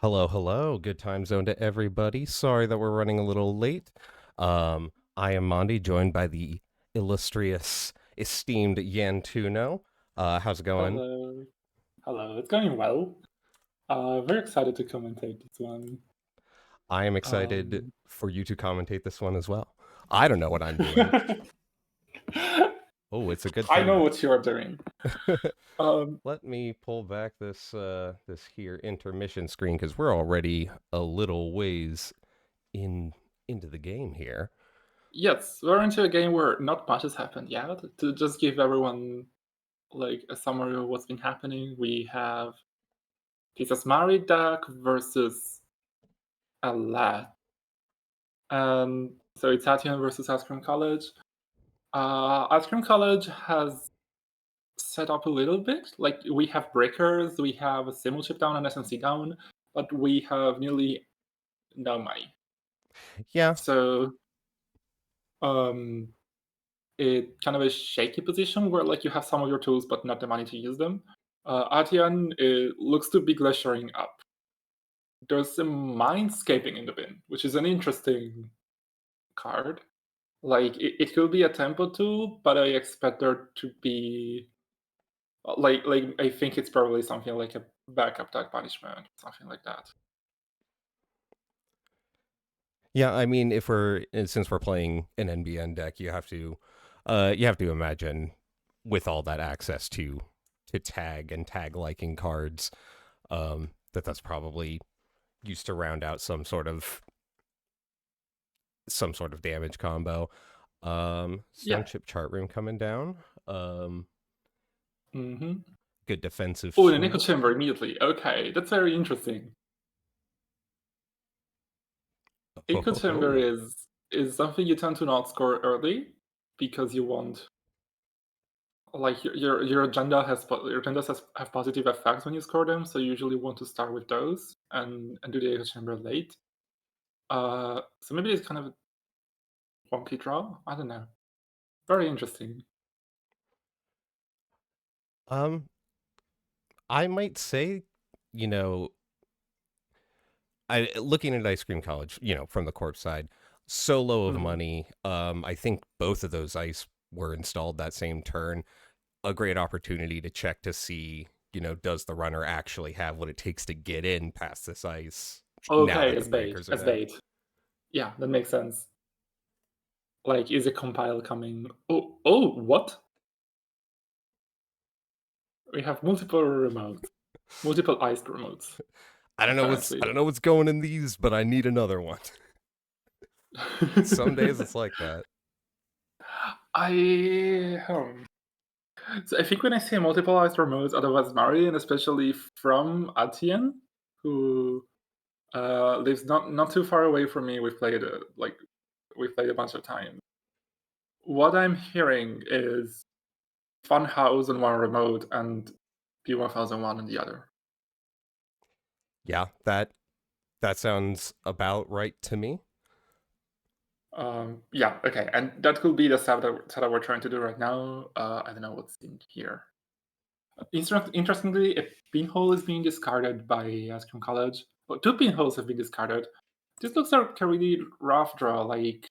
Hello, hello. Good time zone to everybody. Sorry that we're running a little late. I am Mondi, joined by the illustrious, esteemed Yan Tuno. How's it going? Hello. Hello. It's going well. Very excited to commentate this one. I am excited Um, for you to commentate this one as well. I don't know what I'm doing. Oh, it's a good I know thing. what you're doing. Um, Let me pull back this here intermission screen because we're already a little ways in into the game here. yes, we're into a game where not much has happened yet. To just give everyone like a summary of what's been happening, we have Tisas Mari deck versus Alat. And so it's Atian versus Ice Cream College. Ice Cream College has set up a little bit. Like we have breakers, we have a simul chip down and SNC down, but we have nearly no money. Yeah, So um it kind of a shaky position where like you have some of your tools but not the money to use them. Atian looks to be glaciering up. There's a Mindscaping in the bin, which is an interesting card. Like it could be a tempo tool, but I expect there to be like I think it's probably something like a backup tag punishment, something like that. Yeah, I mean, if we're since we're playing an NBN deck, you have to imagine with all that access to tag and tag liking cards, that's probably used to round out some sort of damage combo. Stone Yeah. Chip Chart Room coming down. Um, Mm-hmm. good defensive Oh, and an echo shield. chamber immediately. Okay, that's very interesting. Ho Echo ho chamber ho. is something you tend to not score early because you want like your agenda your agendas have positive effects when you score them. So you usually want to start with those and do the echo chamber late. So maybe it's kind of a wonky draw. I don't know. Very interesting. Um, I might say, you know, I looking at Ice Cream College, from the corpse side, so low of Mhm. money. I think both of those ice were installed that same turn. A great opportunity to check to see, does the runner actually have what it takes to get in past this ice now Okay, that the breakers are as down. bait. Yeah, that makes sense. Like, is a compile coming? What? We have multiple remotes, multiple iced remotes, I apparently. don't know what's going in these, but I need another one. Some days it's like that. I so I think when I say multiple iced remotes, otherwise Mari, and especially from Atien, who lives not too far away from me. We've played a bunch of times. What I'm hearing is Funhouse on one remote and P1001 on the other. Yeah, that sounds about right to me. Yeah, okay, and that could be the setup we're trying to do right now. I don't know what's in here. Interestingly, a pinhole is being discarded by Ascom College. Well, two pinholes have been discarded. This looks like a really rough draw. Like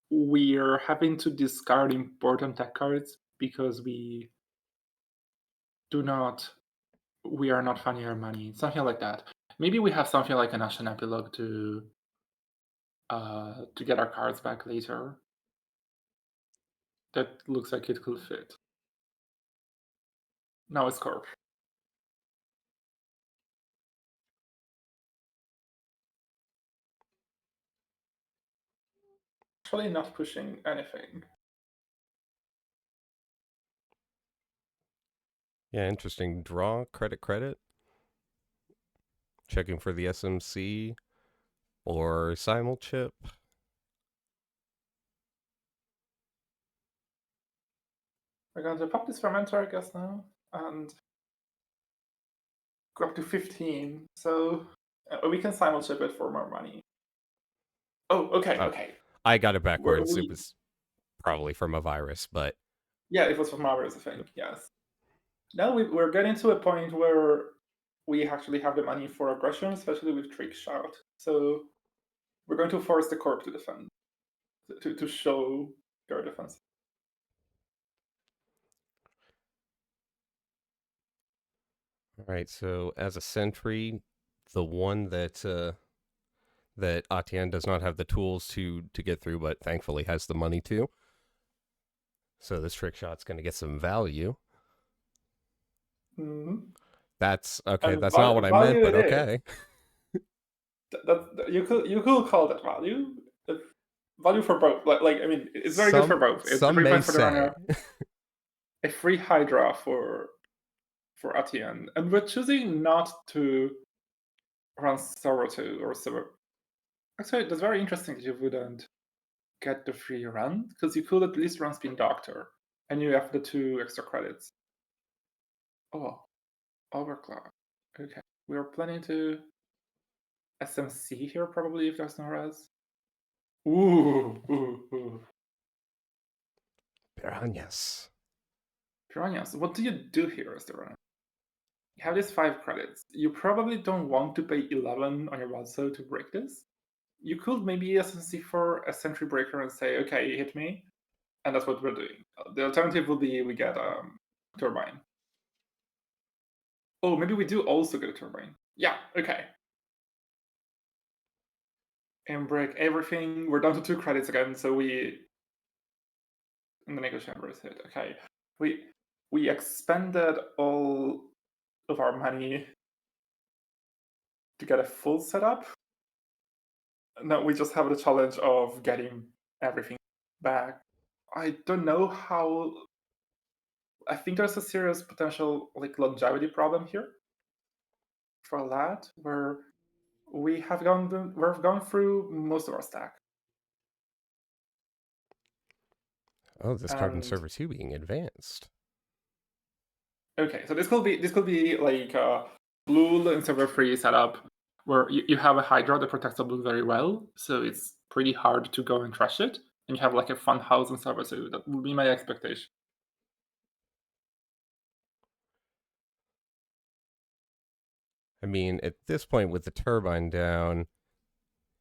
we're having to discard important tech cards because do not we are not funding our money. Something like that. Maybe we have something like an Ashen epilogue to get our cards back later. That looks like it could fit. Now it's Corp. Actually not pushing anything. Yeah, interesting draw. Credit. Checking for the SMC or simul chip. We're going to pop this fermenter, I guess, now, and go up to 15. So we can simul chip it for more money. Oh, okay, Oh, okay. I got it backwards. It We was probably from a virus, but Yeah, it was from Marvel's, I think. Yes. Now we're getting to a point where we actually have the money for aggression, especially with Trick Shot. So we're going to force the Corp to defend, to show their defense. All right, so as a sentry, the one that Atienne does not have the tools to get through, but thankfully has the money to. So this trick shot's going to get some value. Mm-hmm. That's okay. And that's not what I meant, value but it is. okay. You could call that value. Value for both. I mean, it's very good for both. It's a Some free may point for the say. runner, a free Hydra for Atienne, and we're choosing not to run Sorrow 2 or Sorrow. Actually, that's very interesting that you wouldn't get the free run, because you could at least run Spin Doctor, and you have the 2 extra credits. Oh, Overclock. Okay, we are planning to SMC here probably if there's no res. Ooh. Piranhas. Piranhas. What do you do here as the runner? You have these 5 credits. You probably don't want to pay 11 on your Watso to break this. You could maybe SMC for a Sentry Breaker and say, okay, hit me. And that's what we're doing. The alternative would be we get Turbine. Oh, maybe we do also get a Turbine. Yeah, okay. And break everything. We're down to 2 credits again, so we... And the Neko Chamber is hit. Okay. We expended all of our money to get a full setup. Now we just have the challenge of getting everything back. I don't know how... I think there's a serious potential longevity problem here for that, where we've gone through most of our stack. Oh, this card in server 2 being advanced. Okay, so this could be like a blue in server 3 setup where you have a Hydra that protects the blue very well, so it's pretty hard to go and trash it, and you have like a fun house in server 2. That would be my expectation. I mean, at this point with the turbine down,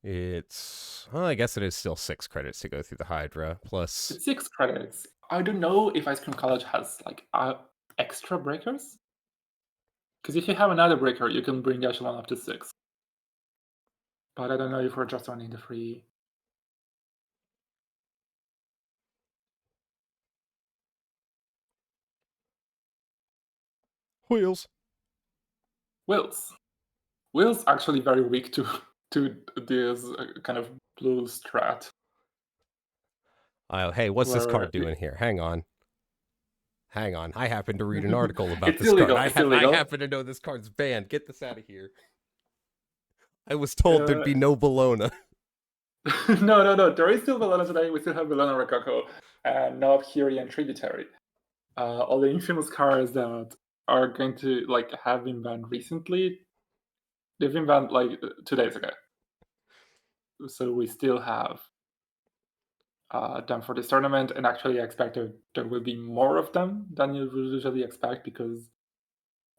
it's... Well, I guess it is still 6 credits to go through the Hydra, plus... It's 6 credits. I don't know if Ice Cream College has extra breakers. Because if you have another breaker, you can bring the echelon up to 6. But I don't know if we're just running the free. Wheels. Will's actually very weak to this kind of blue strat. Hey, what's this card doing here? Hang on. I happen to read an article about It's this illegal. card. It's illegal. I happen to know this card's banned. Get this out of here. I was told there'd be no Bellona. No. There is still Bellona today. We still have Bellona Rococo and Nob, Hiri, and Tributary. All the infamous cards that are going to have been banned recently, they've been banned 2 days ago. So we still have them for this tournament, and actually I expect there will be more of them than you would usually expect, because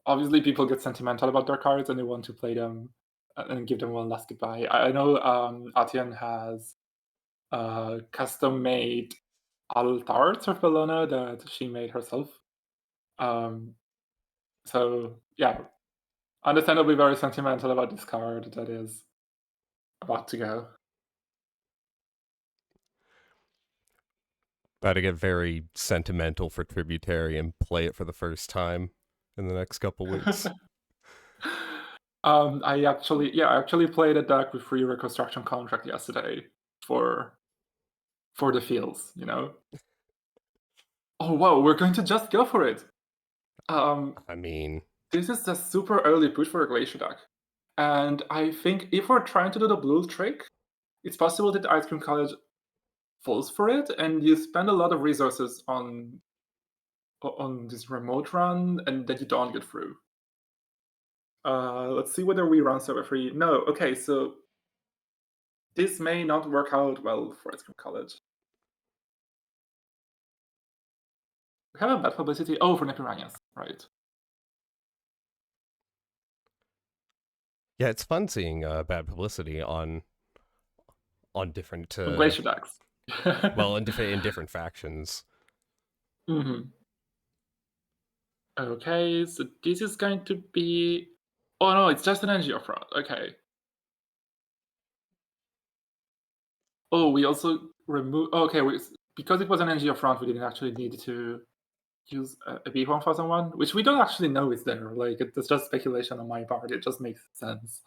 obviously people get sentimental about their cards and they want to play them and give them one last goodbye. I know Atienne has custom-made altars of Bellona that she made herself. So yeah, understandably very sentimental about this card that is about to go. About to get very sentimental for Tributary and play it for the first time in the next couple weeks. I actually played a deck with free reconstruction contract yesterday for the fields, Oh wow, we're going to just go for it. I mean, this is a super early push for a Glacier deck. And I think if we're trying to do the blue trick, it's possible that Ice Cream College falls for it, and you spend a lot of resources on this remote run, and then you don't get through. Let's see whether we run server 3. No, okay, so this may not work out well for Ice Cream College. We have a bad publicity. Oh, for Necromanias, right. Yeah, it's fun seeing bad publicity on different On Glacier decks. well, in different factions. Hmm. Okay, so this is going to be. Oh no, it's just an NGO front. Okay. Oh, we also remove. Okay, because it was an NGO front, we didn't actually need to use a B1001, which we don't actually know is there. Like it's just speculation on my part. It just makes sense.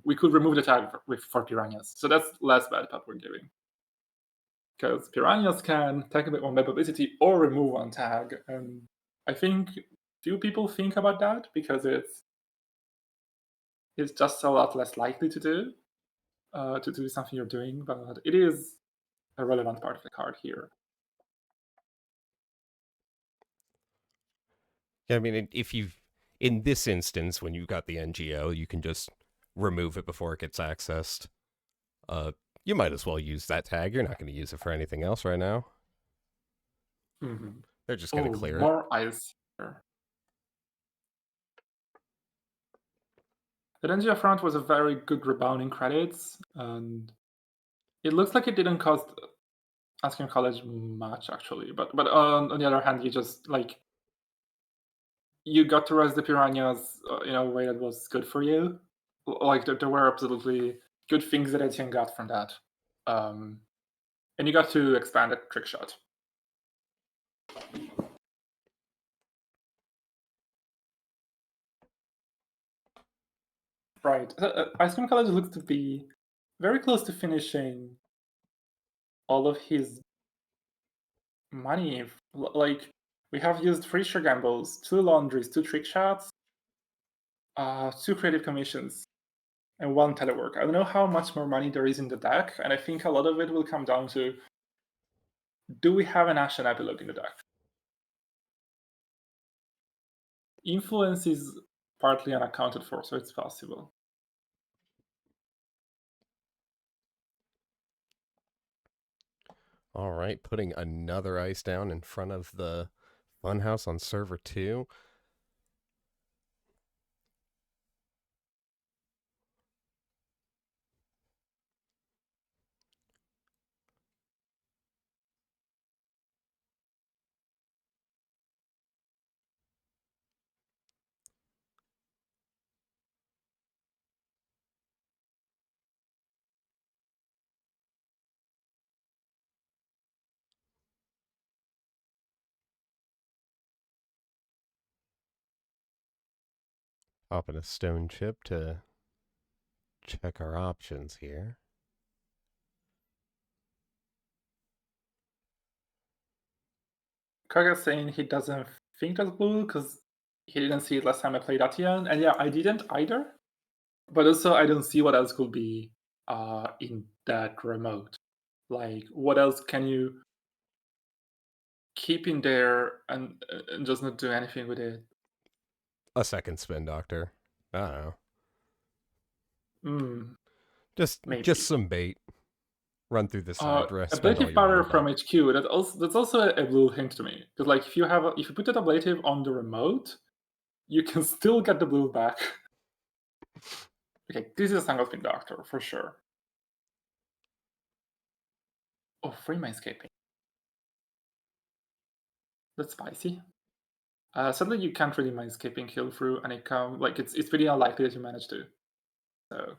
We could remove the tag for piranhas, so that's less bad that we're giving. Because piranhas can technically on publicity or remove one tag, and I think few people think about that because it's just a lot less likely to do something you're doing, but it is a relevant part of the card here. Yeah, I mean, if you've in this instance when you've got the NGO, you can just remove it before it gets accessed. Uh, you might as well use that tag. You're not going to use it for anything else right now. Mm-hmm. They're just going to Oh, clear it. more ice here. The NGO front was a very good rebounding credits, and it looks like it didn't cost Asking College much actually, but on the other hand, you just like you got to rest the piranhas in a way that was good for you. Like there were absolutely good things that Etienne got from that, and you got to expand a trick shot. Right, Ice Cream College looks to be very close to finishing all of his money. Like we have used 3 Sure Gambles, 2 Laundries, 2 Trick Shots, 2 Creative Commissions, and 1 Telework. I don't know how much more money there is in the deck, and I think a lot of it will come down to, do we have an Ashen Epilogue in the deck? Influence is partly unaccounted for, so it's possible. All right, putting another ice down in front of the Funhouse on server 2. Popping a stone chip to check our options here. Kaga's saying he doesn't think that's blue because he didn't see it last time I played Atian, and yeah, I didn't either. But also, I don't see what else could be in that remote. Like, what else can you keep in there and just not do anything with it? A second spin doctor. I don't know. Hmm, Just maybe. some bait. Run through the side, spend all Ablative your money Powder back. from HQ. That's also a blue hint to me because like if you put that ablative on the remote, you can still get the blue back. Okay, this is a Sangolfin Doctor for sure. Oh, free Mindscaping. That's spicy. Sadly, you can't really Mindscaping kill through, and it's pretty unlikely that you manage to. So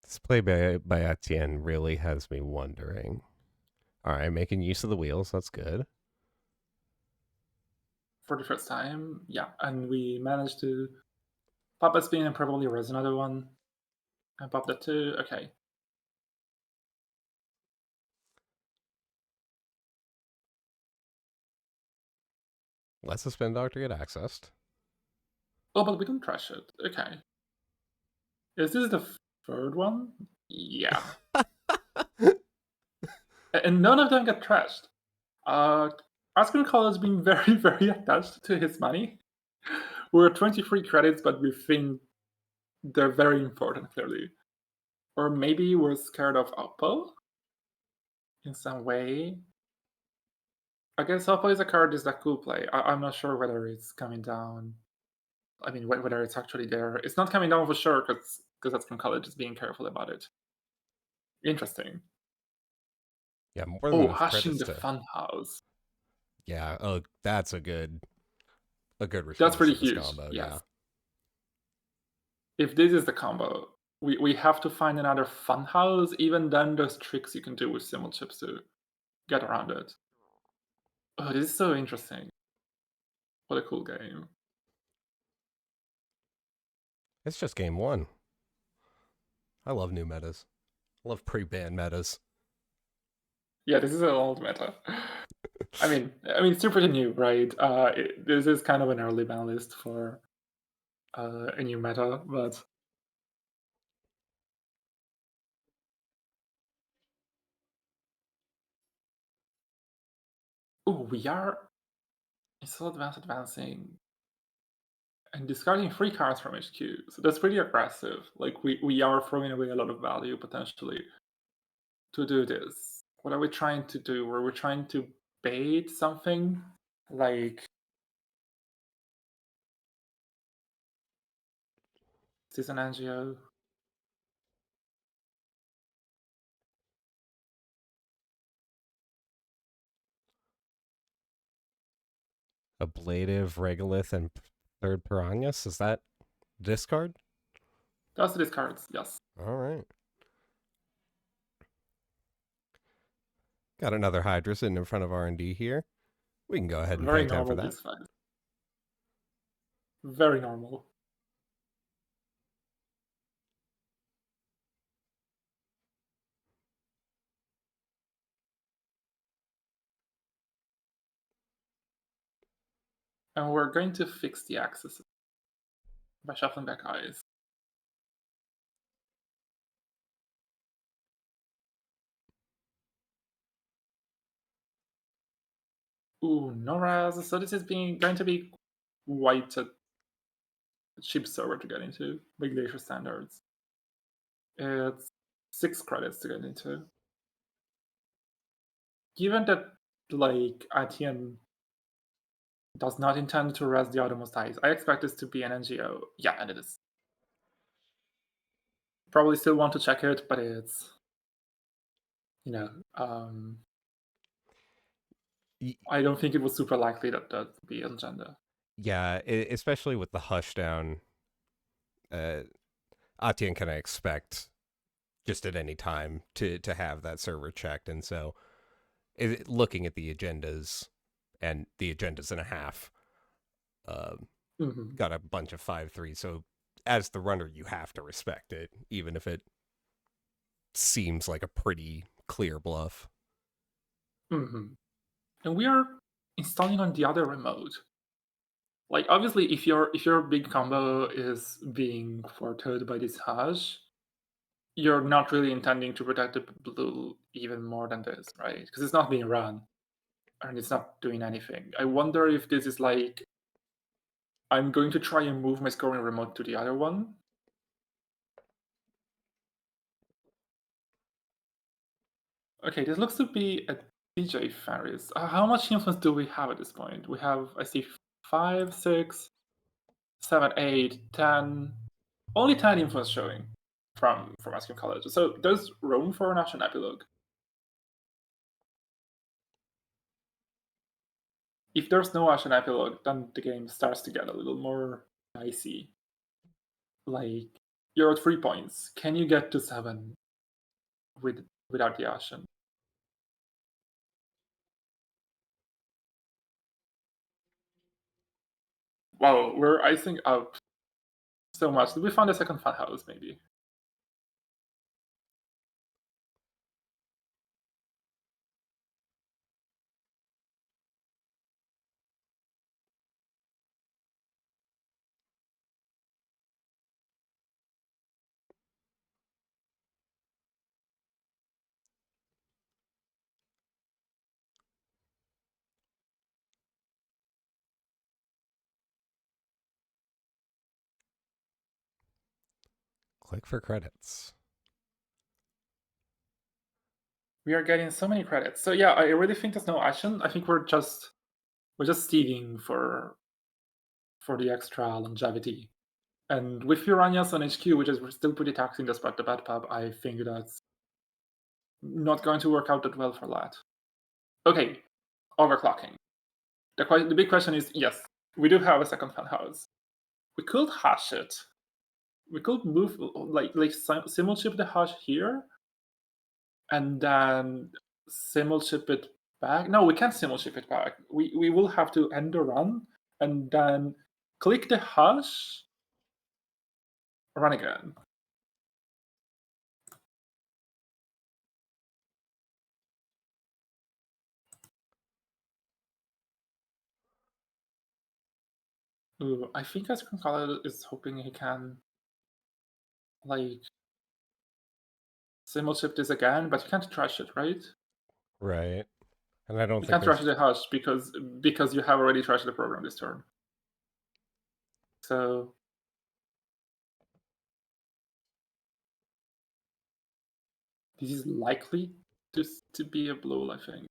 This play by Etienne really has me wondering. All right, making use of the wheels. That's good. for the first time, yeah, and we managed to pop a spin and probably res another one, and pop that too. Okay. Let's the spin doctor get accessed. Oh, but we don't trash it. Okay. Is this the third one. Yeah. And none of them get trashed. Ice Cream Color has been very, very attached to his money. We're 23 credits, but we think they're very important, clearly. Or maybe we're scared of Oppo in some way. I guess Oppo is a card that could play. I'm not sure whether it's coming down. I mean, whether it's actually there. It's not coming down for sure because Ice Cream College is being careful about it. Interesting. Yeah, more than Oh, enough Hashing credits the to. Funhouse. Yeah. Oh, that's a good That's response pretty to this huge. combo. Yeah. Yes. If this is the combo, we have to find another Funhouse. Even then, there's tricks you can do with Simul chips to get around it. Oh, this is so interesting. What a cool game. It's just game one. I love new metas. I love pre-ban metas. Yeah, this is an old meta. I mean, it's super new, right? This is kind of an early ban list for a new meta, but oh, we are still advancing and discarding 3 cards from HQ. So that's pretty aggressive. Like we are throwing away a lot of value potentially to do this. What are we trying to do? Were we trying to bait something like is this an NGO? Ablative, Regolith, and third Piranhas. Is that discard? That's the discards, yes. All right. Got another Hydra sitting in front of R&D here. We can go ahead and Very pay 10 for normal that. this fight. Very normal. And we're going to fix the axis by shuffling back eyes. Ooh, Noraz. So this is going to be quite a cheap server to get into. Big Glacier standards. It's 6 credits to get into. Given that like Atian does not intend to rest the outermost eyes, I expect this to be an NGO. Yeah, and it is. Probably still want to check it, but it's I don't think it was super likely that that would be agenda. Yeah, especially with the hush down, Atian can expect just at any time to have that server checked, and so looking at the agendas and the agendas and a half, got a bunch of 5-3. So as the runner, you have to respect it, even if it seems like a pretty clear bluff. And we are installing on the other remote. Like obviously, if your big combo is being foretold by this hash, you're not really intending to protect the blue even more than this, right? Because it's not being run and it's not doing anything. I wonder if this is like I'm going to try and move my scoring remote to the other one. Okay, this looks to be a DJ Ferris. How much influence do we have at this point? We have, I see, 5, 6, 7, 8, 10. Only 10 influence showing from Ice Cream College. So there's room for an Ashen Epilogue. If there's no Ashen Epilogue, then the game starts to get a little more dicey. Like, you're at 3 points. Can you get to 7 without the Ashen? Wow, we're icing up so much. Did we find a second fun house, maybe? Click for credits. We are getting so many credits. So yeah, I really think there's no action. I think we're just stealing for the extra longevity. And with Piranhas on HQ, which is still pretty taxing despite the bad pub, I think that's not going to work out that well for that. Okay, overclocking. The big question is, yes, we do have a second fan house. We could hash it. We could move like simul chip the hash here, and then simul chip it back. No, we can't simul chip it back. We will have to end the run and then click the hash, run again. Ooh, I think Asconcolor is hoping he can like simul chip this again, but you can't trash it, right? Right. And I don't You think can't trash there's. the hash because you have already trashed the program this turn. So this is likely to be a blow, I think.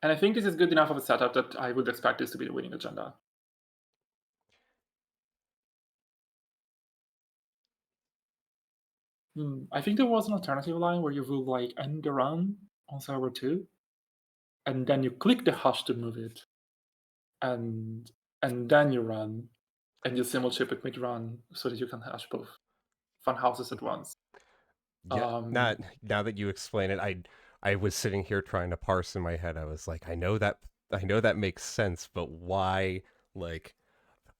And I think this is good enough of a setup that I would expect this to be the winning agenda. I think there was an alternative line where you will like end the run on server 2, and then you click the hash to move it, and then you run, and you simul chip it mid-run so that you can hash both fun houses at once. Yeah. Not now that you explain it, I was sitting here trying to parse in my head. I was like, I know that makes sense, but why like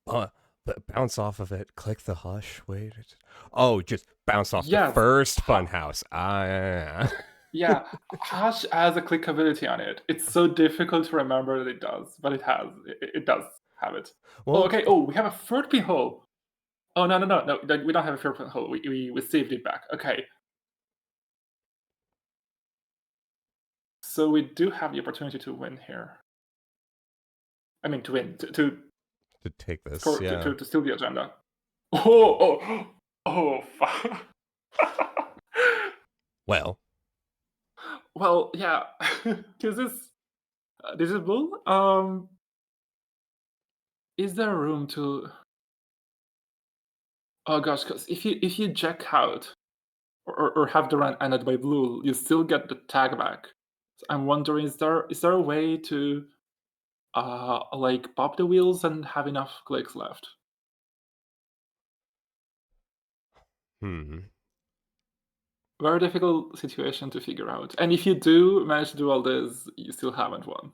bounce off of it, click the hush, wait. Oh, just bounce off the Yes. first funhouse. Ah. Yeah, hash has a clickability on it. It's so difficult to remember that it does, but it has. It does have it. Well, Oh, okay. Oh, we have a third pinhole. Oh, no. We don't have a third pinhole. We saved it back. Okay. So we do have the opportunity to win here. I mean, to win, to take this, score, yeah. to steal the agenda. Oh, fuck. Well, Well, yeah. This is bull. Is there room to? Oh gosh, because if you jack out or have the run ended by blue, you still get the tag back. So I'm wondering, is there a way to like pop the wheels and have enough clicks left? hmm. Very difficult situation to figure out. And if you do manage to do all this, you still haven't won.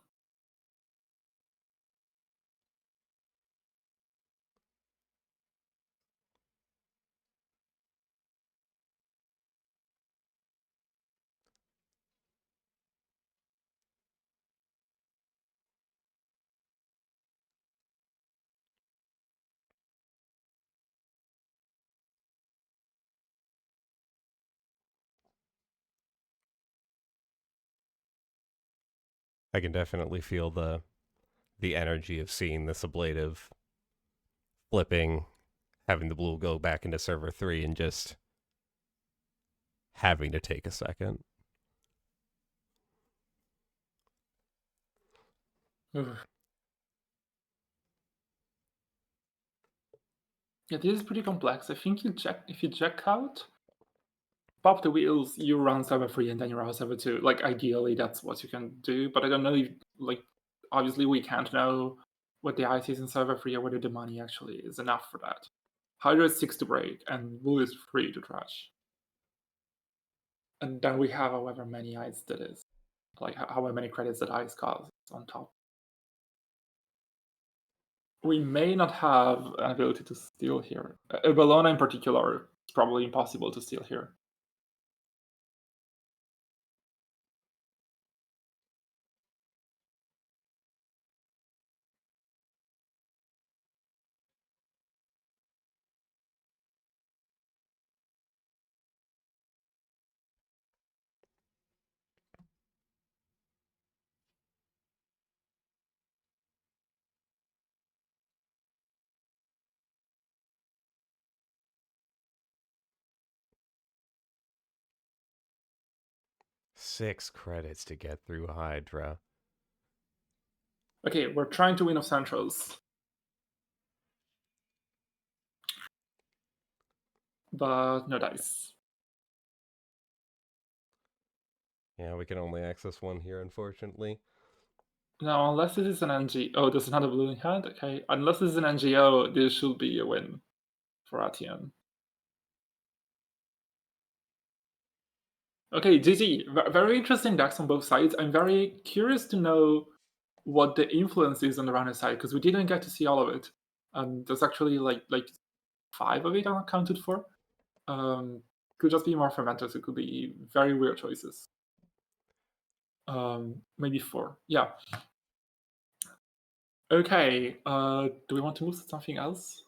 I can definitely feel the energy of seeing this ablative flipping, having the blue go back into server 3 and just having to take a second. Yeah, this is pretty complex. I think if you check out, pop the wheels, you run server 3 and then you run server 2. Like ideally that's what you can do, but I don't know if like obviously we can't know what the ice is in server 3 or whether the money actually is enough for that. Hydra is 6 to break and blue is 3 to trash. And then we have however many ice that is. Like however many credits that ice costs on top. We may not have an ability to steal here. Bellona in particular, it's probably impossible to steal here. 6 credits to get through Hydra. Okay, we're trying to win off Centrals. But no dice. Yeah, we can only access one here, unfortunately. Now, unless this is an NGO. Oh, there's another blue in hand? Okay. Unless this is an NGO, this should be a win for Atian. Okay, GG. Very interesting decks on both sides. I'm very curious to know what the influence is on the runner side, because we didn't get to see all of it. There's actually like 5 of it unaccounted for. Could just be more fermenters. It could be very weird choices. Maybe 4. Yeah. Okay. Do we want to move to something else?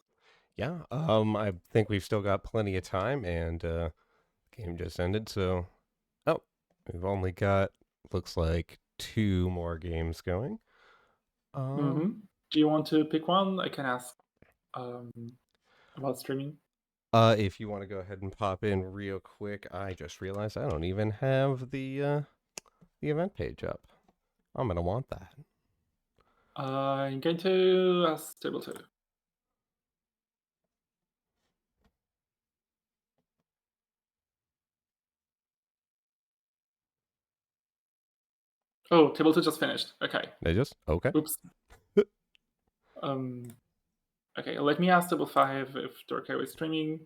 Yeah, I think we've still got plenty of time, and game just ended, so we've only got looks like 2 more games going. Do you want to pick one? I can ask about streaming. If you want to go ahead and pop in real quick, I just realized I don't even have the event page up. I'm gonna want that. I'm going to ask table 2. Oh, table 2 just finished. Okay. They just okay. Oops. Okay, let me ask table 5 if they're okay with streaming.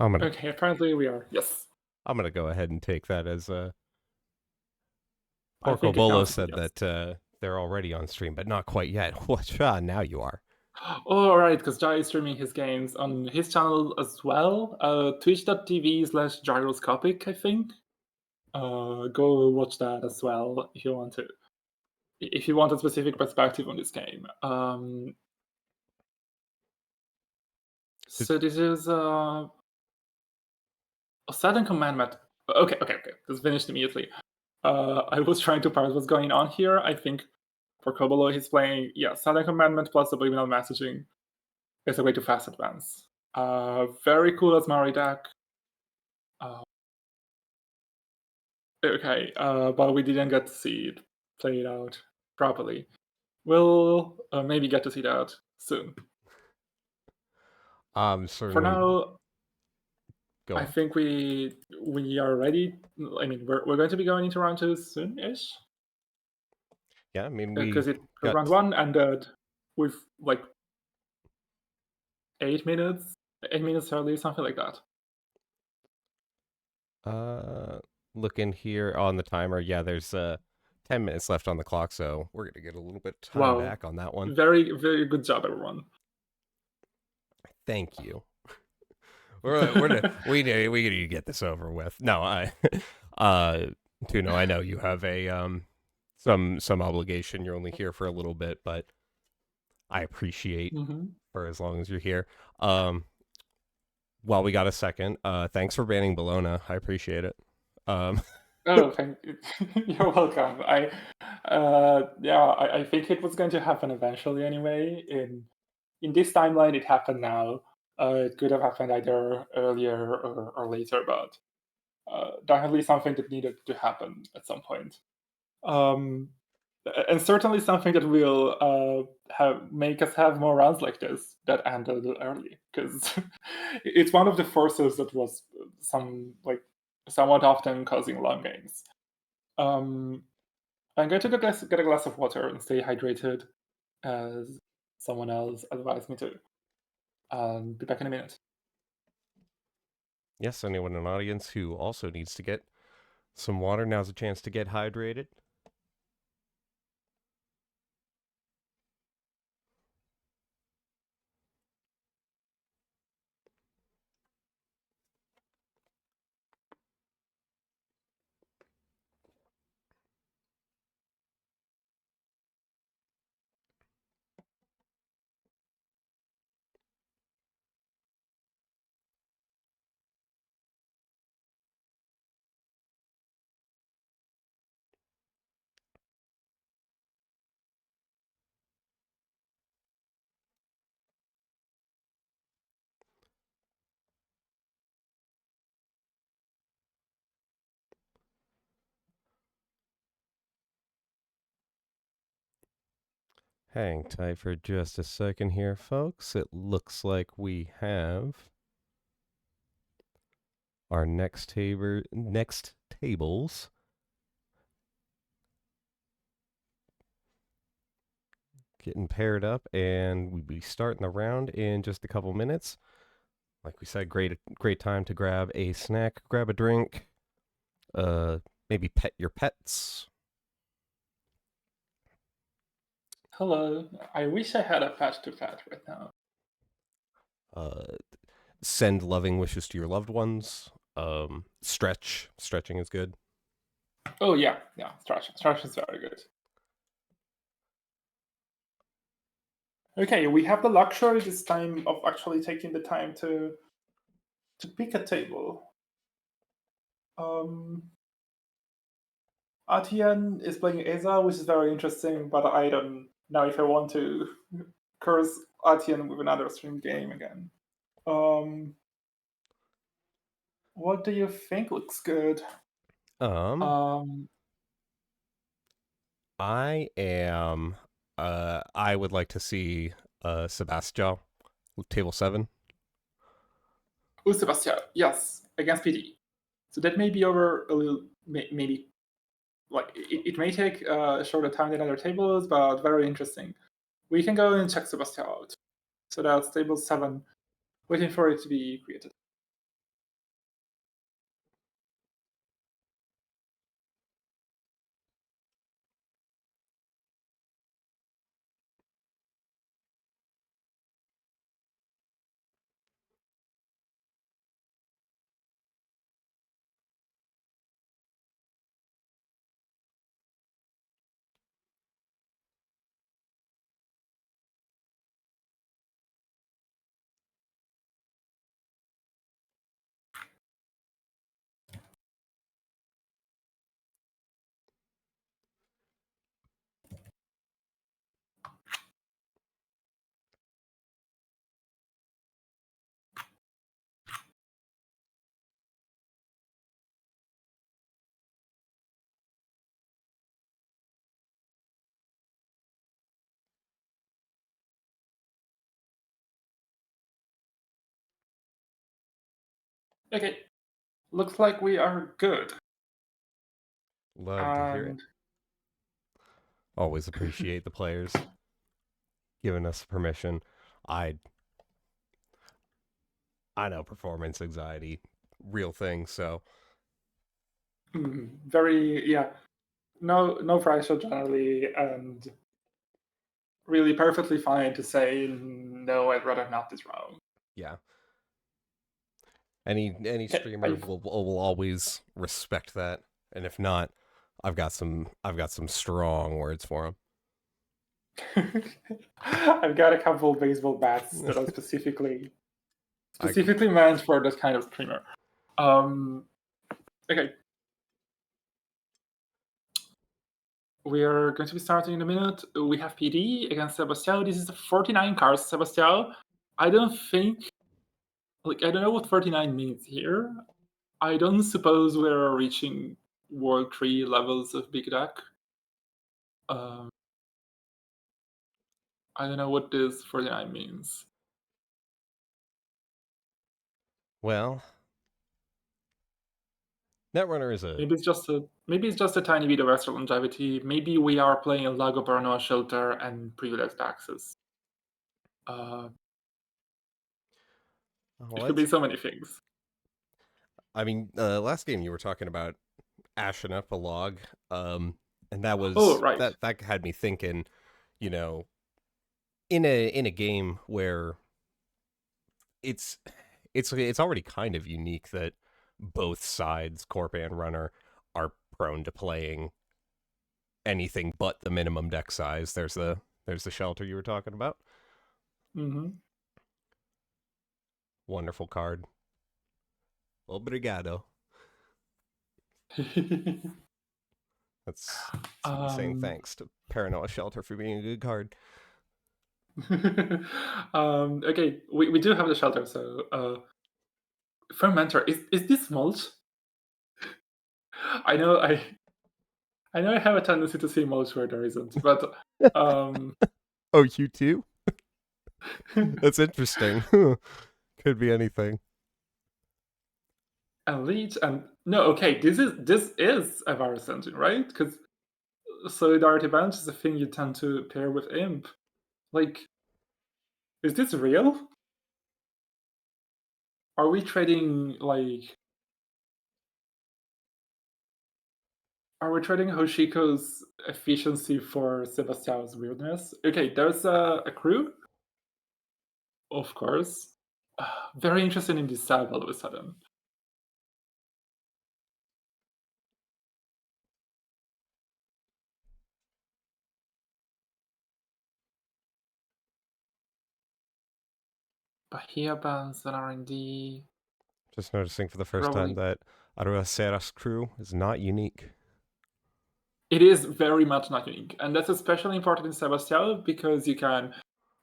Okay, apparently we are. Yes. I'm gonna go ahead and take that as I Porco think it Bolo counts as a said yes. that they're already on stream, but not quite yet. What? Now you are. Oh, all right, because Jai is streaming his games on his channel as well. Twitch.tv/gyroscopic, I think. Go watch that as well if you want to. If you want a specific perspective on this game. So this is a sudden commandment. Okay. This finished immediately. I was trying to parse what's going on here. I think for Kobolo, he's playing, sudden commandment plus subliminal messaging is a way to fast advance. Very cool as Mari deck. Okay, but we didn't get to see it played out properly. We'll maybe get to see that soon. For Certainly. now, Go I on. think we are ready. I mean, we're going to be going into round 2 soon-ish. Yeah, I mean Because got round 1 ended with like 8 minutes early, something like that. looking here on the timer. Yeah, there's 10 minutes left on the clock, so we're gonna get a little bit of time Wow. back on that one. Very, very good job, everyone. Thank you. We need to get this over with. No, Tuno, I know you have a some obligation. You're only here for a little bit, but I appreciate for as long as you're here. While we got a second, thanks for banning Bologna. I appreciate it. Oh, thank you. You're welcome. I think it was going to happen eventually anyway. In this timeline, it happened now. It could have happened either earlier or later, but definitely something that needed to happen at some point. And certainly something that will make us have more rounds like this that end a little early, because it's one of the forces that was somewhat often causing long games. I'm going to get a glass of water and stay hydrated, as someone else advised me to. Be back in a minute. Yes, anyone in the audience who also needs to get some water, now's a chance to get hydrated. Hang tight for just a second here, folks. It looks like we have our next tables getting paired up, and we'll be starting the round in just a couple minutes. Like we said, great time to grab a snack, grab a drink, maybe pet your pets. Hello. I wish I had a patch to pet right now. Send loving wishes to your loved ones. Stretching is good. Oh yeah, stretch. Stretch is very good. Okay, we have the luxury this time of actually taking the time to pick a table. Atian is playing Eza, which is very interesting, but I don't know if I want to curse Atian with another stream game again. What do you think looks good? I am. I would like to see Sebastian, table 7. Oh, Sebastian, yes, against PD. So that may be over a little, maybe. Like it may take a shorter time than other tables, but very interesting. We can go and check Sebastian out. So that's table 7, waiting for it to be created. Okay, looks like we are good. Love to hear it. Always appreciate the players giving us permission. I know performance anxiety, real thing. So very no pressure generally, and really perfectly fine to say no. I'd rather not this round. yeah. Any streamer will always respect that, and if not, I've got some strong words for him. I've got a couple baseball bats that are specifically meant for this kind of streamer. Okay. We are going to be starting in a minute. We have PD against Sebastião. This is the 49 cards, Sebastião. I don't know what 49 means here. I don't suppose we're reaching World 3 levels of Big Deck. I don't know what this 49 means. Well, Netrunner is a... Maybe it's just a tiny bit of extra longevity. Maybe we are playing a Lago Paranoia Shelter and Privileged Access. It could be so many things. I mean, last game you were talking about ashing up a log, and that was right. that had me thinking, in a game where it's already kind of unique that both sides, Corp and Runner, are prone to playing anything but the minimum deck size. There's the shelter you were talking about. Wonderful card. Obrigado. That's saying thanks to Paranoia Shelter for being a good card. Okay, we do have the shelter, so Fermenter, is this mulch? I know I have a tendency to see mulch where there isn't, but Oh, you too? That's interesting. Could be anything. And Leech and no, okay, this is a virus engine, right? Because Solidarity Bench is a thing you tend to pair with Imp. Like, is this real? Are we trading like? Are we trading Hoshiko's efficiency for Sebastian's weirdness? Okay, there's a crew, of course. Very interested in this side all of a sudden. Bahia bans and R&D. Just noticing for the first time Probably. that Arua Serra's crew is not unique. It is very much not unique. And that's especially important in Sebastian because you can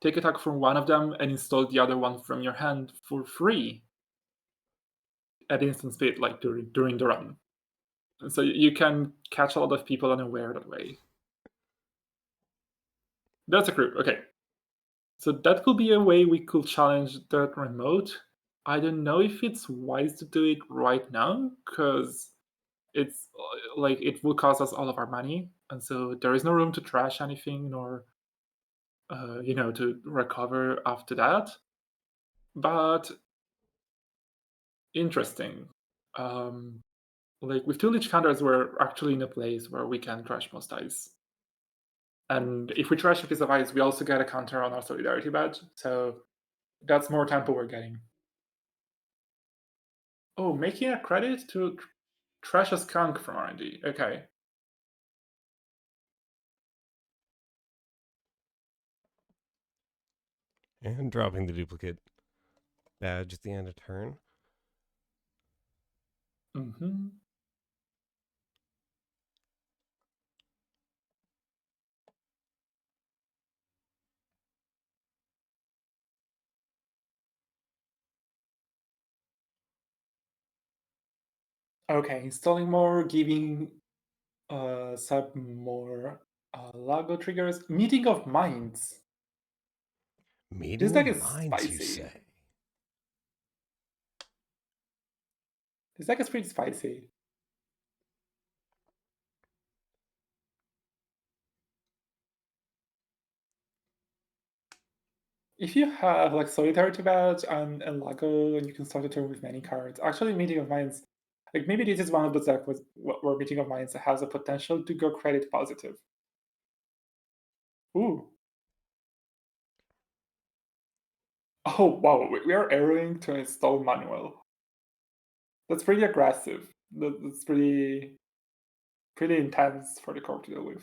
take attack from one of them and install the other one from your hand for free at instant speed, like during the run. So you can catch a lot of people unaware that way. That's a crew. Okay. So that could be a way we could challenge that remote. I don't know if it's wise to do it right now because it's like it will cost us all of our money, and so there is no room to trash anything nor to recover after that. But interesting. Um, like with two Lich counters, we're actually in a place where we can trash most dice. And if we trash a piece of ice, we also get a counter on our Solidarity badge. So that's more tempo we're getting. Oh, making a credit to trash a skunk from R&D. Okay. And dropping the duplicate badge at the end of turn. Mm-hmm. Okay, installing more, giving sub more Lago triggers. Meeting of Minds. This Meeting deck of is minds, you spicy. say? This deck is pretty spicy. If you have like Solidarity Badge and Lago, and you can start the turn with many cards. Actually, Meeting of Minds, like maybe this is one of the decks where Meeting of Minds has a potential to go credit positive. Ooh. Oh wow, we are arrowing to install Manuel. That's pretty aggressive. That's pretty intense for the core to deal with.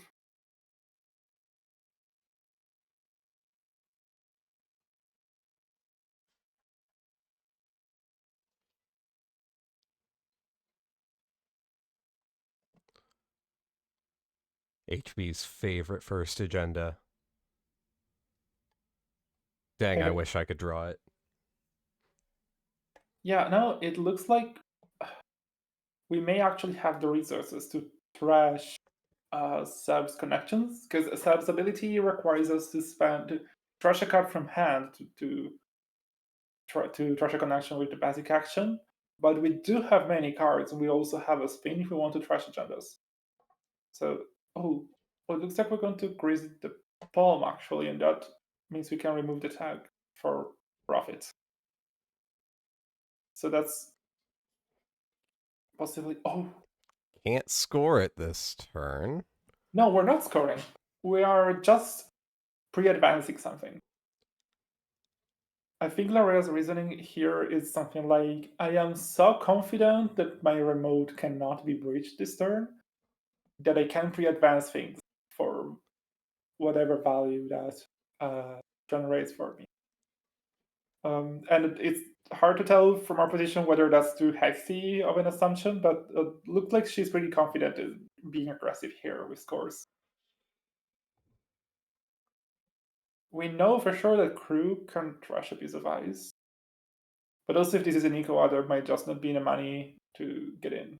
HB's favorite first agenda. Dang, I Okay. wish I could draw it. Yeah, no, it looks like we may actually have the resources to trash Seb's connections, because Seb's ability requires us to trash a card from hand to trash a connection with the basic action. But we do have many cards, and we also have a spin if we want to trash agendas. So, it looks like we're going to grease the palm actually, and that means we can remove the tag for profit. So that's possibly. Oh, Can't score it this turn. no, we're not scoring. We are just pre-advancing something. I think Laria's reasoning here is something like, I am so confident that my remote cannot be breached this turn that I can pre-advance things for whatever value that generates for me. And it's hard to tell from our position whether that's too hexy of an assumption, but it looked like she's pretty confident in being aggressive here with scores. We know for sure that crew can trash a piece of ice. But also if this is an eco, there might just not be enough money to get in.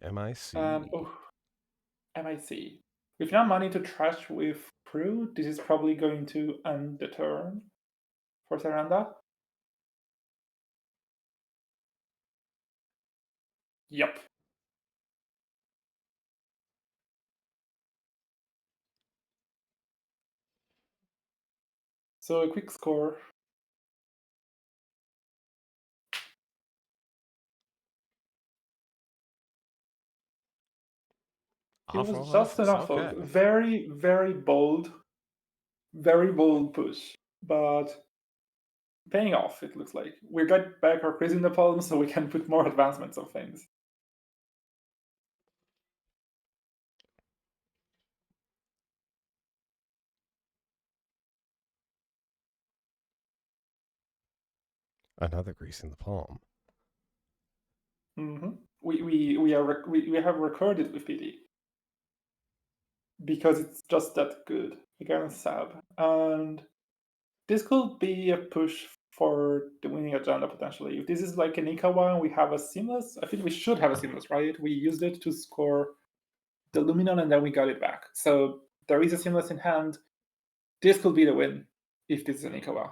MIC. MIC. With enough money to trash with crew, this is probably going to end the turn for Tyrande. Yep. So a quick score. It was just an awful, Okay. very, very bold push, but paying off, it looks like. We got back our Crazy Napalm so we can put more advancements of things. Another grease in the palm. Mm-hmm. We have recorded with PD because it's just that good against Sab, and this could be a push for the winning agenda potentially. If this is like an Ikawa and we have a seamless, I think we should have a seamless, right? We used it to score the Luminon and then we got it back. So there is a seamless in hand. This could be the win if this is an Ikawa.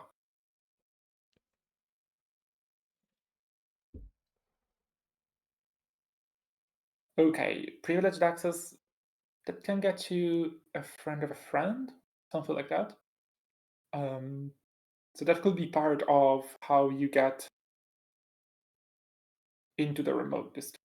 Okay, privileged access, that can get you a friend of a friend, something like that. So that could be part of how you get into the remote district.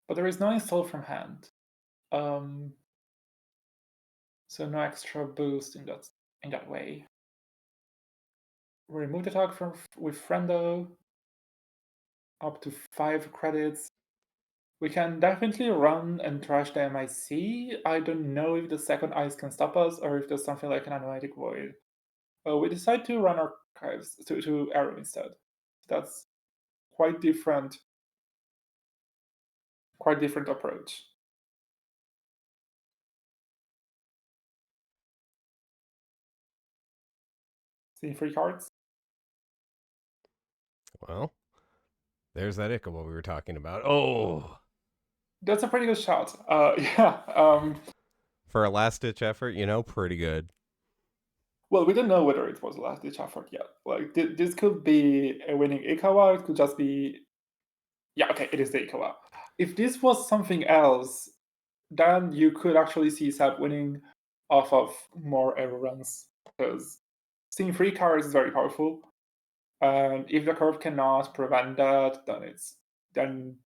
But there is no install from hand. So no extra boost in that way. Remove the tag from with Friendo, up to 5 credits. We can definitely run and trash the MIC. I don't know if the second ice can stop us or if there's something like an Anoetic Void. We decide to run archives to Arrow instead. That's quite different approach. See 3 cards. Well, there's that Ichabod we were talking about. Oh, That's a pretty good shot. Yeah. for a last ditch effort, pretty good. Well, we don't know whether it was a last ditch effort yet. Like this could be a winning Ikawa. It could just be, yeah, okay, it is the Ikawa. If this was something else, then you could actually see Sab winning off of more error runs because seeing 3 cards is very powerful. And if the curve cannot prevent that, then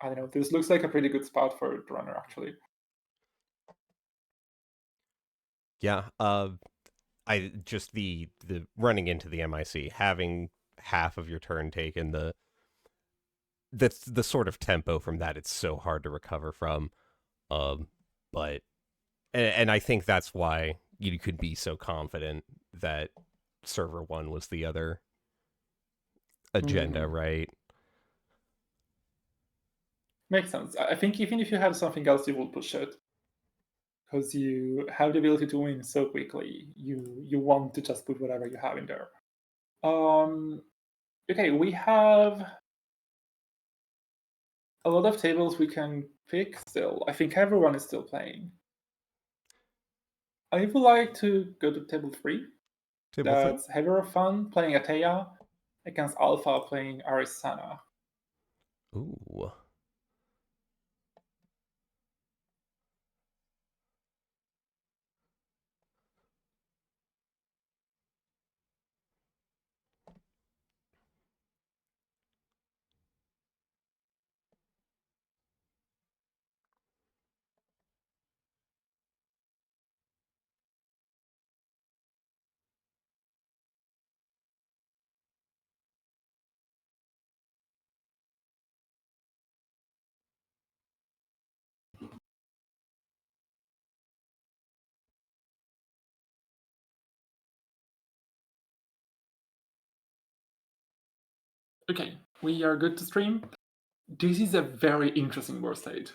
I don't know. This looks like a pretty good spot for the runner actually. Yeah. I just the running into the MIC, having half of your turn taken, that's the sort of tempo from that it's so hard to recover from. But and I think that's why you could be so confident that server one was the other agenda, right? Makes sense. I think even if you have something else, you will push it because you have the ability to win so quickly. You want to just put whatever you have in there. Okay, we have a lot of tables we can pick still. I think everyone is still playing. I would like to go to table 3. That's Hierophant playing Ateya against Alpha playing Arisana. Ooh. Okay, We are good to stream. This is a very interesting board state.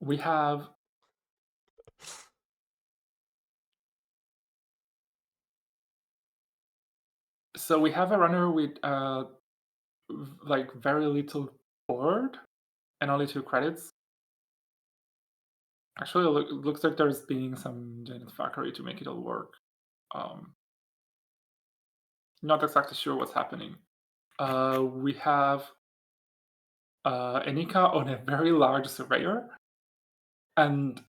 We have we have a runner with like very little board and only 2 credits. Actually, it looks like there's being some Janet fuckery to make it all work. Not exactly sure what's happening. We have Enika on a very large surveyor, and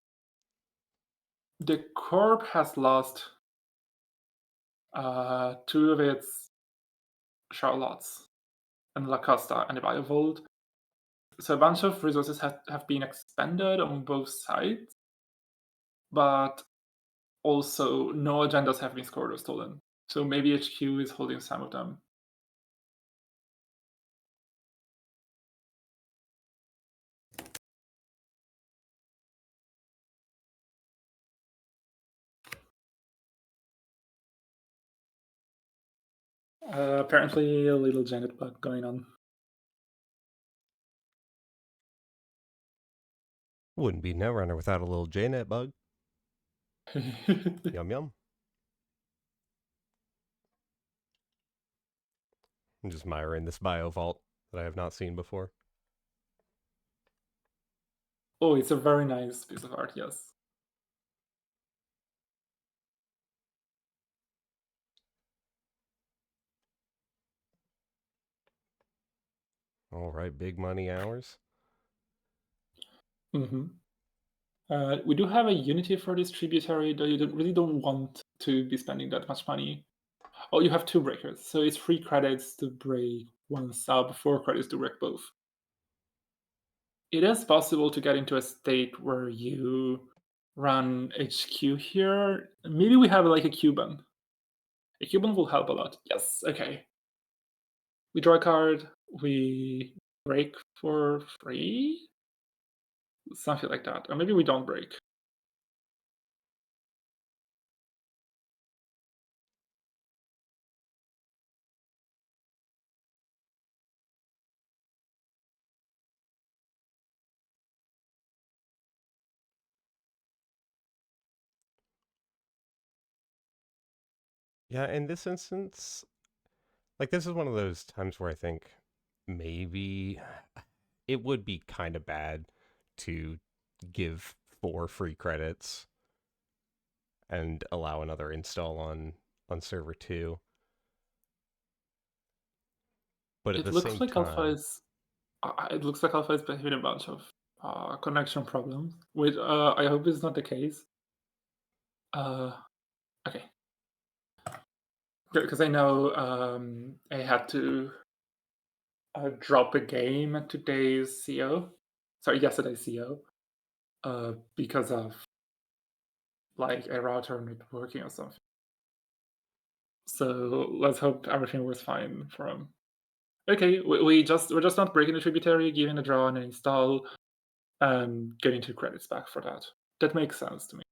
the corp has lost 2 of its Charlottes and La Costa and the Biovolt. So a bunch of resources have been expended on both sides, but also no agendas have been scored or stolen. So maybe HQ is holding some of them. Apparently a little Janet bug going on. Wouldn't be Netrunner without a little JNet bug. Yum yum. I'm just admiring this Biovault that I have not seen before. Oh, it's a very nice piece of art, yes. All right, big money hours. Mm-hmm. We do have a Unity for this tributary, though you really don't want to be spending that much money. Oh, you have 2 breakers, so it's 3 credits to break 1 sub, 4 credits to break both. It is possible to get into a state where you run HQ here. Maybe we have like a Cuban. A Cuban will help a lot. Yes, okay. We draw a card, we break for free? Something like that. Or maybe we don't break. Yeah, in this instance, like this is one of those times where I think maybe it would be kind of bad to give 4 free credits and allow another install on server 2. But at It the looks same like Alpha time, is. It looks like Alpha is having a bunch of connection problems. Which I hope is not the case. Okay. Because I know I had to drop a game at today's CO. Sorry, yesterday's CO. Because of like a router not working or something. So let's hope everything was fine for him. Okay, we're just not breaking the tributary, giving a draw and an install, and getting 2 credits back for that. That makes sense to me.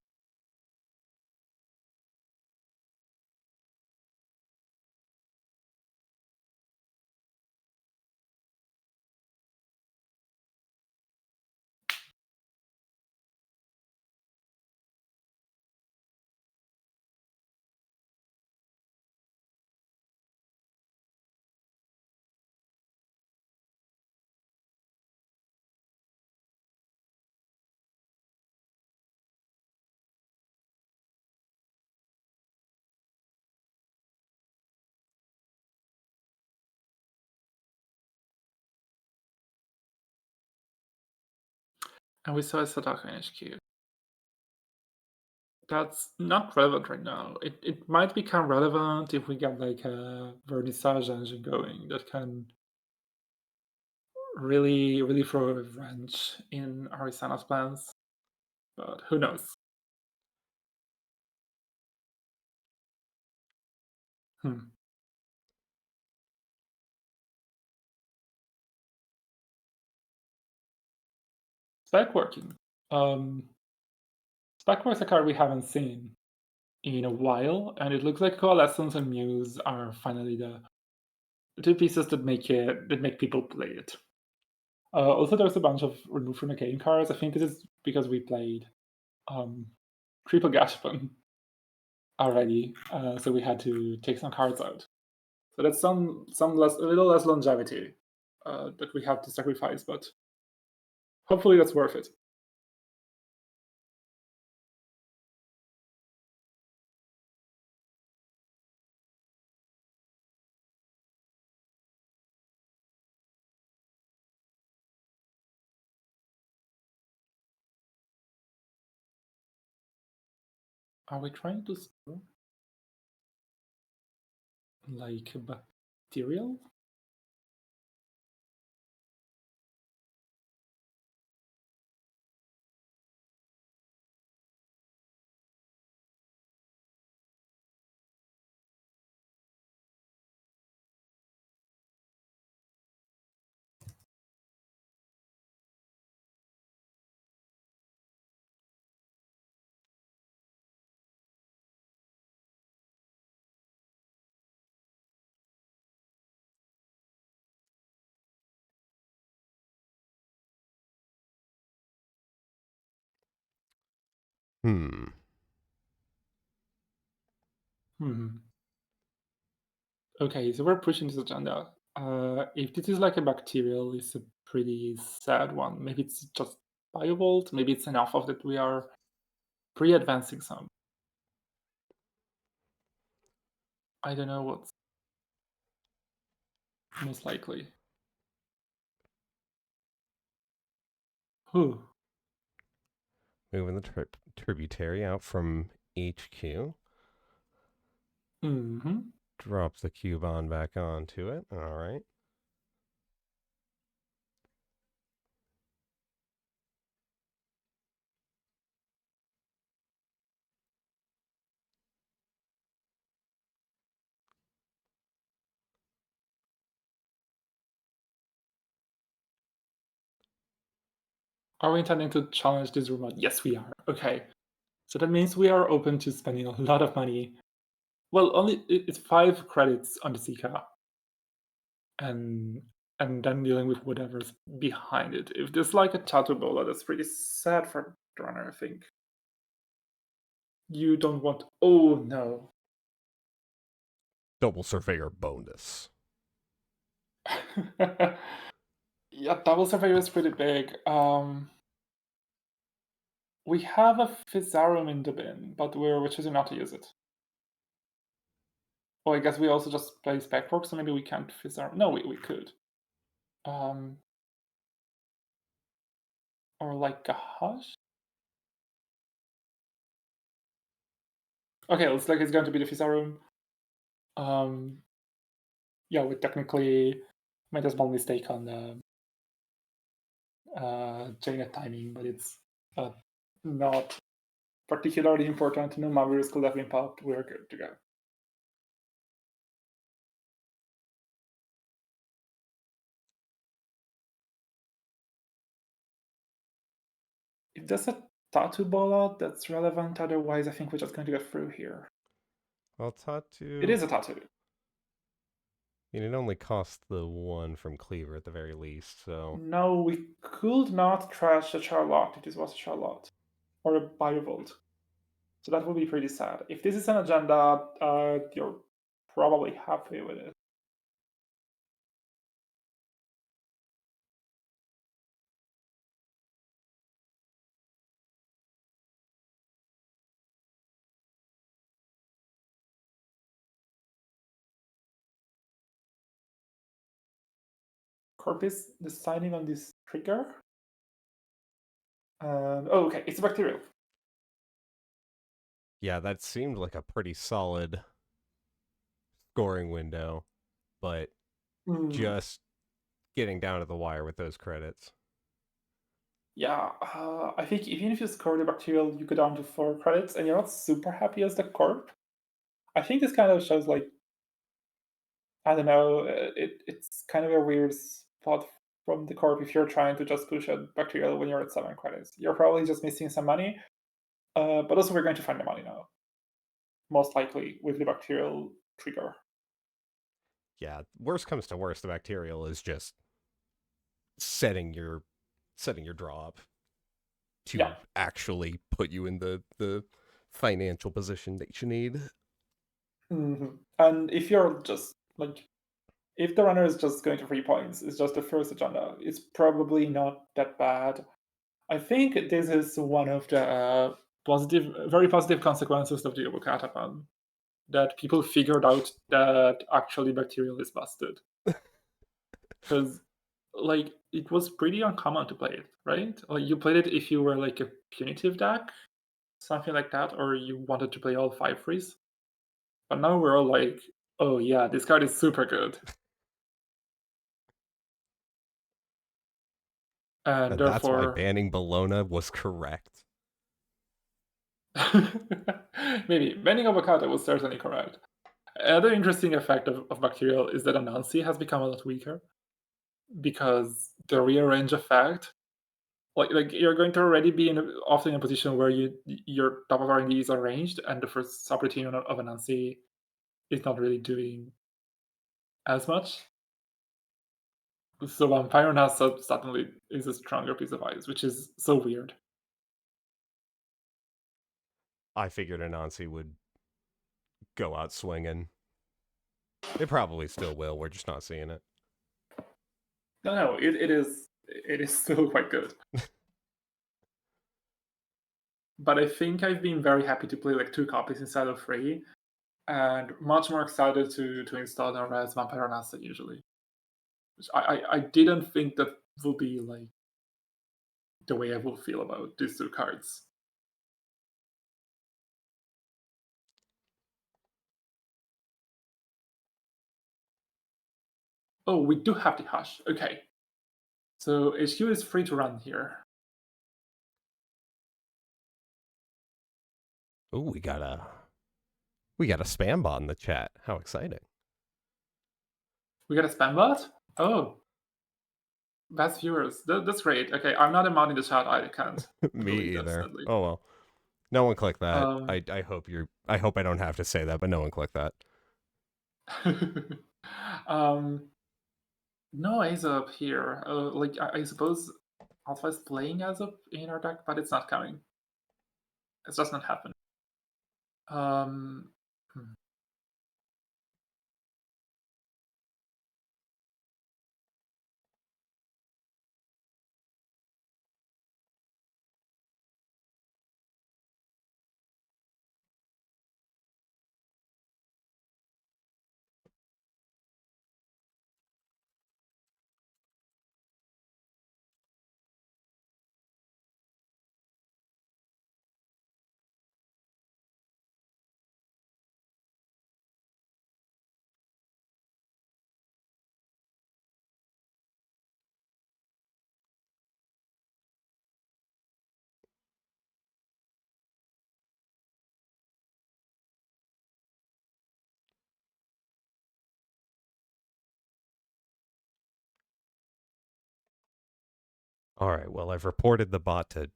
And we saw a Sadaka in HQ. That's not relevant right now. It might become relevant if we get like a vernissage engine going that can really throw a wrench in Arisana's plans. But who knows? Hmm. Spec working. Spec is a card we haven't seen in a while, and it looks like Coalescence and Muse are finally two pieces that make people play it. Also, there's a bunch of remove from the game cards. I think this is because we played Triple Gashapon already, so we had to take some cards out. So that's some less, a little less longevity that we have to sacrifice, but hopefully that's worth it. Are we trying to score like bacterial? Hmm. Okay, so we're pushing this agenda. If this is like a bacterial, it's a pretty sad one. Maybe it's just Biovolt. Maybe it's enough of that we are pre-advancing some. I don't know what's most likely. Who? Moving the tributary out from HQ. Mm-hmm. Drop the Cubone back onto it. All right. Are we intending to challenge this remote? Yes, we are. Okay. So that means we are open to spending a lot of money. Well, only it's 5 credits on the Zika. And then dealing with whatever's behind it. If there's like a tattoo bola, that's pretty sad for the runner, I think. You don't want. Oh no. Double Surveyor bonus. Yeah, Double Surveyor is pretty big. We have a Physarum in the bin, but we're choosing not to use it. Oh, I guess we also just play Spectork, so maybe we can't Physarum. No, we could. Or like a Hush? Okay, looks like it's going to be the Physarum. Yeah, we technically made a small mistake on the Janet timing, but it's not particularly important. No Mavericks could have been popped. We're good to go. If there's a tattoo bola that's relevant, otherwise I think we're just going to get through here. Well, tattoo. It is a tattoo. And it only cost the one from Cleaver at the very least, so. No, we could not trash a Charlotte if this was a Charlotte. Or a Biovolt. So that would be pretty sad. If this is an agenda, you're probably happy with it. Corpus deciding on this trigger. Oh, okay, it's a bacterial. Yeah, that seemed like a pretty solid scoring window, but just getting down to the wire with those credits. Yeah, I think even if you score the bacterial, you go down to 4 credits, and you're not super happy as the corp. I think this kind of shows, like, I don't know, it's kind of a weird spot from the corp if you're trying to just push a bacterial when you're at 7 credits. You're probably just missing some money, but also we're going to find the money now. Most likely with the bacterial trigger. yeah, worst comes to worst, the bacterial is just setting your draw up Yeah. to actually put you in the financial position that you need. And if you're just like, if the runner is just going to 3 points, it's just the first agenda, it's probably not that bad. I think this is one of the very positive consequences of the Obokata ban, that people figured out that actually bacterial is busted. Because like it was pretty uncommon to play it, right? Like you played it if you were like a punitive deck, something like that, or you wanted to play all 5 frees. But now we're all like, oh yeah, this card is super good. And And that's why therefore, banning Bologna was correct. maybe banning Avocado was certainly correct. Another interesting effect of Bacterial is that Anansi has become a lot weaker because the rearrange effect, like you're going to already be often in a position where your top of R&D is arranged, and the first subroutine of Anansi is not really doing as much. So Vampire now suddenly is a stronger piece of ice, which is so weird. I figured Anansi would go out swinging. It probably still will. We're just not seeing it. No, it is still quite good. But I think I've been very happy to play like 2 copies instead of 3, and much more excited to install them as Vampire Nasa usually. Which I didn't think that would be like the way I would feel about these 2 cards. Oh, we do have the Hush. Okay. So HQ is free to run here. Oh, we got a spam bot in the chat. How exciting! We got a spam bot? Oh, best viewers. That's great. Okay, I'm not a mod in the chat. I can't Me delete that, either. sadly. Oh well. No one clicked that. Um, I hope you're. I hope I don't have to say that, but no one clicked that. um, no Aesop here. Like I suppose Alpha is playing Aesop in our deck, but it's not coming. It's just not happening. Um, hmm. All right. Well, I've reported the bot to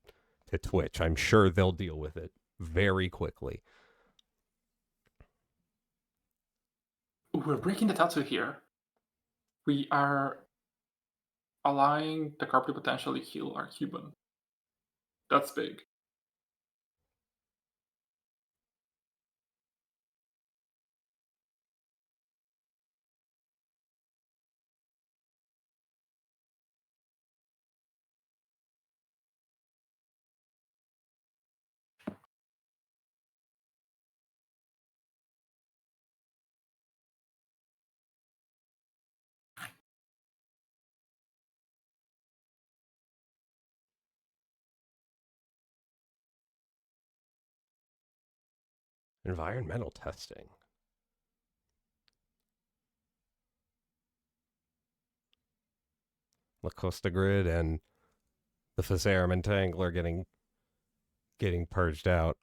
Twitch. I'm sure they'll deal with it very quickly. We're breaking the tattoo here. We are allowing the card to potentially heal our Cuban. That's big. Environmental testing. La Costa Grid and the Phaserum Entangler getting purged out.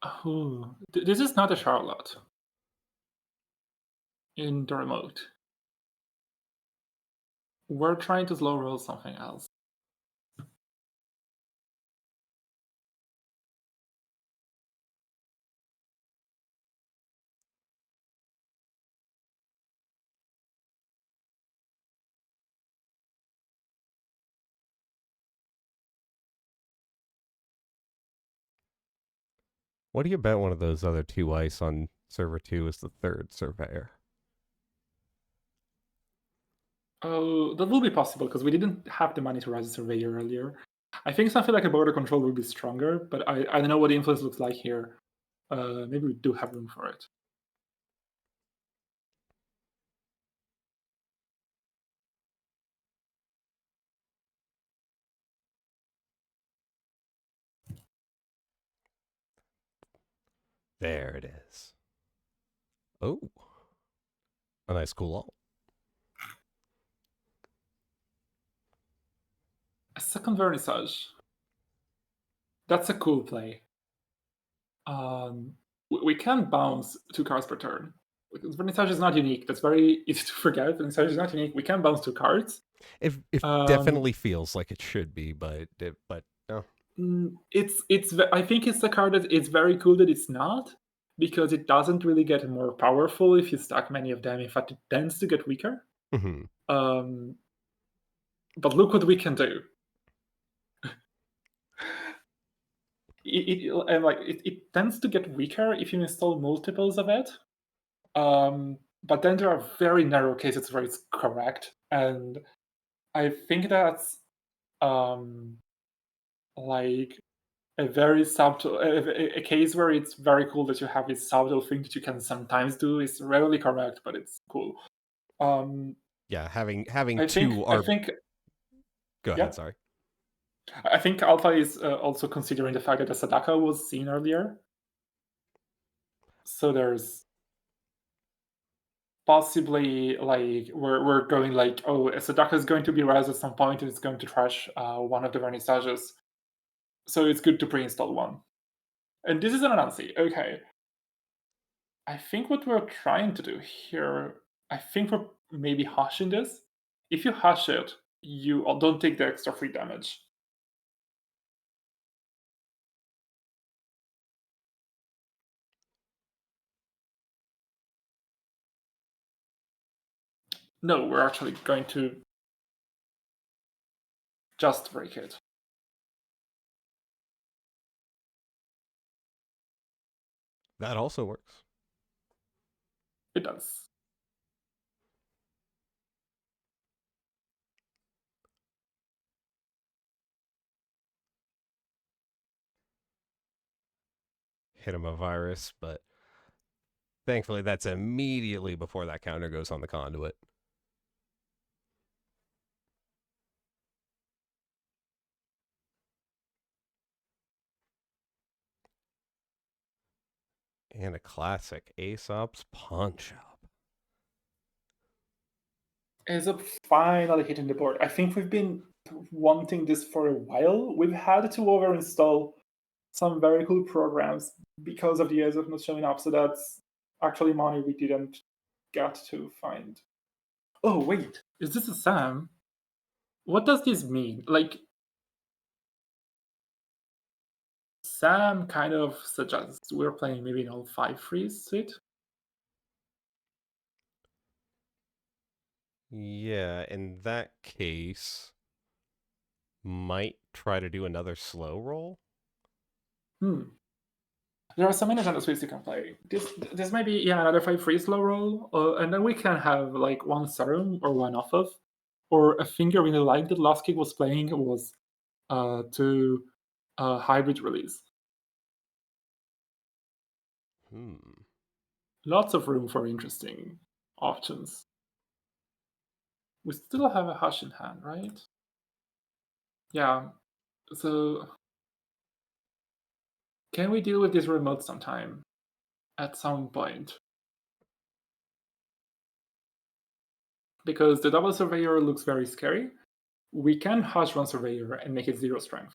Oh, this is not a Charlotte in the remote. We're trying to slow roll something else. What do you bet one of those other 2 ice on server 2 is the third surveyor? Oh, that will be possible because we didn't have the money to rise a surveyor earlier. I think something like a border control would be stronger, but I don't know what the influence looks like here. Maybe we do have room for it. There it is. Oh, a nice cool alt. A second vernissage. That's a cool play. We can bounce 2 cards per turn. Because vernissage is not unique. That's very easy to forget. Vernissage is not unique. We can bounce 2 cards. It Um, definitely feels like it should be, but no. it's. I think it's the card that it's very cool that it's not, because it doesn't really get more powerful if you stack many of them. In fact, it tends to get weaker. Mm-hmm. But look what we can do. It tends to get weaker if you install multiples of it. But then there are very narrow cases where it's correct, and I think that's like a very subtle a case where it's very cool that you have this subtle thing that you can sometimes do. Is rarely correct, but it's cool. Yeah, having I two I think Go yeah. ahead, sorry. I think Alpha is also considering the fact that the Sadaka was seen earlier. So there's possibly like we're going like, oh, Sadaka is going to be res at some point and it's going to trash one of the vernissages. So it's good to pre-install one. And this is an Anansi. Okay. I think what we're trying to do here, I think we're maybe hashing this. If you hash it, you don't take the extra free damage. No, we're actually going to just break it. That also works. It does. Hit him a virus, but thankfully that's immediately before that counter goes on the conduit. And a classic Aesop's Pawn Shop. Aesop finally hitting the board. I think we've been wanting this for a while. We've had to overinstall some very cool programs because of the Aesop not showing up. So that's actually money we didn't get to find. Oh wait, is this a Sam? What does this mean? Like, Sam kind of suggests we're playing maybe an all 5-3 suit. Yeah, in that case, might try to do another slow roll. There are so many Nintendo suites you can play. This might be another 5-3 slow roll, and then we can have like one Serum or one off of, or a thing I really liked that Last Kick was playing was to hybrid release. Lots of room for interesting options. We still have a Hush in hand, right? Yeah. So can we deal with this remote sometime? At some point. Because the double surveyor looks very scary. We can hush one surveyor and make it 0 strength.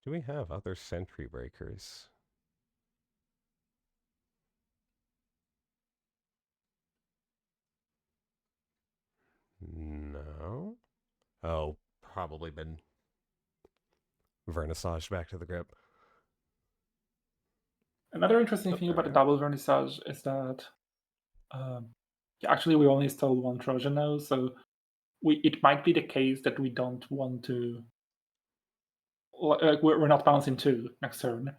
Do we have other sentry breakers? No. Oh, probably been vernissaged back to the grip. Another interesting Oh, thing there about we the are. double vernissage is that actually we only installed one Trojan now, so it might be the case that we don't want to, like we're not bouncing two next turn,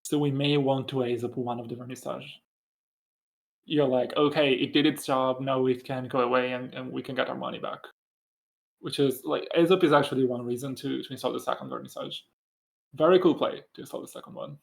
so we may want to ace up one of the vernissage. You're like, okay, it did its job, now it can go away and we can get our money back. Which is like ace up is actually one reason to install the second vernissage. Very cool play to install the second one.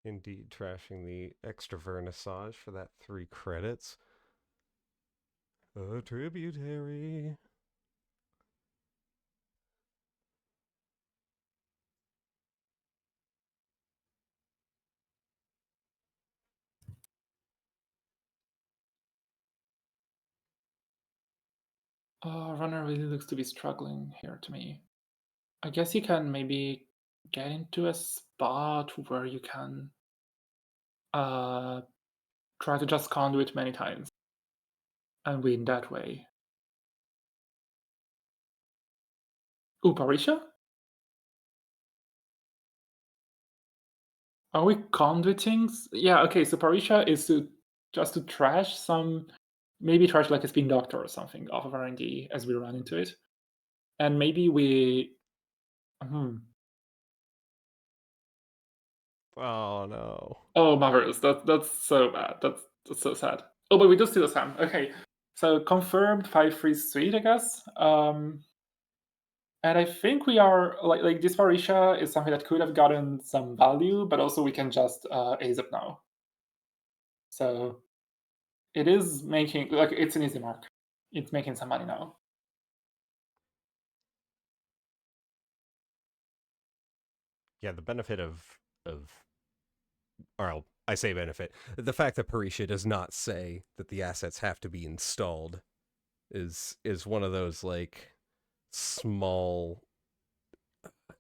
Indeed, trashing the extra vernissage for that 3 credits. A tributary. Runner really looks to be struggling here to me. I guess you can maybe get into a spot where you can uh, try to just conduit many times and win that way. Ooh, Parisha? Are we conduiting? Yeah, okay, so Parisha is just to trash some, maybe trash like a spin doctor or something off of R&D as we run into it. And maybe we. Hmm. Oh no. Oh, marvelous. That's so bad. That's so sad. Oh, but we do steal a Sam. Okay. So confirmed 5-3 suite, I guess. And I think we are like this Parisha is something that could have gotten some value, but also we can just ace up now. So it is making like it's an easy mark. It's making some money now. Yeah, the benefit of or I say benefit, the fact that Parisha does not say that the assets have to be installed is one of those like small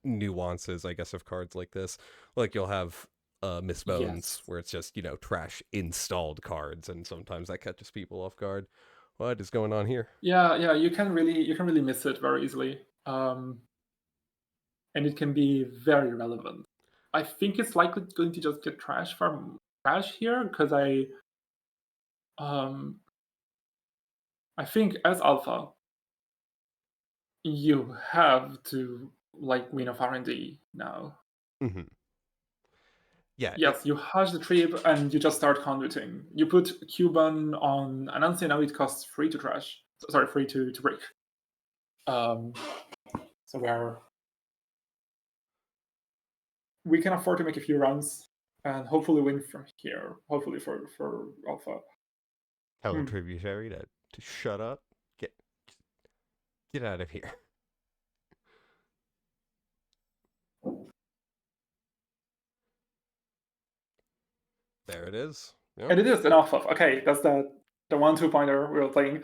nuances, I guess, of cards like this. Like you'll have Miss Bones, Yes. where it's just trash installed cards, and sometimes that catches people off guard. What is going on here? Yeah. You can really miss it very easily. And it can be very relevant. I think it's likely going to just get trash from trash here because um I think as alpha you have to like win off R&D now. Mm-hmm. Yeah, Yes, you hash the trip and you just start conduiting. You put Cuban on Anansi, now it costs 3 to trash. Sorry, 3 to break. Um, so we can afford to make a few runs and hopefully win from here. Hopefully for alpha. tell a Hmm. tributary to shut up. Get get out of here. There it is. Yep. And it is an off of. Okay, that's the 1-2 pointer we were playing.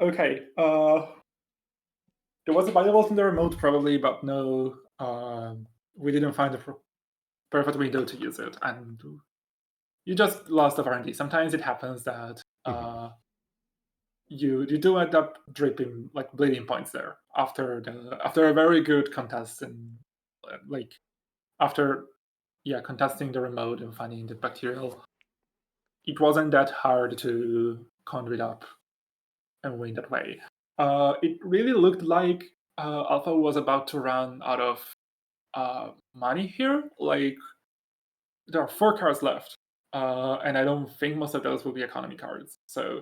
Okay, there was a valuable in the remote probably, but no, we didn't find the perfect window to use it, and you just lost of R&D. Sometimes it happens that Mm-hmm. you do end up dripping like bleeding points there after a very good contest and like after contesting the remote and finding the bacterial. It wasn't that hard to conduit up and win that way. It really looked like Alpha was about to run out of money here. Like there are 4 cards left, and I don't think most of those will be economy cards. So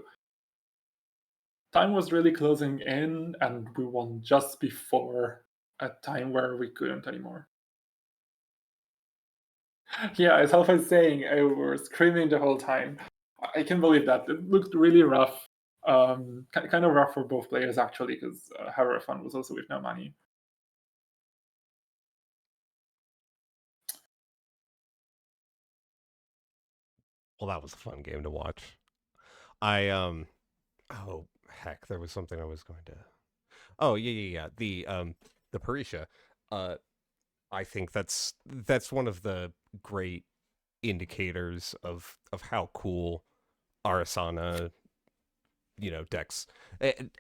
time was really closing in, and we won just before a time where we couldn't anymore. Yeah, as Alpha is saying, I was screaming the whole time. I can't believe that. It looked really rough. Kind of rough for both players actually, because Hierophant was also with no money. Well, that was a fun game to watch. I oh heck, there was something I was going to. Oh yeah. The Parisha. Uh, I think that's one of the great indicators of how cool Arasana, decks,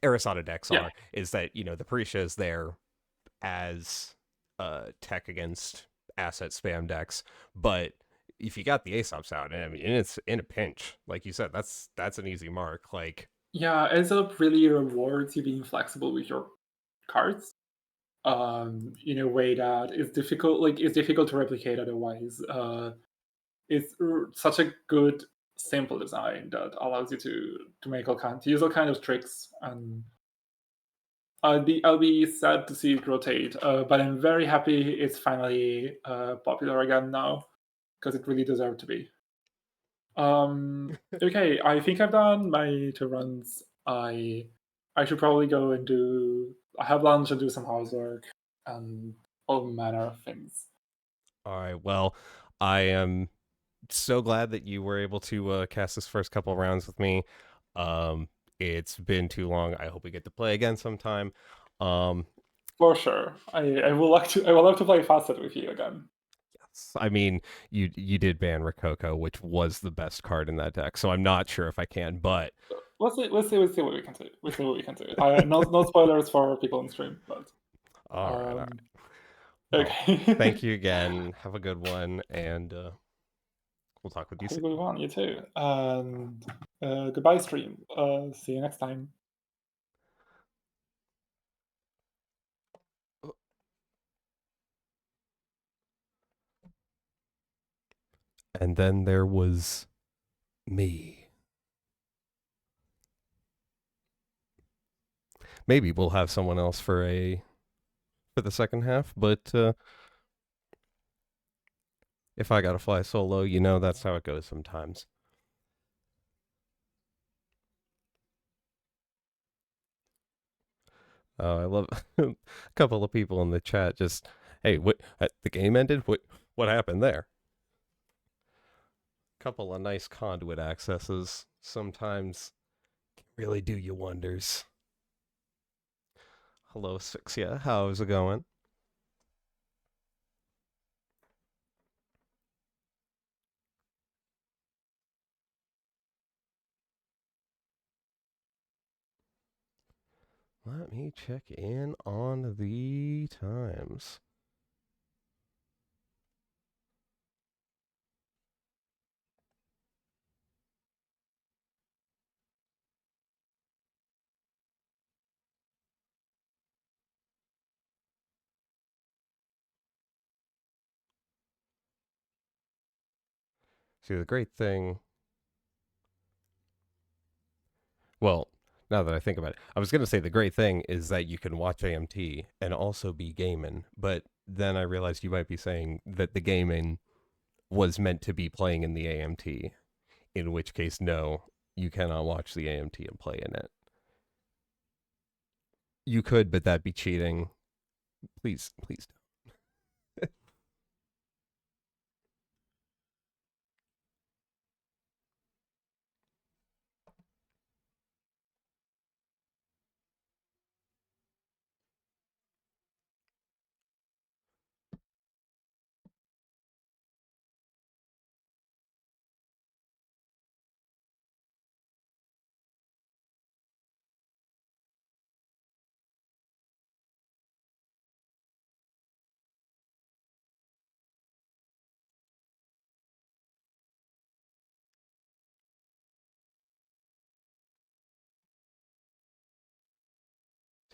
Arasana decks Yeah, are. Is that the Parisha is there as tech against asset spam decks, but if you got the Aesop's out, I mean, it's in a pinch, like you said, that's an easy mark. Like, yeah. Aesop really rewards you being flexible with your cards, in a way that is difficult. Like it's difficult to replicate otherwise. It's such a good simple design that allows you to make to use all kind of tricks, and I'll be sad to see it rotate, but I'm very happy it's finally popular again now, because it really deserved to be. Okay, I think I've done my 2 runs. I should probably go and have lunch and do some housework and all manner of things. all right, well, I am so glad that you were able to cast this first couple rounds with me. Um, it's been too long. I hope we get to play again sometime. Um, For sure, I will love to play Facet with you again. I mean, you did ban Rococo, which was the best card in that deck, so I'm not sure if I can, but Let's see what we can do. We'll see what we can do. No spoilers for people on stream, but all right. um, Well, okay. thank you again. Have a good one, and we'll talk with you Have a soon. good one, you too. And goodbye, stream. See you next time. And then there was me. Maybe we'll have someone else for the second half, but if I gotta fly solo, that's how it goes sometimes. I love a couple of people in the chat. Just, hey, what? The game ended. What happened there? Couple of nice conduit accesses sometimes can really do you wonders. Hello, Asphyxia. How's it going? Let me check in on the times. See, the great thing. Well, now that I think about it, I was going to say the great thing is that you can watch AMT and also be gaming, but then I realized you might be saying that the gaming was meant to be playing in the AMT, in which case, no, you cannot watch the AMT and play in it. You could, but that'd be cheating. Please don't.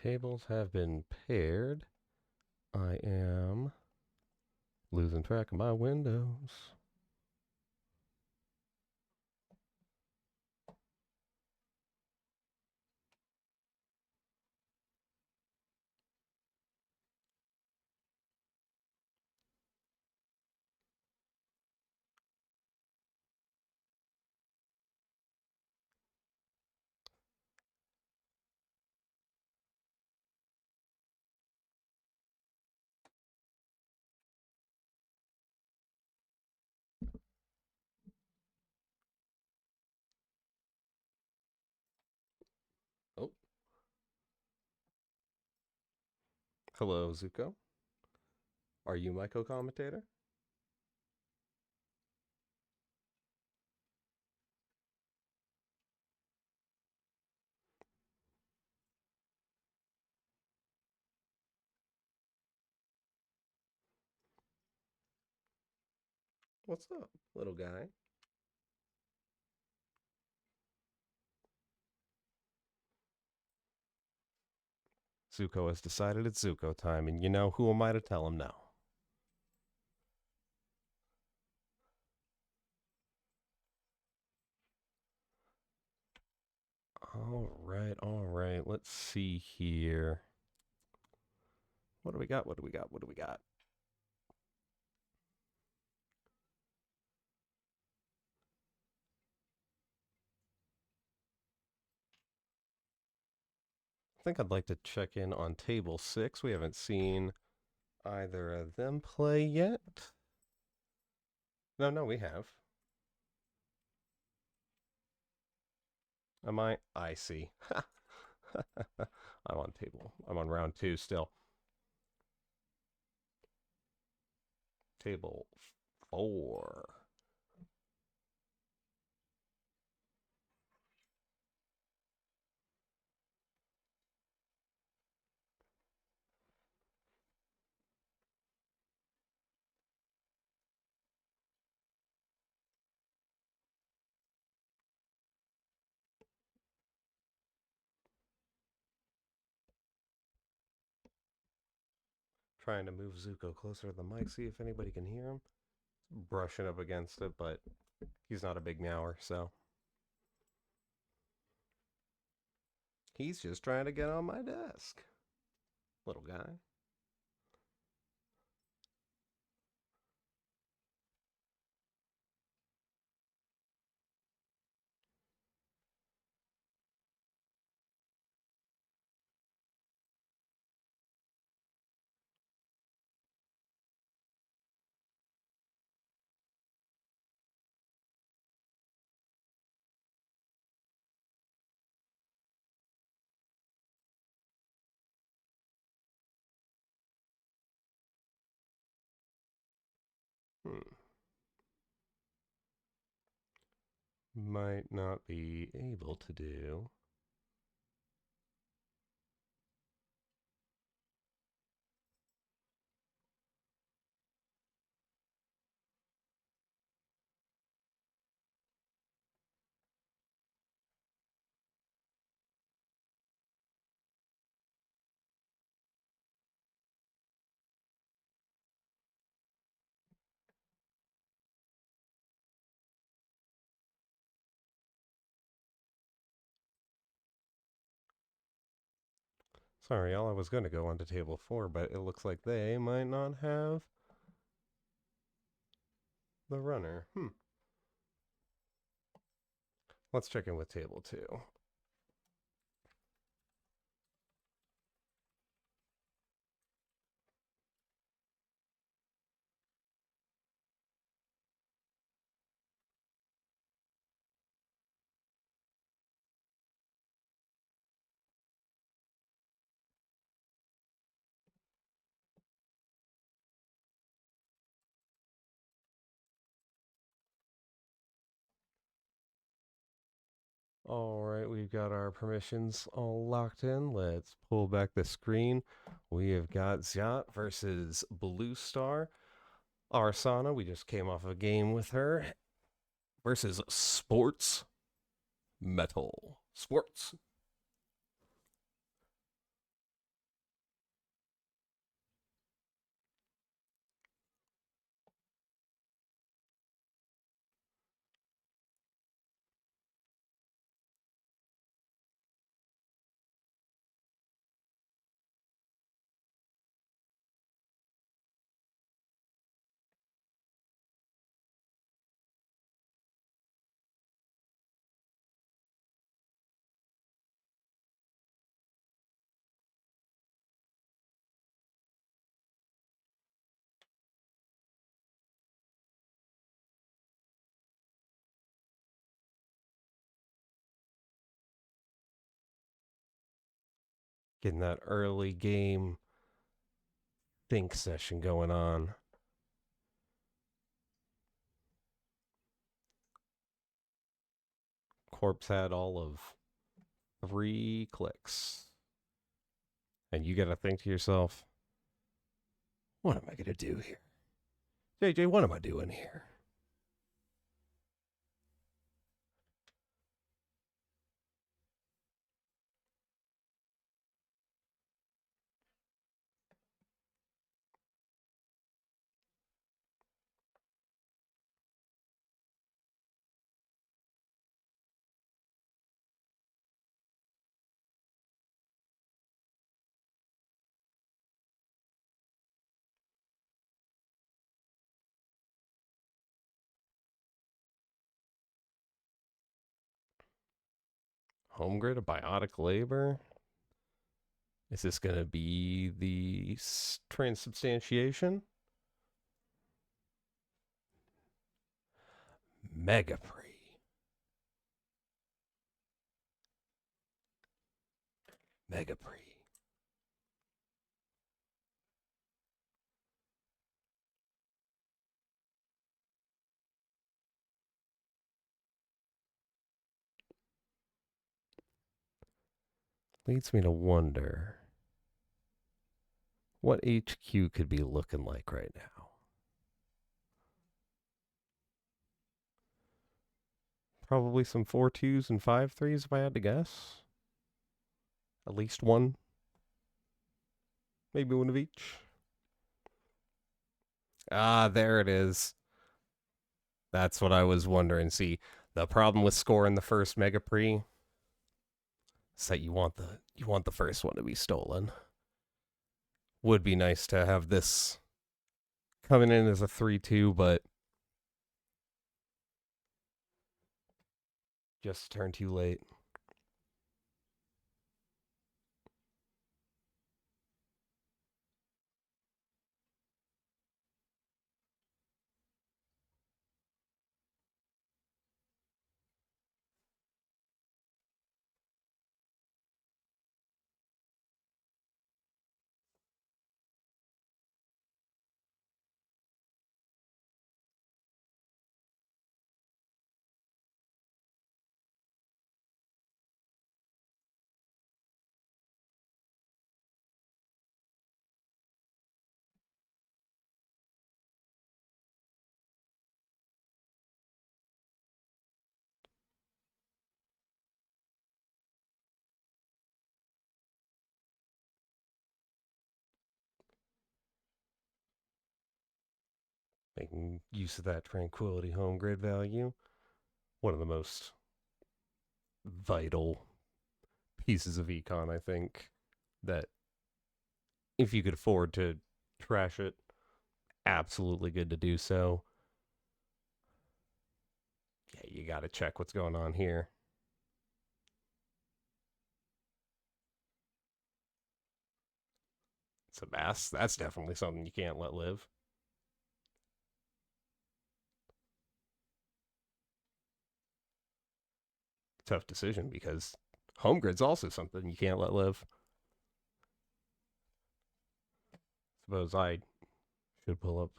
Tables have been paired. I am losing track of my windows. Hello, Zuko. Are you my co-commentator? What's up, little guy? Zuko has decided it's Zuko time, and you know who am I to tell him no? All right, all right. Let's see here. What do we got? What do we got? What do we got? I think I'd like to check in on table 6. We haven't seen either of them play yet. No, we have. Am I? I see. I'm on round 2 still. Table 4. Trying to move Zuko closer to the mic, see if anybody can hear him. Brushing up against it, but he's not a big meower, so. He's just trying to get on my desk. Little guy. Might not be able to do. Sorry, y'all, I was going to go on to table 4, but it looks like they might not have the runner. Let's check in with table 2. All right, we've got our permissions all locked in. Let's pull back the screen. We have got Zyat versus Blue Star. Arsana, we just came off a game with her, versus Sports Metal. Sports. Getting that early game think session going on. Corpse had all of 3 clicks. And you gotta think to yourself, what am I gonna do here? JJ, what am I doing here? Home grid, a biotic labor? Is this going to be the transubstantiation? Megapre. Megapre. Leads me to wonder what HQ could be looking like right now. Probably some 4-2s and 5-3s if I had to guess. At least one. Maybe one of each. Ah, there it is. That's what I was wondering. See, the problem with scoring the first Mega Pre is that you want the first one to be stolen. Would be nice to have this coming in as a 3-2, but just turned too late. Making use of that tranquility home grid value. One of the most vital pieces of econ, I think, that if you could afford to trash it, absolutely good to do so. Yeah, you got to check what's going on here. It's a mess. That's definitely something you can't let live. Tough decision because home grid's also something you can't let live. Suppose I should pull up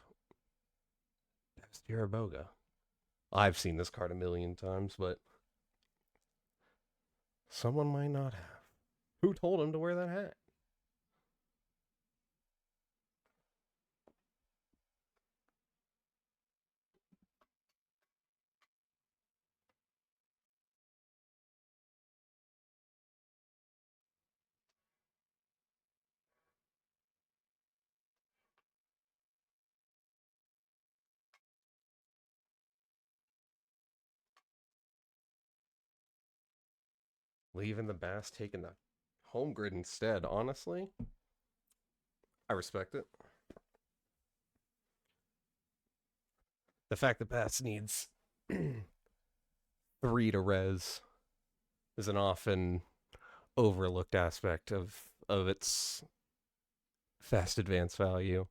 Stiraboga. I've seen this card a million times, but someone might not have. Who told him to wear that hat? Leaving the Bass, taking the home grid instead. Honestly, I respect it. The fact that Bass needs 3 to res is an often overlooked aspect of its fast advance value.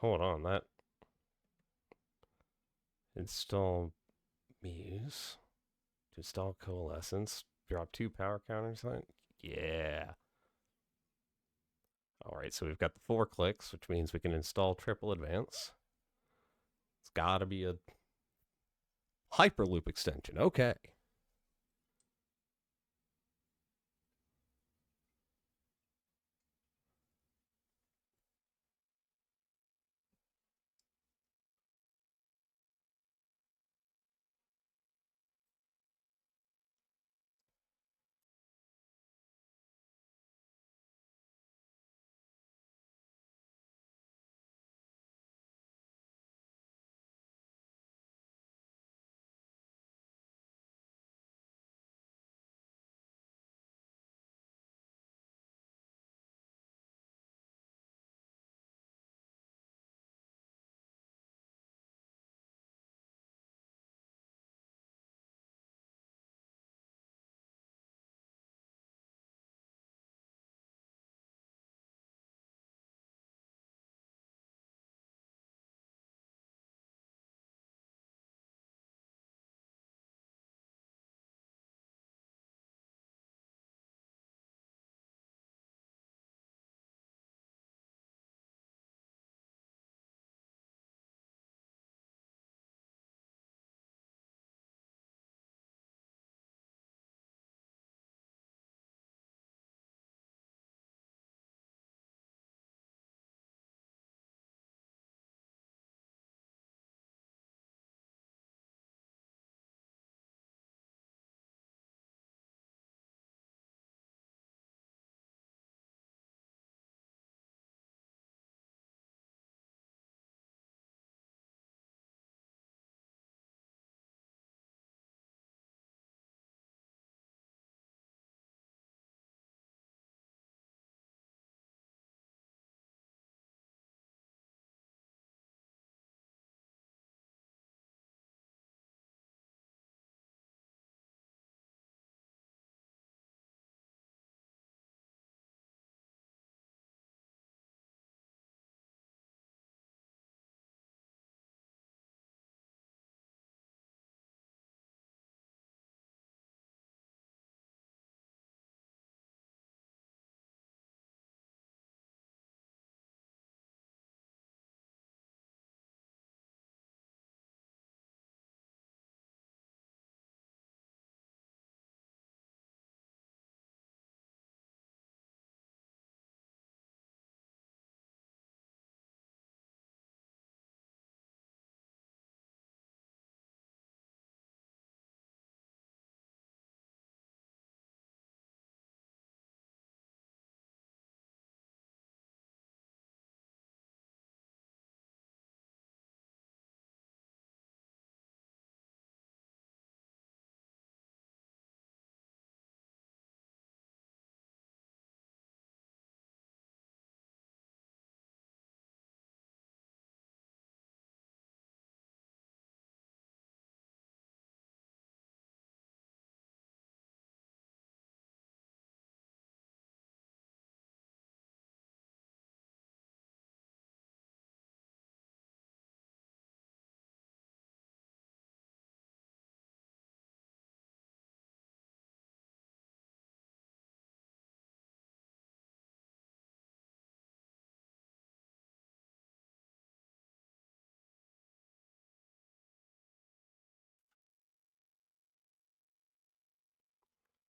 hold on. That install Muse. To install Coalescence. Drop 2 power counters on it. Yeah. Alright, so we've got the 4 clicks, which means we can install Triple Advance. It's gotta be a Hyperloop extension. Okay.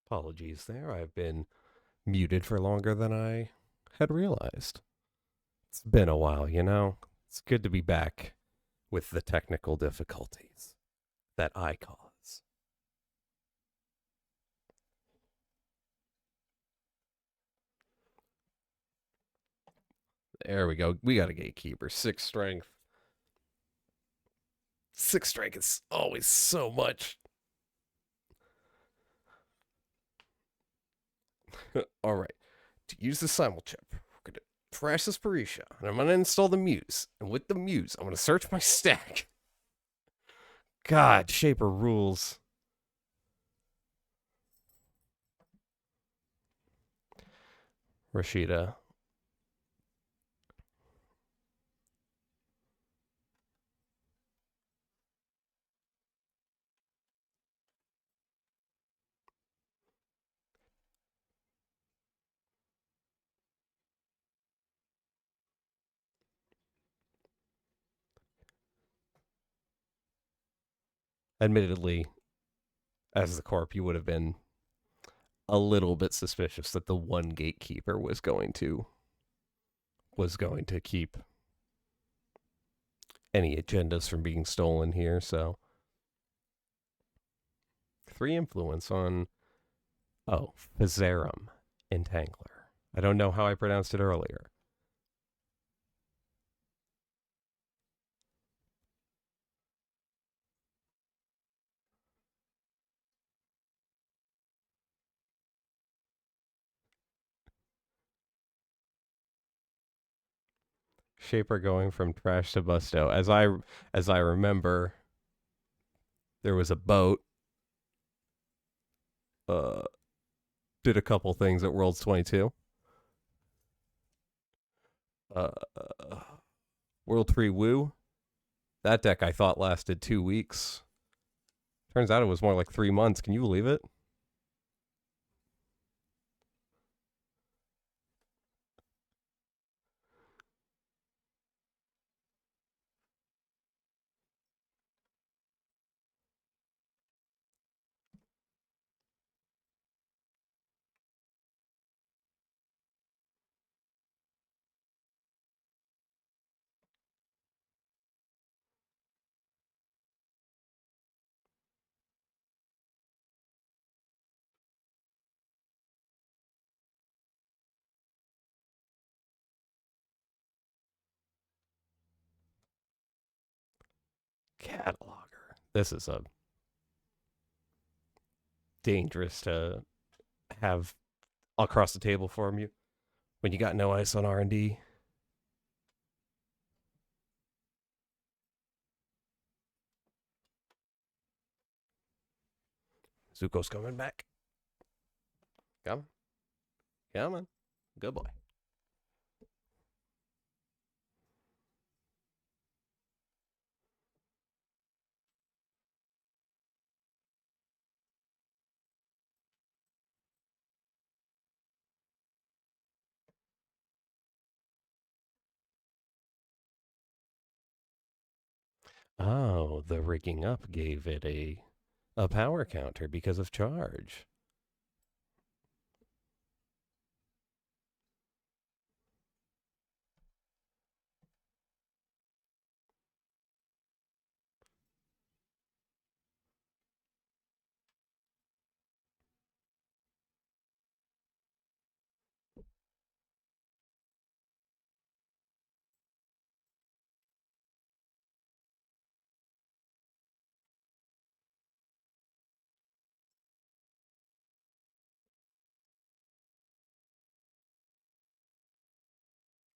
Apologies there. I've been muted for longer than I had realized. It's been a while, you know? It's good to be back with the technical difficulties that I cause. There we go. We got a gatekeeper. 6 strength. 6 strength is always so much. All right. To use the simul chip, we're going to trash this Parisha, and I'm going to install the Muse. And with the Muse, I'm going to search my stack. God, Shaper rules. Rashida. Admittedly, as the corp, you would have been a little bit suspicious that the one gatekeeper was going to keep any agendas from being stolen here. So 3 influence on Phazerum Entangler. I don't know how I pronounced it earlier. Shaper going from trash to Busto. As I remember, there was a boat. Did a couple things at Worlds 22. Uh, World Tree Woo. That deck I thought lasted 2 weeks. Turns out it was more like 3 months. Can you believe it? Cataloger. This is a dangerous to have across the table from you when you got no ice on R&D. Zuko's coming back. Come on. Come on. Good boy. Oh, the rigging up gave it a power counter because of charge.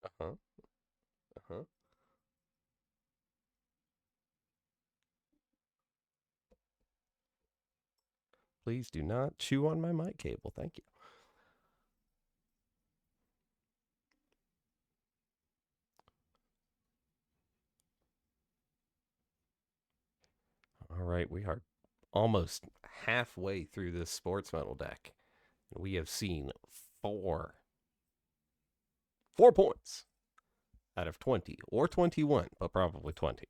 Uh-huh. Uh-huh. Please do not chew on my mic cable. Thank you. All right, we are almost halfway through this sports metal deck. We have seen 4 points out of 20 or 21, but probably 20.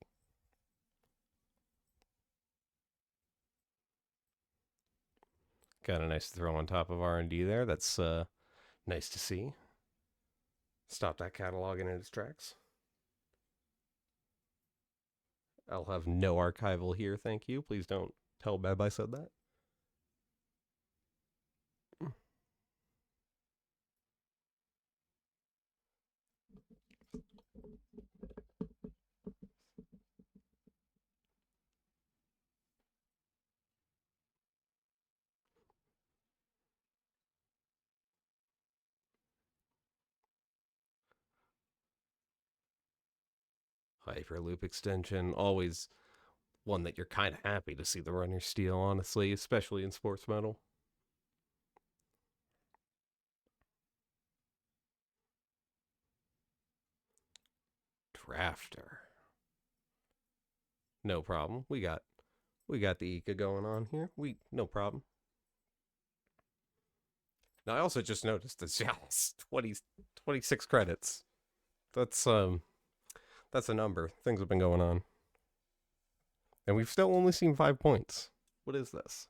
Got a nice throw on top of R&D there. That's nice to see. Stop that catalog in its tracks. I'll have no archival here, thank you. Please don't tell Beb I said that. Hyperloop extension, always one that you're kind of happy to see the runner steal, honestly, especially in sports metal. Drafter. No problem. We got the Ika going on here. No problem. Now I also just noticed this. Yeah, 26 credits. That's a number. Things have been going on. And we've still only seen 5 points. What is this?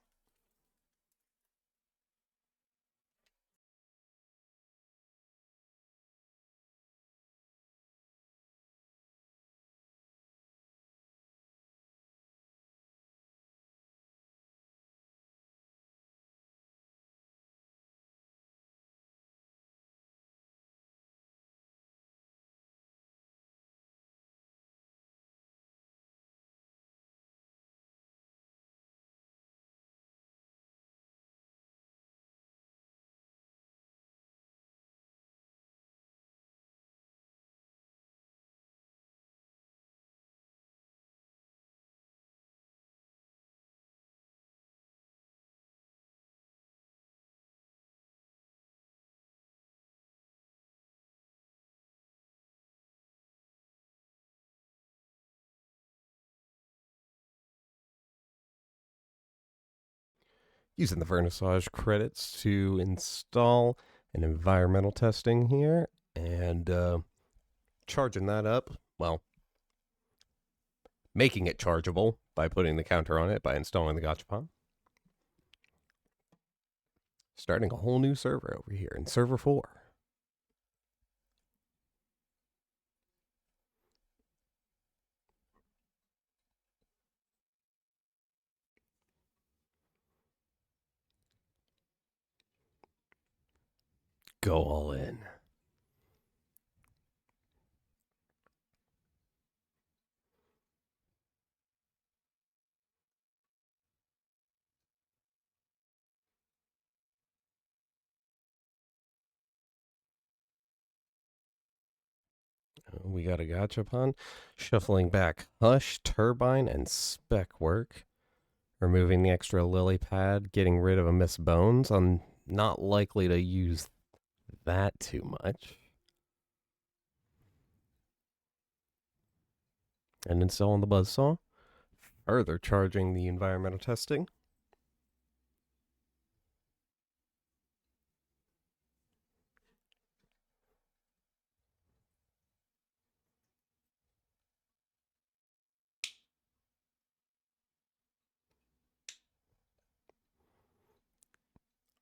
Using the Vernissage credits to install an environmental testing here and charging that up. Well, making it chargeable by putting the counter on it by installing the Gachapon. Starting a whole new server over here in server 4. Go all in. We got a Gachapon. Shuffling back Hush, Turbine, and Spec work. Removing the extra lily pad, getting rid of a Miss Bones. I'm not likely to use that too much. And installing the Buzzsaw. Further charging the environmental testing.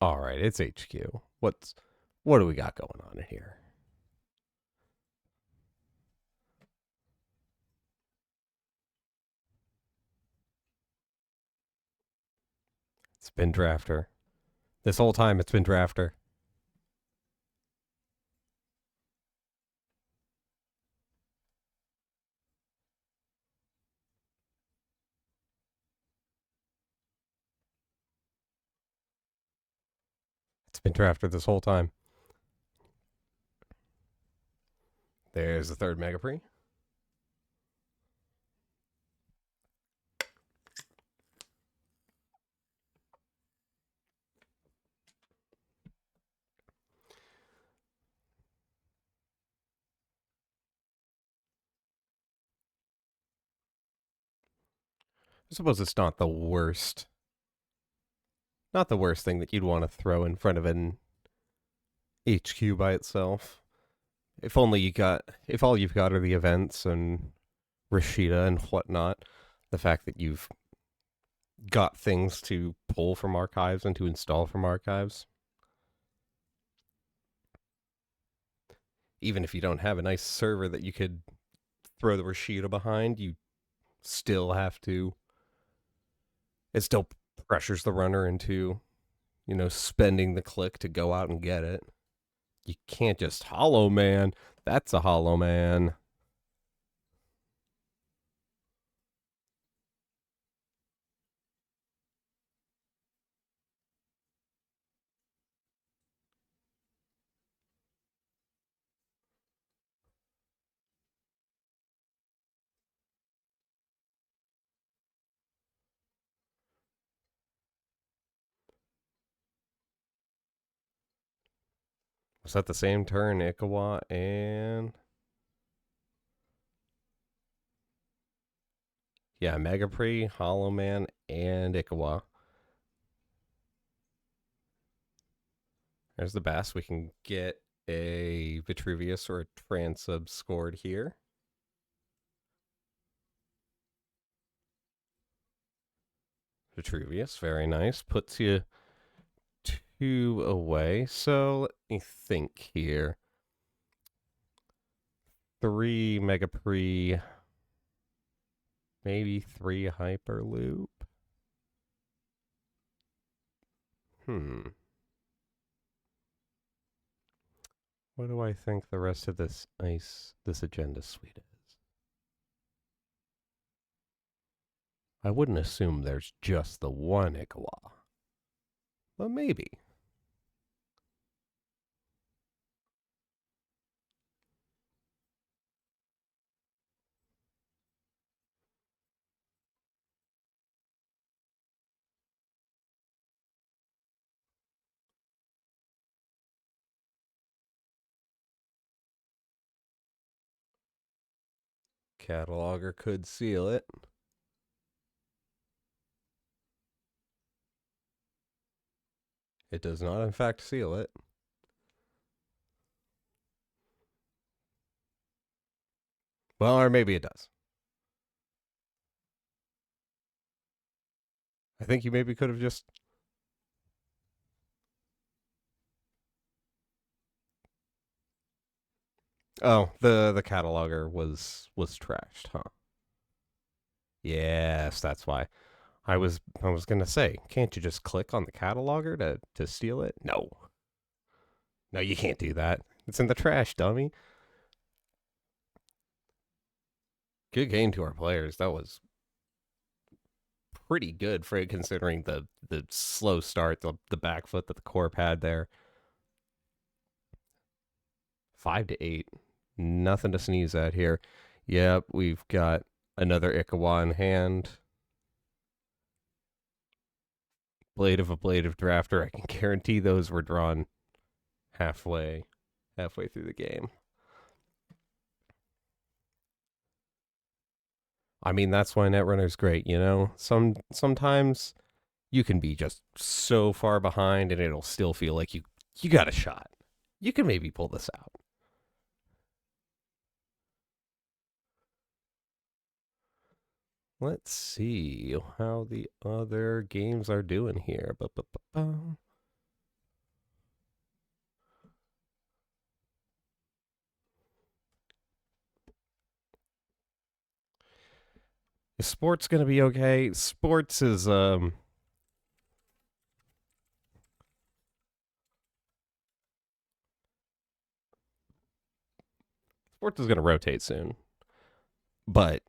All right, it's HQ. What do we got going on in here? It's been Drafter. This whole time it's been Drafter. It's been Drafter this whole time. There's the third Mega Pre. I suppose it's not the worst. Not the worst thing that you'd want to throw in front of an HQ by itself. If all you've got are the events and Rashida and whatnot, the fact that you've got things to pull from archives and to install from archives. Even if you don't have a nice server that you could throw the Rashida behind, you still have to. It still pressures the runner into, spending the click to go out and get it. You can't just hollow man. That's a hollow man. Was that the same turn, Ikawa and yeah, Mega Pre, Hollow Man, and Ikawa. There's the best. We can get a Vitruvius or a Transub scored here. Vitruvius, very nice. Puts you 2 away. So let me think here. 3 Mega Pre, maybe 3 Hyperloop. What do I think the rest of this agenda suite is? I wouldn't assume there's just the one Ikawa, but maybe. Cataloger could seal it. It does not, in fact, seal it. Well, or maybe it does. I think you maybe could have just. Oh, the cataloger was trashed, huh? Yes, that's why. I was gonna say, can't you just click on the cataloger to steal it? No. No, you can't do that. It's in the trash, dummy. Good game to our players. That was pretty good for considering the slow start, the back foot that the Corp had there. 5-8. Nothing to sneeze at here. Yep, we've got another Ikawa in hand. Blade of Drafter. I can guarantee those were drawn halfway through the game. I mean, that's why Netrunner's great, you know? Sometimes you can be just so far behind and it'll still feel like you got a shot. You can maybe pull this out. Let's see how the other games are doing here. Is sports going to be okay? Sports is sports is going to rotate soon. But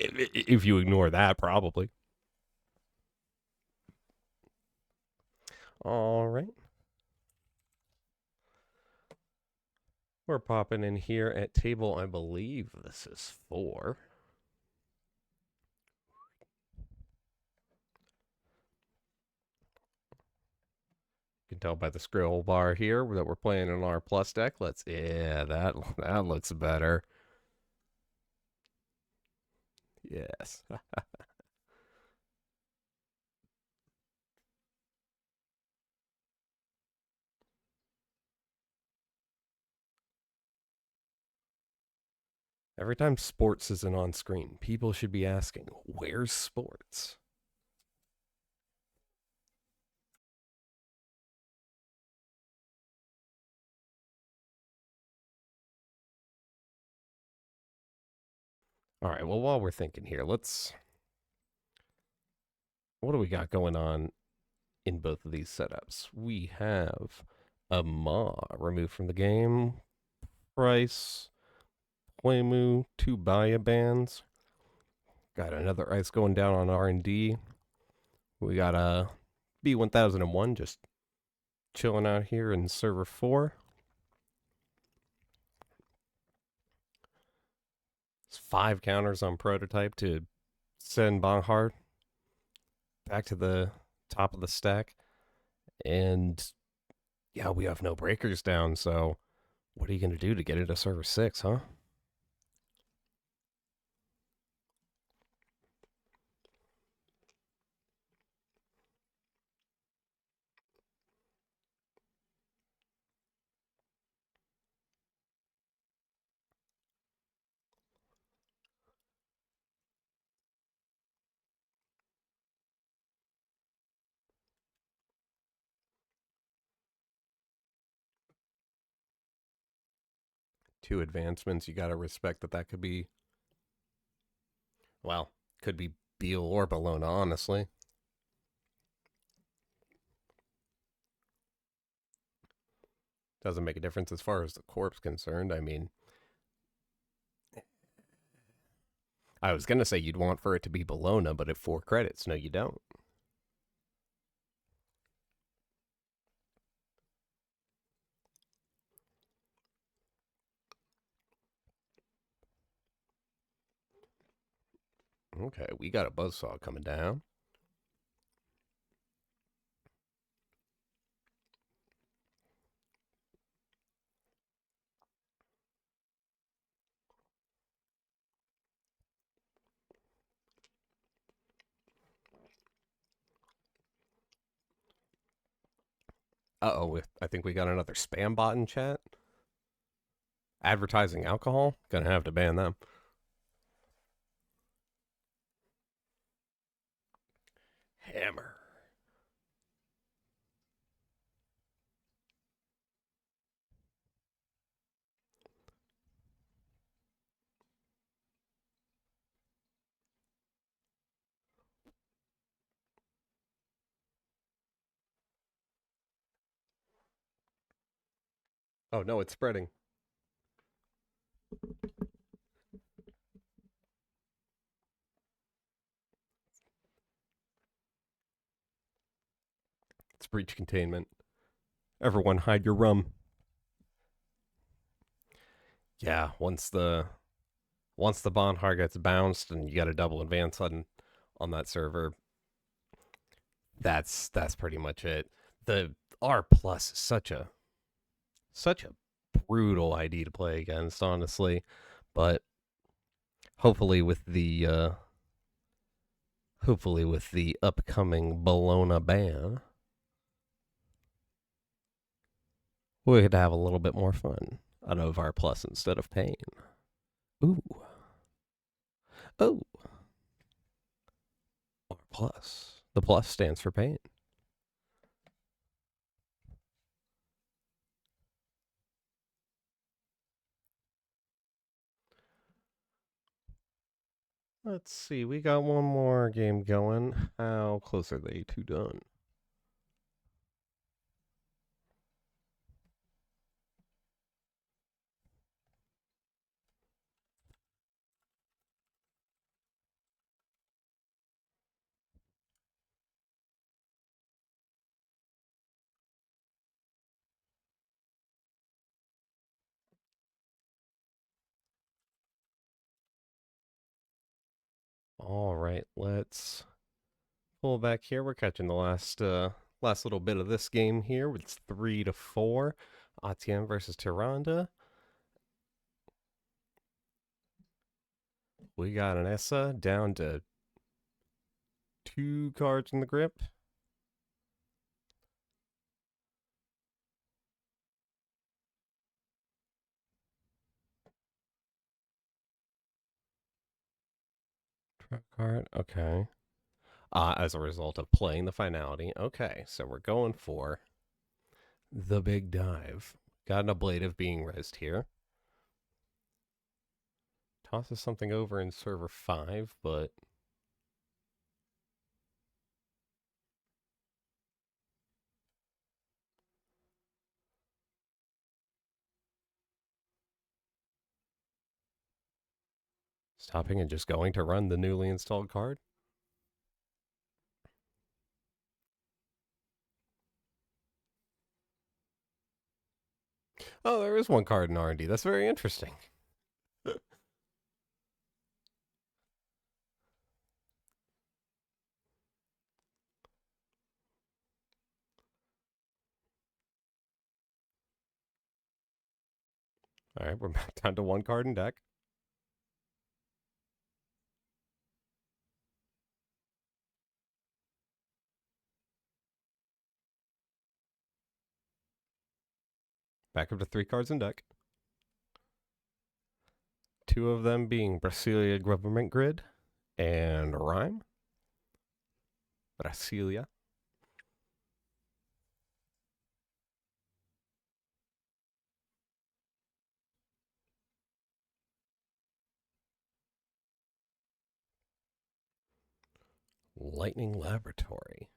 if you ignore that, probably. All right. We're popping in here at table, I believe this is 4. You can tell by the scroll bar here that we're playing in our plus deck. That looks better. Yes. Every time sports isn't on screen, people should be asking, where's sports? All right, well, while we're thinking here, what do we got going on in both of these setups? We have a Ma removed from the game, Price, Playmu, 2 Baya bands. Got another ice going down on R&D. We got a B1001 just chilling out here in server 4. It's 5 counters on prototype to send Bonhart back to the top of the stack. And yeah, we have no breakers down, so what are you going to do to get into server 6, huh? 2 advancements. You gotta respect that could be, well, could be Beal or Bologna, honestly. Doesn't make a difference as far as the corp's concerned. I mean, I was gonna say you'd want for it to be Bologna, but at 4 credits, no, you don't. Okay, we got a buzzsaw coming down. Uh-oh, I think we got another spam bot in chat. Advertising alcohol? Gonna have to ban them. Hammer. Oh no, it's spreading. It's breach containment. Everyone hide your rum. Yeah, once the Bonhar gets bounced and you got a double advance on that server, that's pretty much it. The R plus is such a brutal ID to play against, honestly. But hopefully with the upcoming Bologna ban, we could have a little bit more fun out of R plus instead of pain. Ooh. Oh. R plus. The plus stands for pain. Let's see. We got one more game going. How close are they to done? All right, let's pull back here. We're catching the last little bit of this game here. It's 3-4. Atienne versus Tyrande. We got an Essa down to 2 cards in the grip. Trap card, okay. As a result of playing the finality. Okay, so we're going for the big dive. Got an ablative being rezzed here. Tosses something over in server 5, but stopping and just going to run the newly installed card. Oh, there is one card in R&D. That's very interesting. All right, we're back down to 1 card in deck. Back up to 3 cards in deck. 2 of them being Brasilia Government Grid and Rhyme. Brasilia. Lightning Laboratory.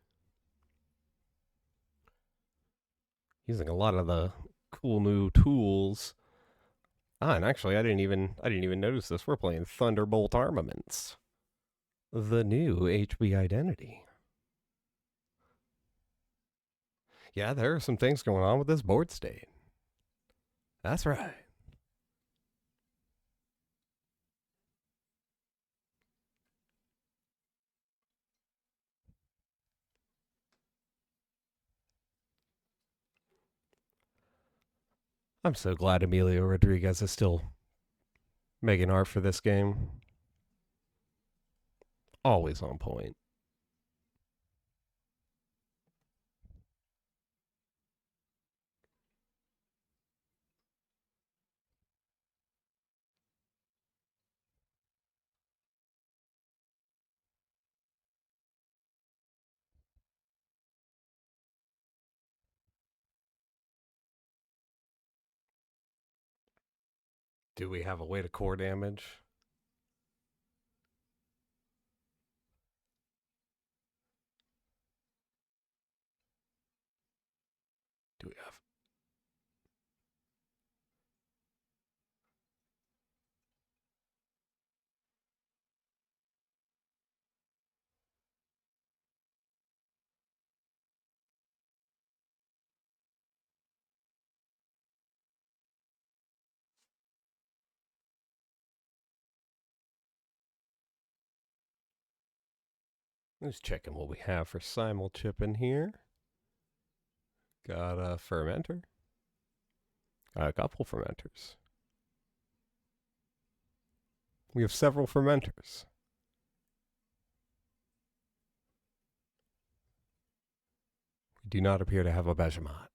Using a lot of the cool new tools. And actually, I didn't even notice this. We're playing Thunderbolt Armaments, the new HB Identity. Yeah, there are some things going on with this board state. That's right. I'm so glad Emilio Rodriguez is still making art for this game. Always on point. Do we have a way to core damage? Do we have? Just checking what we have for simul-chip in here. Got a fermenter. Got a couple fermenters. We have several fermenters. We do not appear to have a Behemoth.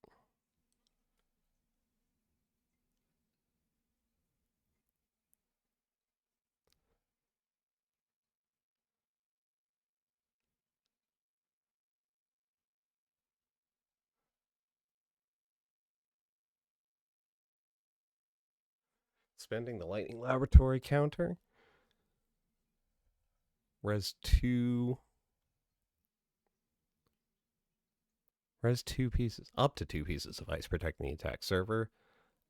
Spending the Lightning Laboratory counter. Res 2. Res 2 pieces. Up to 2 pieces of ice protecting the attack server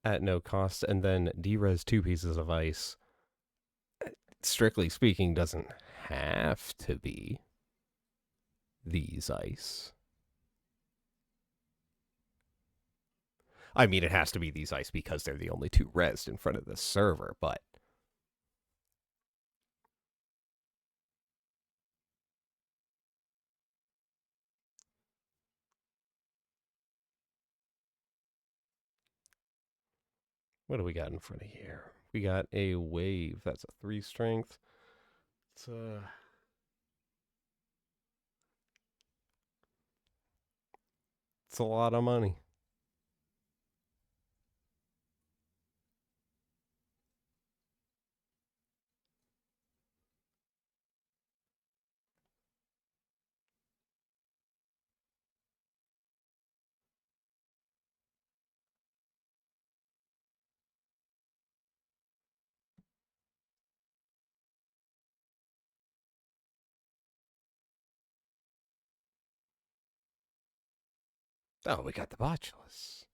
at no cost. And then de-res 2 pieces of ice. Strictly speaking, doesn't have to be these ice. I mean, it has to be these ice because they're the only 2 resed in front of the server, but what do we got in front of here? We got a wave. That's a 3 strength. It's a lot of money. Oh, we got the Botulus.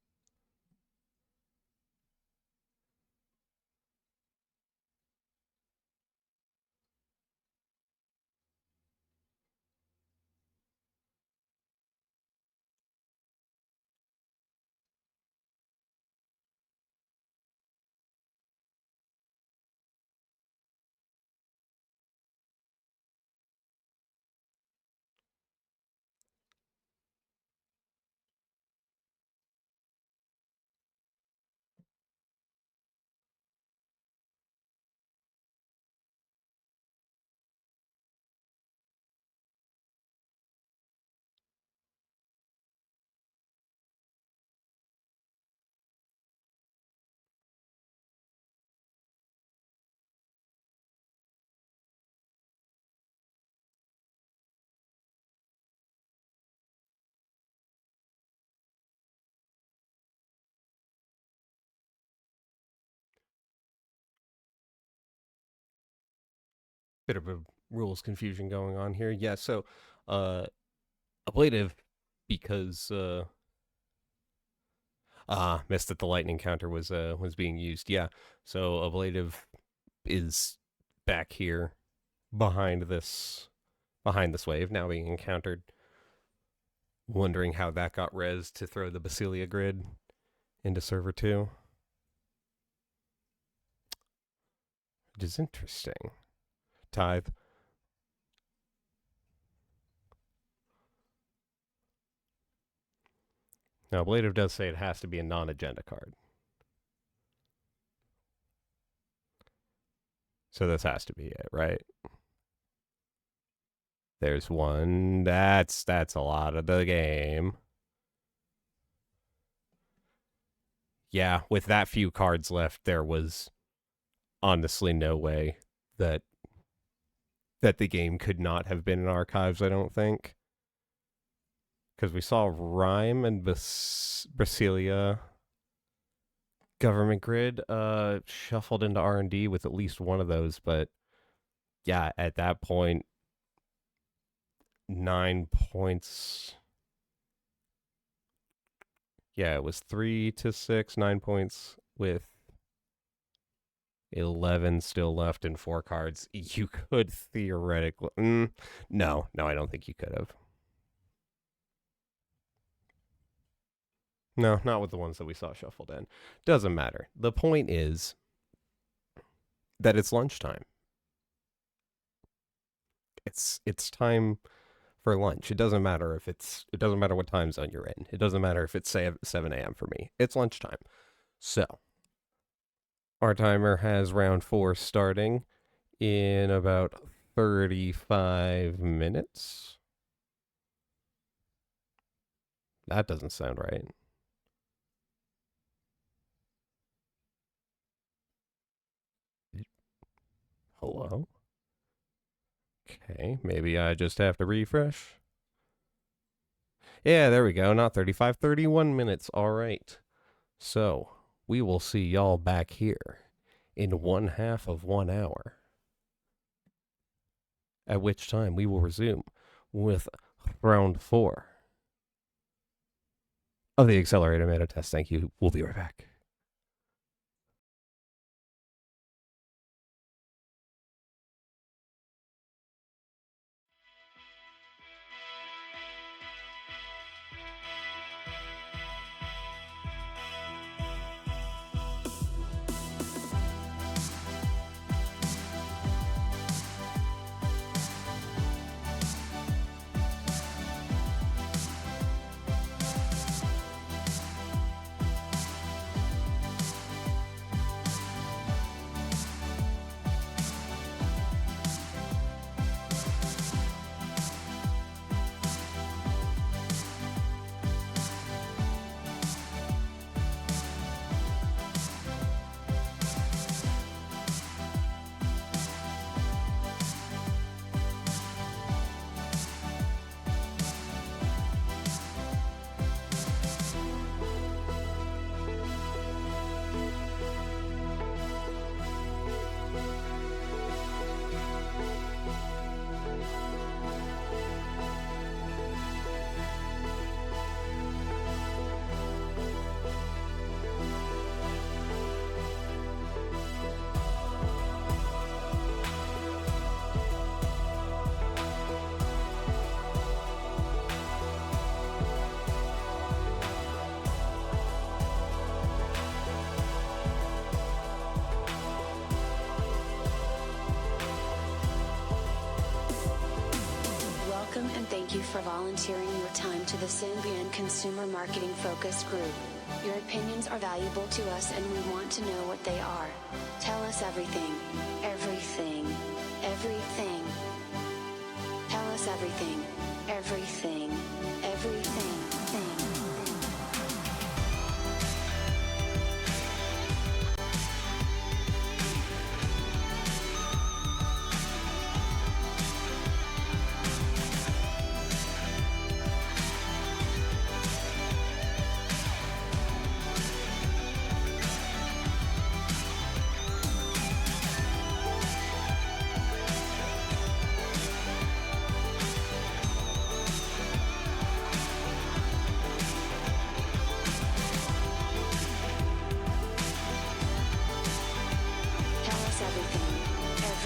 Bit of a rules confusion going on here. Yeah, so ablative because missed that the lightning counter was being used. Yeah. So ablative is back here behind this wave now being encountered. Wondering how that got res to throw the Basilia grid into server 2. Which is interesting. Tithe. Now, Ablative does say it has to be a non-agenda card. So this has to be it, right? There's one. That's a lot of the game. Yeah, with that few cards left, there was honestly no way that the game could not have been in archives, I don't think. Because we saw Rhyme and Basilia government grid shuffled into R&D with at least one of those, but yeah, at that point 9 points. Yeah, it was 3 to 6, 9 points with 11 still left in 4 cards. You could theoretically no, I don't think you could have. No, not with the ones that we saw shuffled in. Doesn't matter. The point is that it's lunchtime. It's time for lunch. It doesn't matter what time zone you're in. It doesn't matter if it's 7 a.m. for me. It's lunchtime. So, our timer has round 4 starting in about 35 minutes. That doesn't sound right. Hello? Okay, maybe I just have to refresh. Yeah, there we go. Not 35, 31 minutes. All right. So, we will see y'all back here in 1/2 of 1 hour. At which time we will resume with round 4 of the accelerator meta test. Thank you. We'll be right back. Welcome and thank you for volunteering your time to the Symbian Consumer Marketing Focus Group. Your opinions are valuable to us and we want to know what they are. Tell us everything. Everything. Everything. Tell us everything. Everything. Everything.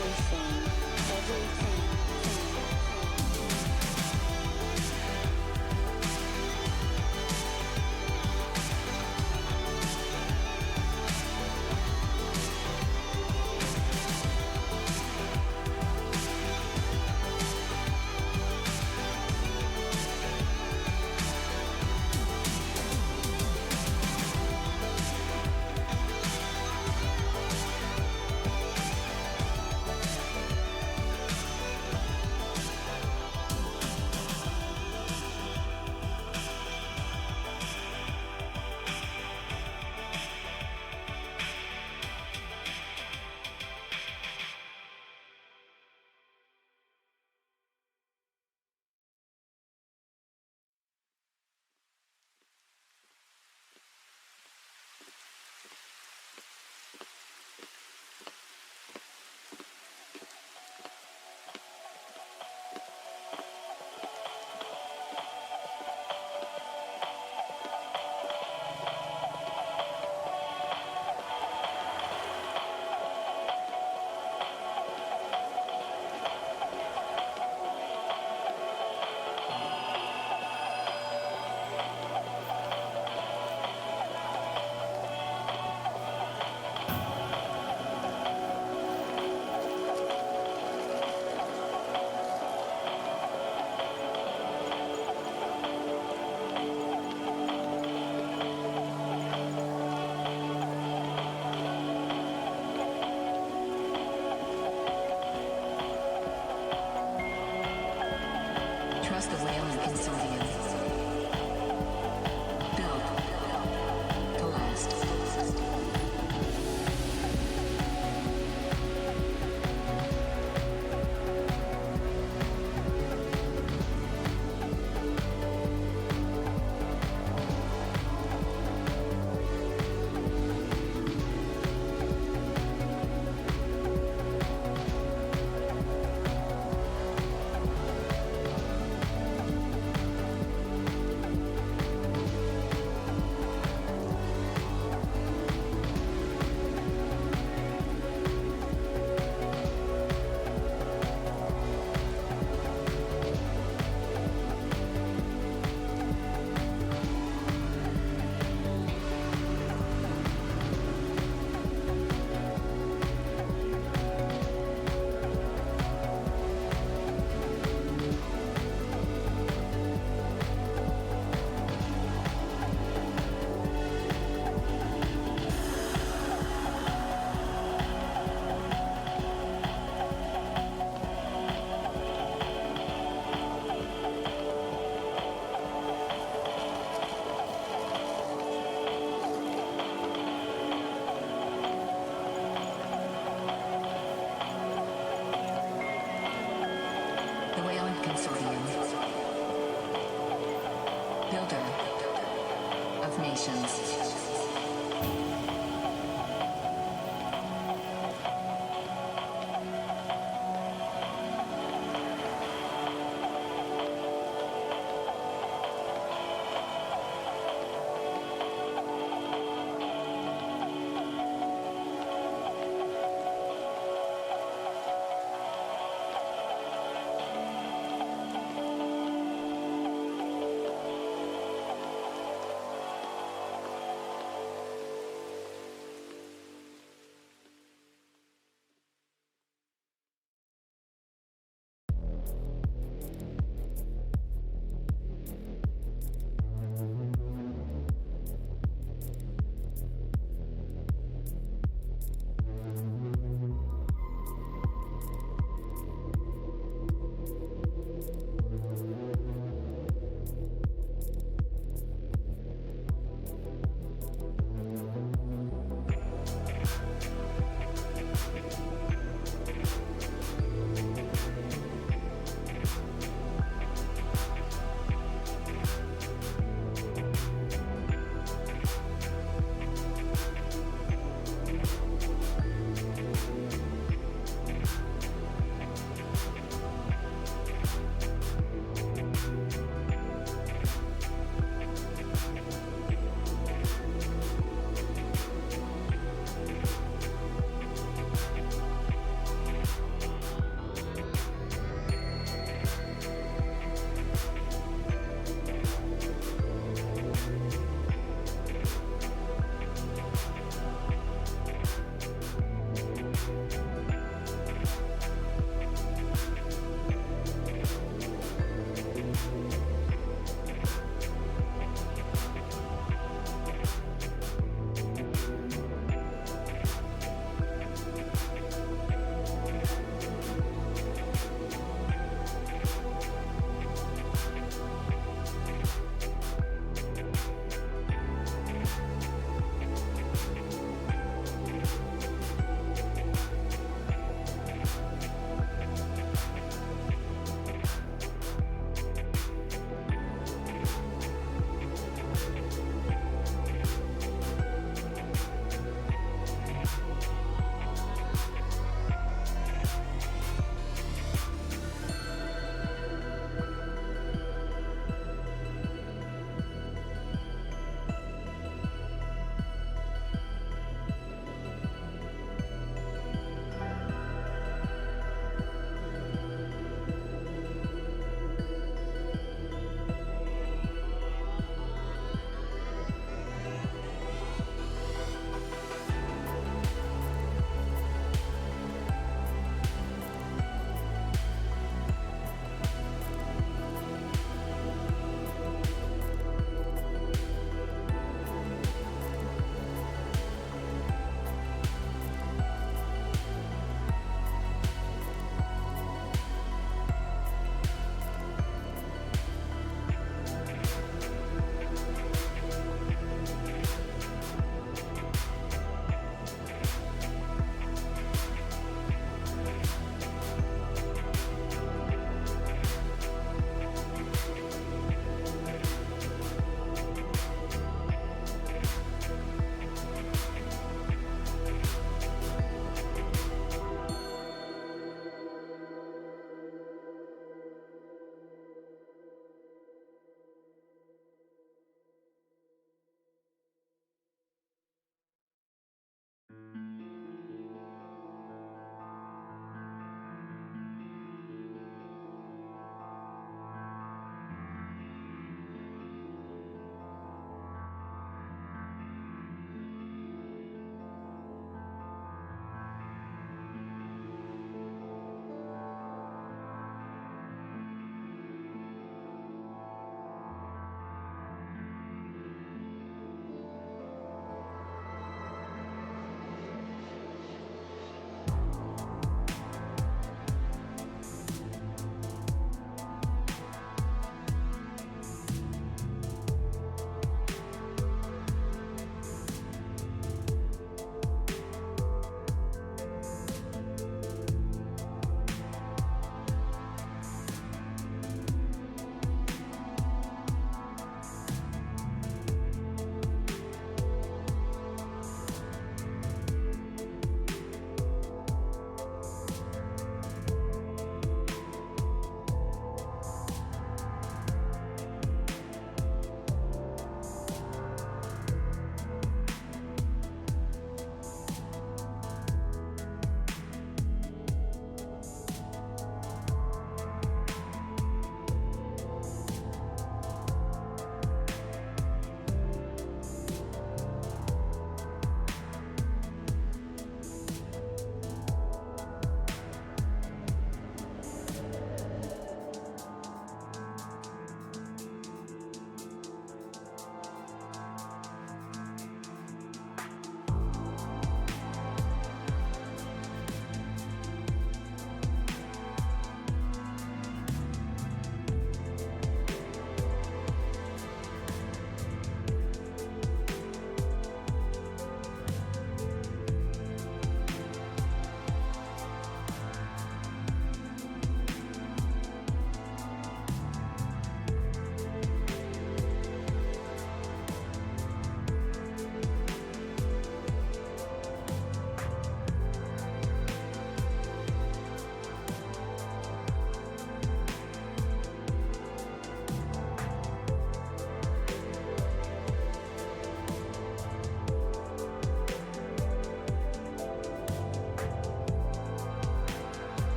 everything, everything. Trust the Wayland Consortium. Built to last. The Wayland Consortium. Builder of nations.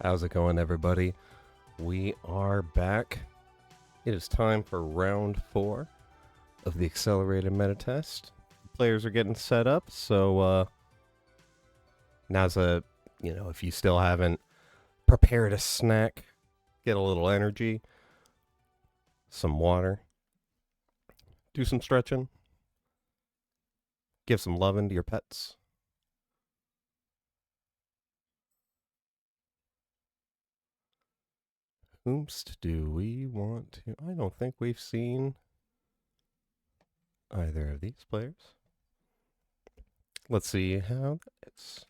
How's it going, everybody? We are back. It is time for round 4 of the accelerated meta test. Players are getting set up, so now's if you still haven't prepared a snack, get a little energy, some water, do some stretching, give some loving to your pets. Whomst do we want to? I don't think we've seen either of these players. Let's see how it's.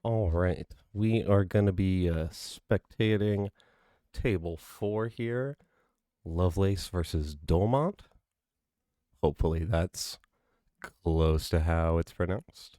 All right, we are going to be spectating table 4 here. Lovelace versus Dolmont. Hopefully that's close to how it's pronounced.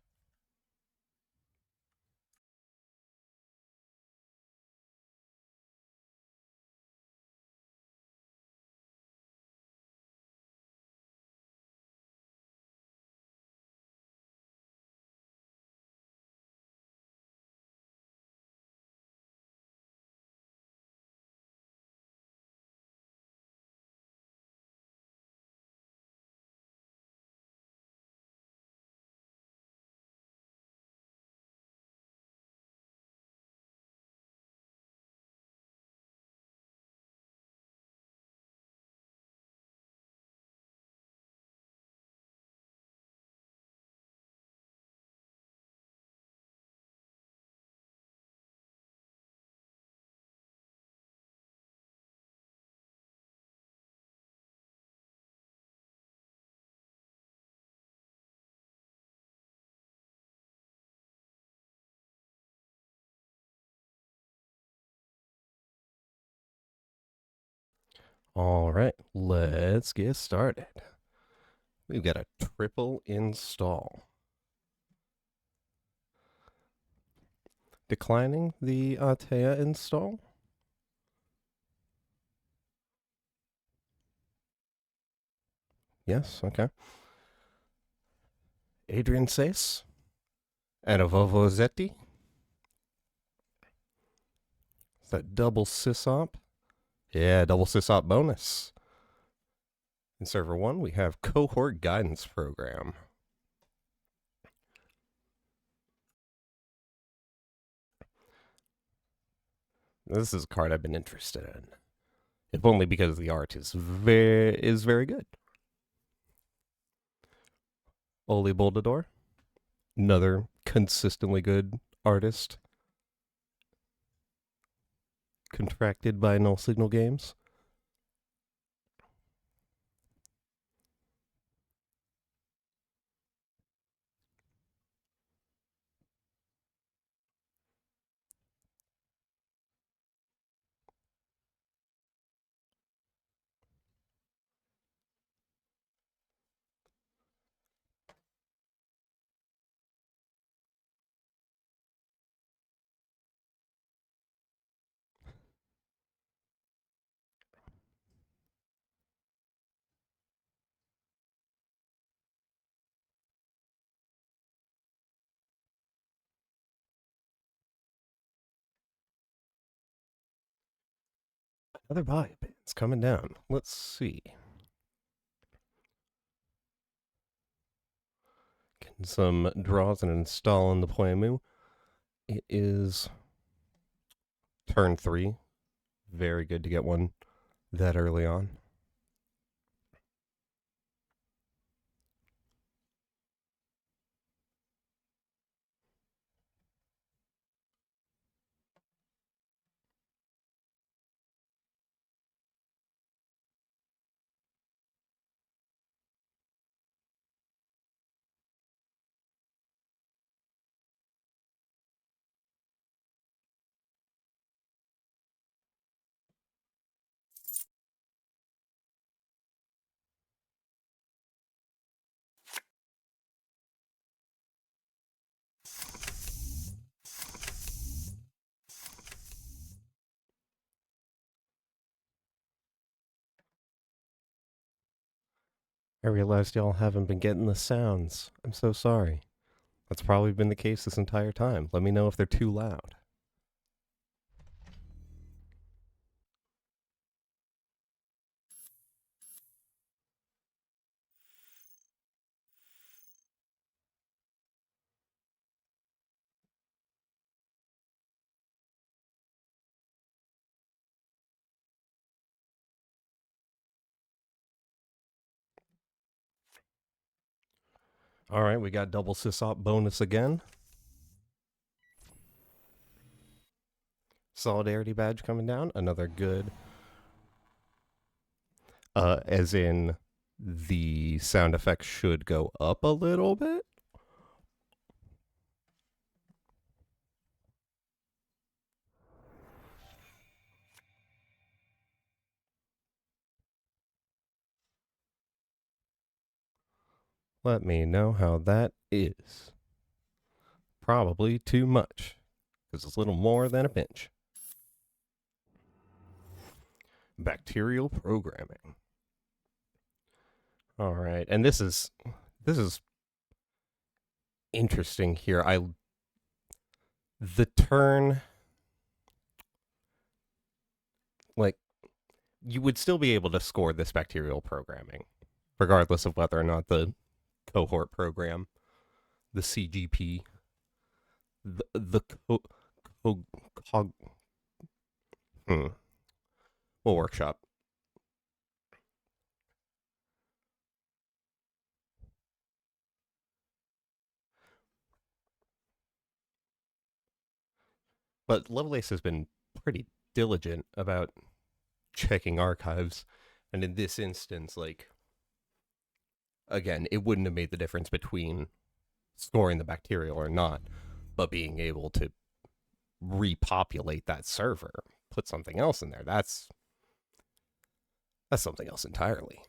All right, let's get started. We've got a triple install. Declining the Atea install. Yes, okay. Adrian Sace and a Vovozetti. Is that double sysop? Yeah, double sysop bonus. In server 1, we have Cohort Guidance Program. This is a card I've been interested in, if only because the art is very good. Oli Boldador, another consistently good artist, contracted by Null Signal Games. Another vibe. It's coming down. Let's see. Getting some draws and installing the Playmu. It is turn 3. Very good to get one that early on. I realized y'all haven't been getting the sounds. I'm so sorry. That's probably been the case this entire time. Let me know if they're too loud. All right, we got double sysop bonus again. Solidarity badge coming down. Another good. As in, the sound effects should go up a little bit. Let me know how that is. Probably too much, because it's a little more than a pinch. Bacterial programming. All right, and this is interesting here. The turn, like, you would still be able to score this bacterial programming, regardless of whether or not the cohort program, the CGP, we'll workshop. But Lovelace has been pretty diligent about checking archives, and in this instance, like, again, it wouldn't have made the difference between scoring the bacterial or not, but being able to repopulate that server, put something else in there, that's something else entirely.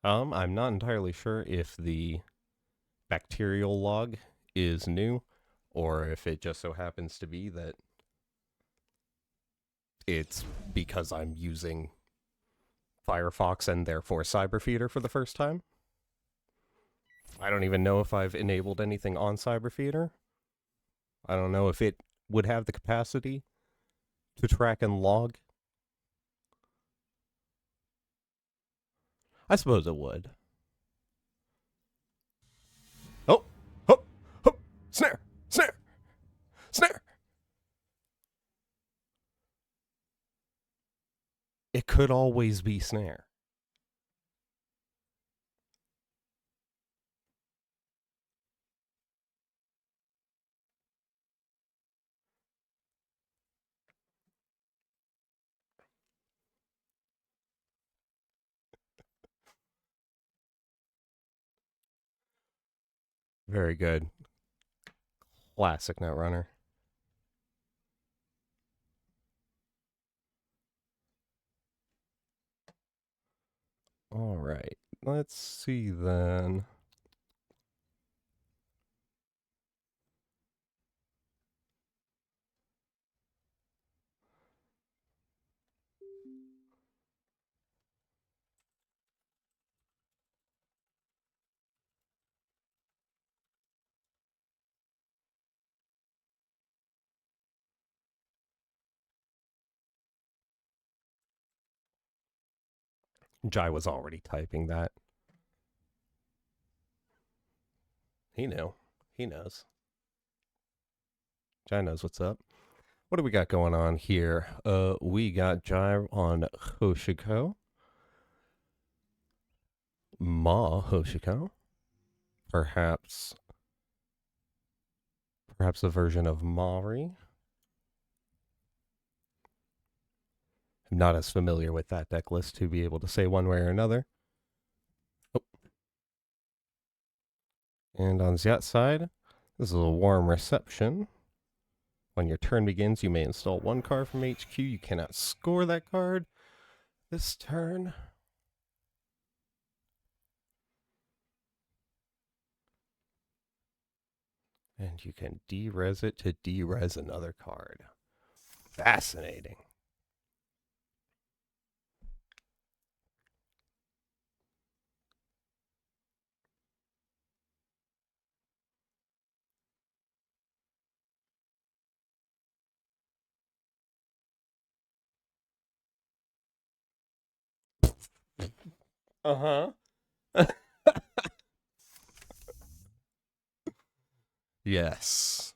I'm not entirely sure if the bacterial log is new, or if it just so happens to be that it's because I'm using Firefox and therefore Cyberfeeder for the first time. I don't even know if I've enabled anything on Cyberfeeder. I don't know if it would have the capacity to track and log. I suppose it would. Oh, oh, oh, snare, snare, snare. It could always be snare. Very good. Classic Netrunner. All right, let's see then. Jai was already typing that. He knew. He knows. Jai knows what's up. What do we got going on here? We got Jai on Hoshiko. Ma Hoshiko. Perhaps a version of Mari. I'm not as familiar with that deck list to be able to say one way or another. Oh. And on Xiat's side, this is a warm reception. When your turn begins, you may install one card from HQ. You cannot score that card this turn. And you can derez it to derez another card. Fascinating. Uh-huh. Yes.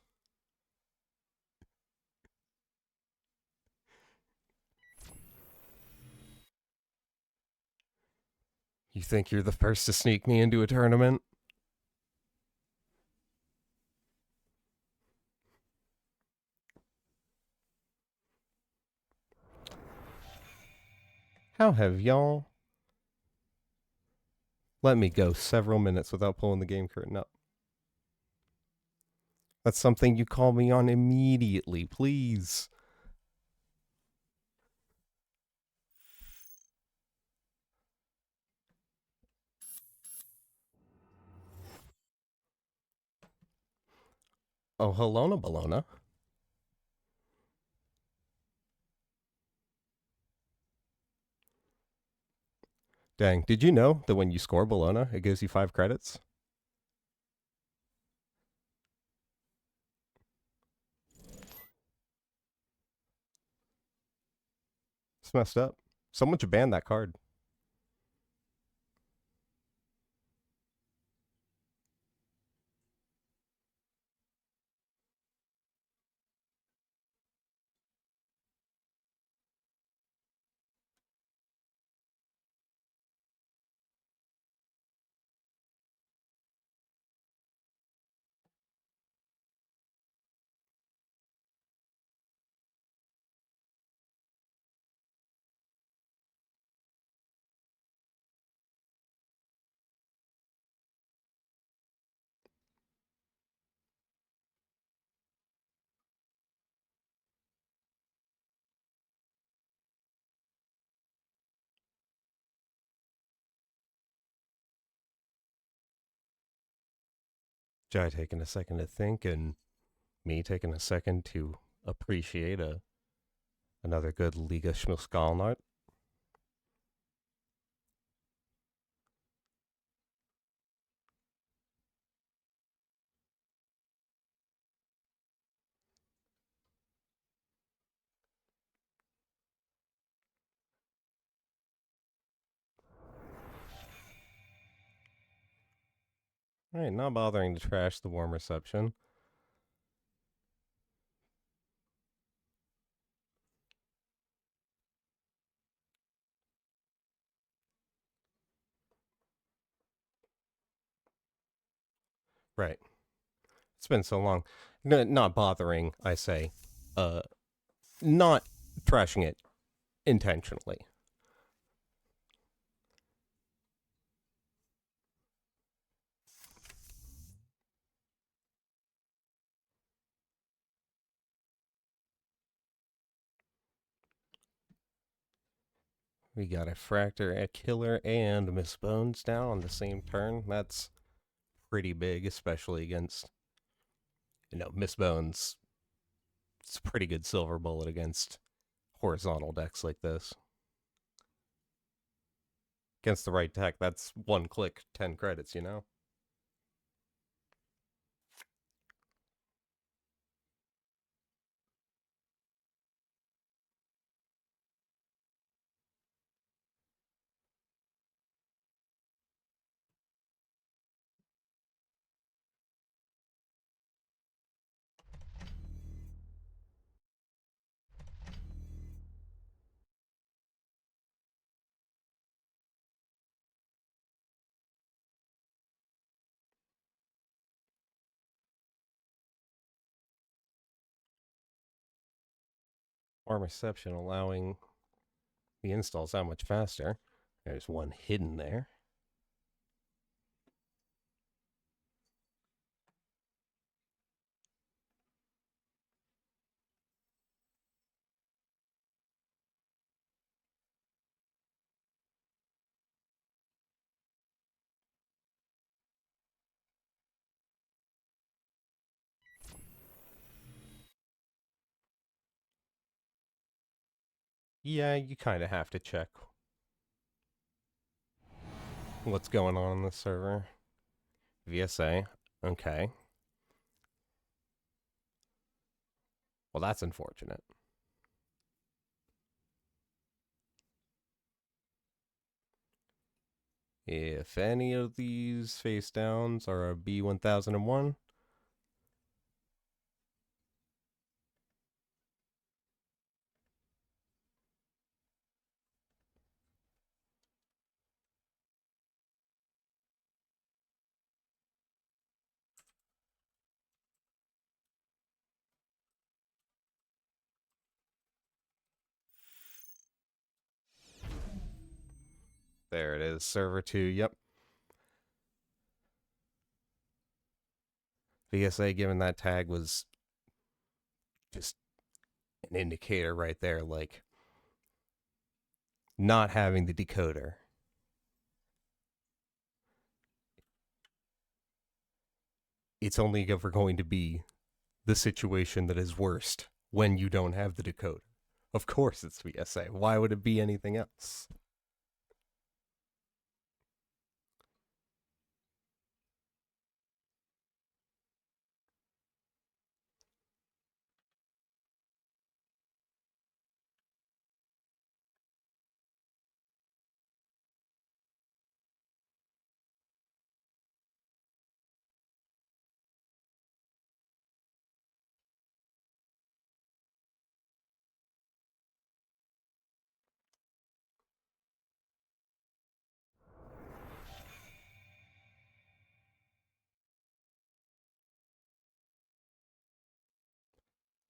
You think you're the first to sneak me into a tournament? How have y'all let me go several minutes without pulling the game curtain up? That's something you call me on immediately, please. Oh, Helona Bologna. Dang, did you know that when you score Bologna, it gives you 5 credits? It's messed up. Someone should ban that card. Jai taking a second to think, and me taking a second to appreciate another good Liga Schmilskalnart. Alright, not bothering to trash the warm reception. Right. It's been so long. No, not bothering, I say. Not trashing it intentionally. We got a Fractor, a Killer, and Miss Bones down on the same turn. That's pretty big, especially against, Miss Bones. It's a pretty good silver bullet against horizontal decks like this. Against the right deck, that's one click, 10 credits, ARM reception allowing the installs that much faster. There's one hidden there. Yeah, you kind of have to check what's going on the server. VSA. Okay. Well, that's unfortunate. If any of these face downs are a B1001, there it is, server 2, yep. VSA given that tag was just an indicator right there, like not having the decoder. It's only ever going to be the situation that is worst when you don't have the decoder. Of course it's VSA. Why would it be anything else?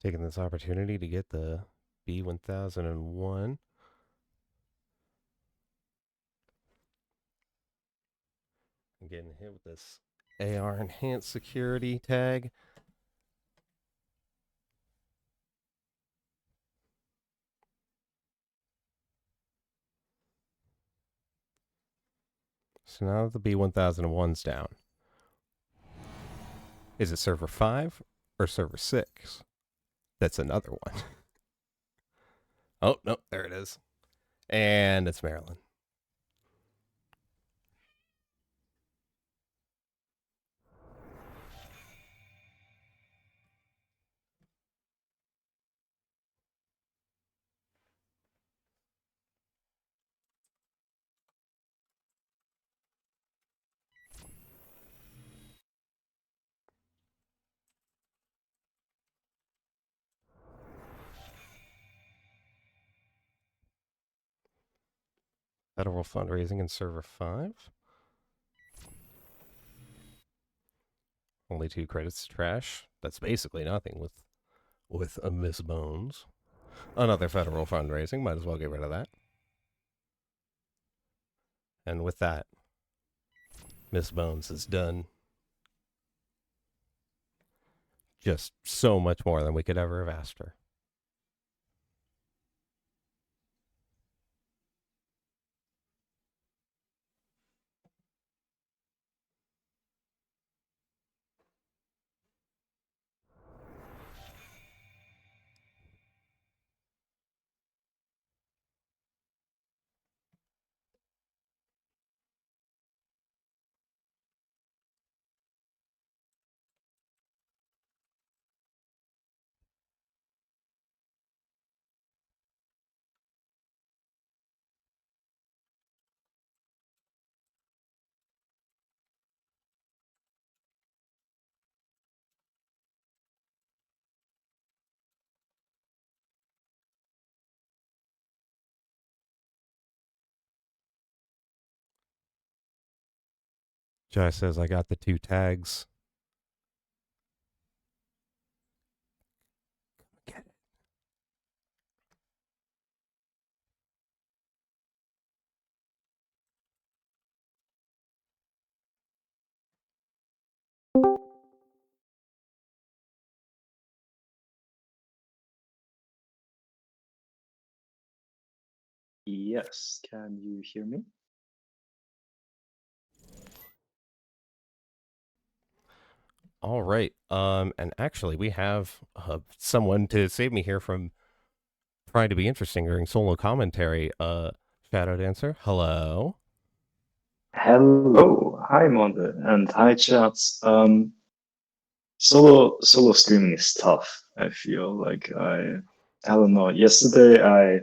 Taking this opportunity to get the B1001. I'm getting hit with this AR enhanced security tag. So now that the B1001's down, is it server 5 or server 6? That's another one. Oh, no, there it is. And it's Maryland. Federal fundraising in server 5. Only 2 credits to trash. That's basically nothing with a Miss Bones. Another federal fundraising. Might as well get rid of that. And with that, Miss Bones is done. Just so much more than we could ever have asked her. Jai says, I got the 2 tags. Get it. Yes, can you hear me? All right. And actually, we have someone to save me here from trying to be interesting during solo commentary. Shadow Dancer, hello. Hello, hi Monde, and hi chats. Solo streaming is tough. I feel like I don't know. Yesterday I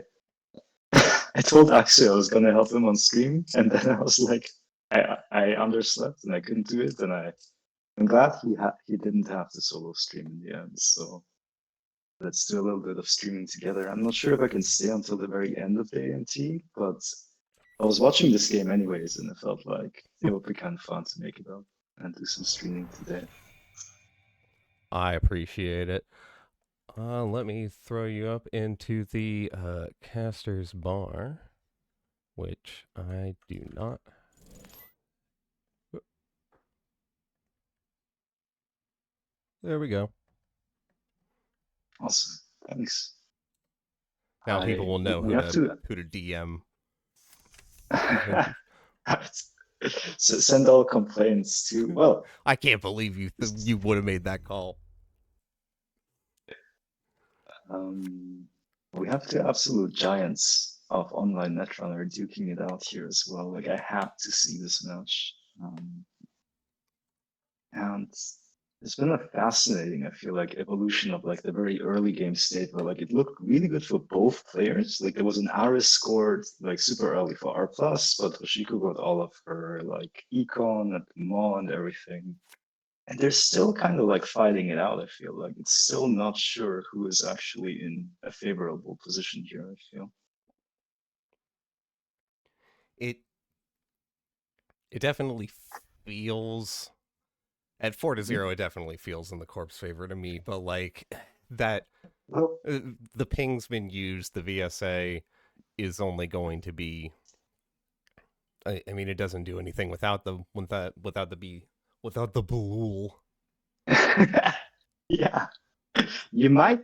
I told Axel I was gonna help him on stream, and then I was like, I underslept and I couldn't do it, and I'm glad he didn't have the solo stream in the end. So let's do a little bit of streaming together. I'm not sure if I can stay until the very end of the AMT, but I was watching this game anyways, and it felt like it would be kind of fun to make it up and do some streaming today. I appreciate it. Let me throw you up into the caster's bar, which I do not. There we go. Awesome, thanks. Now people will know we who have to DM. Send all complaints to, well, I can't believe you would have made that call. We have the absolute giants of online Netrunner duking it out here as well. Like, I had to see this match. And it's been a fascinating, I feel like, evolution of like the very early game state where like it looked really good for both players. Like there was an Aris scored like super early for R+, but Hoshiko got all of her like econ and Maw and everything. And they're still kind of like fighting it out, I feel like. It's still not sure who is actually in a favorable position here, I feel. It definitely feels at 4-0, it definitely feels in the Corp's favor to me, but like that the ping's been used, the VSA is only going to be I mean it doesn't do anything without the Balul. Yeah. You might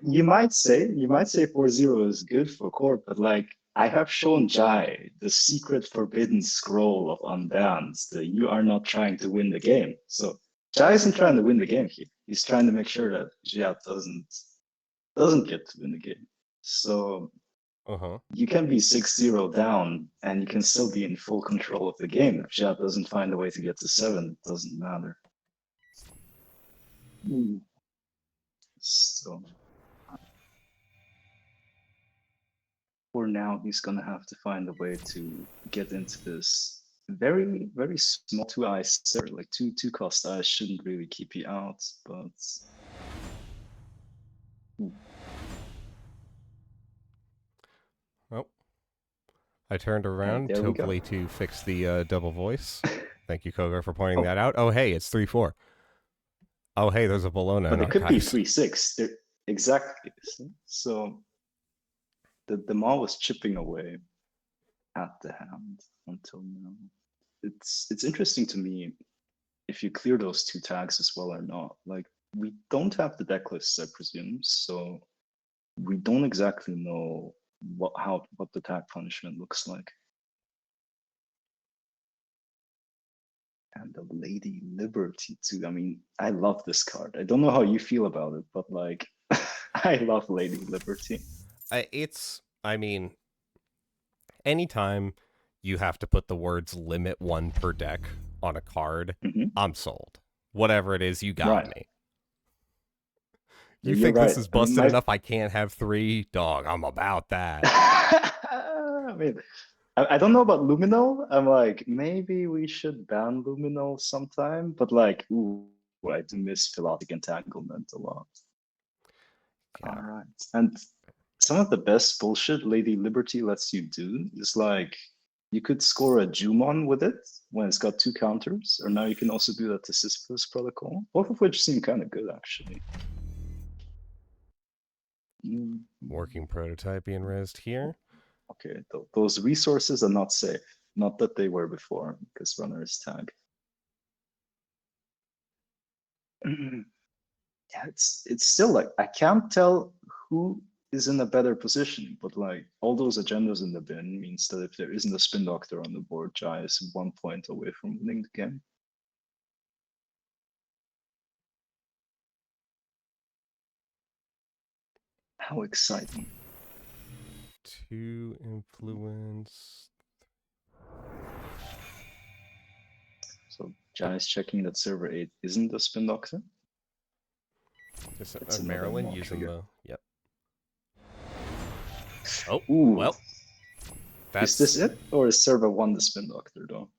say 4-0 is good for Corp, but like I have shown Jai the secret forbidden scroll of unbans, that you are not trying to win the game. So Jai isn't trying to win the game here. He's trying to make sure that Jia doesn't get to win the game. So you can be 6-0 down and you can still be in full control of the game. If Jia doesn't find a way to get to 7, it doesn't matter. So for now, he's gonna have to find a way to get into this very, very small 2 ice, like two cost ice shouldn't really keep you out, but Oh, I turned around hopefully to fix the double voice. Thank you, Kogar, for pointing that out. Oh, hey, it's 3-4. Oh, hey, there's a Bologna. But it could be 3-6. Exactly. So the Maw was chipping away at the hand until now. It's interesting to me if you clear those 2 tags as well or not. Like we don't have the deck lists, I presume, so we don't exactly know what the tag punishment looks like. And the Lady Liberty too. I mean, I love this card. I don't know how you feel about it, but like I love Lady Liberty. I mean, anytime you have to put the words limit 1 per deck on a card, I'm sold. Whatever it is, you got me. You think this is busted enough I can't have 3? Dog, I'm about that. I mean, I don't know about Lumino. I'm like, maybe we should ban Lumino sometime, but like, ooh, I do miss Philotic Entanglement a lot. Yeah. All right. And some of the best bullshit Lady Liberty lets you do is like, you could score a Jumon with it when it's got 2 counters, or now you can also do that to Sisyphus Protocol, both of which seem kind of good, actually. Working prototype being raised here. Okay, those resources are not safe. Not that they were before, because runner is tagged. Yeah, it's still like, I can't tell who is in a better position, but like all those agendas in the bin means that if there isn't a spin doctor on the board, Jai is 1 point away from winning the game. How exciting. 2 influence. So Jai is checking that server 8 isn't a spin doctor. Just That's another Maryland more using trigger. the. Yep. Oh, Ooh. well. Is this it? Or is server 1 the spin doctor though?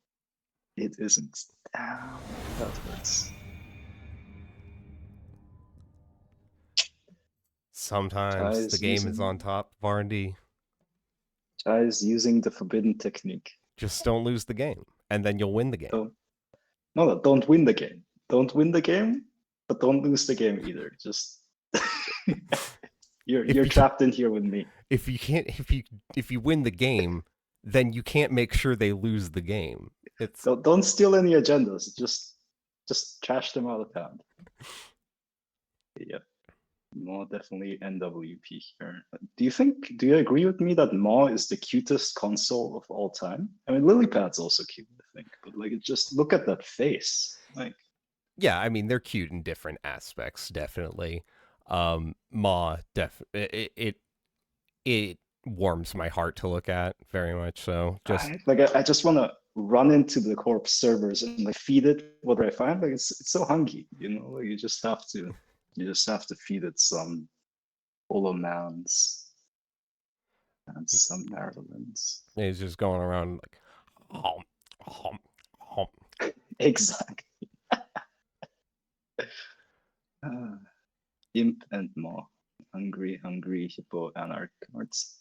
It isn't. Damn, that hurts. Sometimes the Jai's game is on using- top of R&D. Jai is using the forbidden technique. Just don't lose the game, and then you'll win the game. No, don't win the game. Don't win the game, but don't lose the game either. Just you're you trapped in here with me. If you win the game, then you can't make sure they lose the game. It's So don't steal any agendas. Just trash them out of hand. Yep. Maw definitely NWP here. Do you agree with me that Maw is the cutest console of all time? I mean, Lilypad's also cute, I think, but like, just look at that face. Like, yeah, I mean they're cute in different aspects, definitely. Ma, it warms my heart to look at very much. So just I just want to run into the corpse servers and like feed it whatever I find. Like it's so hungry, you know. Like you just have to feed it some Holomans and some Marylands. it's just going around like, hom. Exactly. Imp and Maw. Hungry hippo anarch cards.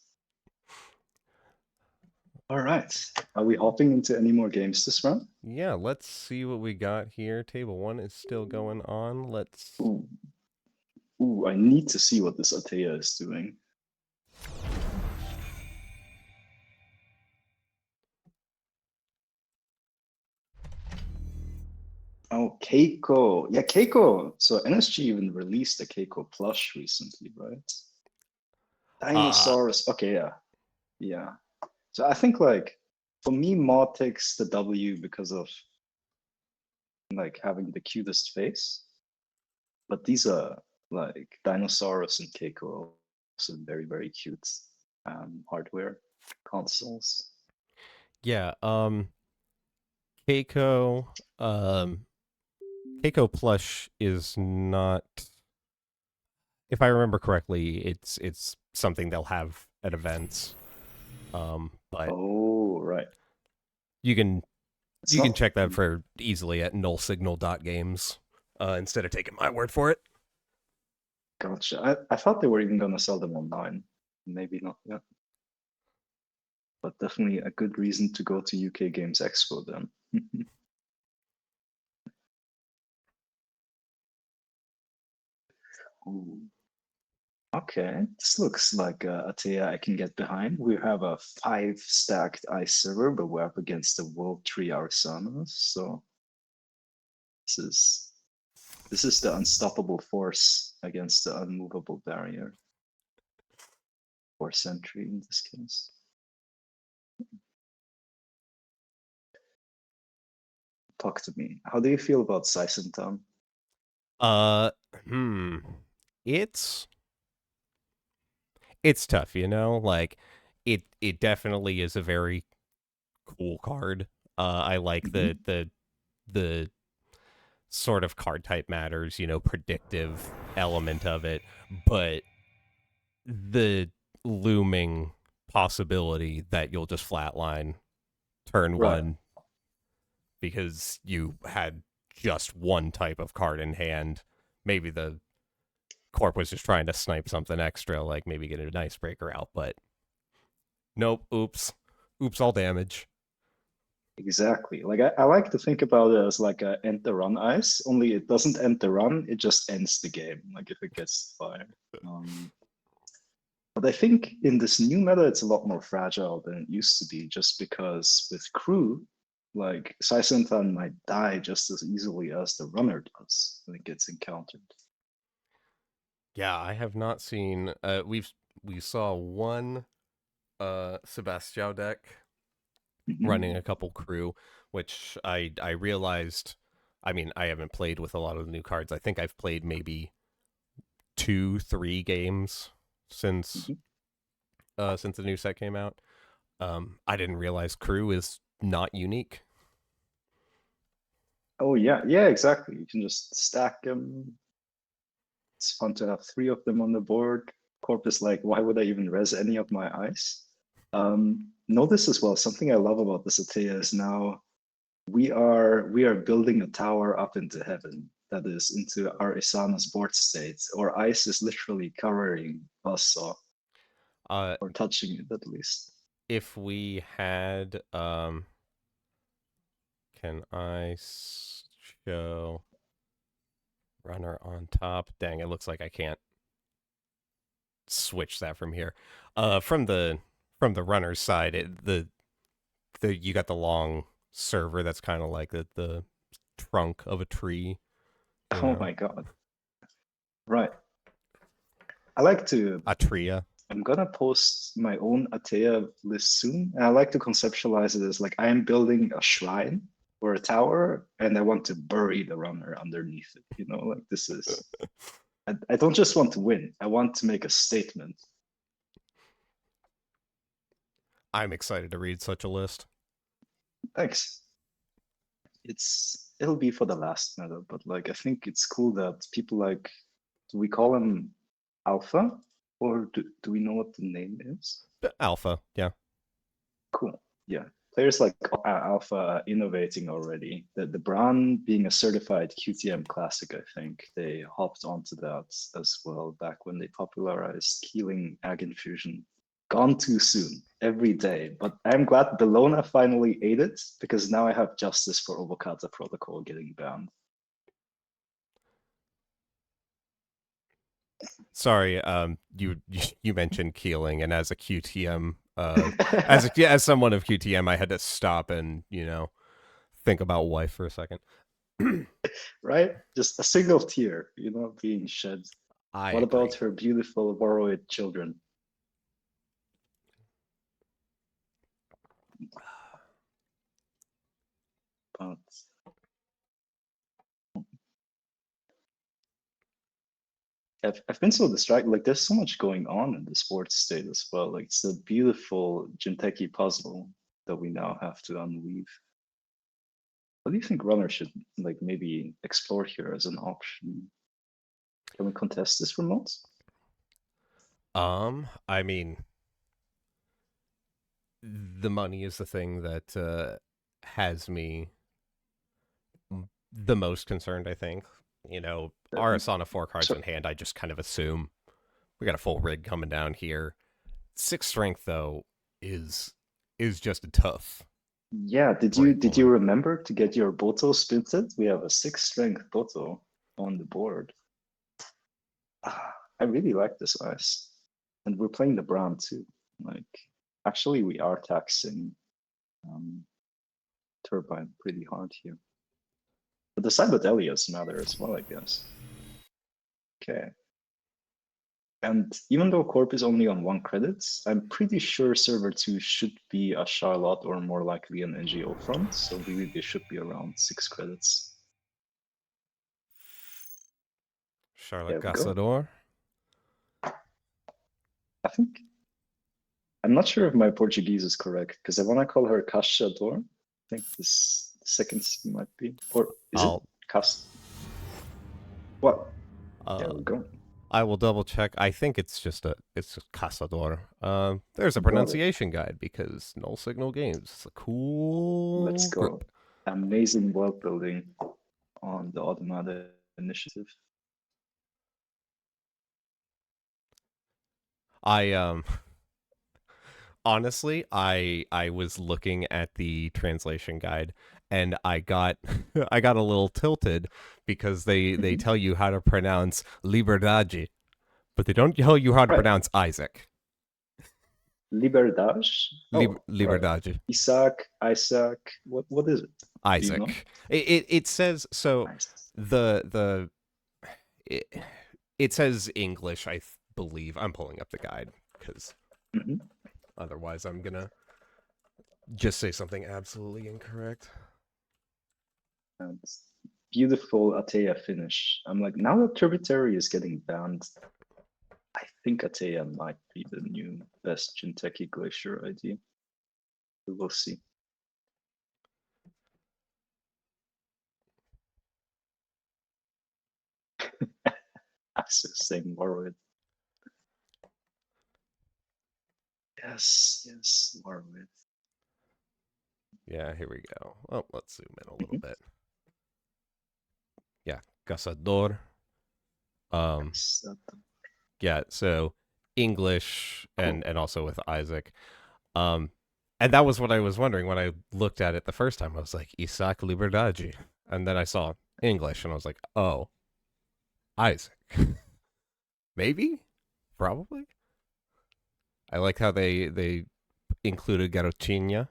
All right. Are we hopping into any more games this round? Yeah, let's see what we got here. Table 1 is still going on. Let's. Ooh, I need to see what this Atea is doing. Oh, Keiko. Yeah, Keiko. So NSG even released a Keiko plush recently, right? Dinosaurus. Okay, yeah. Yeah. So I think like for me, Maw takes the W because of like having the cutest face. But these are like Dinosaurus and Keiko are also very, very cute hardware consoles. Yeah, Keiko Keiko plush is not, if I remember correctly, it's something they'll have at events. But Oh, right. you can It's you can not- check that for easily at nullsignal.games instead of taking my word for it. Gotcha. I thought they were even gonna sell them online. Maybe not yet. But definitely a good reason to go to UK Games Expo then. Ooh. Okay, this looks like a Atea I can get behind. We have a 5 stacked ice server, but we're up against the World Tree Arsanas, so this is the unstoppable force against the unmovable barrier. Or sentry in this case. Talk to me. How do you feel about Saisentan? It's tough, you know? Like it definitely is a very cool card. I like the sort of card type matters, you know, predictive element of it, but the looming possibility that you'll just flatline turn Right. 1 because you had just one type of card in hand. Maybe the Corp was just trying to snipe something extra, like maybe get an icebreaker out, but nope, oops, all damage. Exactly. Like I like to think about it as like a end the run ice, only it doesn't end the run, it just ends the game, like if it gets fired. But I think in this new meta, it's a lot more fragile than it used to be, just because with crew, like Saisentan might die just as easily as the runner does when it gets encountered. Yeah, I have not seen. we saw one Sebastião deck Mhm. running a couple crew, which I realized. I mean, I haven't played with a lot of the new cards. I think I've played maybe 2-3 games since since the new set came out. I didn't realize crew is not unique. Oh yeah, exactly. You can just stack them. It's fun to have 3 of them on the board. Corp is like, why would I even res any of my ice? Notice as well, something I love about this Atea is now we are building a tower up into heaven. That is into our Isana's board state. Or ice is literally covering us or touching it at least. If we had can I show runner on top? Dang, it looks like I can't switch that from here. From the runner's side, the you got the long server that's kind of like the trunk of a tree. Oh my god. Right. I like to Atria. I'm gonna post my own Atea list soon. And I like to conceptualize it as like I am building a shrine or a tower and I want to bury the runner underneath it. You know, like this is I don't just want to win, I want to make a statement. I'm excited to read such a list. Thanks. It'll be for the last meta, but like I think it's cool that people like, do we call him Alpha? Or do we know what the name is? Alpha, yeah. Cool. Yeah. Players like Alpha are innovating already. The Bran being a certified QTM classic, I think they hopped onto that as well back when they popularized healing Ag Infusion. Gone too soon, every day. But I'm glad Bellona finally ate it, because now I have justice for Obokata Protocol getting banned. Sorry, you mentioned keeling, and as a QTM, as someone of QTM, I had to stop and think about wife for a second. Right? Just a single tear, being shed. What about her beautiful borrowed children? But I've been so distracted. Like, there's so much going on in the sports state as well. Like, it's a beautiful Jinteki puzzle that we now have to unweave. What do you think Runner should like maybe explore here as an option? Can we contest this for mods? I mean, the money is the thing that has me the most concerned, I think. Our Asana 4 cards in hand, I just kind of assume we got a full rig coming down here. 6 strength though is just a tough. Yeah, did you remember to get your Boto sprinted? We have a 6 strength Boto on the board. I really like this ice. And we're playing the Bran too. Like, actually we are taxing Turbine pretty hard here. But the Cyberdelias matter as well, I guess. Okay. And even though Corp is only on 1 credit, I'm pretty sure server 2 should be a Charlotte or more likely an NGO front. So really they should be around 6 credits. Charlotte Caçador. I'm not sure if my Portuguese is correct, because I want to call her Caçador. I think this second C might be. Or is it Cas? What? There we go. I will double check. I think it's just Caçador. There's a pronunciation guide because Null Signal Games. It's a cool Let's go. Group. Amazing world building on the Automata initiative. Honestly, I was looking at the translation guide and I got a little tilted because they tell you how to pronounce Liberdade, but they don't tell you how to pronounce Isaac. Liberdade? Liberdade. Right. Isaac. What is it? Isaac. You know? It says so. Nice. It says English, I believe. I'm pulling up the guide because Mhm. otherwise I'm gonna just say something absolutely incorrect. And beautiful Atea finish. I'm like, now that Tributary is getting banned, I think Atea might be the new best Jinteki Glacier ID. We will see. Axel saying Warwood. Yes, Warwood. Yeah, here we go. Oh, let's zoom in a little Mhm. bit. Yeah, Cazador. So, Yeah, so English and also with Isaac. And that was what I was wondering when I looked at it the first time. I was like, Isaac Liberdade. And then I saw English and I was like, oh, Isaac. Maybe? Probably? I like how they included Garotinha.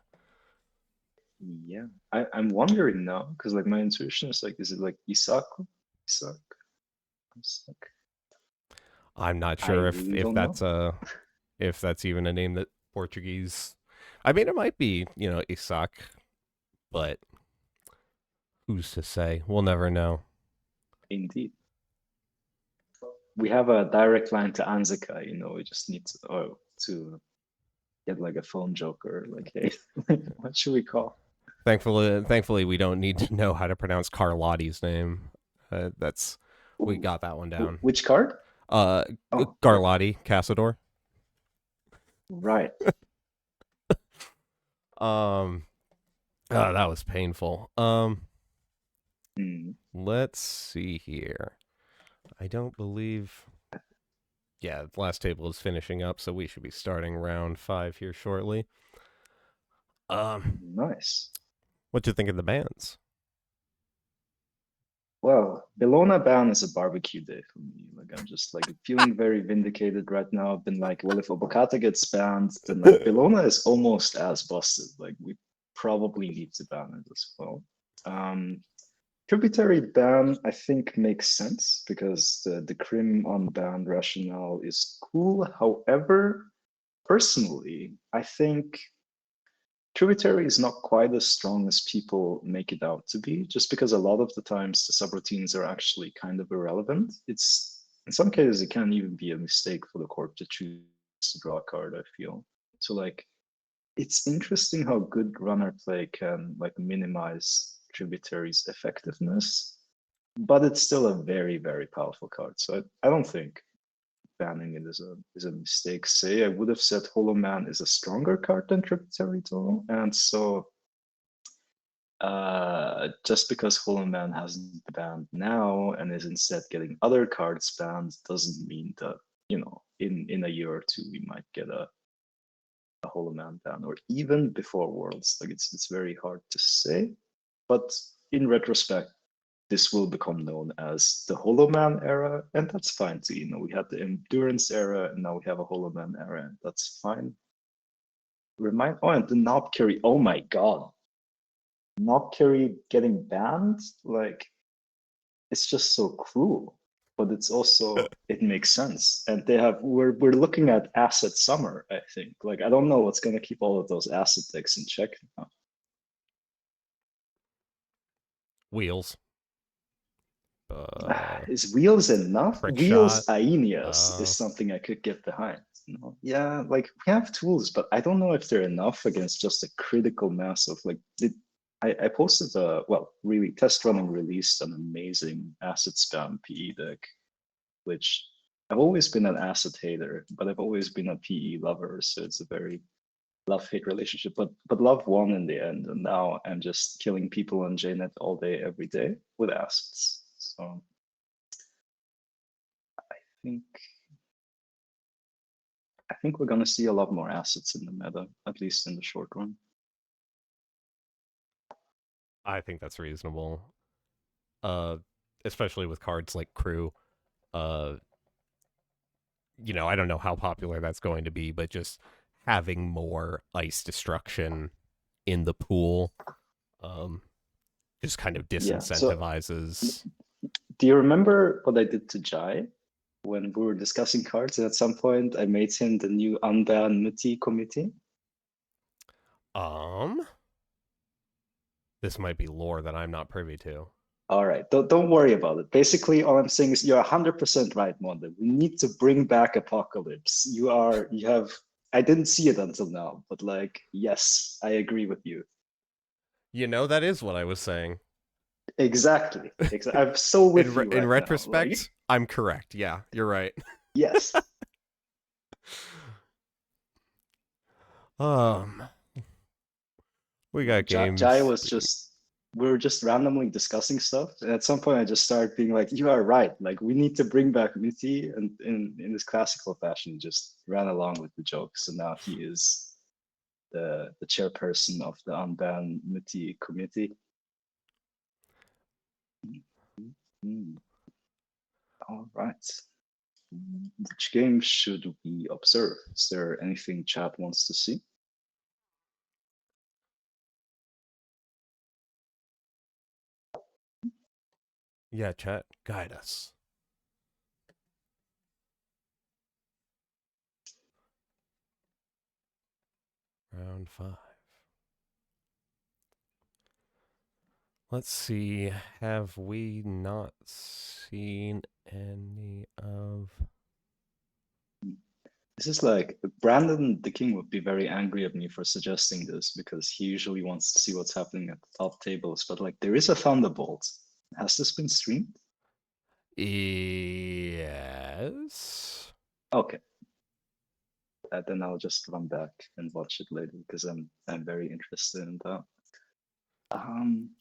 yeah, I'm wondering now because like my intuition is like, is it like Isaac? Isaac? I'm not I sure really if don't that's if that's even a name that Portuguese. I mean, it might be, Isaac, but who's to say? We'll never know. Indeed. We have a direct line to Anzika, we just need to get like a phone joker, like, hey, what should we call? Thankfully, we don't need to know how to pronounce Carlotti's name. We got that one down. Which card? Garlotti, Cazador. Right. That was painful. Let's see here. I don't believe. Yeah, the last table is finishing up, so we should be starting round 5 here shortly. Nice. What'd you think of the bands? Well, Bellona ban is a barbecue day for me. Like I'm just like feeling very vindicated right now. I've been like, well, if Obokata gets banned, then like Bellona is almost as busted. Like we probably need to ban it as well. Tributary ban, I think, makes sense because the Crim on ban rationale is cool. However, personally, I think Tributary is not quite as strong as people make it out to be, just because a lot of the times the subroutines are actually kind of irrelevant. It's in some cases it can even be a mistake for the corp to choose to draw a card, I feel. So like it's interesting how good runner play can like minimize Tributary's effectiveness, but it's still a very, very powerful card. So I don't think banning it is a mistake. Say I would have said Hollow Man is a stronger card than Tributary though, and so just because Hollow Man hasn't been banned now and is instead getting other cards banned doesn't mean that in a year or two we might get a Hollow Man ban, or even before Worlds. Like it's very hard to say, but in retrospect, this will become known as the Hollow Man era, and that's fine too. We had the Endurance era, and now we have a Hollow Man era, and that's fine. And the Knob Carry. Oh my god, Knob Carry getting banned, like it's just so cruel. But it's also it makes sense, and we're looking at Asset Summer. I think like I don't know what's gonna keep all of those asset decks in check now. Wheels. Is Wheels enough? Trick Wheels Shot. Aeneas is something I could get behind. Yeah, like we have tools, but I don't know if they're enough against just a critical mass of like. I posted really Test Running released an amazing asset spam PE deck, which I've always been an asset hater, but I've always been a PE lover, so it's a very love-hate relationship. But love won in the end, and now I'm just killing people on JNet all day, every day with assets. So I think we're gonna see a lot more assets in the meta, at least in the short run. I think that's reasonable. Especially with cards like Crew. I don't know how popular that's going to be, but just having more ice destruction in the pool just kind of disincentivizes. Do you remember what I did to Jai? when we were discussing cards, and at some point I made him the new Unban Muti committee. This might be lore that I'm not privy to. All right, don't worry about it. Basically, all I'm saying is you're 100% right, Monda. We need to bring back Apocalypse. You have. I didn't see it until now, but like, yes, I agree with you. You know, that is what I was saying. Exactly. I'm so with you. In right retrospect, now. Like, I'm correct. Yeah, you're right. yes. We got games. Jai was just. We were just randomly discussing stuff, and at some point I just started being like, "You are right. Like, we need to bring back Muti," and in this classical fashion, just ran along with the joke. So now he is the chairperson of the Unban Muti committee. All right. Which game should we observe? Is there anything chat wants to see? Yeah, chat, guide us. Round 5. Let's see. Have we not seen any of... This is like, Brandon the King would be very angry at me for suggesting this because he usually wants to see what's happening at the top tables. But like, there is a Thunderbolt. Has this been streamed? Yes. Okay. Then I'll just run back and watch it later because I'm very interested in that.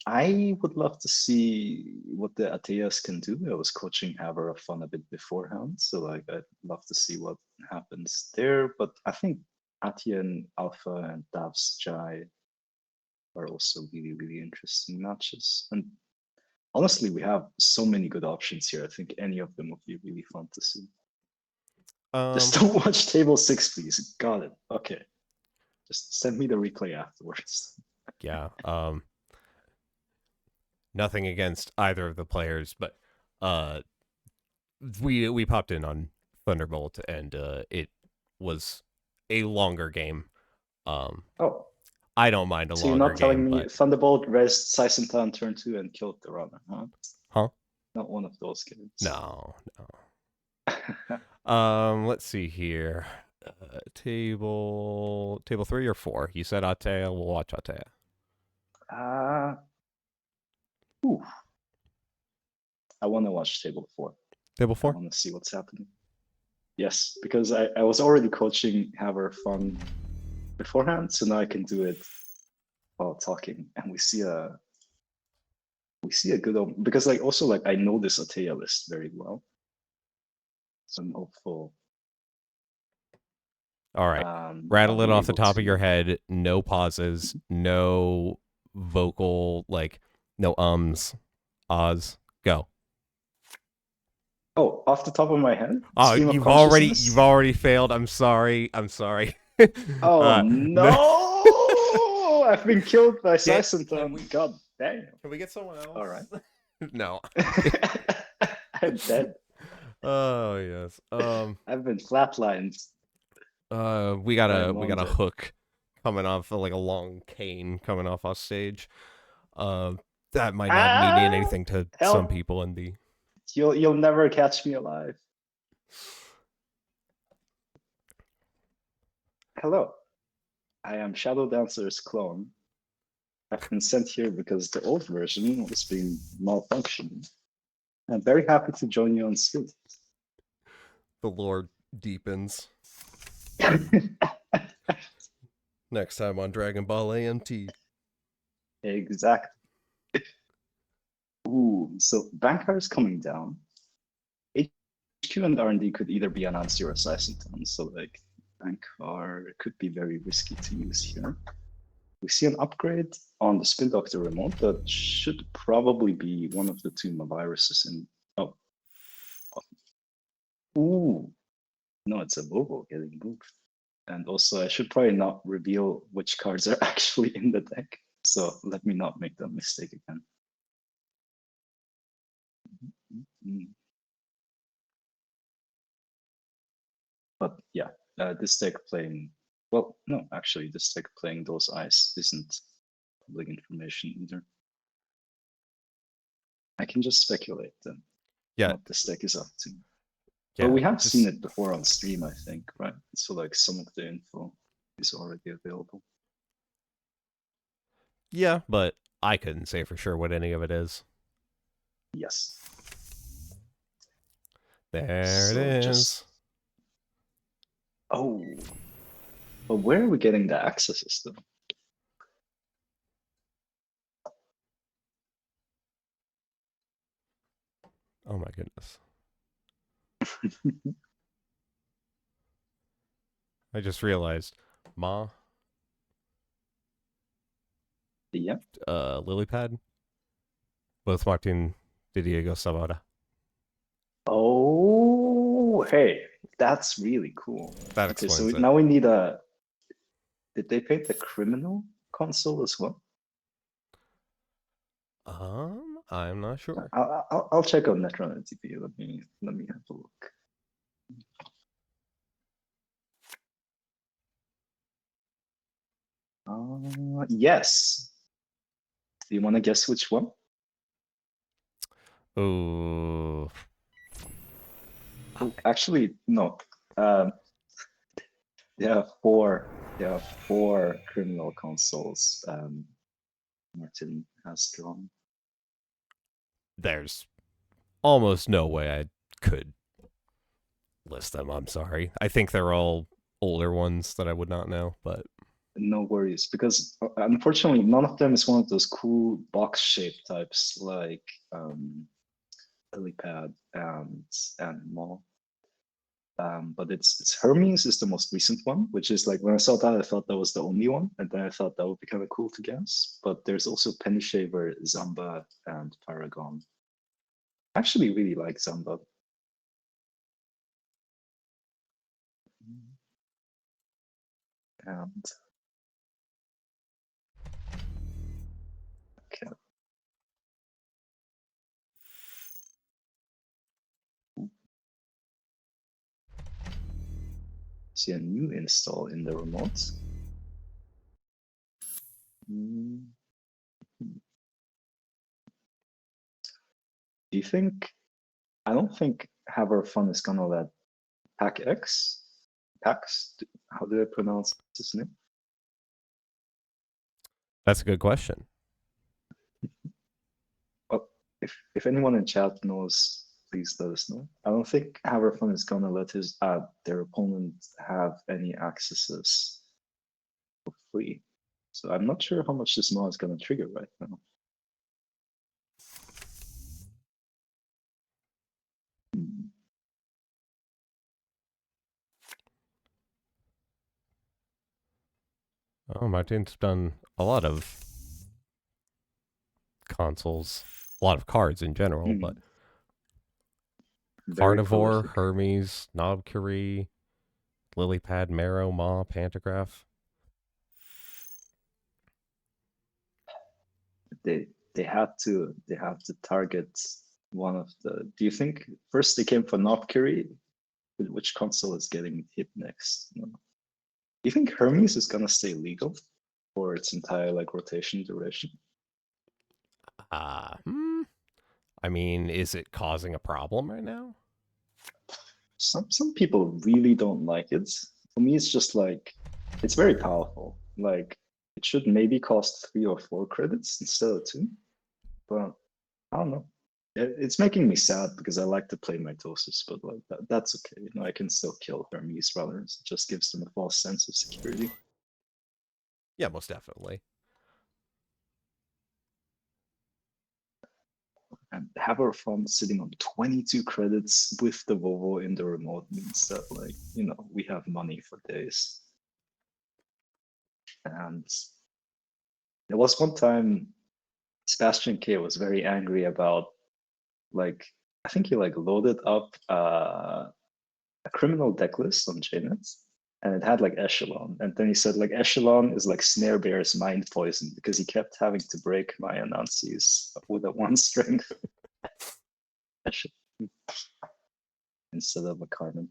I would love to see what the Ateas can do. I was coaching Haver of Fun a bit beforehand, so like I'd love to see what happens there. But I think Atia and Alpha and Davs Jai are also really, really interesting matches. And honestly, we have so many good options here. I think any of them would be really fun to see. Just don't watch table 6, please. Got it. Okay. Just send me the replay afterwards. Yeah. Nothing against either of the players, but we popped in on Thunderbolt and it was a longer game. Oh. I don't mind a so longer game. So you're not telling me Thunderbolt rezzed Saisentan on turn 2 and killed the runner, huh? Huh? Not one of those games. No. Let's see here. Table 3 or 4? You said Atea. We'll watch Atea. I want to watch table 4. Table 4? I want to see what's happening. Yes, because I was already coaching Haver Fun beforehand, so now I can do it while talking, and we see a good because like also like I know this Atea list very well, so I'm hopeful. All right, rattle it off the top of your head. No pauses, no vocal, like no ums, ahs. Go. Oh, off the top of my head? Oh, you've already failed. I'm sorry. Oh no! I've been killed by Saisentan. God damn. Can we get someone else? All right. No. I'm dead. Oh yes. I've been flatlined. We got a hook coming off like a long cane coming off stage. That might not mean anything to some people in the. You'll never catch me alive. Hello, I am Shadow Dancer's clone. I've been sent here because the old version was being malfunctioning. I'm very happy to join you on stream. The lore deepens. Next time on Dragon Ball AMT. Exactly. Ooh, so Bankar is coming down. HQ and R&D could either be an Ansi or a Saisentan, so like Bankar could be very risky to use here. We see an upgrade on the Spin Doctor remote that should probably be one of the 2 Maviruses in. Oh. Ooh. No, it's a Bobo getting moved. And also, I should probably not reveal which cards are actually in the deck. So let me not make that mistake again. But yeah, this deck playing, well, no, actually, this deck playing those ice isn't public information either. I can just speculate then Yeah, what this deck is up to. yeah. But we have just- seen it before on stream, I think, right? So like some of the info is already available. Yeah, but I couldn't say for sure what any of it is. Yes. There So it is. just- Oh, but where are we getting the accesses though? Oh my goodness. I just realized Ma, Yeah. Lily Pad, both Martin de Diego Savada. Oh, hey, that's really cool. That Okay, so explains it. now we need a. Did they paint the criminal console as well? I'm not sure. I'll check out Netrunner TV. Let me have a look. Yes. Do you want to guess which one? Oh, Oh, actually, no. There are four. There are four criminal consoles. Martin has drawn. there's almost no way I could list them. I'm sorry. I think they're all older ones that I would not know, but No worries, because unfortunately, none of them is one of those cool box shape types like Lilypad and Maw. But it's Hermes is the most recent one, which is like when I saw that, I thought that was the only one, and then I thought that would be kind of cool to guess. But there's also Penny Shaver, Zamba, and Paragon. I actually really like Zamba. And okay. See a new install in the remote. Do you think? I don't think Have Our Fun is gonna let PAX. How do I pronounce his name? that's a good question. Well, if anyone in chat knows, please let us know. I don't think Have Our Fun is gonna let their opponent have any accesses for free. So I'm not sure how much this mod is gonna trigger right now. Oh, Martin's done a lot of consoles, a lot of cards in general, Mhm. but Very Carnivore, prolific. Hermes, Knob Curie, Lilypad, Marrow, Maw, Pantograph. They have to target one of the. Do you think first they came for Knobcurie? Which console is getting hit next? No. Do you think Hermes is gonna stay legal for its entire like rotation duration? I mean, is it causing a problem right now? Some people really don't like it. For me, it's just like it's very powerful. Like it should maybe cost 3 or 4 credits instead of 2. But I don't know. It's making me sad because I like to play mitosis, but like that's okay. You know, I can still kill Hermes rather. It just gives them a false sense of security. Yeah, most definitely. And Have Our Fun sitting on 22 credits with the Vovo in the remote means that, like, you know, we have money for days. And there was one time Sebastian K was very angry about, like, I think he like loaded up a criminal deck list on JNet, and it had like Echelon. And then he said like Echelon is like Snare Bear's mind poison because he kept having to break my Anansi's with a 1 strength instead of a Carmen.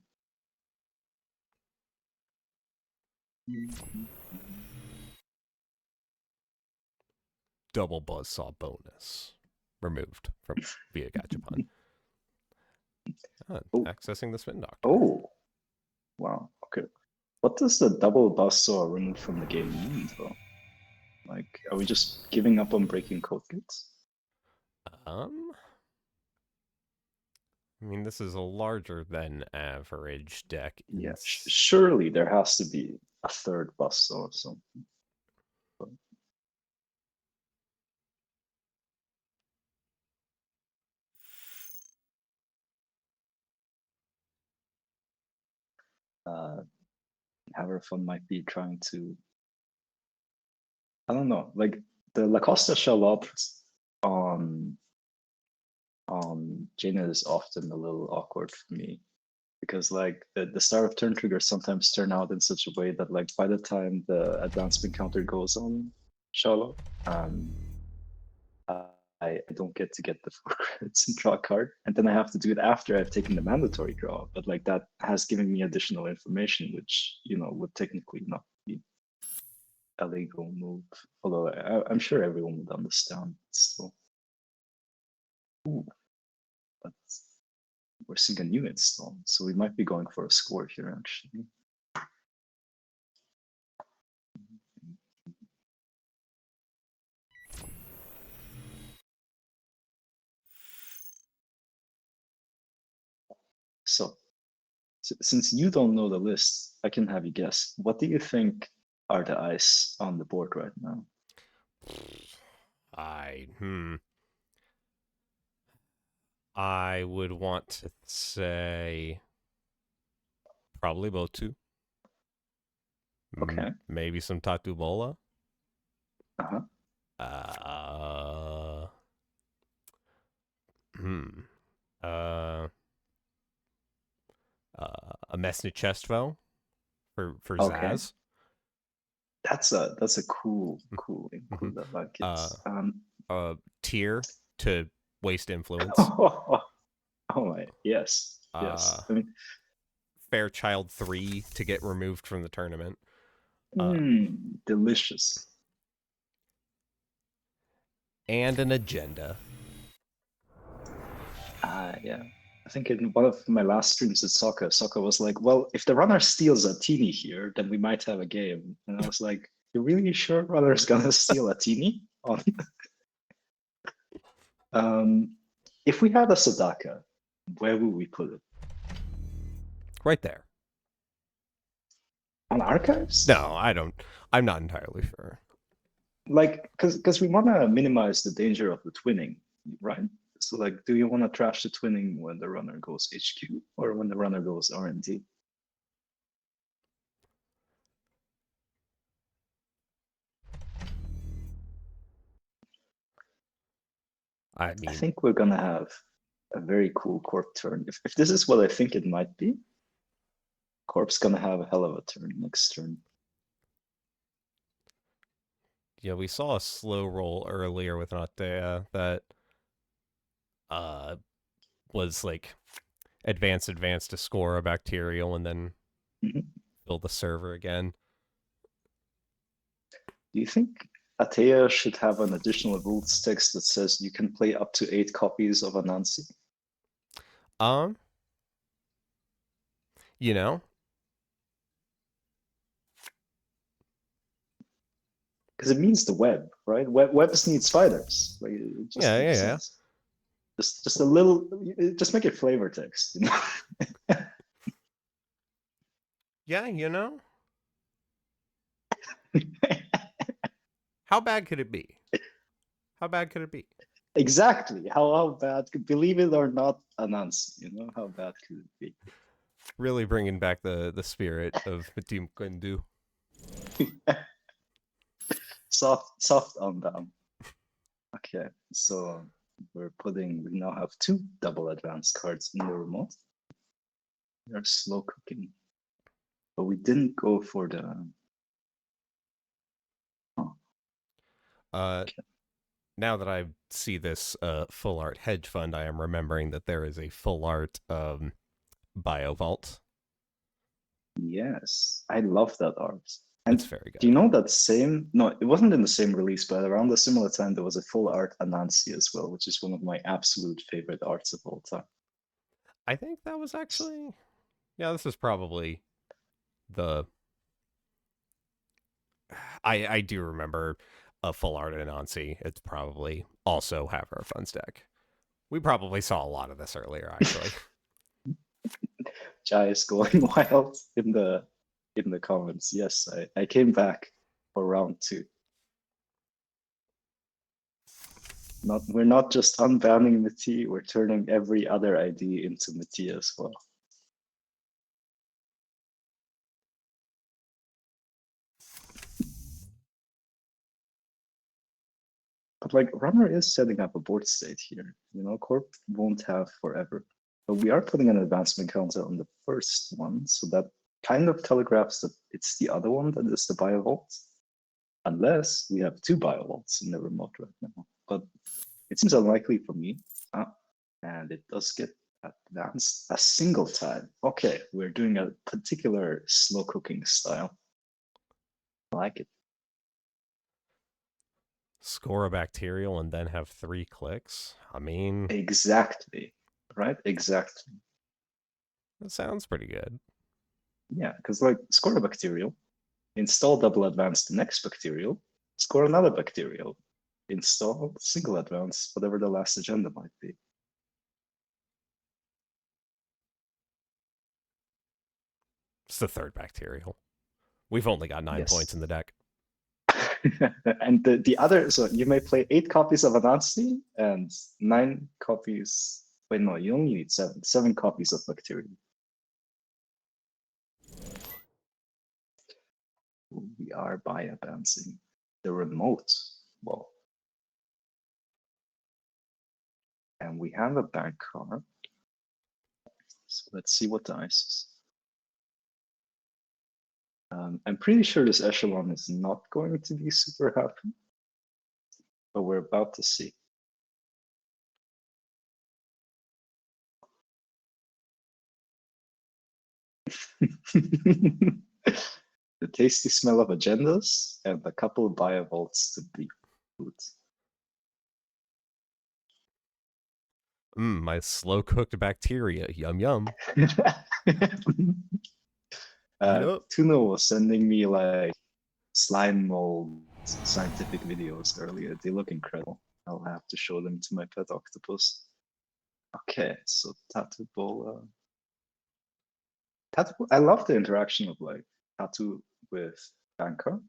Double buzzsaw bonus removed from via Gachapon. Oh. Accessing the Spin Doctor. Oh, wow. Okay. What does the double buzzsaw removed from the game mean, though? Like, are we just giving up on breaking code gates? I mean, this is a larger than average deck. Yeah, surely there has to be a third buzzsaw or something. Haverfund might be trying to, I don't know, like the Lacosta Charlotte on Jaina is often a little awkward for me because like the start of turn triggers sometimes turn out in such a way that like by the time the advancement counter goes on Charlotte, I don't get to get the 4 credits and draw a card, and then I have to do it after I've taken the mandatory draw. But like that has given me additional information, which would technically not be a legal move. Although I'm sure everyone would understand. Still, ooh, but we're seeing a new install, so we might be going for a score here actually. So, since you don't know the list, I can have you guess. What do you think are the ice on the board right now? I would want to say probably Botu. Okay. Maybe some Tatu Bola. Uh-huh. A Mesnichestvo for Okay. Zaz. That's a cool include. I like it. Tier to waste influence. Oh my, yes. Yes. I mean, Fairchild 3 to get removed from the tournament. Delicious. And an agenda. Yeah. I think in one of my last streams at Sokka was like, well, if the runner steals a teeny here, then we might have a game. And I was like, you're really sure runner's gonna steal a teeny? If we had a Sodaka, where would we put it? Right there. On archives? No, I don't. I'm not entirely sure. Like, because we want to minimize the danger of the twinning, right? So, like, do you want to trash the twinning when the runner goes HQ or when the runner goes R&D? I mean, I think we're gonna have a very cool Corp turn. If this is what I think it might be, Corp's gonna have a hell of a turn next turn. Yeah, we saw a slow roll earlier with Natea that was like advance to score a bacterial and then fill the server again. Do you think Atea should have an additional rules text that says you can play up to 8 copies of Anansi? You know? Because it means the web, right? Webs need spiders. Like, Yeah. Just a little, just make it flavor text, you know? Yeah, you know? How bad could it be? How bad could it be? Exactly. How bad? Believe it or not, Anansi, you know? How bad could it be? Really bringing back the spirit of Team Kundu. Soft on them. Okay, so we now have 2 double advanced cards in the remote. They're slow cooking. But we didn't go for the... Okay. Now that I see this full art hedge fund, I am remembering that there is a full art BioVault. Yes, I love that art. And It's very do you good. know that same? No, it wasn't in the same release, but around the similar time, there was a full art Anansi as well, which is one of my absolute favorite arts of all time. I think that was actually, yeah, this is probably the. I do remember a full art Anansi. It's probably also Havre Fun's deck. We probably saw a lot of this earlier, actually. Jai is going wild in the comments. Yes, I came back for round 2. We're not just unbanning Mati, we're turning every other ID into Mati as well. But like Runner is setting up a board state here. You know, Corp won't have forever. But we are putting an advancement counter on the first one, so that kind of telegraphs that it's the other one that is the Biovault. Unless we have 2 Biovaults in the remote right now. But it seems unlikely for me. And it does get advanced a single time. Okay, we're doing a particular slow cooking style. I like it. Score a bacterial and then have 3 clicks. I mean, Exactly. Right? Exactly. that sounds pretty good. Yeah, because like score a bacterial, install double advance the next bacterial, score another bacterial, install single advance, whatever the last agenda might be. It's the 3rd bacterial. We've only got 9 Yes. points in the deck. And the other, so you may play 8 copies of Anansi and 9 copies. Wait, no, you only need 7. 7 copies of bacterial. We are by advancing the remote. Well, and we have a bank card. So let's see what the ice is. I'm pretty sure this echelon is not going to be super happy, but we're about to see. The tasty smell of agendas and a couple of Biovaults to be food. My slow cooked bacteria. Yum yum. Yup. Tuno was sending me like slime mold scientific videos earlier. They look incredible. I'll have to show them to my pet octopus. Okay, so Tattoo Bola. Tattoo, I love the interaction of like Tattoo with Banker,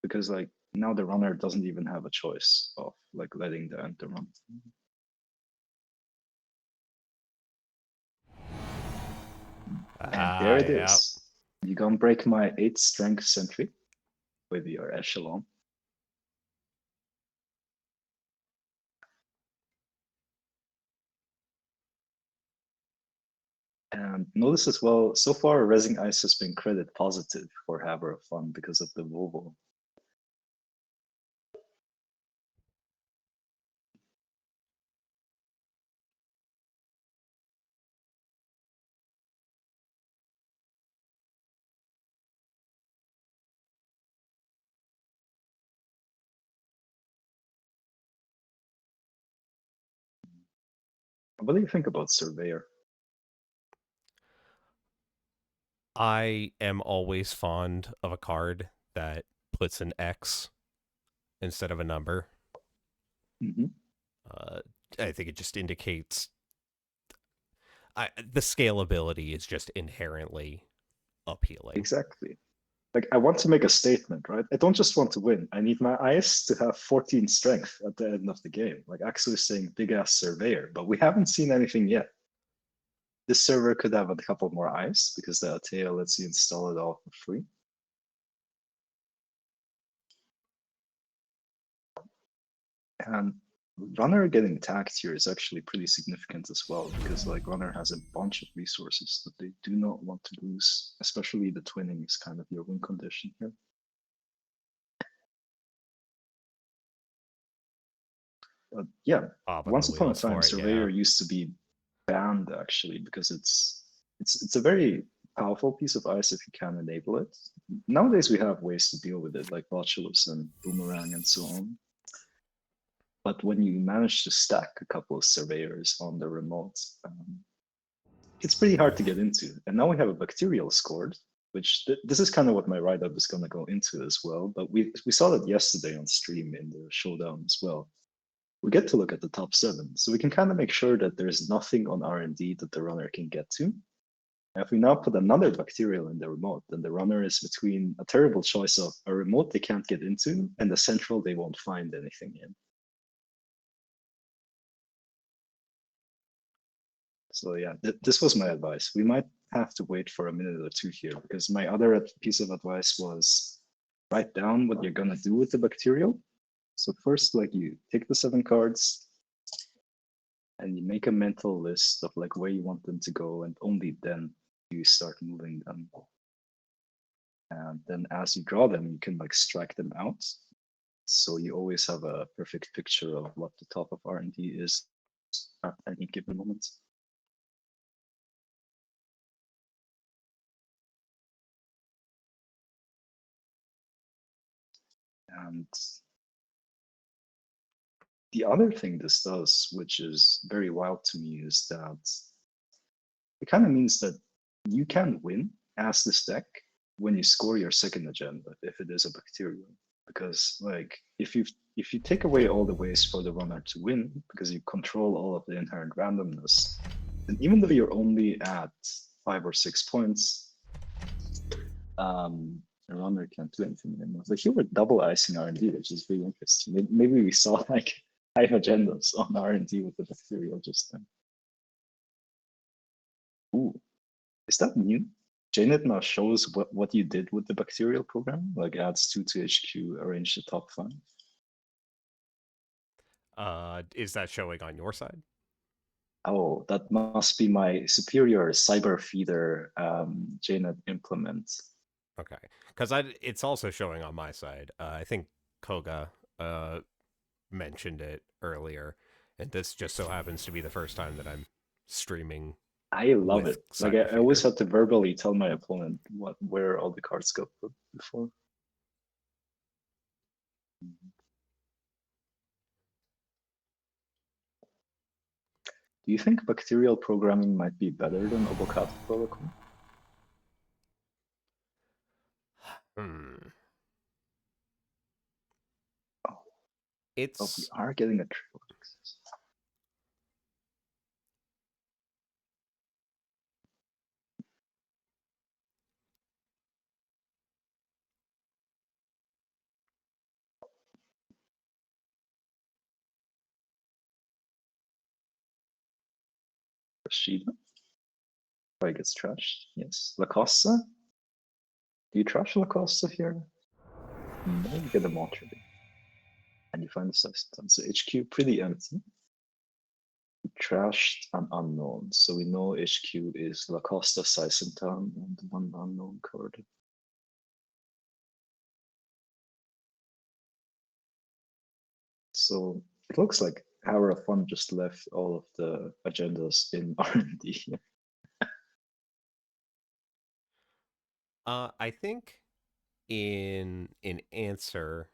because like now the runner doesn't even have a choice of like letting the enter run. And there it is. You gonna break my 8 strength sentry with your echelon. And notice as well, so far Resin Ice has been credit positive for Havre Fun because of the Volvo. What do you think about Surveyor? I am always fond of a card that puts an X instead of a number. Mm-hmm. I think it just indicates the scalability is just inherently appealing. Exactly. Like I want to make a statement, right? I don't just want to win. I need my ice to have 14 strength at the end of the game. Like actually saying big ass Surveyor, but we haven't seen anything yet. This server could have a couple more ice because the Atea lets you install it all for free. And Runner getting tagged here is actually pretty significant as well, because like Runner has a bunch of resources that they do not want to lose, especially the twinning is kind of your win condition here. But yeah, once upon a time, Surveyor used to be banned actually, because it's a very powerful piece of ice if you can enable it. Nowadays we have ways to deal with it, like Botulus and Boomerang and so on. But when you manage to stack a couple of surveyors on the remote, it's pretty hard to get into. And now we have a bacterial scored, which this is kind of what my write-up is going to go into as well. But we saw that yesterday on stream in the showdown as well. We get to look at the top 7. So we can kind of make sure that there's nothing on R&D that the runner can get to. And if we now put another bacterial in the remote, then the runner is between a terrible choice of a remote they can't get into and a central they won't find anything in. So yeah, this was my advice. We might have to wait for a minute or two here, because my other piece of advice was write down what you're gonna do with the bacterial. So first, like, you take the 7 cards and you make a mental list of like where you want them to go, and only then you start moving them. And then as you draw them, you can like strike them out. So you always have a perfect picture of what the top of R&D is at any given moment. And the other thing this does, which is very wild to me, is that it kind of means that you can win as this deck when you score your second agenda, if it is a bacterial. Because like if you take away all the ways for the runner to win, because you control all of the inherent randomness, then even though you're only at 5 or 6 points, the runner can't do anything anymore. So here we're double icing R&D, which is really interesting. Maybe we saw like 5 agendas on R&D with the bacterial just then. Ooh, is that new? JNet now shows what you did with the bacterial program, like adds 2 to HQ, arrange the top 5. Is that showing on your side? Oh, that must be my superior cyber feeder JNet implement. Okay, because it's also showing on my side. I think Koga mentioned it earlier, and this just so happens to be the first time that I'm streaming. I love with it. Like I always have to verbally tell my opponent where all the cards go before. Do you think bacterial programming might be better than Obokata protocol? It's we are getting a triple access. Rashida probably gets trashed. Yes, Lacosta. Do you trash Lacosta here? No, you get a Montreal. And you find the Sisentan. So HQ pretty empty. We trashed an unknown. So we know HQ is Lacosta, Sisentan, and one unknown card. So it looks like Hour of Fun just left all of the agendas in R&D. I think in answer,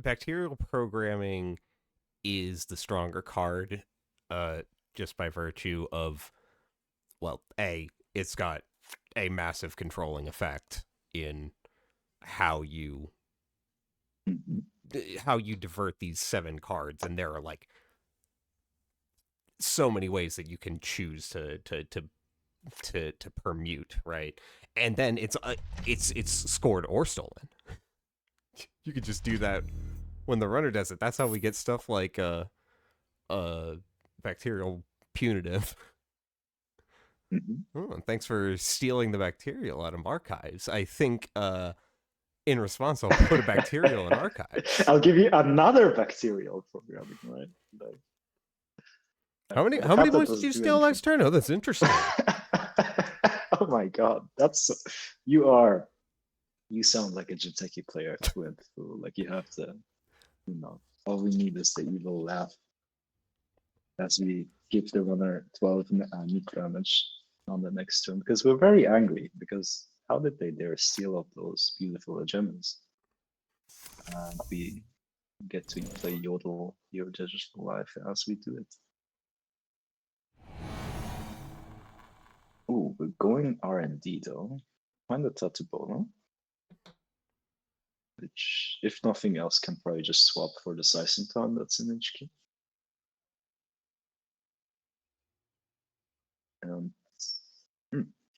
bacterial programming is the stronger card, just by virtue of, well, it's got a massive controlling effect in how you divert these 7 cards, and there are like so many ways that you can choose to permute, right? And then it's scored or stolen. You could just do that when the runner does it. That's how we get stuff like bacterial punitive. Oh, thanks for stealing the bacterial out of archives. I think in response, I'll put a bacterial in archives. I'll give you another bacterial programming, right? Like, how many points did you steal last turn? Oh, that's interesting. Oh my god, you sound like a Jiteki player twin. Like you have to, all we need is the evil laugh. as we give the runner 12 meat damage on the next turn, because we're very angry, because how did they dare steal up those beautiful gems? We get to play Yodel, Your Digital Life, as we do it. Oh, we're going R&D though. Find the Tatubolo, which, if nothing else, can probably just swap for the Seisentan that's in HQ. And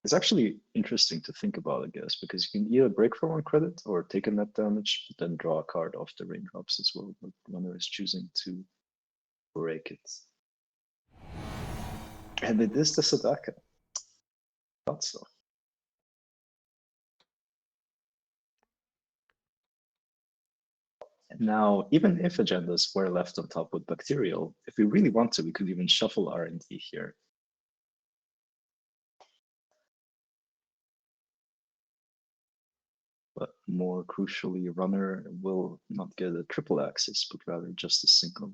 it's actually interesting to think about, I guess, because you can either break for 1 credit or take a net damage, but then draw a card off the raindrops as well. But runner is choosing to break it. And it is the Sadaka. Thought so. Now, even if agendas were left on top with Bacterial, if we really want to, we could even shuffle R&D here. But more crucially, runner will not get a triple axis, but rather just a single.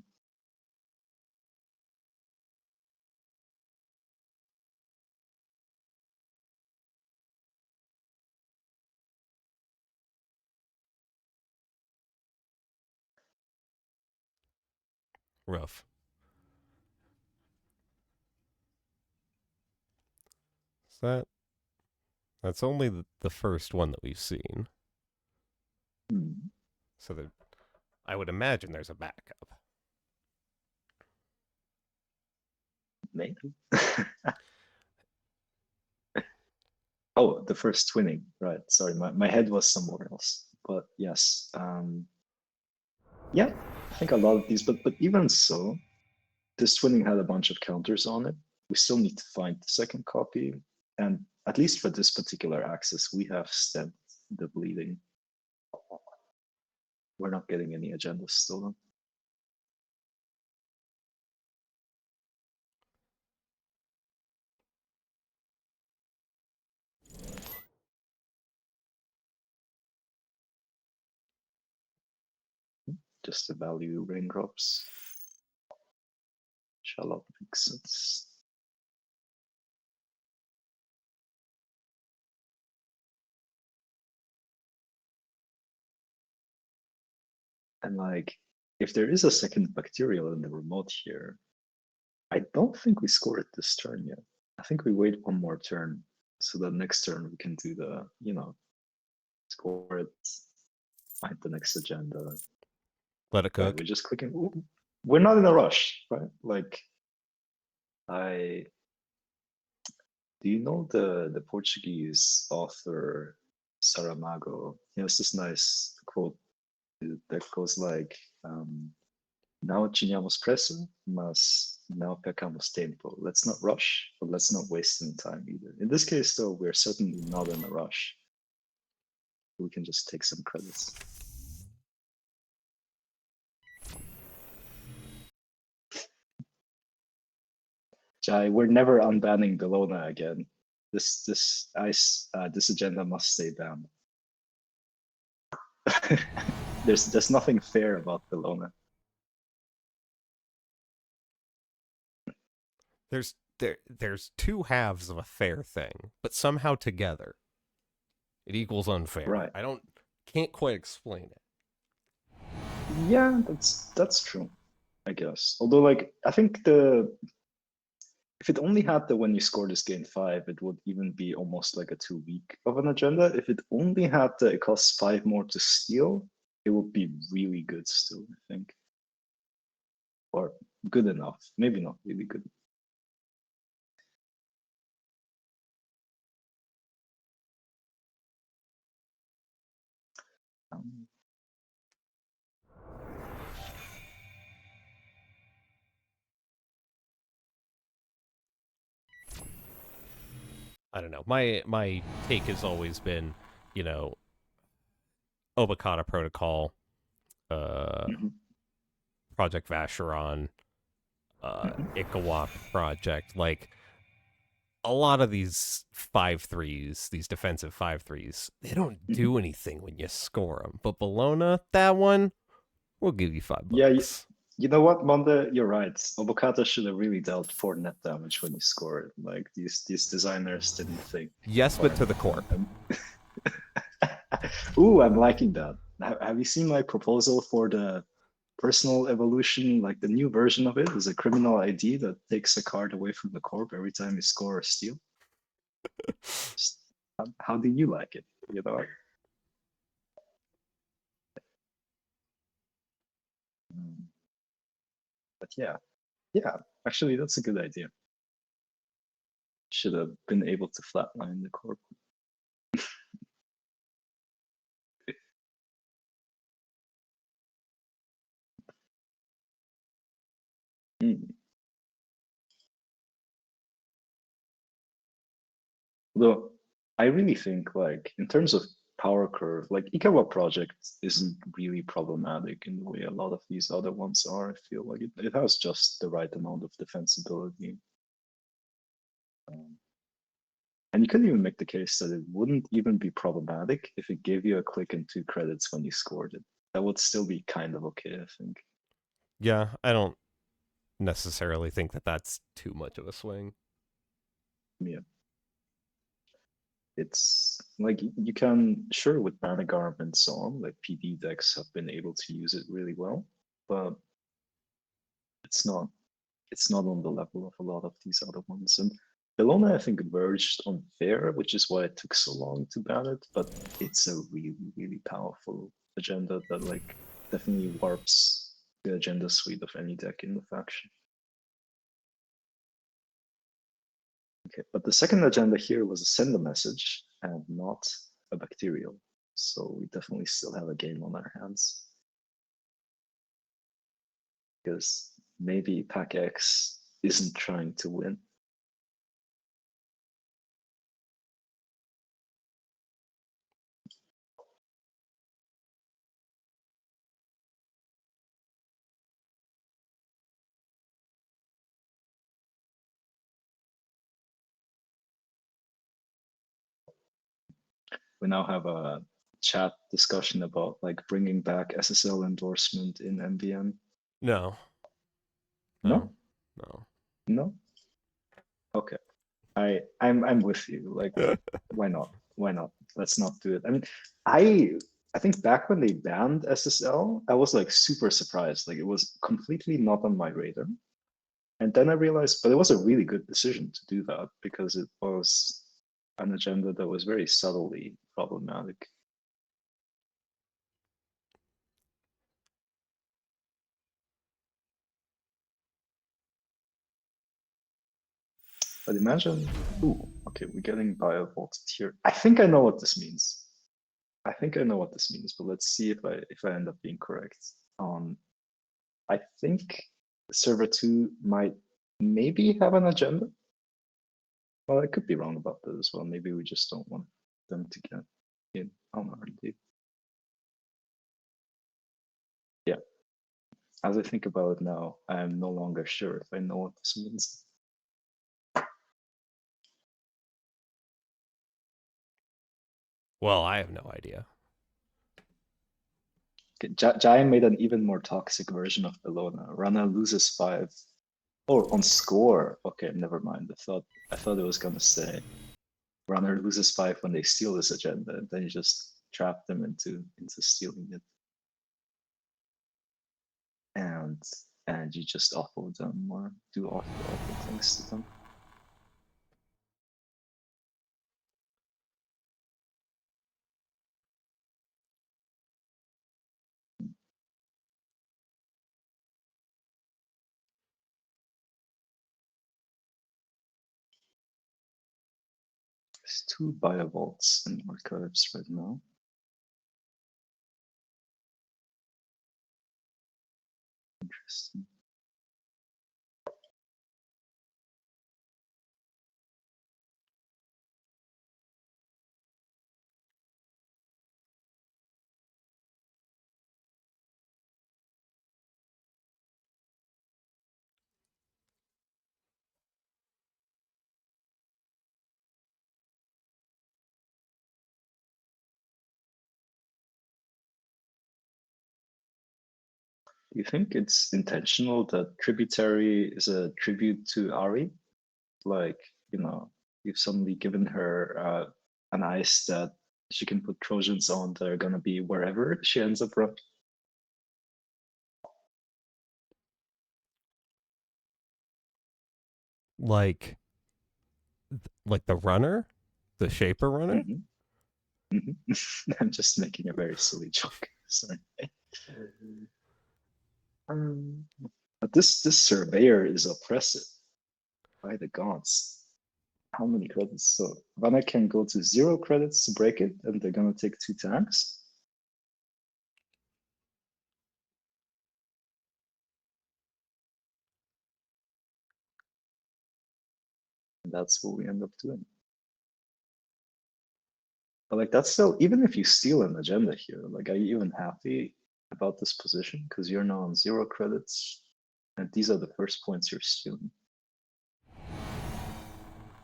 Rough. Is that's only the first one that we've seen. So that I would imagine there's a backup. Maybe. Oh, the first twinning, right? Sorry, my head was somewhere else. But yes, yeah, I think a lot of these, but even so, this twinning had a bunch of counters on it. We still need to find the second copy, and at least for this particular axis, we have stemmed the bleeding. We're not getting any agendas stolen. Just the value raindrops. Charlotte makes sense. And like, if there is a second Bacterial in the remote here, I don't think we score it this turn yet. I think we wait one more turn, so that next turn we can do the, score it, find the next agenda. Let it cook. Right, we're just clicking. We're not in a rush, right? Like, do you know the Portuguese author Saramago? He has this nice quote that goes like, "Não tínhamos pressa, mas não pecamos tempo." Let's not rush, but let's not waste any time either. In this case, though, we're certainly not in a rush. We can just take some credits. Jai, we're never unbanning Bellona again. This agenda must stay banned. There's nothing fair about Bellona. There's two halves of a fair thing, but somehow together it equals unfair. Right. Can't quite explain it. Yeah, that's true, I guess. Although, like, I think if it only had the when you score this gain 5, it would even be almost like a 2 week of an agenda. If it only had the it costs 5 more to steal, it would be really good still, I think. Or good enough. Maybe not really good. I don't know. My take has always been, Obokata Protocol, Project Vacheron, Ikawak Project. Like, a lot of these 5-3s, these defensive 5-3s, they don't do anything when you score them. But Bellona, that one, we'll give you $5. Yeah, You know what, Monde? You're right. Obokata should have really dealt 4 net damage when he scored. Like these designers didn't think. Yes, but to the core. Ooh, I'm liking that. Have you seen my proposal for the personal evolution? Like the new version of it is a criminal ID that takes a card away from the corp every time you score or steal. Just, how do you like it? You know. But yeah. Actually, that's a good idea. Should have been able to flatline the corp. Hmm. Though I really think, like, in terms of power curve, like Ikawa project isn't really problematic in the way a lot of these other ones are. I feel like it has just the right amount of defensibility. And you could even make the case that it wouldn't even be problematic if it gave you a click and 2 credits when you scored it. That would still be kind of okay, I think. Yeah, I don't necessarily think that that's too much of a swing. Yeah. It's like you can, sure, with Managarm and so on, like PD decks have been able to use it really well, but it's not on the level of a lot of these other ones. And Bellona, I think, verged on fair, which is why it took so long to ban it, but it's a really, really powerful agenda that like definitely warps the agenda suite of any deck in the faction. Okay, but the second agenda here was a send a message and not a bacterial. So we definitely still have a game on our hands. Because maybe Pack X isn't trying to win. We now have a chat discussion about like bringing back SSL endorsement in MVN. No. No? No. No? Okay. I'm with you. Like, why not? Why not? Let's not do it. I mean, I think back when they banned SSL, I was like super surprised. Like it was completely not on my radar. And then I realized, but it was a really good decision to do that because it was an agenda that was very subtly problematic. But imagine, ooh, okay, we're getting biovolted here. I think I know what this means. I think I know what this means, but let's see if I end up being correct. I think server 2 might maybe have an agenda. Well, I could be wrong about that as well. Maybe we just don't want them to get in on RD. Yeah. As I think about it now, I am no longer sure if I know what this means. Well, I have no idea. Okay, Giant made an even more toxic version of Bellona. Rana loses 5. Oh, on score. Okay, never mind. I thought it was gonna say Runner loses 5 when they steal this agenda, and then you just trap them into stealing it. And you just offload them or do awful things to them. There's 2 biovolts in archives right now. Interesting. Do you think it's intentional that Tributary is a tribute to Ari? Like, you've suddenly given her an ice that she can put Trojans on that are gonna be wherever she ends up running. Like the runner, the Shaper runner. I'm just making a very silly joke. Sorry. But this surveyor is oppressive. By the gods. How many credits? So Vanna can go to 0 credits to break it, and they're gonna take 2 tanks. And that's what we end up doing. But like that's still, even if you steal an agenda here, like are you even happy about this position? Because you're now on 0 credits, and these are the first points you're stealing.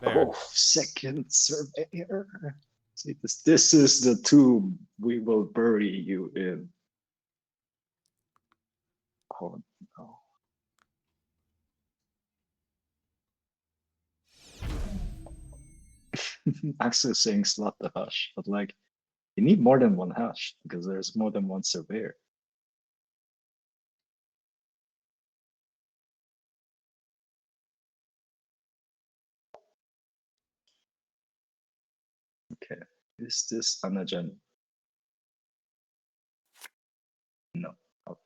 There. Oh, second surveyor. See, this is the tomb we will bury you in. Oh no. Axel is saying slot the hush, but like you need more than 1 hush because there's more than 1 surveyor. Okay, is this an agenda? No. Oh.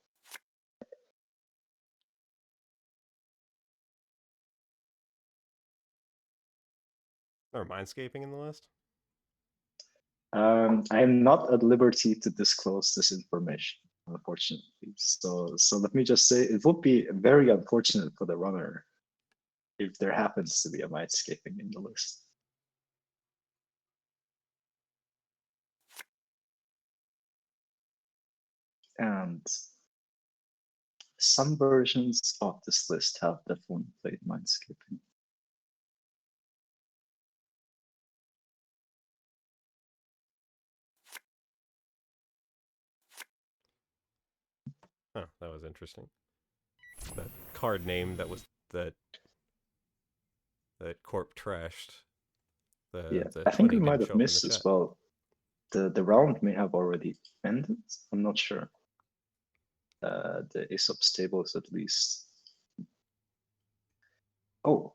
Or mindscaping in the list? I am not at liberty to disclose this information, unfortunately. So let me just say it would be very unfortunate for the runner if there happens to be a mindscaping in the list. And some versions of this list have definitely played mindscaping. Huh, that was interesting. That card name that was that Corp trashed. Yeah, the I think 20 we might didn't have show up in missed the as chat. well. The round may have already ended. I'm not sure. The Aesop stables at least. Oh.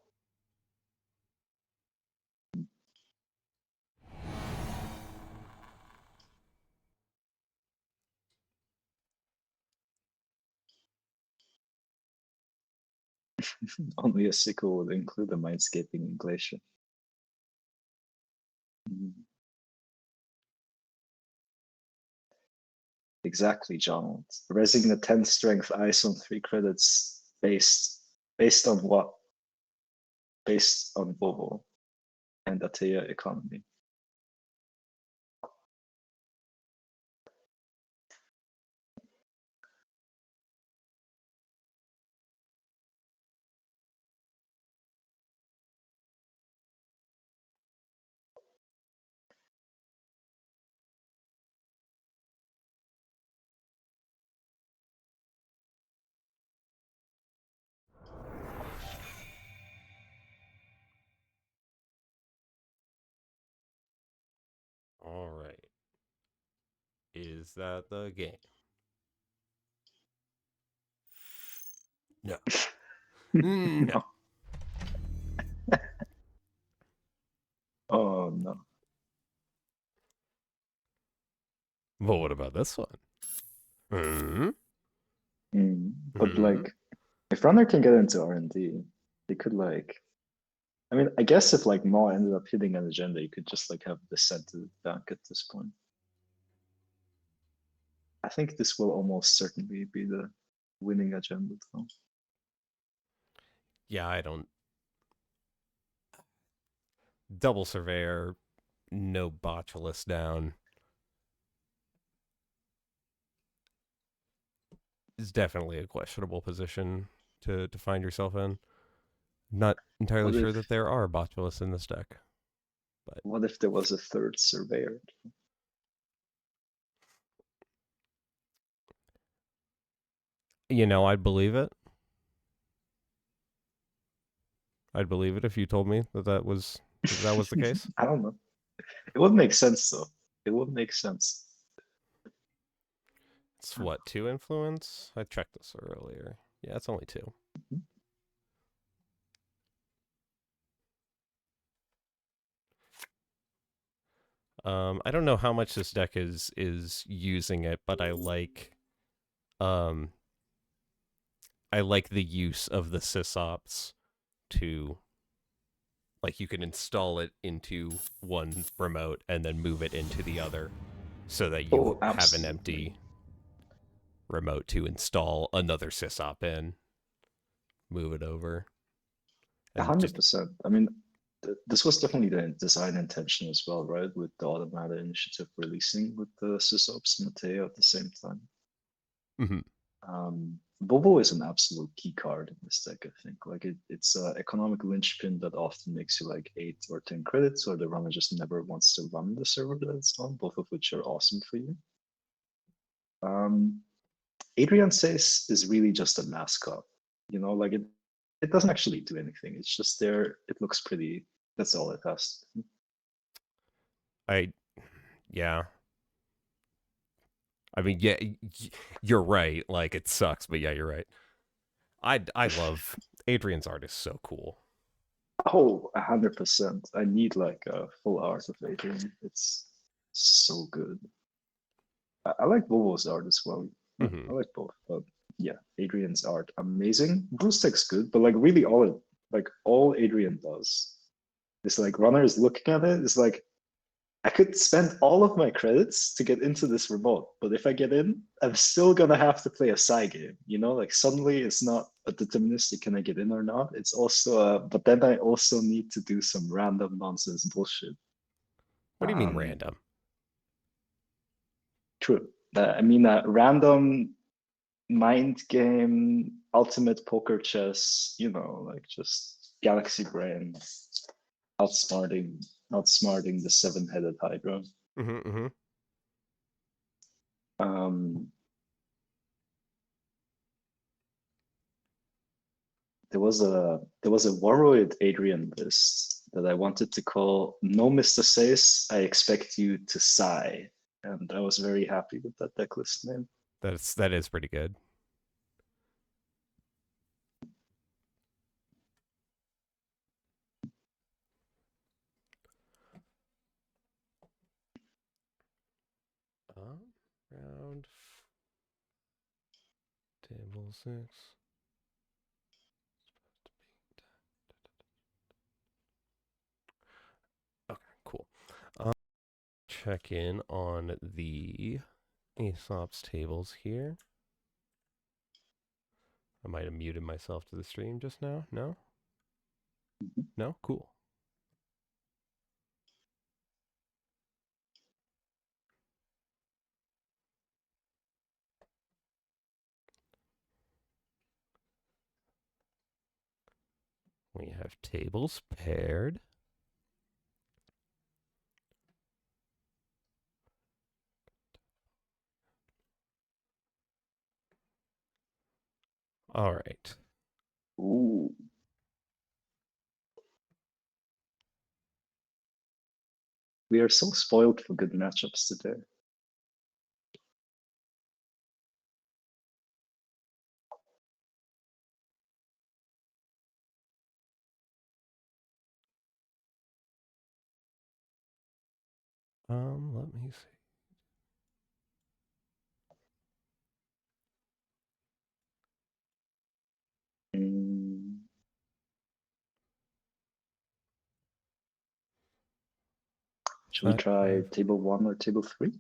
Only a sequel would include the mindscaping in Glacier. Exactly, John. Raising the 10 strength ice on 3 credits based on what? Based on Bobo and Atea economy. All right. Is that the game? No. No. Oh no. But what about this one? Hmm? But like, if Runner can get into R&D, they could like, I mean, I guess if like Maw ended up hitting an agenda, you could just like have Descent to the back at this point. I think this will almost certainly be the winning agenda though. Yeah, I don't. Double Surveyor, no Botulus down. Is definitely a questionable position to find yourself in. Not entirely sure that there are Botulus in this deck. But what if there was a 3rd surveyor? You know, I'd believe it. I'd believe it if you told me that was the case. I don't know. It would make sense though. It would make sense. It's what, 2 influence? I checked this earlier. Yeah, it's only 2. I don't know how much this deck is using it, but I like the use of the sysops to, like, you can install it into one remote and then move it into the other so that you have an absolutely. empty remote to install another sysop in, move it over. and 100%. I mean, this was definitely the design intention as well, right? With the Automata initiative releasing with the sysops Mateo at the same time. Mhm. Bobo is an absolute key card in this deck, I think. Like it's an economic linchpin that often makes you like 8 or 10 credits, or the runner just never wants to run the server that it's on, both of which are awesome for you. Adrian Says is really just a mascot. You know, like it doesn't actually do anything. It's just there. It looks pretty. That's all it has. Yeah. I mean, yeah, you're right. Like, it sucks, but yeah, you're right. I love Adrian's art is so cool. Oh, 100%. I need like a full art of Adrian. It's so good. I like Bobo's art as well. Mhm. I like both, but yeah, Adrian's art amazing. BlueStack's good, but like really all Adrian does is like runner is looking at it. It's like I could spend all of my credits to get into this remote, but if I get in, I'm still gonna have to play a side game. You know, like suddenly it's not a deterministic can I get in or not. It's also but then I also need to do some random nonsense bullshit. What do you mean random? True. I mean, random mind game, ultimate poker chess, you know, like just galaxy brain outsmarting the 7-headed Hydra. Mm-hmm. There was a Warroid Adrian list that I wanted to call No Mr. Says, I Expect You to Sigh. And I was very happy with that deck list name. That is pretty good. Round table 6. Okay, cool. Check in on the Aesop's tables here. I might have muted myself to the stream just now. No? No? Cool. We have tables paired. All right. Ooh. We are so spoiled for good matchups today. Let me see. Should we try table 1 or table 3?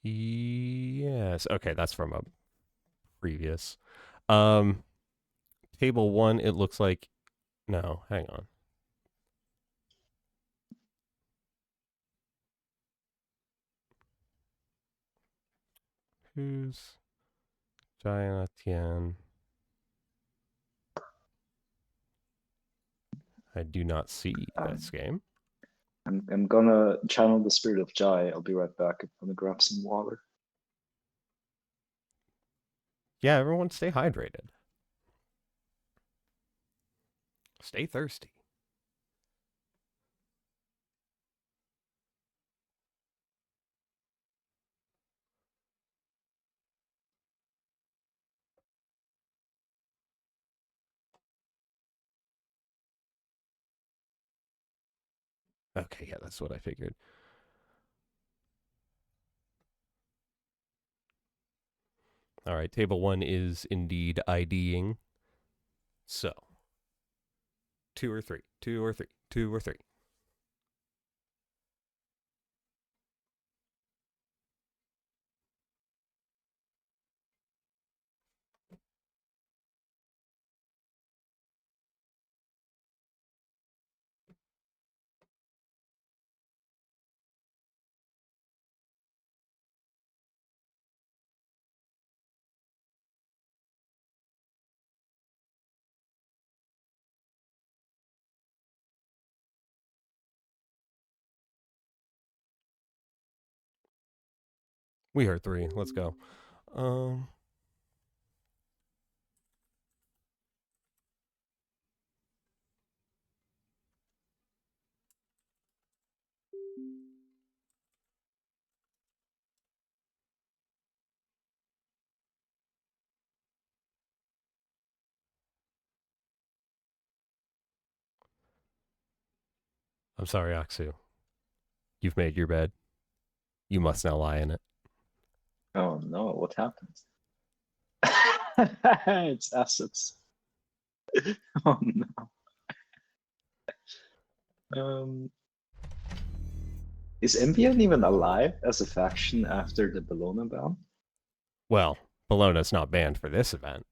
Yes. Okay, that's from a previous. Table 1, it looks like. No, hang on. Who's Giant Etienne? I do not see this game. I'm gonna channel the spirit of Jai. I'll be right back. I'm gonna grab some water. Yeah, everyone stay hydrated. Stay thirsty. Okay, yeah, that's what I figured. All right, table 1 is indeed IDing. So, 2 or 3, 2 or 3, 2 or 3. We heard 3. Let's go. I'm sorry, Aksu. You've made your bed. You must now lie in it. Oh no, what happened? It's assets. Oh no. Is NBN even alive as a faction after the Bologna ban? Well, Bologna's not banned for this event.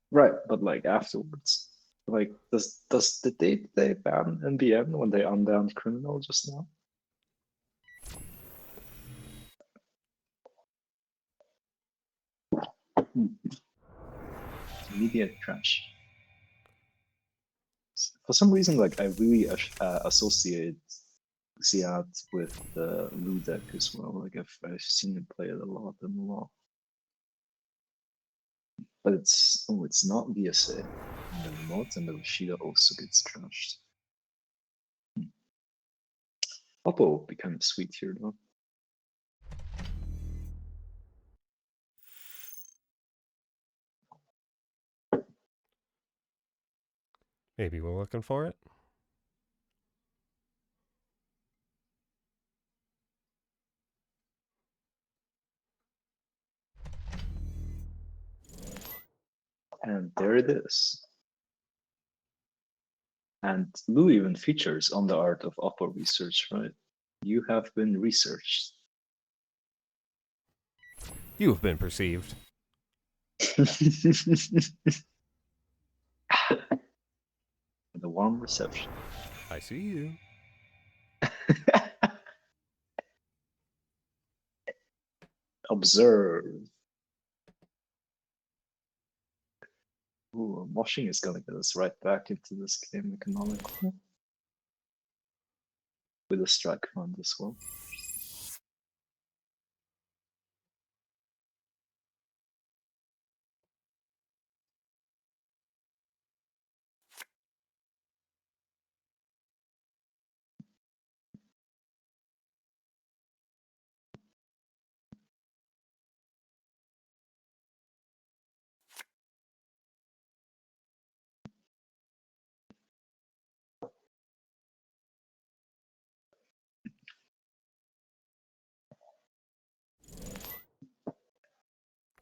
Right, but like afterwards. Like did they ban NBN when they unbanned criminal just now? Immediate crash. For some reason, like I really associate Ziad with the Lu deck as well. Like I've seen him play it a lot in LoL. But it's not VSA. And the remote and the Rashida also gets trashed. Oppo becomes sweet here though. Maybe we're looking for it. And there it is. And Lu even features on the art of Oppo research, right? You have been researched. You have been perceived. The warm reception. I see you. Observe. Ooh, moshing is gonna get us right back into this game economically. With a strike fund as well.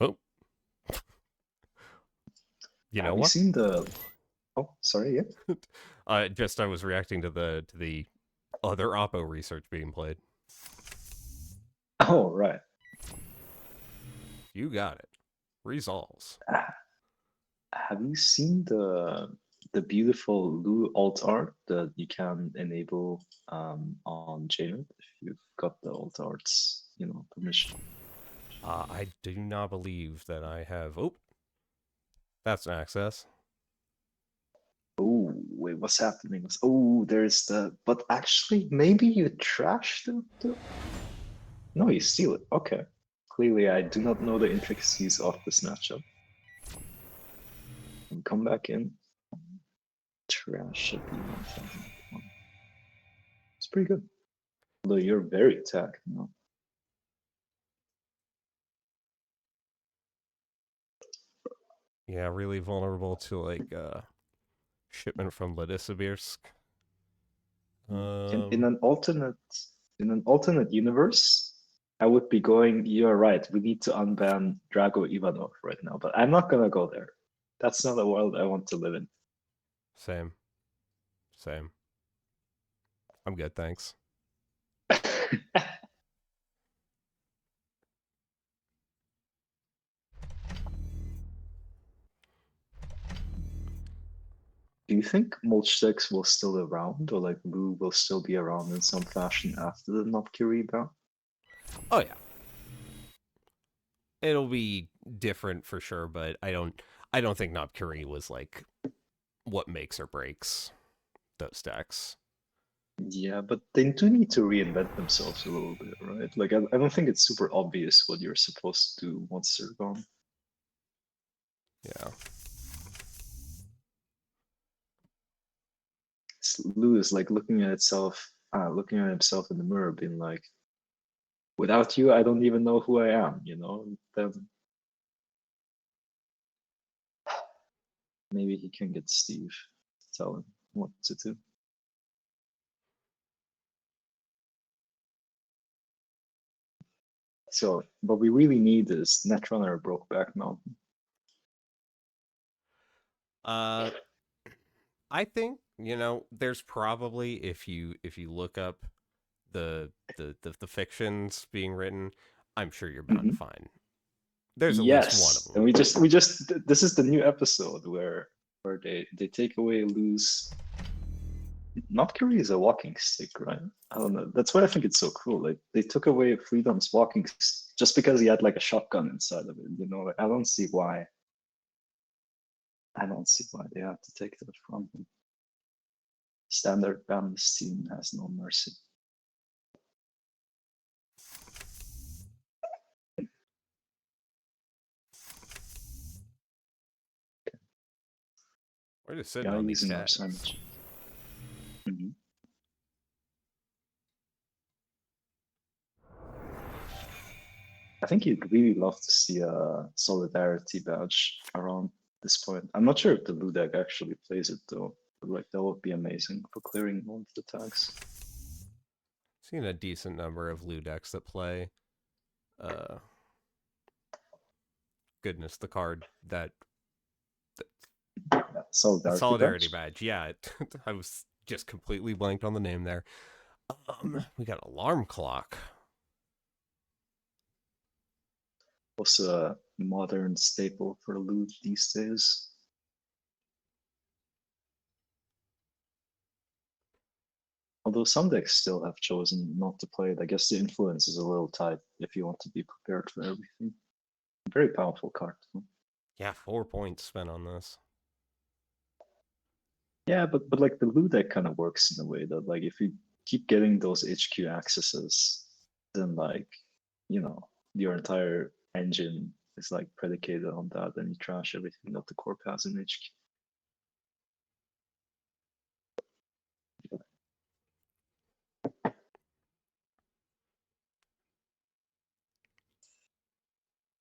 Oh. You know Have what? you seen the? Oh, sorry. Yeah. I was reacting to the other Oppo research being played. Oh, right. You got it. Resolves. Have you seen the beautiful Lu alt art that you can enable on JNet if you've got the alt arts, permission? I do not believe that I have. Oh, that's an access. Oh, wait, what's happening? Oh, there's the. But actually, maybe you trash the. No, you steal it. Okay, clearly I do not know the intricacies of this matchup. And come back in. Trash should be 1001. It's pretty good. Although you're very attacked now. Yeah, really vulnerable to like shipment from Vladisibirsk. In an alternate universe, I would be going, you're right, we need to unban Drago Ivanov right now, but I'm not gonna go there. That's not a world I want to live in. Same. I'm good, thanks. Do you think Molchdex will still around, or like Lu will still be around in some fashion after the Nopki rebound? Oh yeah. It'll be different for sure, but I don't think Knob Curie was like what makes or breaks those decks. Yeah, but they do need to reinvent themselves a little bit, right? Like I don't think it's super obvious what you're supposed to do once they're gone. Yeah. Lu is like looking at himself in the mirror, being like, without you, I don't even know who I am, you know? Then maybe he can get Steve to tell him what to do. So, what we really need is Netrunner or Brokeback Mountain. I think, there's probably if you look up the fictions being written, I'm sure you're bound to find there's at least one of them. And we just this is the new episode where they take away Lu's. Not Curie is a walking stick, right? I don't know. That's why I think it's so cool. Like they took away Freedom's walking just because he had like a shotgun inside of it. You know, like I don't see why they have to take that from him. Standard Bam's team has no mercy. We're just sitting on these tabs. Mm-hmm. I think you'd really love to see a solidarity badge around this point. I'm not sure if the Lu deck actually plays it though, but like that would be amazing for clearing one of the tags. Seen a decent number of Lu decks that play. Goodness, the card that Solidarity badge. Yeah, I was just completely blanked on the name there. We got Alarm Clock. Also a modern staple for Lu these days. Although some decks still have chosen not to play it, I guess the influence is a little tight if you want to be prepared for everything. Very powerful card. Yeah, 4 points spent on this. Yeah, but like the Lu deck kind of works in a way that like if you keep getting those HQ accesses, then like, your entire engine is like predicated on that, and you trash everything that the corp has in HQ.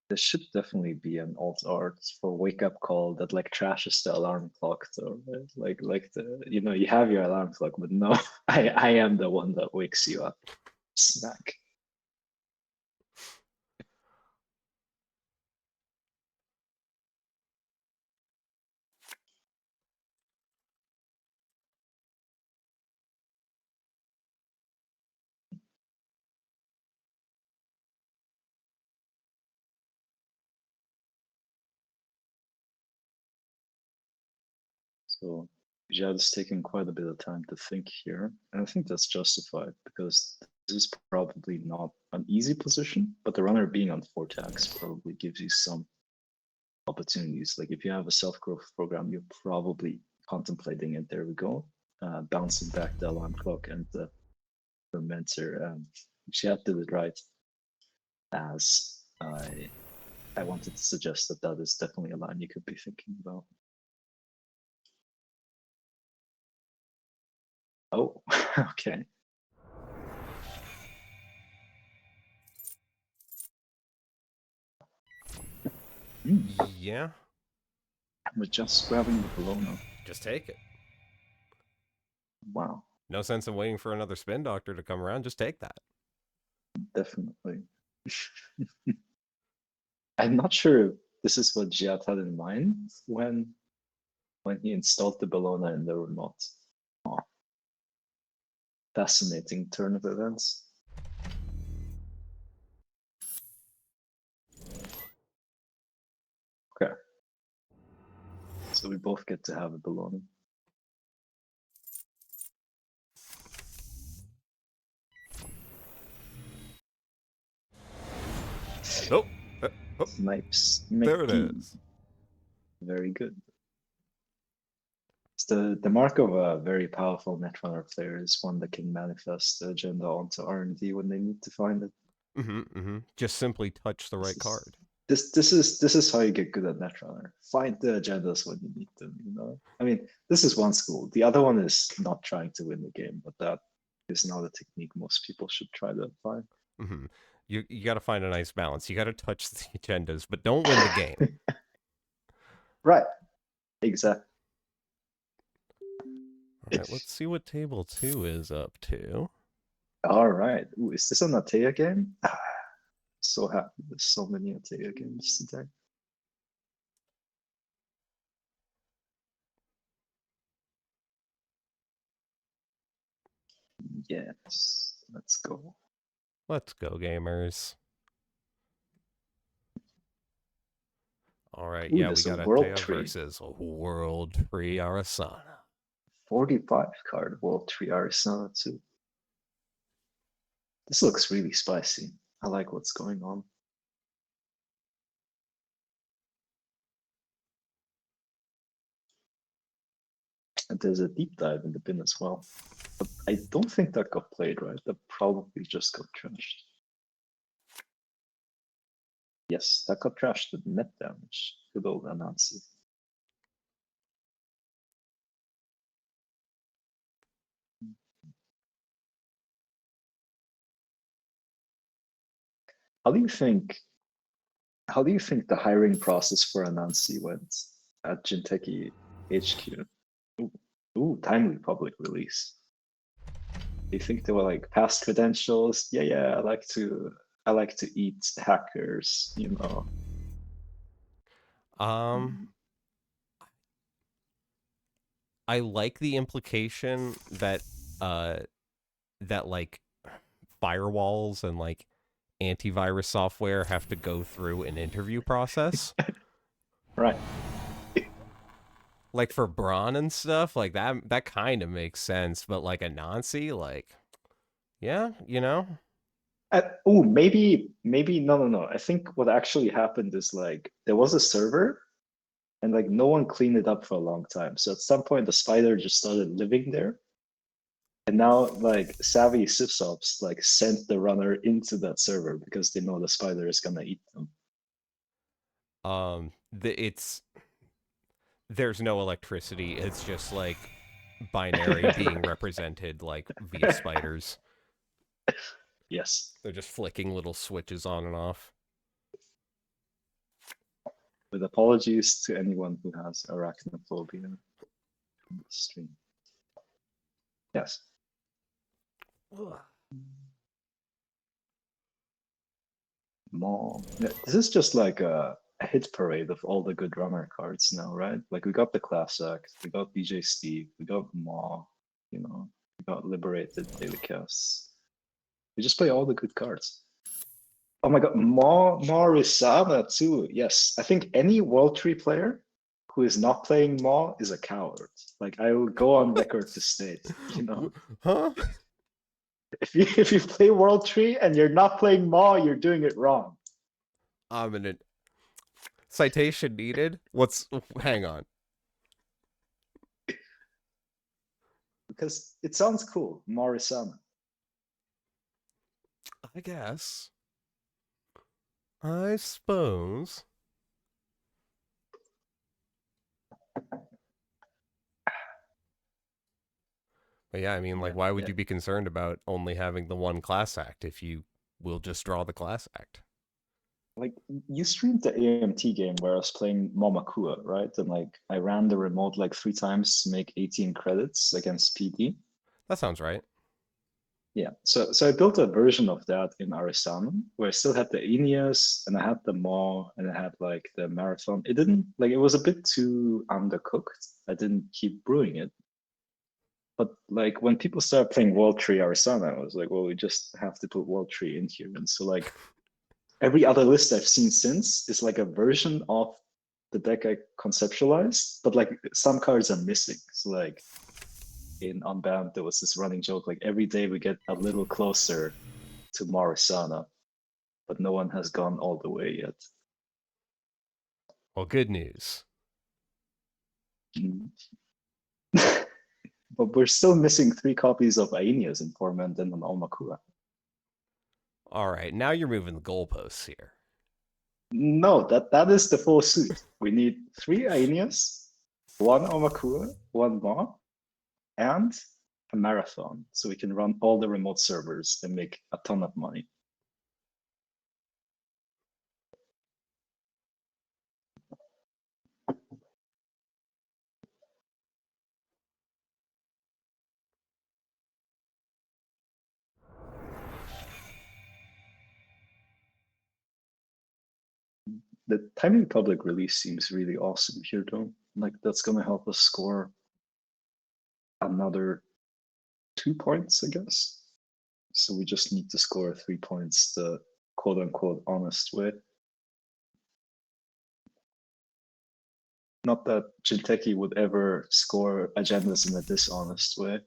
There should definitely be an alt art for Wake Up Call that like trashes the alarm clock though, right? Like the you have your alarm clock, but no, I am the one that wakes you up. Snack. So Jad is taking quite a bit of time to think here, and I think that's justified because this is probably not an easy position, but the runner being on 4 tags probably gives you some opportunities. Like if you have a self-growth program, you're probably contemplating it. There we go. Bouncing back the alarm clock and the fermenter. Jad did it right, as I wanted to suggest that that is definitely a line you could be thinking about. Oh, okay. Yeah, We're just grabbing the Bologna. just take it. Wow, No sense in waiting for another spin doctor to come around. Just take that. definitely. I'm not sure if this is what Giat had in mind when he installed the Bologna in the remote. Oh, fascinating turn of events. Okay. So we both get to have a Bologna. Oh, Snipes. there it McGee. is. Very good. It's the mark of a very powerful Netrunner player is one that can manifest the agenda onto R&D when they need to find it. Just simply touch the right This is- card. This is how you get good at Netrunner. Find the agendas when you need them, you know? I mean, this is one school. The other one is not trying to win the game, but that is not a technique most people should try to find. You got to find a nice balance. You got to touch the agendas, but don't win the game. Right. Exactly. All right, let's see what table 2 is up to. All right. Ooh, is this an Atea game? So happy there's so many Atea games today. Yes, let's go. Let's go, gamers. All right, Ooh, yeah, we there's a got World Atea Tree. versus World Tree Arasana. 45 card World Tree Arizona too. This looks really spicy. I like what's going on. And there's a deep dive in the bin as well. But I don't think that got played right. That probably just got trashed. Yes, that got trashed with net damage. Good old Anansi. How do you think the hiring process for Anansi went at Jinteki HQ? Ooh, timely public release. Do you think they were like past credentials? Yeah, I like to eat hackers, you know. I like the implication that that like firewalls and like antivirus software have to go through an interview process. Right. Like for Braun and stuff, like that kind of makes sense, but like Anansi, like yeah, you know? Oh, maybe no. I think what actually happened is like there was a server and like no one cleaned it up for a long time. So at some point the spider just started living there. And now like savvy sysops like sent the runner into that server because they know the spider is gonna eat them. There's no electricity. It's just like binary being represented like via spiders. Yes. They're just flicking little switches on and off. With apologies to anyone who has arachnophobia in the stream. Yes. Mom. Yeah, this is just like a hit parade of all the good runner cards now, right? Like we got the Class Act, we got DJ Steve, we got Maw, you know, we got Liberated Daily Casts. We just play all the good cards. Oh my god, Maw Risama too. Yes, I think any World Tree player who is not playing Maw is a coward. Like I will go on record to state, you know. Huh? If you play World Tree and you're not playing Maw, you're doing it wrong. Citation needed. Hang on. Because it sounds cool, Maw-Risama. I guess. I suppose. But yeah, I mean, like, Yeah, why would yeah. you be concerned about only having the one class act if you will just draw the class act? Like you streamed the AMT game where I was playing Momakua, right? And like I ran the remote like 3 times to make 18 credits against PD. That sounds right. Yeah, so I built a version of that in Arisanen where I still had the Aeneas and I had the Maw and I had like the Marathon. It didn't like it was a bit too undercooked. I didn't keep brewing it. But like when people started playing World Tree Arisana, I was like, well, we just have to put World Tree in here. And so like every other list I've seen since is like a version of the deck I conceptualized, but like some cards are missing. So like in Unbound, there was this running joke like every day we get a little closer to Marisana, but no one has gone all the way yet. Well, good news. Mm. But we're still missing 3 copies of Aeneas in Torment and an Omakura. All right, now you're moving the goalposts here. No, that is the full suit. We need 3 Aeneas, 1 Omakura, 1 Maw, and a Marathon, so we can run all the remote servers and make a ton of money. The Tiny Republic release seems really awesome here, though. Like that's gonna help us score another 2 points, I guess. So we just need to score 3 points the quote unquote honest way. Not that Jinteki would ever score agendas in a dishonest way.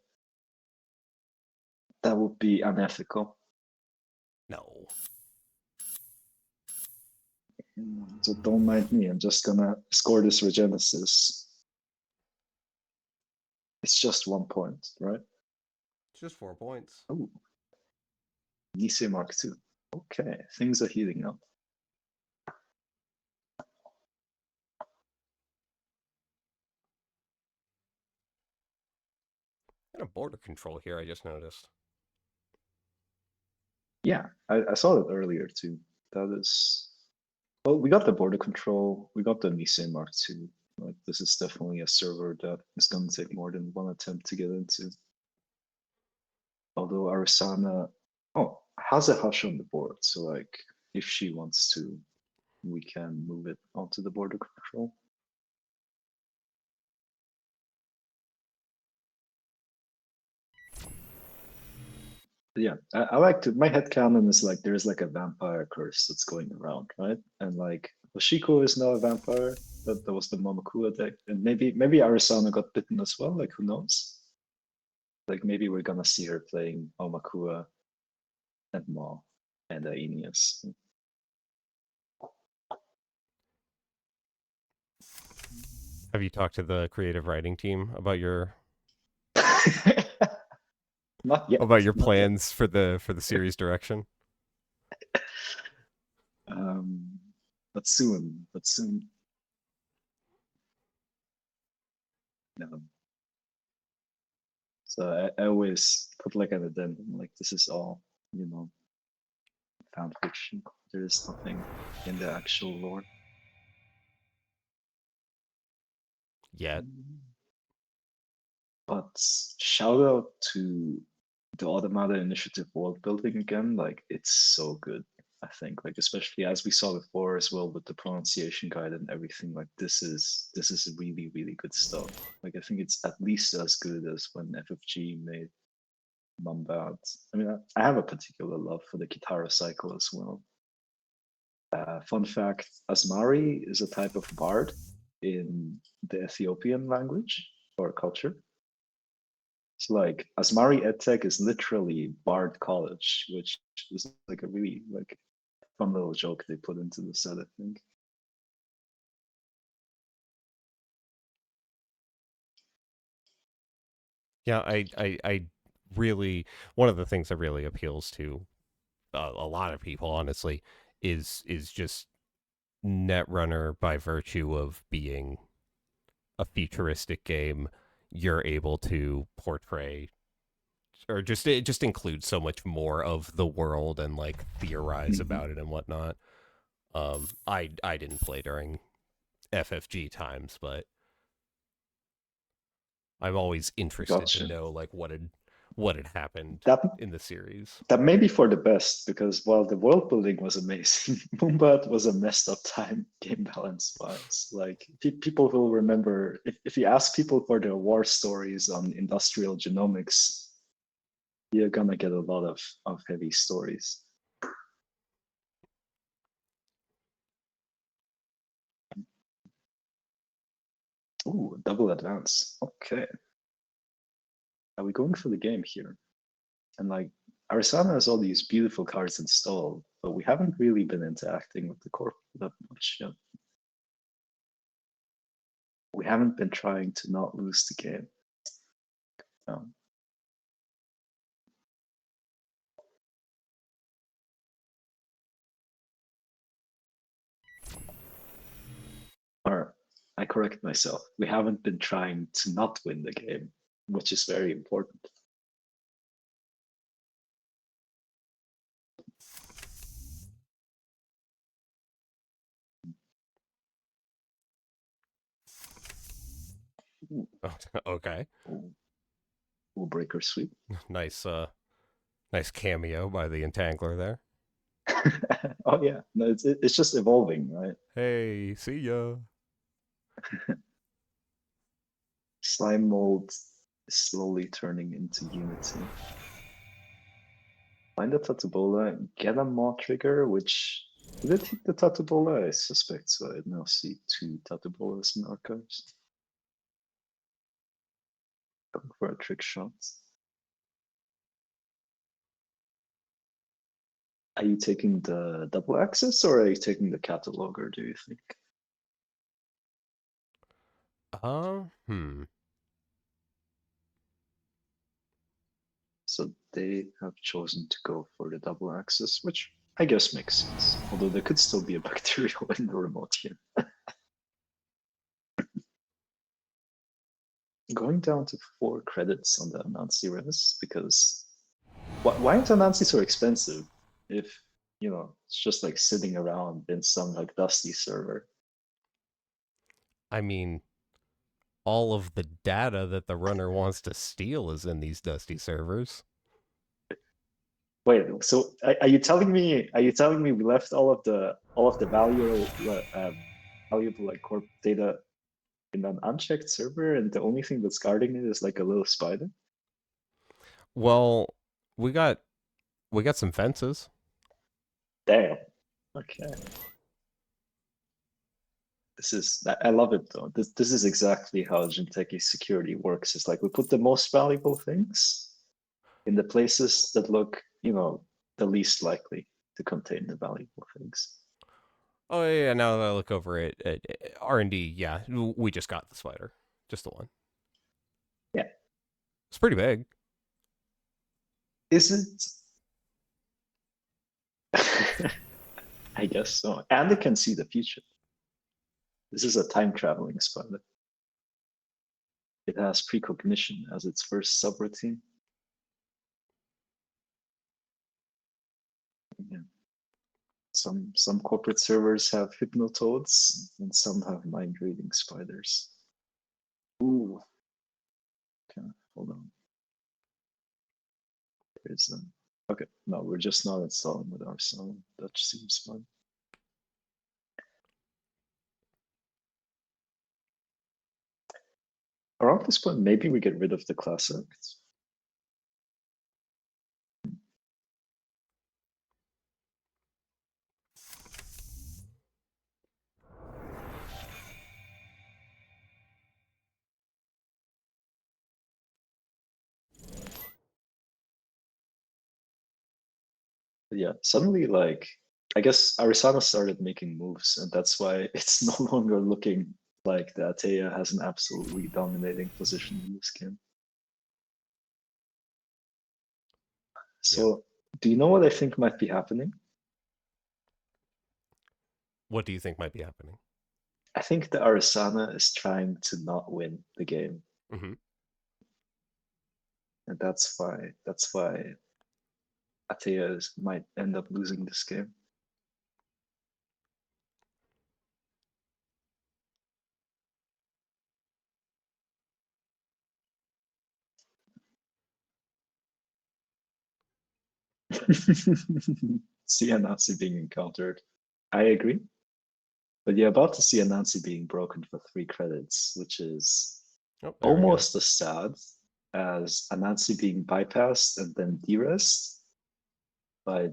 That would be unethical. No. So don't mind me. I'm just gonna score this Regenesis. It's just 1 point, right? Just 4 points. Oh, Nisei Mark II. Okay, things are heating up. Kind of border control here, I just noticed. Yeah, I saw that earlier too. That is, well, we got the border control. We got the Nisei Mark II. Like this is definitely a server that is going to take more than 1 attempt to get into. Although Arisana, has a Hush on the board, so like if she wants to, we can move it onto the border control. Yeah, I like to. My headcanon is like there's like a vampire curse that's going around, right? And like Oshiko is now a vampire. That was the Momakua deck, and maybe Arisana got bitten as well. Like who knows? Like maybe we're gonna see her playing Omakua and Maw and Aeneas. Have you talked to the creative writing team about your Not yet. about your not yet. plans for the series direction? But soon. No. So I always put like an addendum, like this is all, fan fiction. There is nothing in the actual lore. Yet. But shout out to the Automata Initiative world building again. Like it's so good. I think, like especially as we saw before as well with the pronunciation guide and everything. Like this is really really good stuff. Like I think it's at least as good as when FFG made Mambad. I mean, I have a particular love for the Kitara cycle as well. Fun fact: Asmari is a type of bard in the Ethiopian language or culture. It's like Asmari EdTech is literally Bard College, which is like a really like fun little joke they put into the set, I think. Yeah, I really, one of the things that really appeals to a lot of people, honestly, is just Netrunner by virtue of being a futuristic game. You're able to portray, or just it just includes so much more of the world and like theorize Mhm. about it and whatnot. I didn't play during FFG times, but I'm always interested Gotcha. to know like what had happened That in the series. that may be for the best, because while the world building was amazing, Moonbat was a messed up time game balance wise. Like people will remember, if you ask people for their war stories on industrial genomics, you're gonna get a lot of heavy stories. Ooh, double advance. Okay. Are we going for the game here? And like, Arisana has all these beautiful cards installed, but we haven't really been interacting with the corp that much yet. We haven't been trying to not lose the game. Or I correct myself. We haven't been trying to not win the game, which is very important. Ooh, Okay. ooh, breaker sweep. Nice nice cameo by the Entangler there. Oh yeah, no, it's just evolving, right? Hey, see ya. Slime mold is slowly turning into Unity. Find the Tatabola, get a Maw trigger, which did it hit the Tatabola? I suspect so. I now see 2 Tatabolas in archives. Going for a trick shot. Are you taking the double access or are you taking the cataloger, do you think? Hmm. So they have chosen to go for the double access, which I guess makes sense. Although there could still be a bacterial in the remote here. Going down to 4 credits on the Anansi res, because why is Anansi so expensive if, you know, it's just like sitting around in some like dusty server? I mean, all of the data that the runner wants to steal is in these dusty servers. Wait, so are you telling me? Are you telling me we left all of the valuable like corp data in an unchecked server, and the only thing that's guarding it is like a little spider? Well, we got some fences. Damn. Okay. I love it though. This is exactly how Jinteki security works. It's like we put the most valuable things in the places that look, you know, the least likely to contain the valuable things. Oh yeah, now that I look over it at R&D, yeah, we just got the spider. Just the one. Yeah. It's pretty big. Is it? I guess so. And it can see the future. This is a time traveling spider. It has precognition as its first subroutine. Yeah. Some corporate servers have hypnotoads and some have mind reading spiders. Ooh. Okay, hold on. There's okay, no, we're just not installing with our sound. That seems fun. Around this point, maybe we get rid of the class acts. Yeah, suddenly, like, I guess Arisana started making moves, and that's why it's no longer looking like the Atea has an absolutely dominating position in this game. So, do you know what I think might be happening? What do you think might be happening? I think the Arasana is trying to not win the game, Hmm. and that's why Atea might end up losing this game. See a Nazi being encountered. I agree. But you're about to see a Nazi being broken for 3 credits, which is Oh, there we go. almost as sad as a Nazi being bypassed and then de-rest by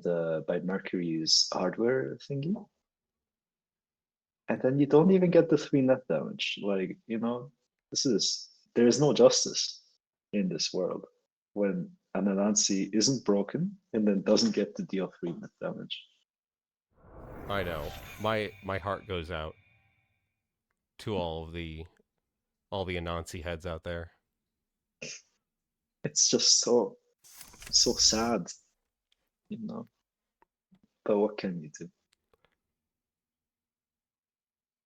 Mercury's hardware thingy. And then you don't even get the 3 net damage. Like, there is no justice in this world when an Anansi isn't broken and then doesn't get to deal 3 net damage. I know. My heart goes out to all the Anansi heads out there. It's just so sad, you know. But what can you do?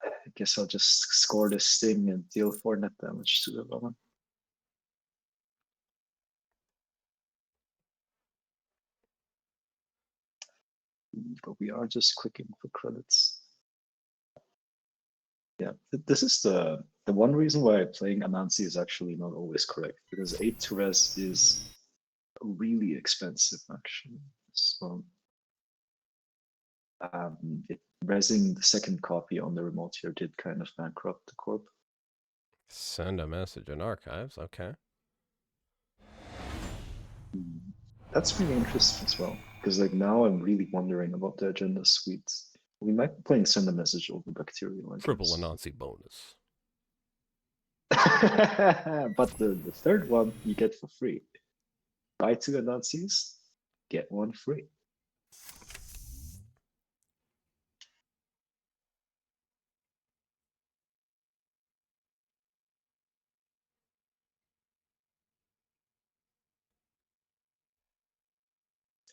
I guess I'll just score this sting and deal 4 net damage to the villain. But we are just clicking for credits. Yeah, this is the one reason why playing Anansi is actually not always correct, because 8 to res is really expensive actually. So resing the second copy on the remote here did kind of bankrupt the corp. Send a message in archives. Okay. That's really interesting as well, because like now I'm really wondering about the agenda suite. We might be playing send a message over bacterial. Triple Anansi bonus. But the third one you get for free. Buy 2 Anansis, get 1 free.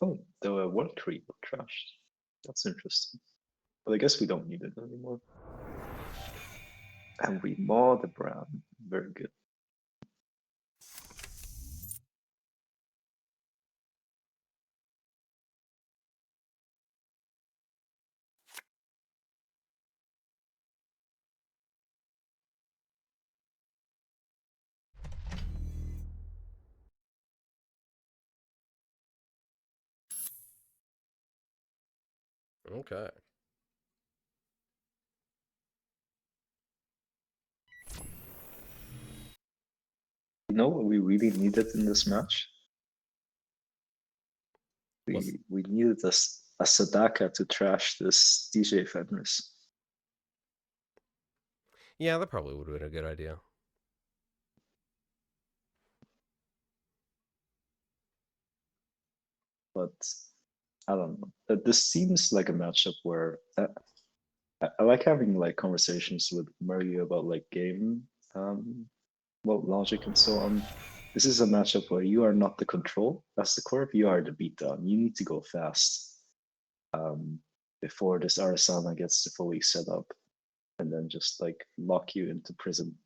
Oh, the world tree got trashed. That's interesting. But I guess we don't need it anymore. And we maw the brown. Very good. Okay. You know what we really needed in this match? We needed a Sadaka to trash this DJ Fenris. Yeah, that probably would have been a good idea. But I don't know. This seems like a matchup where I like having like conversations with Mario about like game logic and so on. This is a matchup where you are not the control as the corp, you are the beatdown. You need to go fast before this Arasana gets to fully set up and then just like lock you into prison.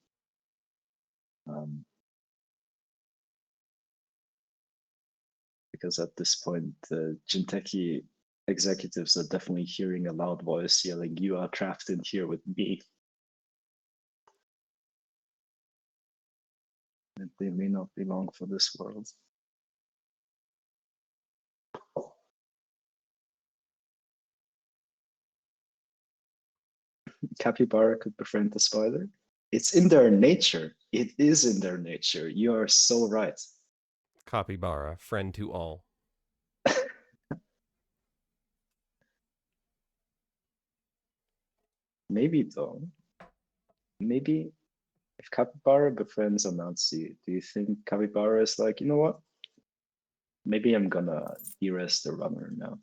Because at this point, the Jinteki executives are definitely hearing a loud voice yelling, "You are trapped in here with me." And they may not belong for this world. Capybara could befriend the spider. It's in their nature. It is in their nature. You are so right. Capybara, friend to all. Maybe though. Maybe if Capybara befriends a Nazi, do you think Capybara is like, you know what? Maybe I'm gonna de-rest the runner now.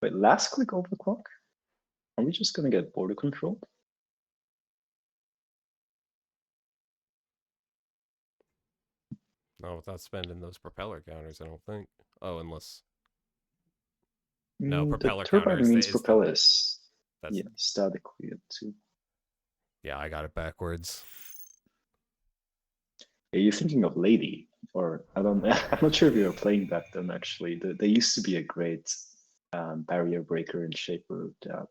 Wait, last click overclock? Are we just gonna get border control? No, without spending those propeller counters, I don't think. Oh, unless no The propeller counter turbine means is the propeller is that's statically at 2. yeah, I got it backwards. Are you thinking of Lady? Or I don't I'm not sure if you were playing back then actually. They used to be a great barrier breaker and shaper that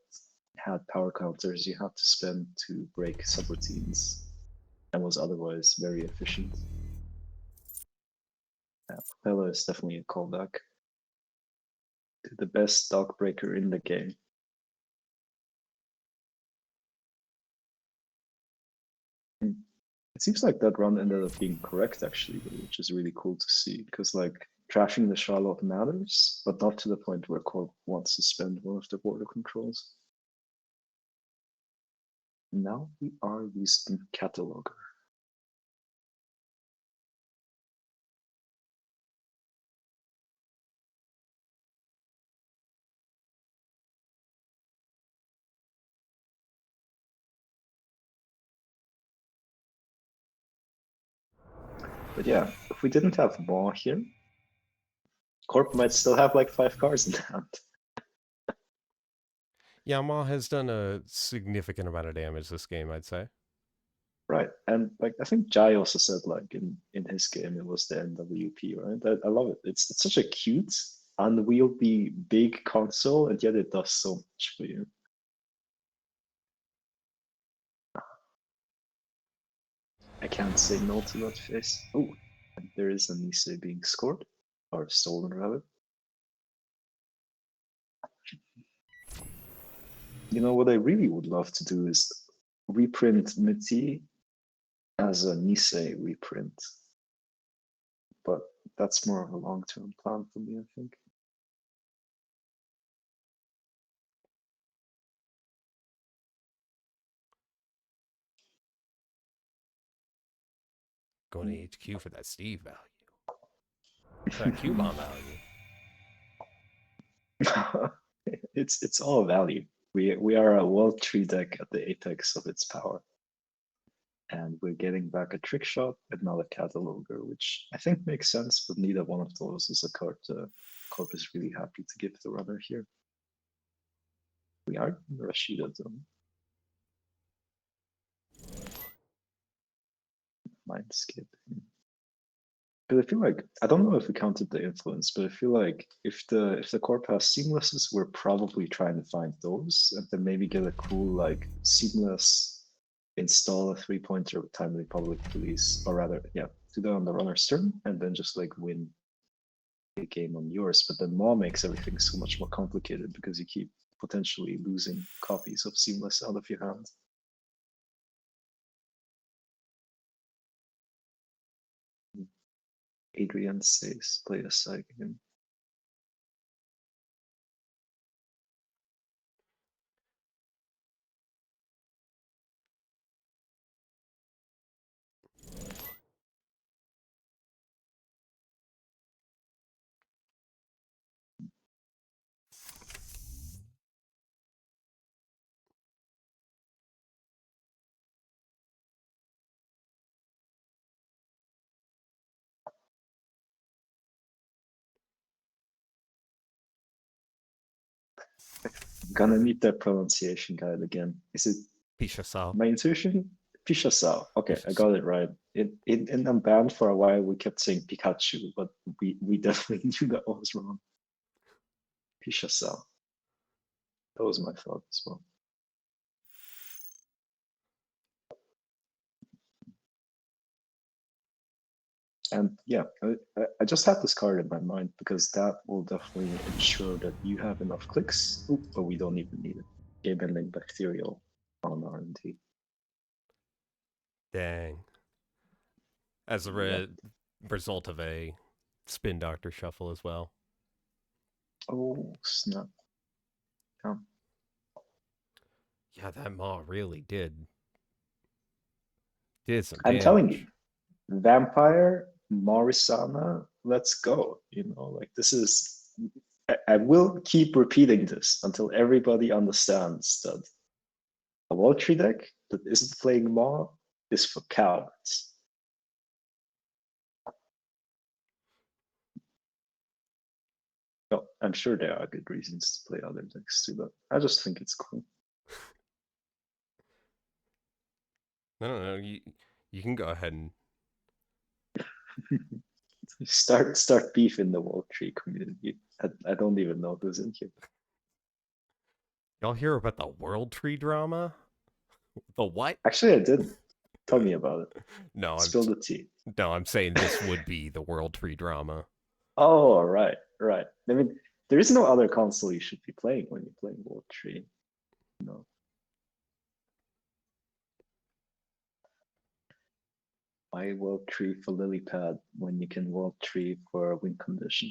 had power counters you had to spend to break subroutines and was otherwise very efficient. Propeller is definitely a callback to the best dog breaker in the game. It seems like that run ended up being correct actually, which is really cool to see because like trashing the Charlotte matters, but not to the point where Corp wants to spend one of the border controls. Now we are using Cataloger. But yeah, if we didn't have Maw here, Corp might still have like 5 cars in hand. Yamaha has done a significant amount of damage this game, I'd say. Right, and like I think Jai also said like in his game it was the NWP, right? I love it. It's such a cute, unwieldy, big console, and yet it does so much for you. I can't say no to that face. Oh, and there is a Nisei being scored or stolen rather. You know what I really would love to do is reprint Miti as a Nisei reprint. But that's more of a long-term plan for me, I think. Going to HQ for that Steve value. That Q-bomb value. It's all value. We are a World Tree deck at the apex of its power. And we're getting back a trick shot and not a cataloger, which I think makes sense, but neither one of those is a card Corp is really happy to give the runner here. We are in Rashida zone. Mind skip. But I feel like I don't know if we counted the influence, but I feel like if the Corp has seamlesses, we're probably trying to find those and then maybe get a cool like seamless install a 3-pointer with timely public release, or rather, yeah, do that on the runner's turn and then just like win a game on yours. But then Maw makes everything so much more complicated because you keep potentially losing copies of seamless out of your hand. Adrian says, play a side game. Gonna need that pronunciation guide again. Is it Pisha my intuition? Pishasao. Okay, I Pishasao. got it right. In Unbanned for a while we kept saying Pikachu, but we definitely knew that was wrong. Pishasao. That was my thought as well. And yeah, I just had this card in my mind because that will definitely ensure that you have enough clicks, but we don't even need it. Game ending bacterial on R&D. Dang. As a result of a Spin Doctor shuffle as well. Oh, snap. Yeah. Yeah, that Maw really did some I'm damage. telling you, Vampire, Morisana, let's go. You know, like this is, I will keep repeating this until everybody understands that a Waltry deck that isn't playing Maw is for cowards. I'm sure there are good reasons to play other decks too, but I just think it's cool. I don't know. You can go ahead and Start beef in the World Tree community. I don't even know who's in here. y'all hear about the World Tree drama? The what? Actually, I did. Tell me about it. No, Spill the tea. I'm saying this would be the World Tree drama. Oh, right. I mean, there is no other console you should be playing when you're playing World Tree. No. Why World Tree for Lilypad when you can World Tree for a win condition?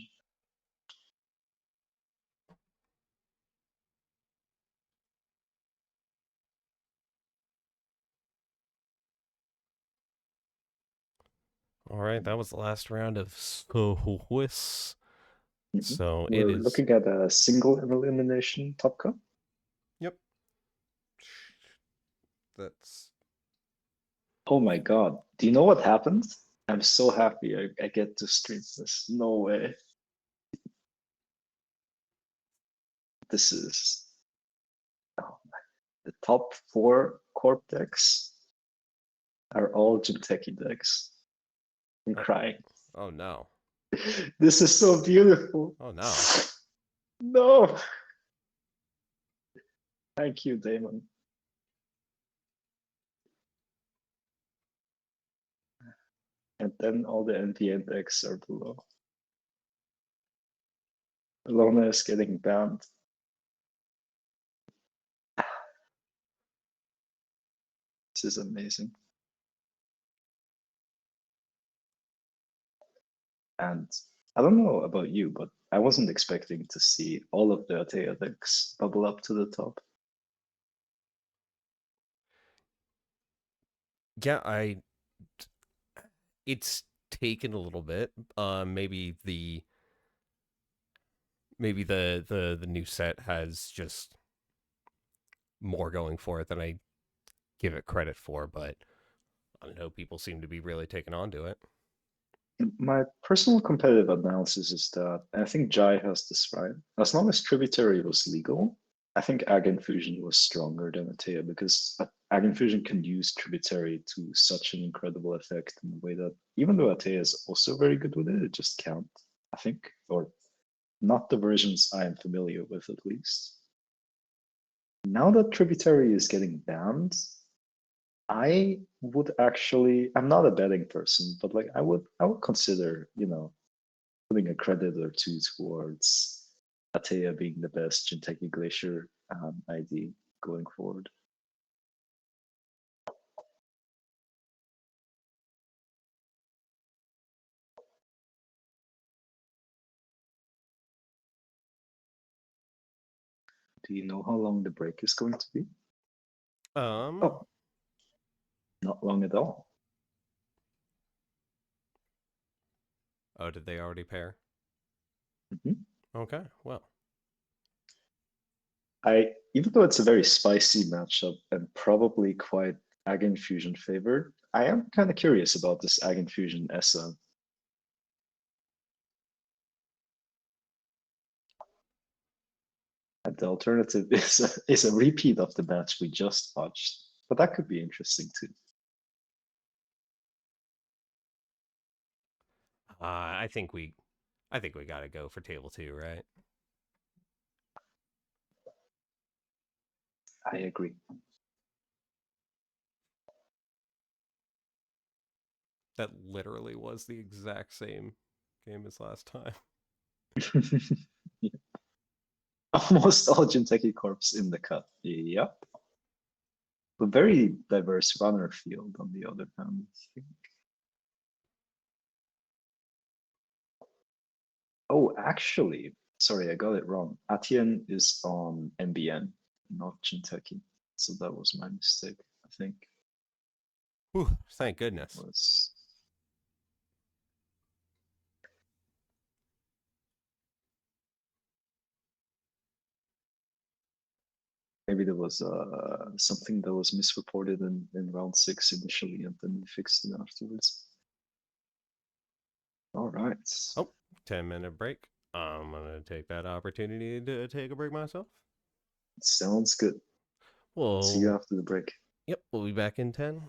All right, that was the last round of Swiss. Mhm. So We're it is. looking at a single elimination top cup. Yep. That's. Oh my god. Do you know what happened? I'm so happy I get to stream this. No way. This is the top 4 corp decks are all Jinteki decks. I'm crying. Oh no. This is so beautiful. Oh no. No. Thank you, Damon. And then all the NPN decks are below. Lona is getting banned. This is amazing. And I don't know about you, but I wasn't expecting to see all of the Atea decks bubble up to the top. Yeah, it's taken a little bit. Maybe the new set has just more going for it than I give it credit for, but I don't know, people seem to be really taking on to it. My personal competitive analysis is that I think Jai has this right. As long as Tributary was legal, I think Ag Infusion was stronger than Atea because Ag Infusion can use Tributary to such an incredible effect in a way that even though Atea is also very good with it, it just can't, I think, or not the versions I am familiar with at least. Now that Tributary is getting banned, I would actually, I'm not a betting person, but like I would consider, putting a credit or two towards Atea being the best Jinteki Glacier ID going forward. Do you know how long the break is going to be? Oh, not long at all. Oh, did they already pair? Mhm. Okay, well. Even though it's a very spicy matchup and probably quite Ag Infusion favored, I am kind of curious about this Ag Infusion ESA. And the alternative is a repeat of the match we just watched, but that could be interesting too. I think we gotta go for table 2, right? I agree. That literally was the exact same game as last time. Yeah. Almost all Jinteki Corps in the cut. Yep. A very diverse runner field on the other hand. I think. Oh, actually, sorry, I got it wrong. Atian is on NBN, not Jinteki. So that was my mistake, I think. Whew, thank goodness. Was maybe there was something that was misreported in round 6 initially, and then we fixed it afterwards. All right. Oh, 10-minute break. I'm gonna take that opportunity to take a break myself. Sounds good. Well, See you after the break. Yep, we'll be back in 10.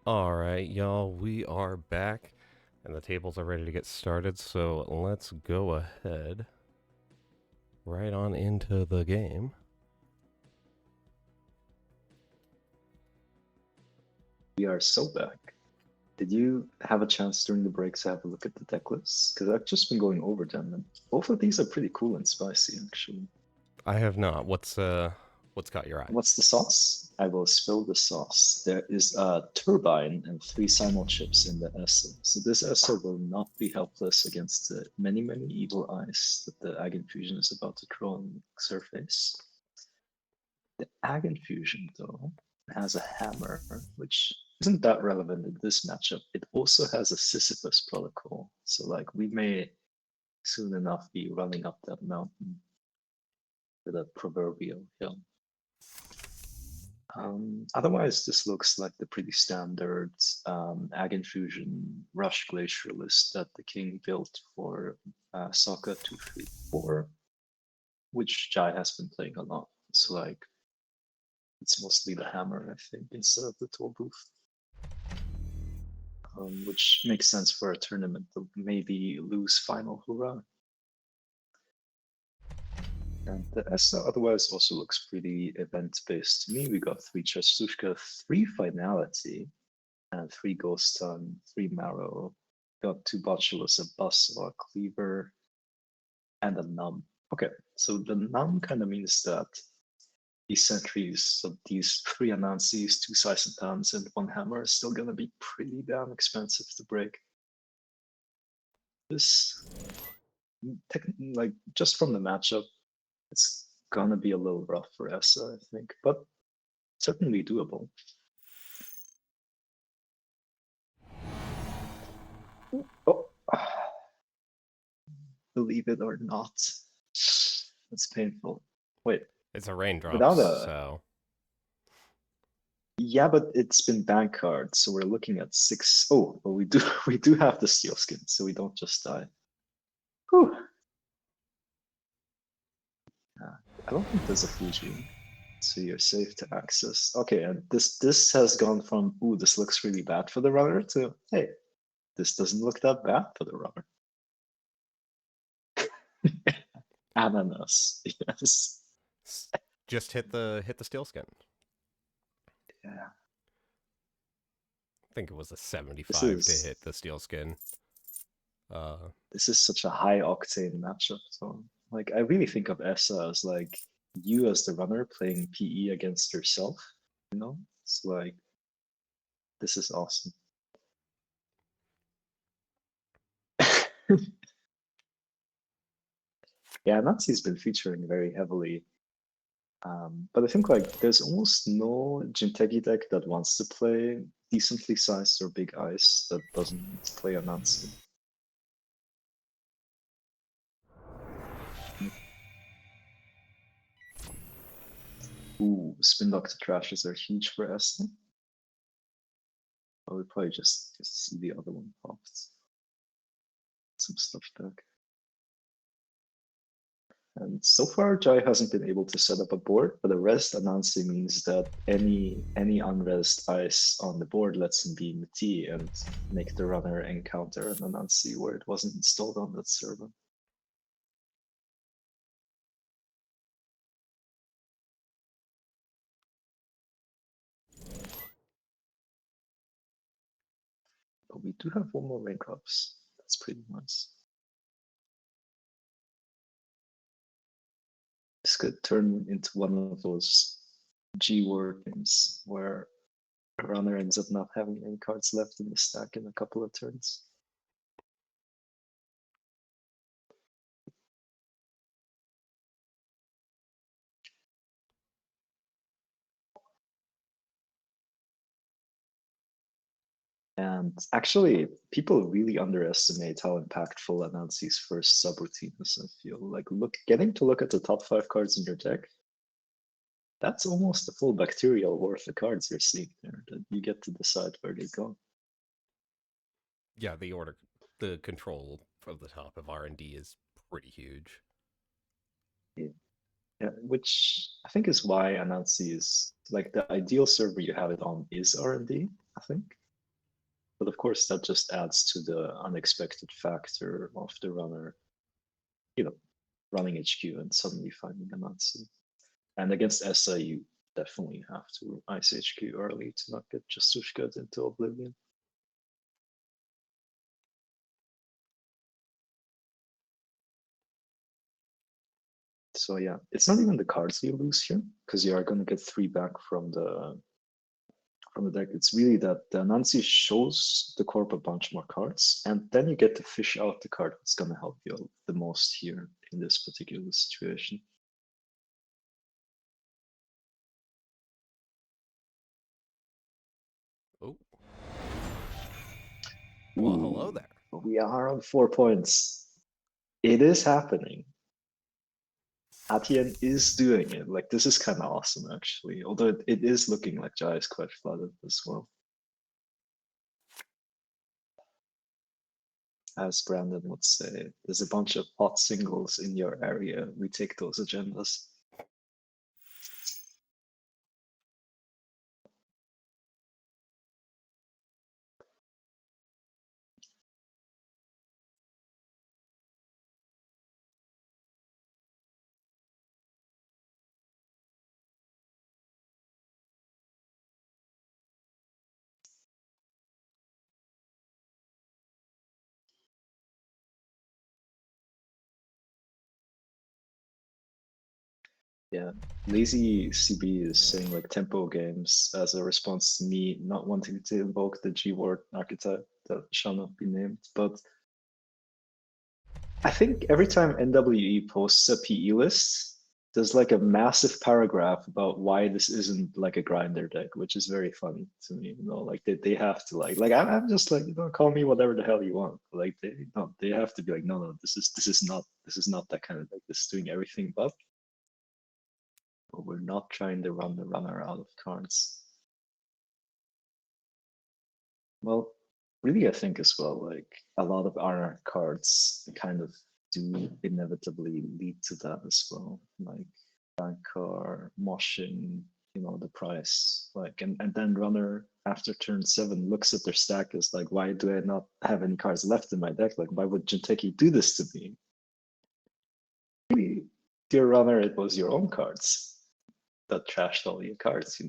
All right, y'all, we are back and the tables are ready to get started, so let's go ahead right on into the game. We are so back. Did you have a chance during the breaks to have a look at the deck lists? Because I've just been going over them, and both of these are pretty cool and spicy, actually. I have not. What's got your eye? What's the sauce? I will spill the sauce. There is a turbine and 3 simul chips in the ESO. So this ESO will not be helpless against the many, many evil eyes that the Ag Infusion is about to throw on the surface. The Ag Infusion, though, has a hammer, which isn't that relevant in this matchup. It also has a Sisyphus protocol. So like we may soon enough be running up that mountain with a proverbial hill. Otherwise, this looks like the pretty standard Ag Infusion Rush Glacier list that the king built for Sokka 234, which Jai has been playing a lot. So like, it's mostly the hammer, I think, instead of the toll booth. Which makes sense for a tournament to maybe lose final hurrah. And the ESA otherwise also looks pretty event-based to me. We got 3 Chastushka, 3 Finality, and 3 Ghost Tongue, 3 Marrow. Got 2 Botulus, a Buzzsaw, a Cleaver, and a Numb. Okay, so the Numb kind of means that these sentries, so these 3 Anansis, 2 Sisentans, and 1 Hammer is still gonna be pretty damn expensive to break. This, like, just from the matchup, it's gonna be a little rough for ESA, I think, but certainly doable. Oh, believe it or not, it's painful. Wait, It's a raindrop, Without a- so yeah, but it's been bank card, so we're looking at 6. Oh, but we do have the steel skin, so we don't just die. Whew. I don't think there's a Fuji, so you're safe to access. Okay, and this has gone from ooh, this looks really bad for the runner to hey, this doesn't look that bad for the runner. Ananas, yes. just hit the steel skin. Yeah. I think it was a 75 to hit the steel skin. This is such a high octane matchup. So like I really think of ESA as like you as the runner playing PE against yourself, you know? It's like this is awesome. Yeah, Nazi's been featuring very heavily. But I think like there's almost no Jinteki deck that wants to play decently sized or big ice that doesn't play a Nazi. Ooh, Spin Doctor Trashes are huge for ESA. I would probably just see the other one popped. Some stuff back. And so far, Jai hasn't been able to set up a board, but a rest Anansi means that any unrest ice on the board lets him be in the T and make the runner encounter an Anansi where it wasn't installed on that server. But we do have 1 more raindrops. That's pretty nice. This could turn into one of those G-Word games where a runner ends up not having any cards left in the stack in a couple of turns. And actually, people really underestimate how impactful Anansi's first subroutine is, I feel. Like, getting to look at the top 5 cards in your deck, that's almost the full bacterial worth of cards you're seeing there, that you get to decide where they go. Yeah, the control from the top of R&D is pretty huge. Yeah, which I think is why Anansi is, like, the ideal server you have it on is R&D, I think. of course that just adds to the unexpected factor of the runner, running HQ and suddenly finding a Nancy. And against SI, you definitely have to ice HQ early to not get Justushka into oblivion. So yeah, it's not even the cards you lose here, because you are going to get 3 back from the deck. It's really that the Nancy shows the corp a bunch more cards, and then you get to fish out the card that's going to help you the most here in this particular situation. Oh. Well, hello Ooh, there. we are on 4 points. It is happening. Atien is doing it. Like, this is kind of awesome, actually. Although it is looking like Jai is quite flooded as well. As Brandon would say, there's a bunch of hot singles in your area. We take those agendas. Yeah, Lazy CB is saying like tempo games as a response to me not wanting to invoke the G-word archetype that shall not be named. But I think every time NWE posts a PE list, there's like a massive paragraph about why this isn't like a grinder deck, which is very funny to me. Like they have to I'm just like, call me whatever the hell you want. Like they have to be like, no, this is not that kind of deck. This is doing everything but we're not trying to run the runner out of cards. Well, really, I think as well, like a lot of our cards kind of do inevitably lead to that as well. Like Bankar, Moshin, the price. Like and then runner after turn 7 looks at their stack as like, why do I not have any cards left in my deck? Like, why would Jinteki do this to me? Really, dear runner, it was your own cards that trashed all your cards,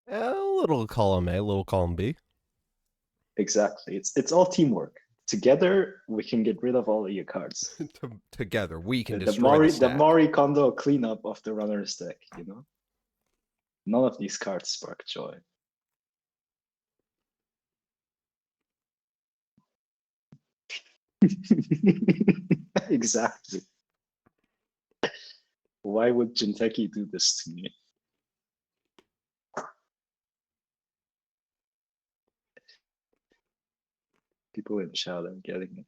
A little column A, a little column B. Exactly. It's all teamwork. Together, we can get rid of all of your cards. Together, we can the destroy the Mori Kondo cleanup of the runner's deck, None of these cards spark joy. Exactly. Why would Jinteki do this to me? People in chat are getting it.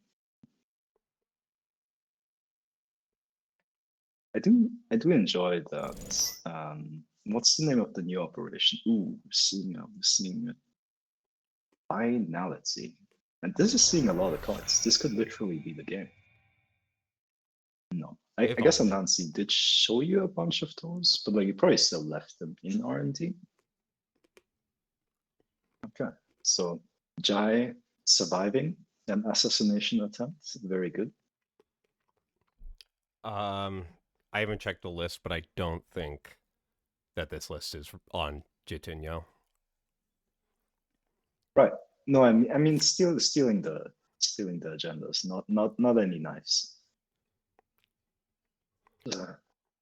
I do enjoy that. What's the name of the new operation? Ooh, seeing it. Finality. And this is seeing a lot of cards. This could literally be the game. No. I guess Anansi did show you a bunch of those, but like you probably still left them in R&D. Okay. So Jai surviving an assassination attempt. Very good. I haven't checked the list, but I don't think that this list is on Jitinyo. Right. No, I mean stealing the agendas, not any knives.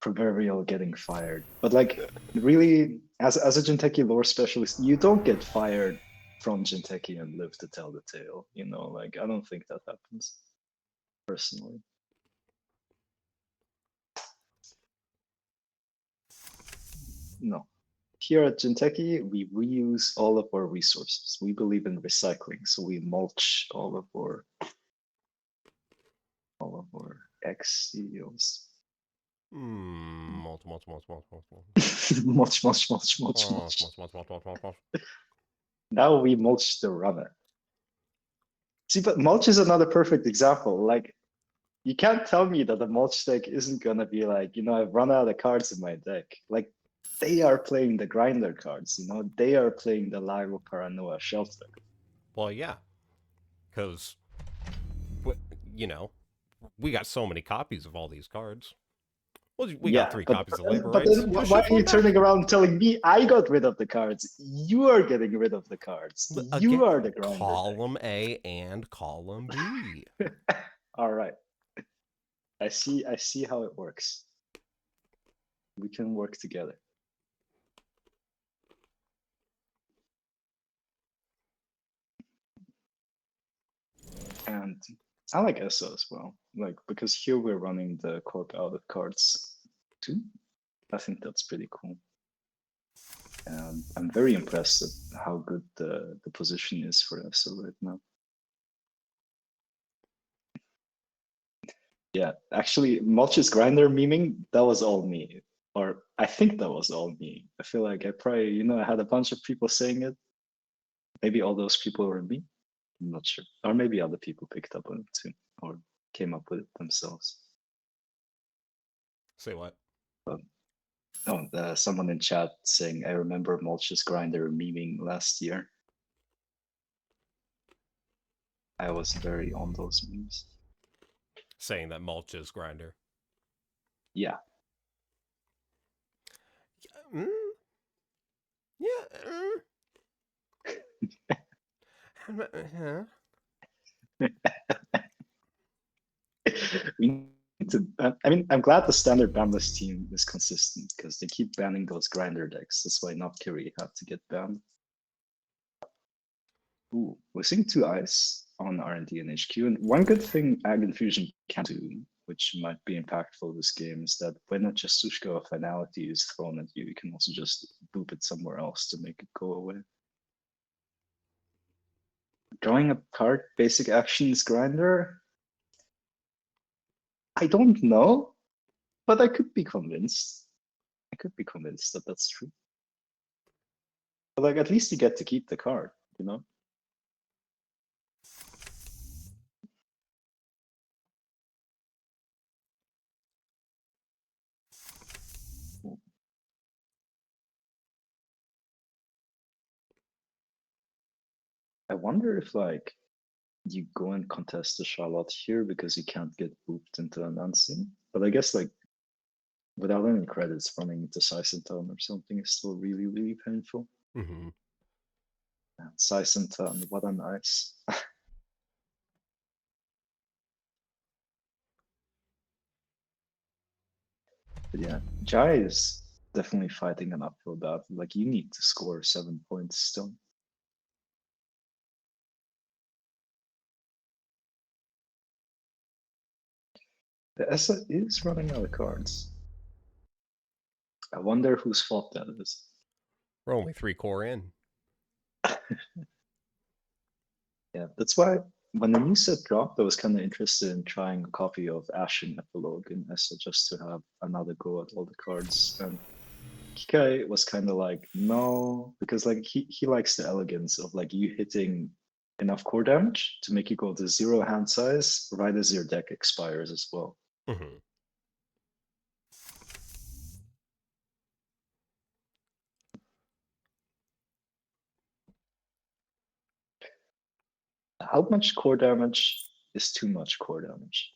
Proverbial getting fired. But like really, as a Jinteki lore specialist, you don't get fired from Jinteki and live to tell the tale. Like I don't think that happens personally. No. Here at Jinteki, we reuse all of our resources. We believe in recycling, so we mulch all of our ex-CEOs. Mulch. Mulch. Now we mulch the runner. See, but mulch is another perfect example. Like, you can't tell me that the mulch deck isn't gonna be like, I've run out of cards in my deck. Like, they are playing the grinder cards, you know, they are playing the Largo Paranoia Shelter. Well, yeah, because you know, we got so many copies of all these cards. Well, we got 3 copies of labor but rights. then Push why this are you one back. turning around and telling me I got rid of the cards? You are getting rid of the cards. Again, You are the grinder. column A and column B. All right. I see how it works. We can work together. And I like ESO as well, like because here we're running the corp out of cards too. I think that's pretty cool. And I'm very impressed at how good the position is for ESO right now. Yeah, actually, Mulch's grinder memeing, that was all me. Or I think that was all me. I feel like I probably, you know, I had a bunch of people saying it. Maybe all those people were me. I'm not sure. Or maybe other people picked up on it too, or came up with it themselves. Say what? Someone in chat saying, I remember Mulch's grinder memeing last year. I was very on those memes. Saying that Mulch's grinder. Yeah. We need to, I mean, I'm glad the standard banless team is consistent because they keep banning those grinder decks. That's why Nocturi had to get banned. Ooh, we're seeing 2 ice on R&D and HQ. And one good thing Ag Infusion can do, which might be impactful this game, is that when a Chestushka of Finality is thrown at you, you can also just boop it somewhere else to make it go away. Drawing a card, basic actions grinder? I don't know, but I could be convinced. I could be convinced that that's true. But like, at least you get to keep the card, you know? I wonder if like you go and contest the Charlotte here because you can't get booped into an unseen. But I guess like without any credits, running into Sicenton or something is still really, really painful. Mm-hmm. Sicenton, what a nice. But yeah, Jai is definitely fighting an uphill battle. Like you need to score 7 points still. The ESA is running out of cards. I wonder whose fault that is. We're only 3 core in. Yeah, that's why when the new set dropped, I was kind of interested in trying a copy of Ashen Epilogue in ESA just to have another go at all the cards. And Kikai was kind of like, no, because like he likes the elegance of like you hitting enough core damage to make you go to 0 hand size right as your deck expires as well. Mm-hmm. How much core damage is too much core damage?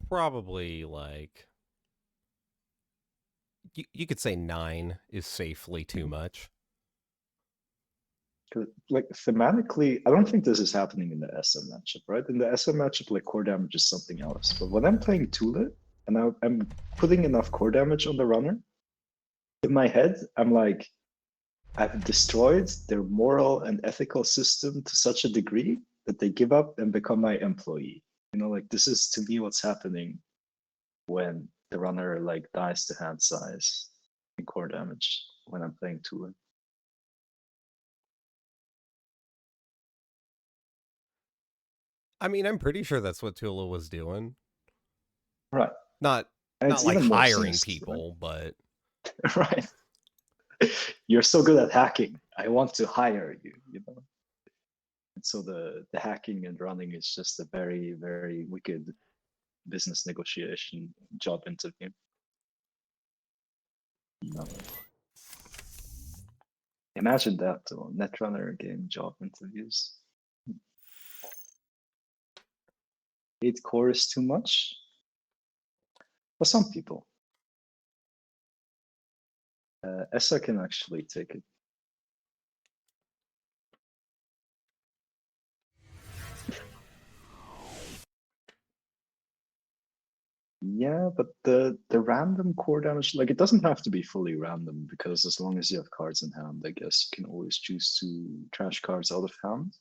Probably like you could say 9 is safely too much. Like thematically, I don't think this is happening in the SM matchup, right? In the SM matchup, like core damage is something else. But when I'm playing Tula and I'm putting enough core damage on the runner, in my head, I'm like, I've destroyed their moral and ethical system to such a degree that they give up and become my employee. You know, like this is to me what's happening when the runner like dies to hand size and core damage when I'm playing Tula. I mean, I'm pretty sure that's what Tula was doing. Right. Not like hiring people, but right. You're so good at hacking. I want to hire you, you know. So the hacking and running is just a very, very wicked business negotiation job interview. No. Imagine that though, Netrunner game job interviews. 8 core is too much for some people. ESSA can actually take it. Yeah, but the random core damage, like it doesn't have to be fully random because as long as you have cards in hand, I guess you can always choose to trash cards out of hand.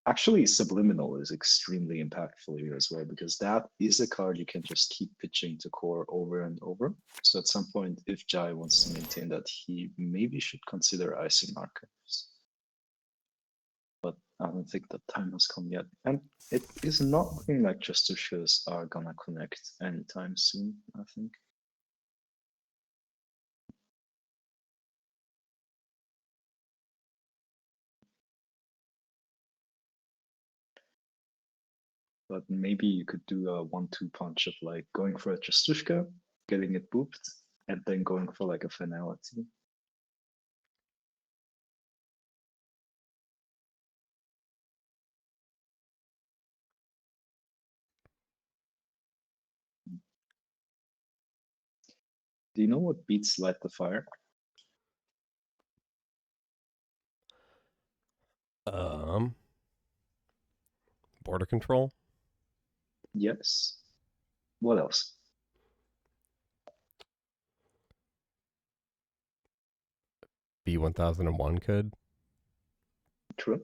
Actually, Subliminal is extremely impactful here as well because that is a card you can just keep pitching to core over and over. So at some point, if Jai wants to maintain that, he maybe should consider icing archives. But I don't think the time has come yet. And it is not looking like Justushkas are gonna connect anytime soon, I think. But maybe you could do a 1-2 punch of like going for a Justushka, getting it booped, and then going for like a finality. Do you know what beats Light the Fire? Border control. Yes. What else? B1001 could. True.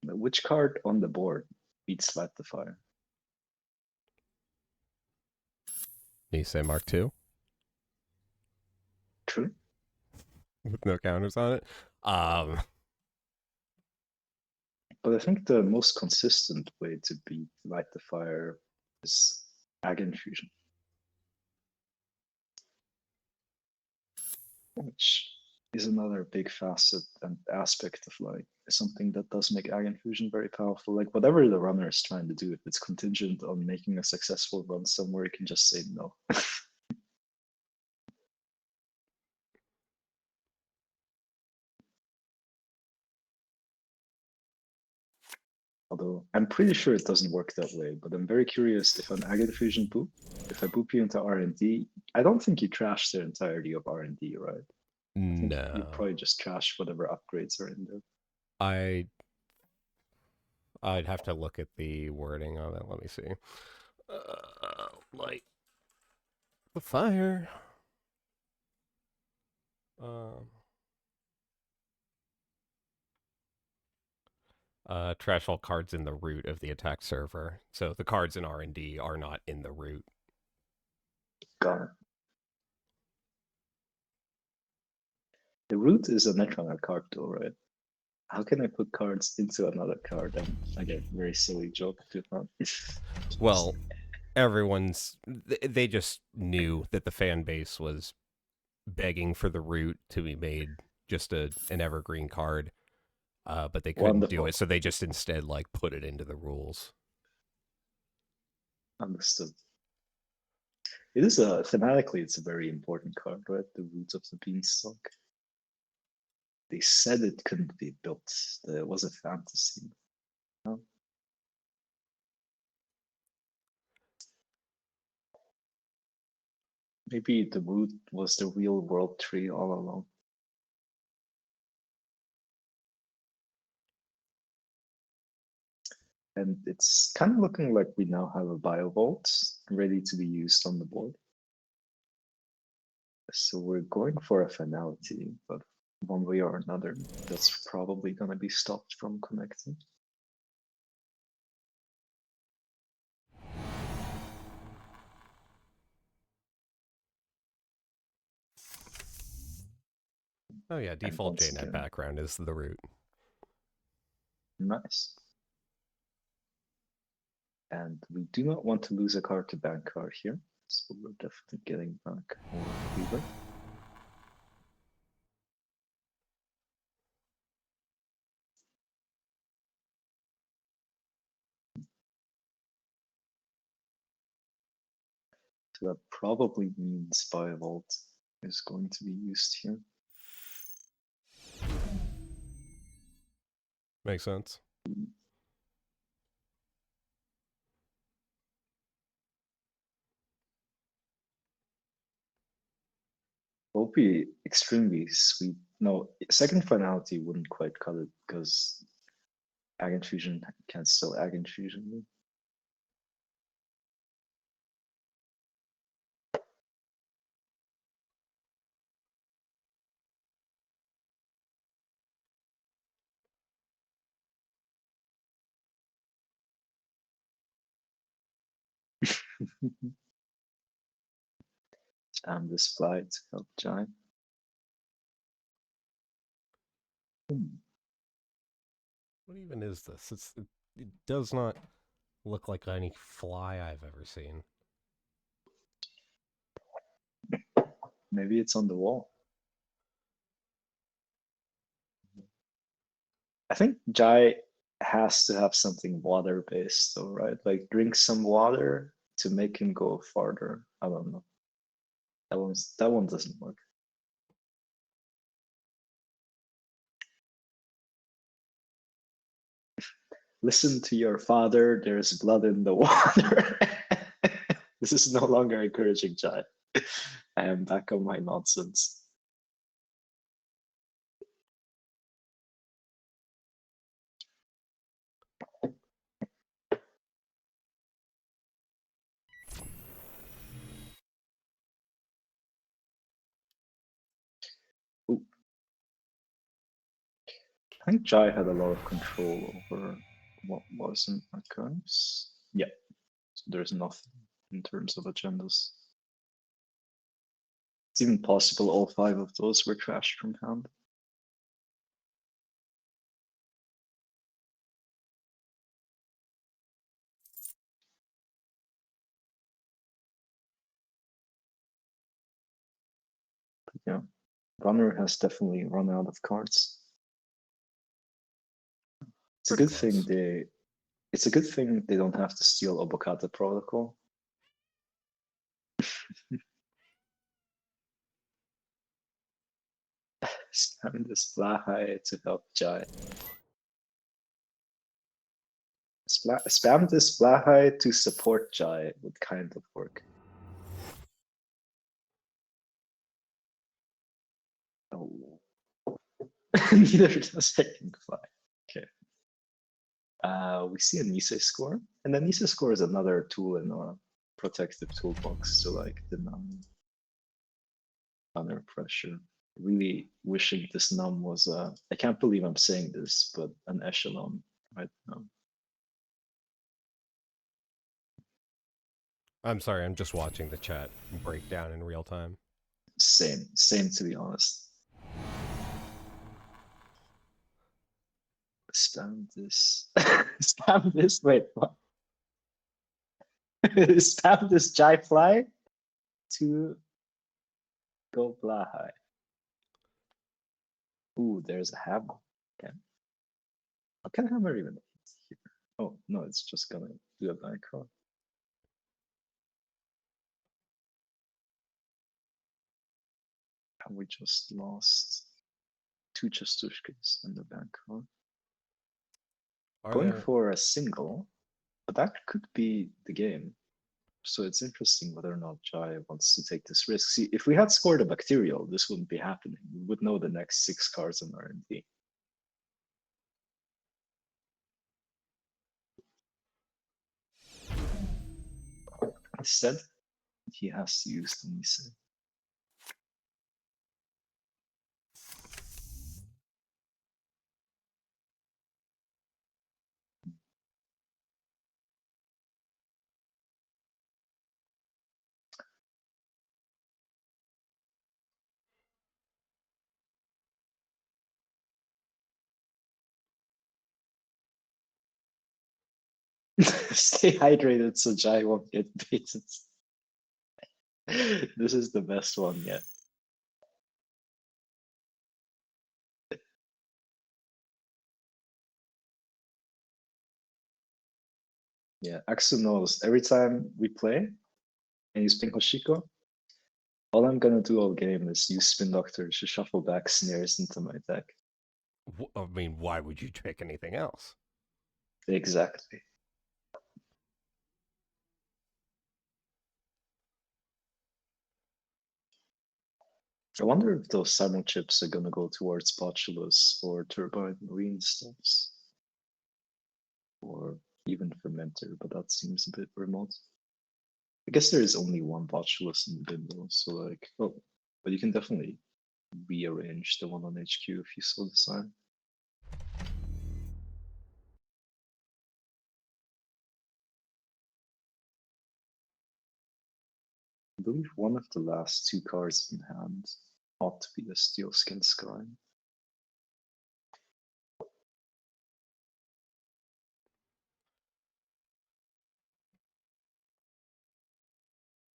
Which card on the board beats Light the Fire? Nisei Mark II True. with no counters on it. But I think the most consistent way to beat Light the Fire is Ag Infusion. Which is another big facet and aspect of like something that does make Ag Infusion very powerful. Like whatever the runner is trying to do, if it's contingent on making a successful run somewhere, you can just say no. Although I'm pretty sure it doesn't work that way, but I'm very curious if an Ag Infusion boop, if I boop you into R&D, I don't think you trash the entirety of R&D, right? I think No. you probably just trash whatever upgrades are in there. I'd have to look at the wording on it. Let me see. Light the fire. Trash all cards in the root of the attack server. So the cards in R&D are not in the root. Got it. The root is a Netrunner card though, right? How can I put cards into another card? And I get a very silly joke to that. Well, they just knew that the fan base was begging for the root to be made just an evergreen card. But they couldn't do it, so they just instead like put it into the rules. Understood. It is thematically, it's a very important card, right? The Roots of the Beanstalk. They said it couldn't be built. There was a fantasy. No? Maybe the root was the real world tree all along. And it's kind of looking like we now have a Biovault ready to be used on the board. So we're going for a finality, but one way or another, that's probably going to be stopped from connecting. Oh yeah, default JNet background is the root. Nice. And we do not want to lose a card to bank card here, so we're definitely getting back more Weaver. So that probably means Biovolt is going to be used here. Makes sense. Will be extremely sweet. No, second finality wouldn't quite cut it because Ag Infusion can still Ag Infusion me. Jam this fly to help Giant. What even is this? It does not look like any fly I've ever seen. Maybe it's on the wall. I think Jai has to have something water based though, right? Like drink some water to make him go farther. I don't know. That one doesn't work. Listen to your father, there's blood in the water. This is no longer encouraging Jai. I am back on my nonsense. Ooh. I think Jai had a lot of control over what was in archives. Yeah, so there's nothing in terms of agendas. It's even possible all 5 of those were trashed from hand. Yeah, Runner has definitely run out of cards. It's a Pretty good thing close. it's a good thing they don't have to steal Obokata Protocol. Spam this Blahai to help Jai. Spam this Blahai to support Jai would kind of work. Oh. Neither does Hecking Fly. Okay. We see a Nisei score, and the Nisei score is another tool in our protective toolbox to like deny under pressure. Really wishing this num was I can't believe I'm saying this, but an echelon right now. I'm sorry, I'm just watching the chat break down in real time. Same to be honest. Spam this. Spam this. Wait, what? Spam this Jai Fly to go Blahai. Ooh, there's a hammer. Okay. How can hammer even hit here? Oh no, it's just gonna do a bank crawl. And we just lost 2 Chastushkas in the bank crawl. Going for a single, but that could be the game. So it's interesting whether or not Jai wants to take this risk. See, if we had scored a Bacterial, this wouldn't be happening. We would know the next 6 cards in R&D. Instead, he has to use the Nisei. Stay hydrated so Jai won't get baited. This is the best one yet. Yeah, Axu knows every time we play, and he's playing Hoshiko, all I'm gonna do all game is use Spin Doctor to shuffle back snares into my deck. I mean, why would you trick anything else? Exactly. I wonder if those Simon chips are gonna go towards Botulus or Turbine Marine stuffs. Or even Fermenter, but that seems a bit remote. I guess there is only one Botulus in the window, so like, oh, but you can definitely rearrange the one on HQ if you so desire. I believe one of the last two cards in hand ought to be a Steel Skin Sky.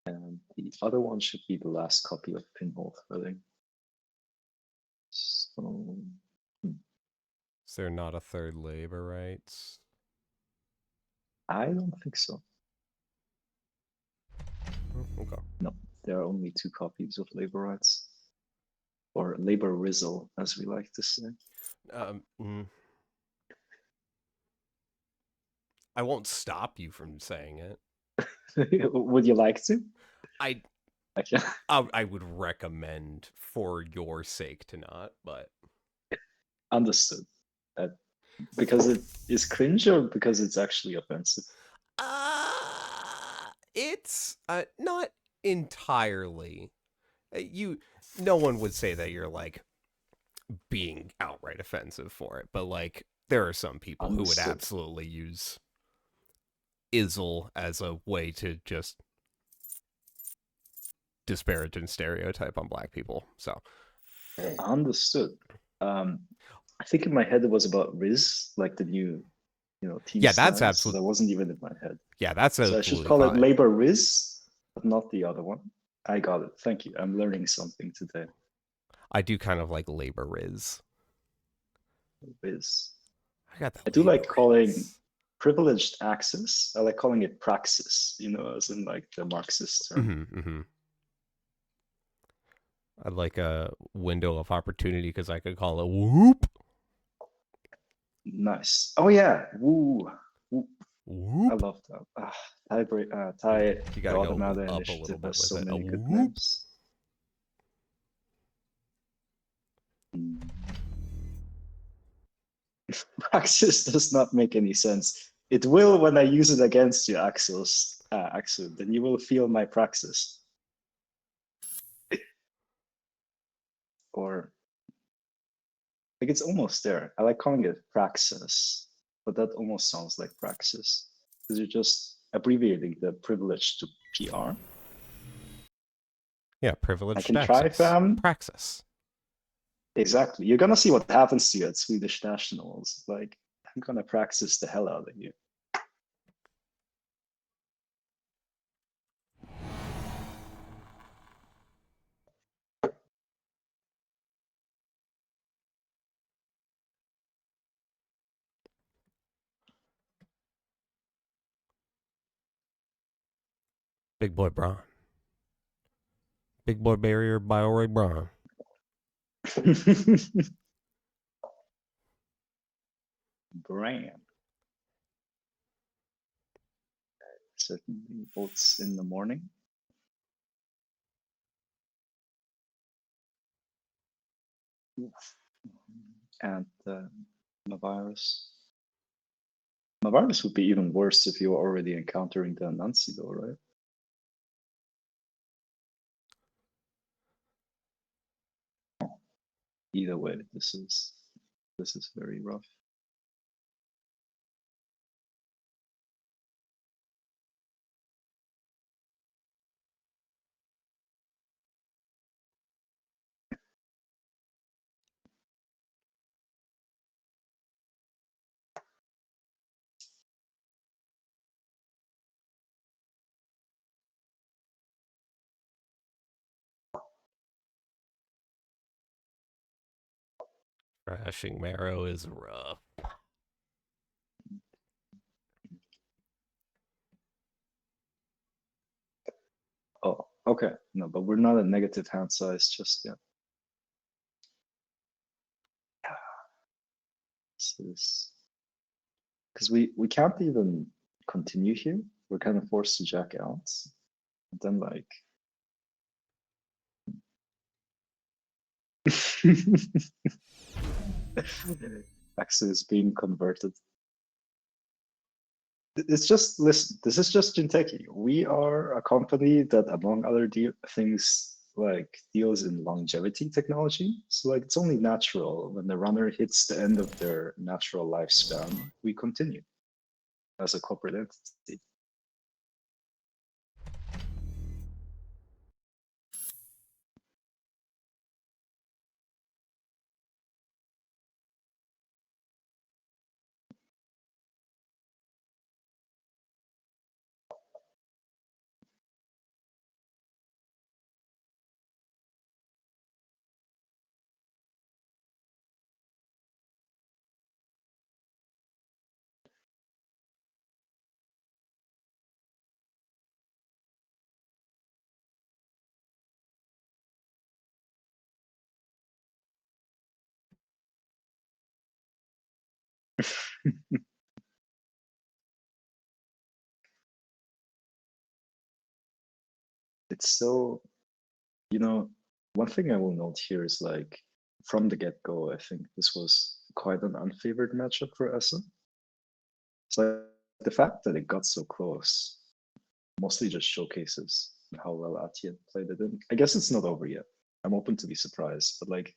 And the other one should be the last copy of Pinhole Threading. So, Is there not a third labor rights? I don't think so. Okay. No, there are only two copies of Labor Rights. Or Labor Rizzle, as we like to say. I won't stop you from saying it. Would you like to? I Okay. I would recommend for your sake to not, but Understood. Because it is cringe or because it's actually offensive? It's not entirely. No one would say that you're like being outright offensive for it, but like there are some people who would Understood. absolutely use Izzle as a way to just disparage and stereotype on black people. So Understood. I think in my head it was about Riz, like the new, team. Yeah, that's styles. absolutely. That wasn't even in my head. Yeah, that's So I should absolutely call it fine. Labor Riz, but not the other one. I got it. Thank you. I'm learning something today. I do kind of like labor Riz. Riz. I got that. I do like calling privileged access. I like calling it praxis, as in like the Marxist term. I'd like a window of opportunity because I could call it whoop. Nice. Oh yeah. Woo. Whoop. Whoop. I love that. Ty You gotta go Guatemala up a Initiative little bit has with so it. many good Whoop. names. Praxis does not make any sense. It will when I use it against you, Axel. Then you will feel my praxis. Or like it's almost there. I like calling it praxis, but that almost sounds like praxis because you're just abbreviating the privilege to PR. Yeah, privileged I can access. try, fam. Praxis. Exactly. You're gonna see what happens to you at Swedish Nationals. Like, I'm gonna praxis the hell out of you. Big boy Braun. Big boy barrier Bioroy Braun. Brand. Certainly oats in the morning. And Mavirus. Mavirus would be even worse if you were already encountering the Nancy though, right? Either way, this is very rough. Crashing Marrow is rough. Okay, no, but we're not at negative hand size just yet. This is because we can't even continue here. We're kind of forced to jack out. And then like Axel is being converted. It's just, listen, this is just Jinteki. We are a company that, among other things, like deals in longevity technology. So like it's only natural when the runner hits the end of their natural lifespan, we continue as a corporate entity. It's so, you know, one thing I will note here is like from the get-go, I think this was quite an unfavored matchup for Essen. So the fact that it got so close mostly just showcases how well Atiye played it in. I guess it's not over yet. I'm open to be surprised, but like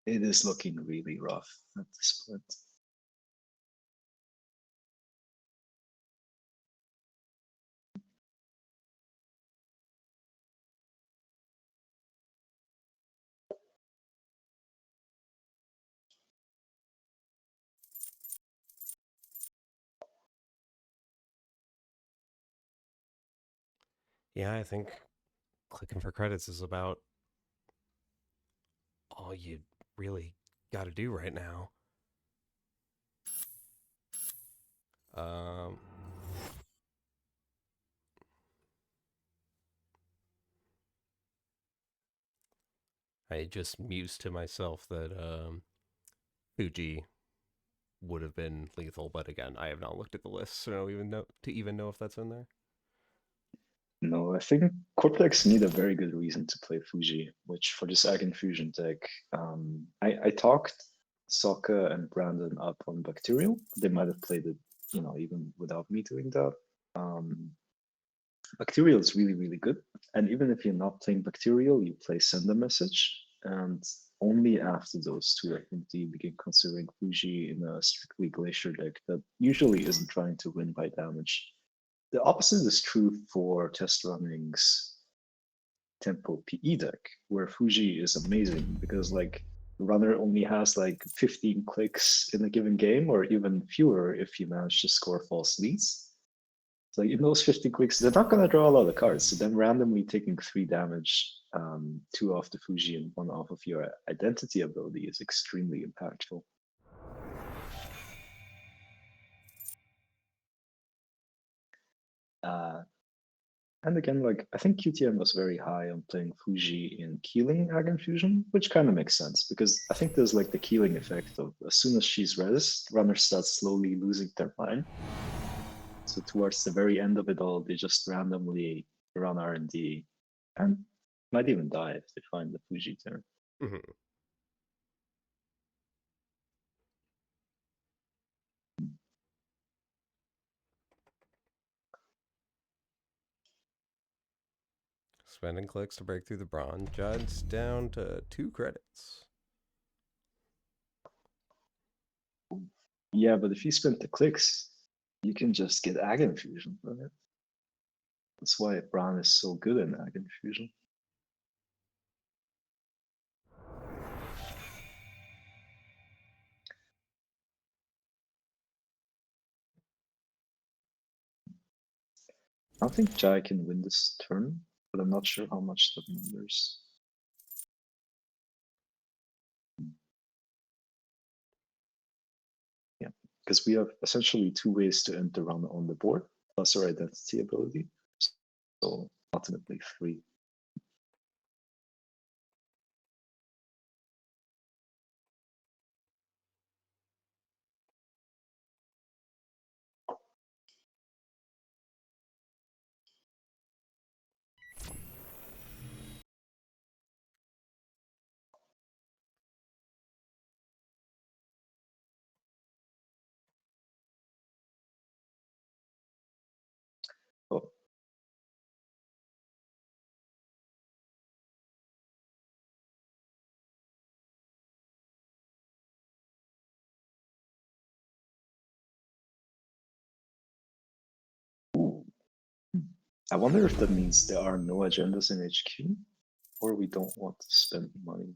it is looking really rough at this point. Yeah, I think clicking for credits is about all you really got to do right now. I just mused to myself that Fuji would have been lethal, but again, I have not looked at the list, so I don't even know if that's in there. No, I think Corplex need a very good reason to play Fuji, which for this Ag Infusion deck, I talked Sokka and Brandon up on Bacterial. They might have played it, even without me doing that. Bacterial is really, really good. And even if you're not playing Bacterial, you play Send a Message. And only after those two, I think, do you begin considering Fuji in a strictly Glacier deck that usually isn't trying to win by damage. The opposite is true for Test Running's Tempo PE deck, where Fuji is amazing because like the runner only has like 15 clicks in a given game, or even fewer if you manage to score false leads. So in those 15 clicks, they're not going to draw a lot of cards. So then randomly taking 3 damage, 2 off the Fuji and 1 off of your identity ability is extremely impactful. And again, like I think QTM was very high on playing Fuji in Keeling Ag Infusion, which kind of makes sense because I think there's like the Keeling effect of as soon as she's res, runners start slowly losing their mind. So towards the very end of it all, they just randomly run R&D and might even die if they find the Fuji turn. Mm-hmm. Spending clicks to break through the bronze. Judd's down to 2 credits. Yeah, but if you spend the clicks, you can just get Ag Infusion from it. That's why Braun is so good in Ag Infusion. I don't think Jai can win this turn, but I'm not sure how much that matters. Yeah, because we have essentially 2 ways to end the run on the board, plus our identity ability. So ultimately 3. Oh, I wonder if that means there are no agendas in HQ, or we don't want to spend money.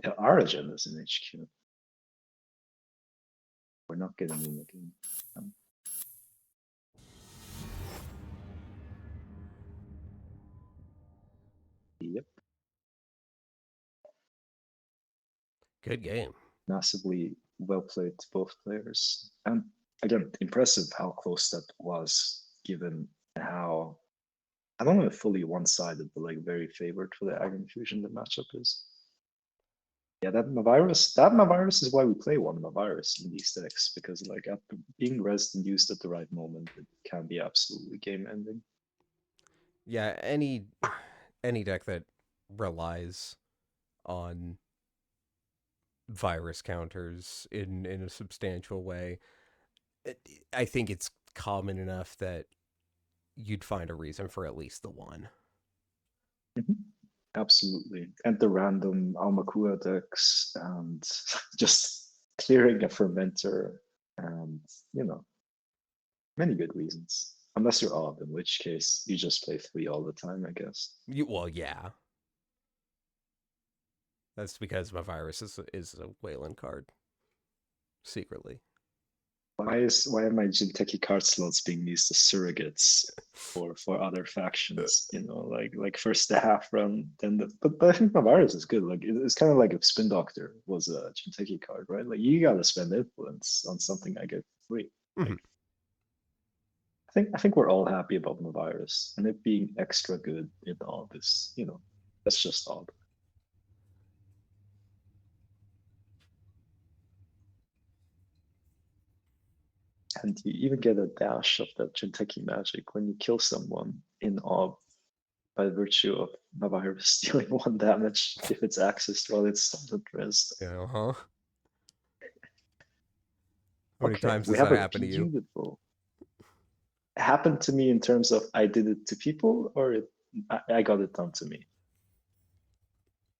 There are agendas in HQ. We're not getting in the game. Yep, Good game. massively well played to both players. And again, impressive how close that was, given how I don't know if fully one-sided, but like very favored for the Ag Infusion the matchup is. Yeah, that Mavirus is why we play one Mavirus in these decks, because like after being rezzed and used at the right moment, it can be absolutely game ending. Yeah, any deck that relies on virus counters in a substantial way, I think it's common enough that you'd find a reason for at least the one. Absolutely. And the random Almakua decks and just clearing a fermenter and, you know, many good reasons. Unless you're odd, in which case you just play 3 all the time, I guess. Well, yeah. That's because my virus is a Wayland card. Secretly. Why are my Jinteki card slots being used as surrogates for other factions? You know, like first the half run, then but I think my virus is good. Like it's kind of like if Spin Doctor was a Jinteki card, right? Like you gotta spend influence on something I get for free. Like, I think we're all happy about my virus, and it being extra good in all this, you know, that's just odd. And you even get a dash of that Jinteki magic when you kill someone in Ob by virtue of Mavirus dealing 1 damage if it's accessed while it's stunned at rest. Yeah, huh? How many Okay, times we does have that a happen to you? beautiful. It happened to me in terms of I did it to people, or I got it done to me.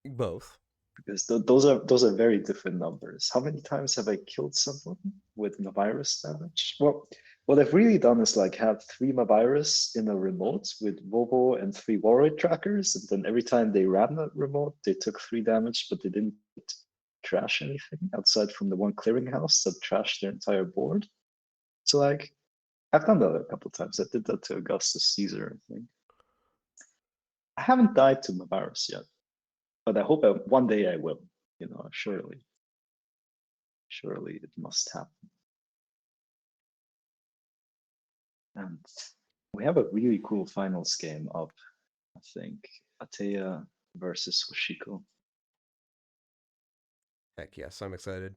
Both. Because those are very different numbers. How many times have I killed someone with Mavirus damage? Well, what I've really done is like have 3 Mavirus in a remote with Vovo and 3 Warroid trackers, and then every time they ran that remote, they took 3 damage, but they didn't trash anything outside from the one clearinghouse that trashed their entire board. So like, I've done that a couple times. I did that to Augustus Caesar, I think. I haven't died to Mavirus yet, but I hope one day I will. You know, surely it must happen. And we have a really cool finals game up, I think. Atea versus Hoshiko. Heck yes, I'm excited.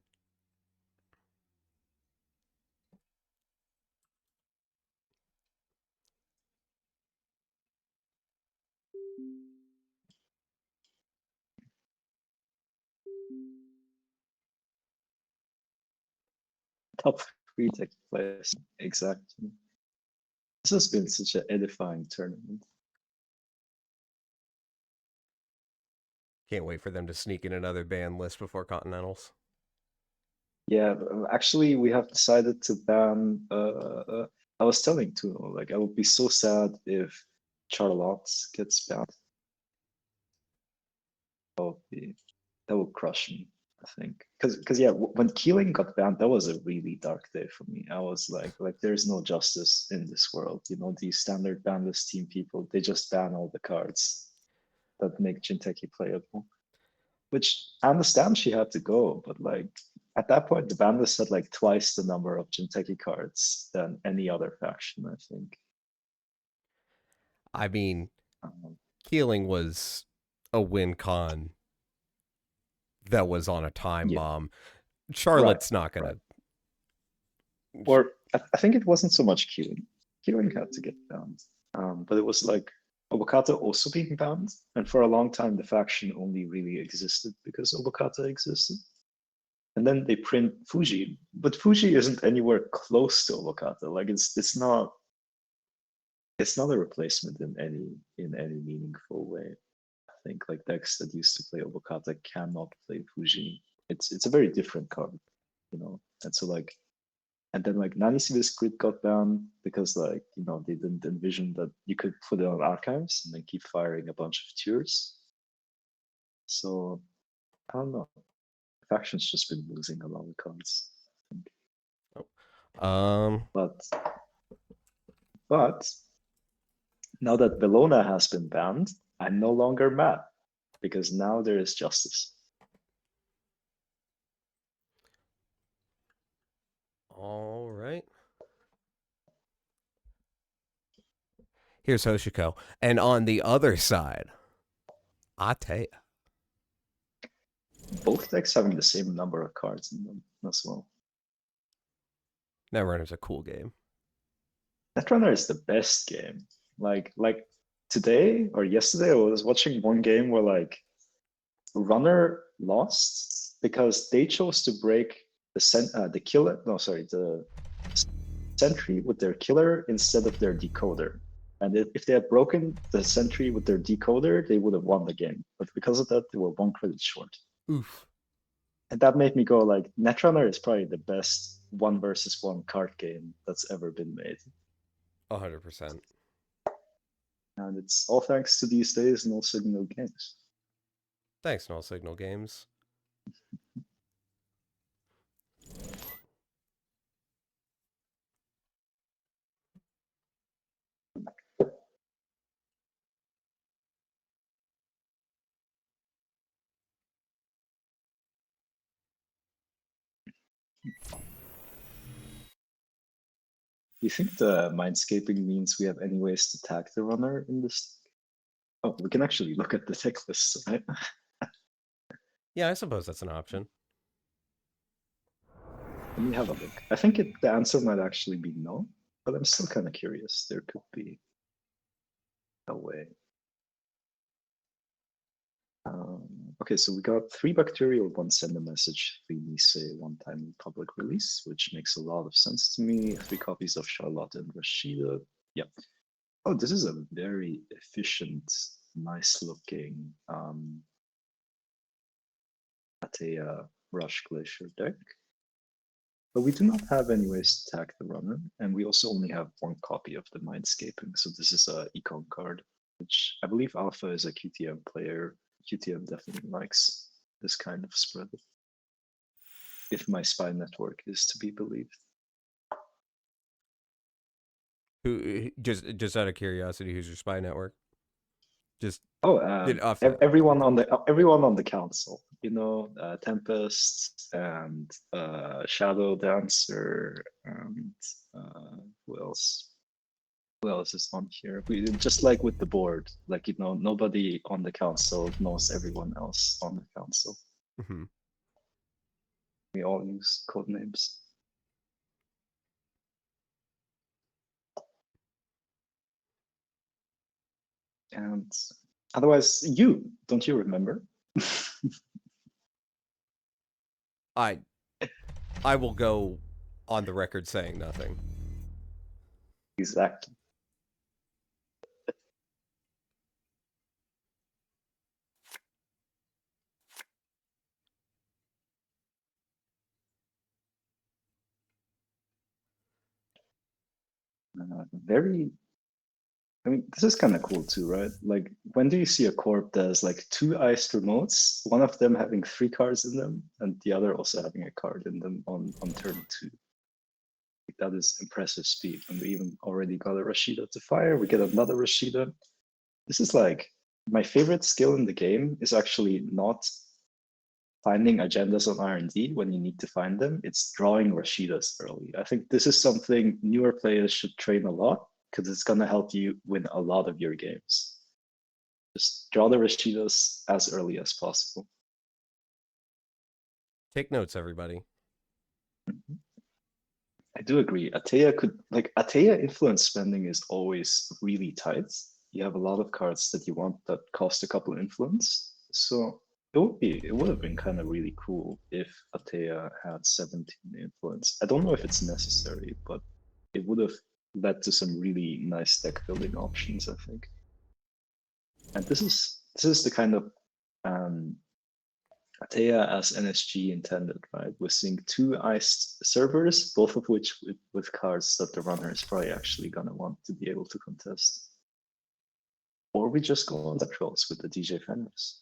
Top 3 tech players, exactly. This has been such an edifying tournament. Can't wait for them to sneak in another ban list before Continentals. Yeah, actually, we have decided to ban. I was telling too, like I would be so sad if Charlotte gets banned. That would crush me, I think. Because yeah, when Keeling got banned, that was a really dark day for me. I was like there's no justice in this world. You know, these standard banless team people, they just ban all the cards that make Jinteki playable. Which I understand she had to go, but like at that point, the ban list had like twice the number of Jinteki cards than any other faction, I think. I mean, Um, Keeling was a win con that was on a time yeah, bomb. right, Charlotte's not right. gonna. Or I think it wasn't so much queuing. Queuing had to get banned, but it was like Obokata also being banned, and for a long time the faction only really existed because Obokata existed. And then they print Fuji, but Fuji isn't anywhere close to Obokata. Like it's not a replacement in any meaningful way. I think like decks that used to play Obokata cannot play Fuji. It's a very different card, you know. And so like, and then like Nanisibe's Grid got banned because like they didn't envision that you could put it on archives and then keep firing a bunch of tours. So I don't know. The faction's just been losing a lot of cards, I think. But now that Bellona has been banned, I'm no longer mad because now there is justice. All right. Here's Hoshiko. And on the other side, Atea. Both decks having the same number of cards in them as well. Netrunner's a cool game. Netrunner is the best game. Like today or yesterday, I was watching one game where like Runner lost because they chose to break the killer. No, sorry, the sentry with their killer instead of their decoder. And if they had broken the sentry with their decoder, they would have won the game. But because of that, they were 1 credit short. Oof. And that made me go like, Netrunner is probably the best 1 versus 1 card game that's ever been made. 100%. And it's all thanks to these days Null Signal games. Thanks, Null Signal Games. Do you think the mindscaping means we have any ways to tag the runner in this? Oh, we can actually look at the tick list, right? Yeah, I suppose that's an option. Let me have a look. I think the answer might actually be no, but I'm still kind of curious. There could be a way. Okay, so we got 3 bacterial, 1 send a message, 3 Nisei, 1 time public release, which makes a lot of sense to me. 3 copies of Charlotte and Rashida. Yep. Oh, this is a very efficient, nice looking Atea Rush Glacier deck. But we do not have any ways to tag the runner, and we also only have 1 copy of the Mindscaping. So this is a econ card, which I believe Alpha is a QTM player. QTM definitely likes this kind of spread, if my spy network is to be believed. Who just out of curiosity, who's your spy network? Just everyone on the council, Tempest and Shadow Dancer and who else? Who else is on here? We just like with the board, like nobody on the council knows everyone else on the council. Mm-hmm. We all use code names. And otherwise, don't you remember? I will go on the record saying nothing. Exactly. This is kind of cool too, right? Like, when do you see a corp that has like 2 iced remotes, one of them having 3 cards in them, and the other also having a card in them on turn 2? Like, that is impressive speed. And we even already got a Rashida to fire. We get another Rashida. This is like, my favorite skill in the game is actually not finding agendas on R&D when you need to find them. It's drawing Rashidas early. I think this is something newer players should train a lot, because it's gonna help you win a lot of your games. Just draw the Rashidas as early as possible. Take notes, everybody. I do agree. Atea influence spending is always really tight. You have a lot of cards that you want that cost a couple influence. So it would have been kind of really cool if Atea had 17 influence. I don't know if it's necessary, but it would have led to some really nice deck building options, I think. And this is the kind of Atea as NSG intended, right? We're seeing 2 iced servers, both of which with cards that the runner is probably actually gonna want to be able to contest. Or we just go on the trolls with the DJ Fenris.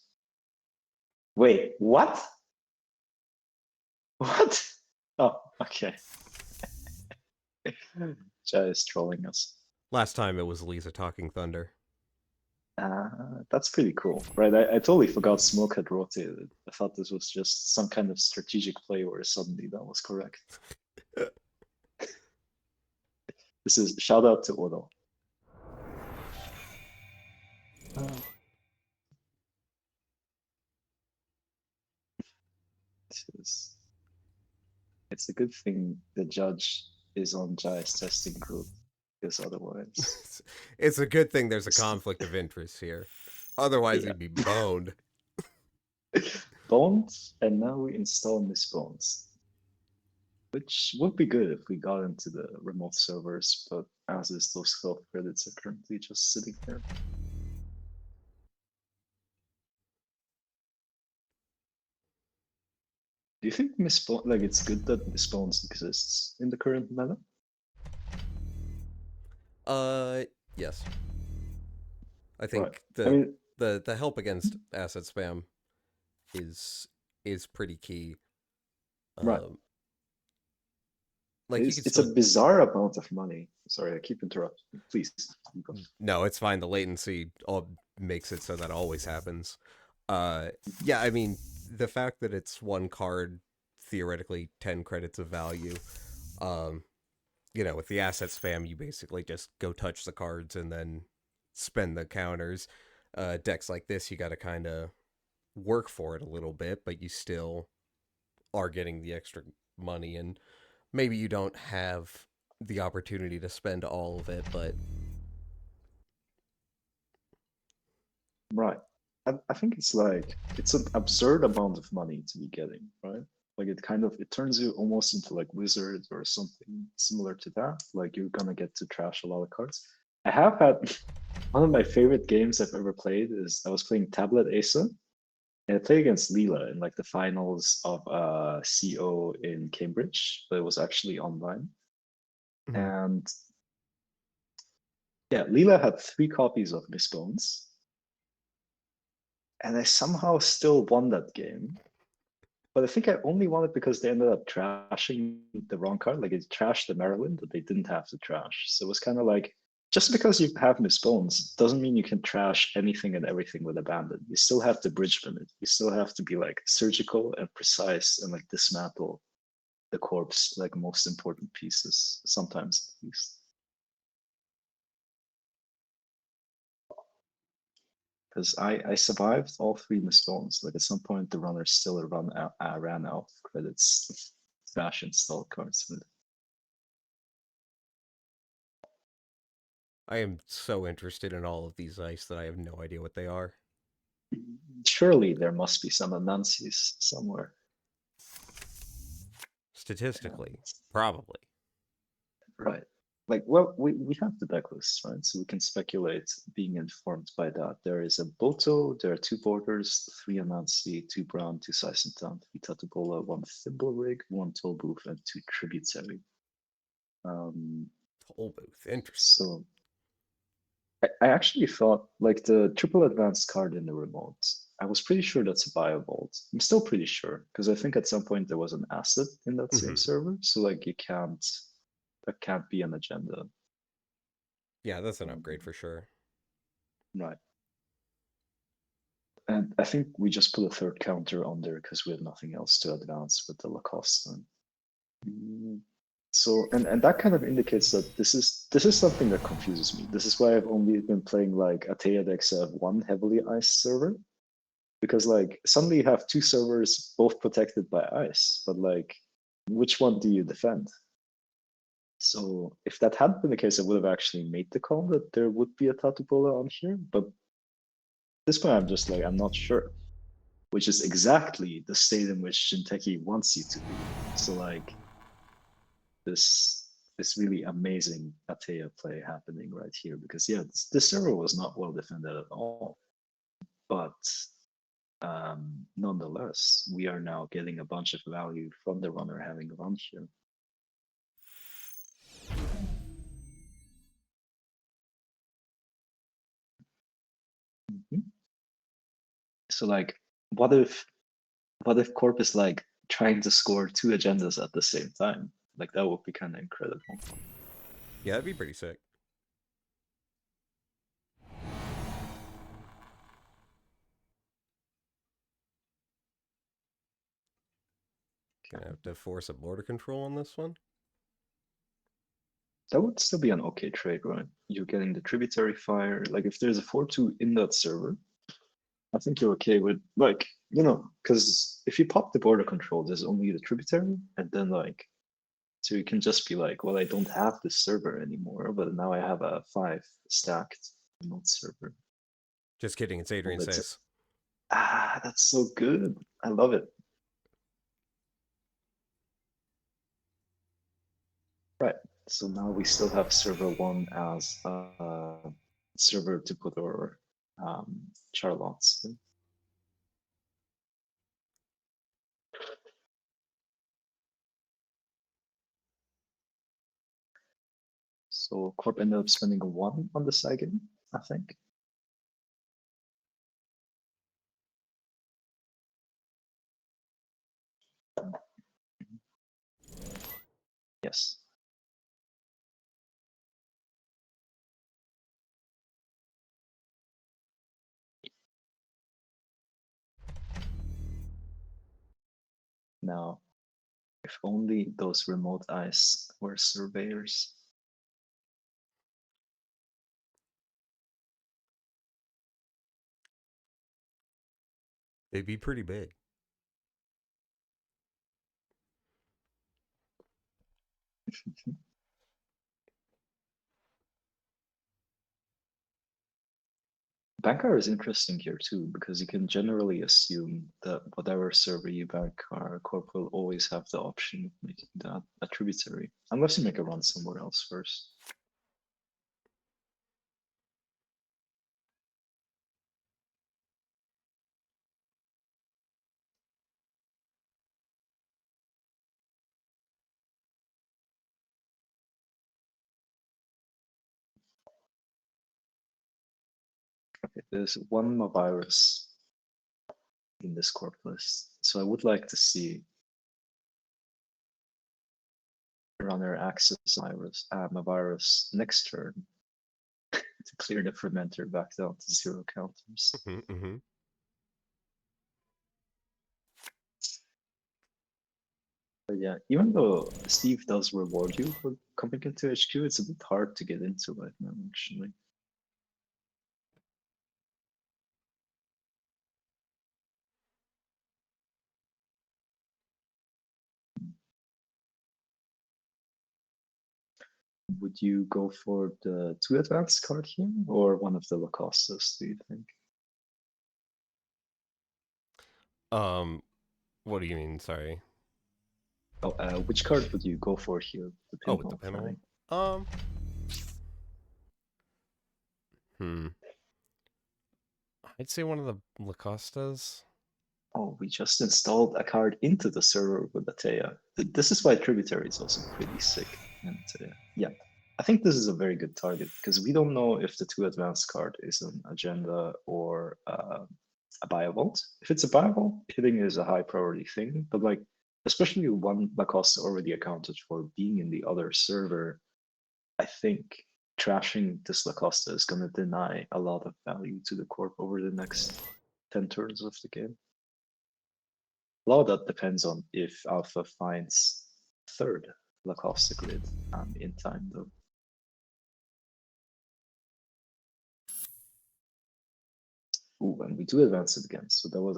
Wait, what? What? Oh, okay. Jai is trolling us. Last time it was Lisa talking Thunder. That's pretty cool, right? I totally forgot Smoke had rotated. I thought this was just some kind of strategic play where suddenly that was correct. This is shout out to Odo. It's a good thing the judge is on Jai's testing group, because otherwise It's a good thing there's a conflict of interest here. Otherwise, Yeah. he'd be boned. Bones, and now we install Miss Bones, which would be good if we got into the remote servers, but as is, those 12 credits are currently just sitting there. Do you think Miss Bones, like it's good that Miss Bones exists in the current meta? Yes. I think Right. the I mean, the help against asset spam is pretty key. Right. Like you it's, could it's still... a bizarre amount of money. Sorry, I keep interrupting. Please. Go. No, it's fine. The latency all makes it so that always happens. Yeah, I mean, the fact that it's one card, theoretically 10 credits of value. You know, with the asset spam, you basically just go touch the cards and then spend the counters. Decks like this, you got to kind of work for it a little bit, but you still are getting the extra money, and maybe you don't have the opportunity to spend all of it, but Right. I think it's an absurd amount of money to be getting, right? Like it turns you almost into like wizard or something similar to that. Like you're gonna get to trash a lot of cards. I have had one of my favorite games I've ever played is I was playing Tablet Asa, and I played against Leela in like the finals of CO in Cambridge, but it was actually online. And yeah, Leela had 3 copies of Miss Bones. And I somehow still won that game. But I think I only won it because they ended up trashing the wrong card. Like it trashed the Maryland that they didn't have to trash. So it was kind of like, just because you have Miss Bones doesn't mean you can trash anything and everything with Abandon. You still have to bridgeman it. You still have to be like surgical and precise and like dismantle the corpse, like most important pieces, sometimes at least. Because I survived all 3 Miss Bones. Like at some point, the runner still ran out of credits. Dash install cards with. I am so interested in all of these ice that I have no idea what they are. Surely there must be some Anansi's somewhere. Statistically, probably. Right. Like, well, we have the deck list, right? So we can speculate being informed by that. There is a Boto, there are 2 borders, 3 Anansi, 2 Brown, 2 Sisentan, 3 Tatabola, 1 Thimble Rig, 1 Toll Booth, and 2 Tributary. Toll Booth, interesting. So I actually thought, like, the triple advanced card in the remote, I was pretty sure that's a Biovolt. I'm still pretty sure, because I think at some point there was an asset in that same server. So, like, that can't be an agenda. Yeah, that's an upgrade for sure. Right. And I think we just put a 3rd counter on there because we have nothing else to advance with the Lacoste. And So and that kind of indicates that this is something that confuses me. This is why I've only been playing like Atea decks that have one heavily iced server. Because like suddenly you have two servers both protected by ice, but like which one do you defend? So if that hadn't been the case, I would have actually made the call that there would be a Tattoo Bola on here, but at this point I'm just like I'm not sure. Which is exactly the state in which Jinteki wants you to be. So like this really amazing Atea play happening right here because yeah, this server was not well defended at all. But nonetheless, we are now getting a bunch of value from the runner having run here. So like, what if Corp is like trying to score two agendas at the same time? Like that would be kind of incredible. Yeah, that'd be pretty sick. Gonna have to force a border control on this one. That would still be an okay trade, right? You're getting the tributary fire. Like if there's a 4-2 in that server, I think you're okay with like, you know, because if you pop the border control, there's only the tributary, and then like, so you can just be like, well, I don't have this server anymore, but now I have a 5 stacked remote server. Just kidding, it's Adrian says. That's so good. I love it. Right. So now we still have server 1 as a server to put our Charlottes in. So Corp ended up spending a 1 on the Saigon, I think. Yes. Now, if only those remote eyes were surveyors. They'd be pretty big. Bankar is interesting here too, because you can generally assume that whatever server you Bankar, Corp will always have the option of making that a tributary, unless you make a run somewhere else first. Okay, there's one Mavirus in this Corp list, so I would like to see runner access Mavirus next turn to clear the fermenter back down to 0 counters. But yeah, even though Steve does reward you for coming into HQ, it's a bit hard to get into right now, actually. Would you go for the 2 advanced card here, or one of the Lacostas, do you think? What do you mean? Sorry. Oh, which card would you go for here? The Oh, with the pinball pinball? flying? I'd say one of the Lacostas. Oh, we just installed a card into the server with Atea. This is why Tributary is also pretty sick. And yeah, I think this is a very good target because we don't know if the 2 advanced card is an agenda or a Biovault. If it's a Biovault, hitting is a high priority thing, but like, especially one Lacoste already accounted for being in the other server, I think trashing this Lacoste is going to deny a lot of value to the Corp over the next 10 turns of the game. A lot of that depends on if Alpha finds third Lacoste grid in time though. Ooh, and we do advance it again, so that was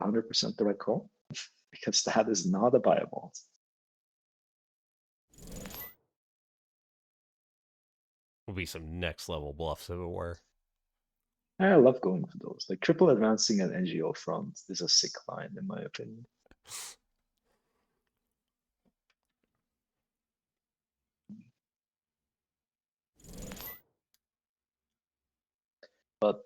100% the right call, because that is not a viable. Would be some next level bluffs if it were. I love going for those. Like triple advancing an NGO front is a sick line in my opinion. But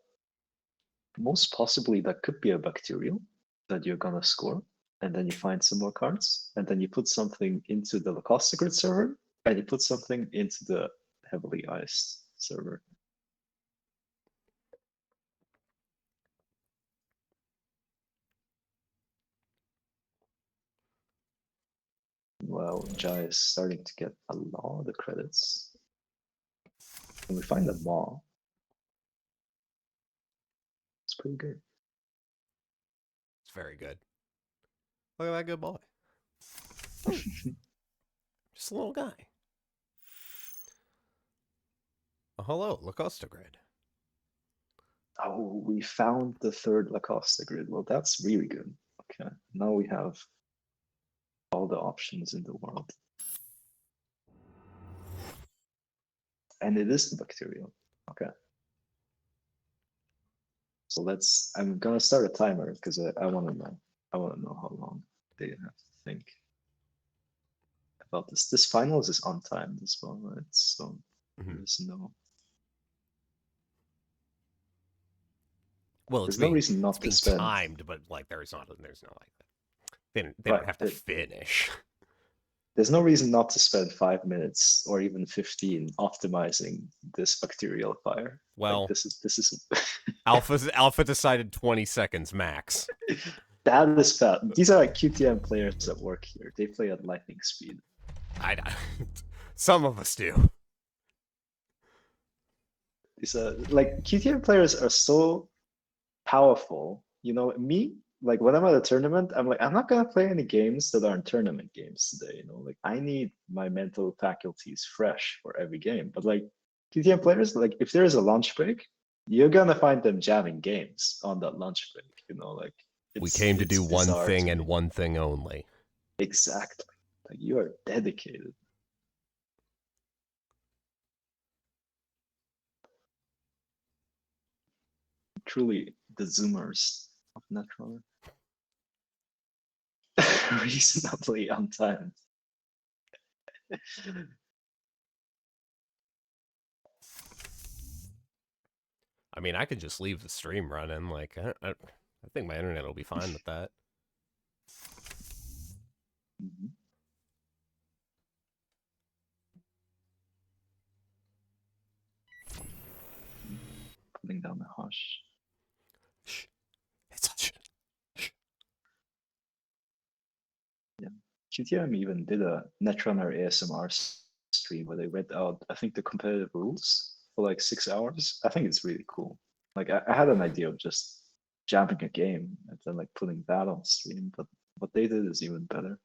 most possibly that could be a bacterial that you're gonna score, and then you find some more cards, and then you put something into the Lacoste grid server, and you put something into the heavily iced server. Well, Jai is starting to get a lot of credits. When we find the Maw, it's pretty good. It's very good. Look at that good boy. Just a little guy. Oh, hello, Lacoste grid. Oh, we found the third Lacoste grid. Well, that's really good. Okay, now we have all the options in the world. And it is the bacterial. Okay. So I'm gonna start a timer because I want to know. I want to know how long they have to think about this. This finals is untimed as well, right? So there's no. Well, There's no reason not it's to being spend. timed, but like there's no like they don't have to finish. There's no reason not to spend 5 minutes or even 15 optimizing this bacterial fire. Well, like, this is Alpha decided 20 seconds max. That is bad. These are like QTM players that work here. They play at lightning speed. Some of us do. These like QTM players are so powerful. You know, me, like when I'm at a tournament, I'm like, I'm not gonna play any games that aren't tournament games today. You know, like I need my mental faculties fresh for every game. But like QTM players, like if there is a lunch break, you're gonna find them jamming games on that lunch break. You know, like we came to do one thing and me. one thing only. Exactly. Like you are dedicated. Truly the Zoomers of Netrunner. Reasonably untimed. I mean, I could just leave the stream running. Like, I think my internet will be fine with that. Mm-hmm. Putting down the hush. Shh. It's hush. Shh. Yeah. QTM even did a Netrunner ASMR stream where they read out, I think, the competitive rules for like 6 hours. I think it's really cool. Like, I had an idea of just jamming a game and then like putting that on stream, but what they did is even better.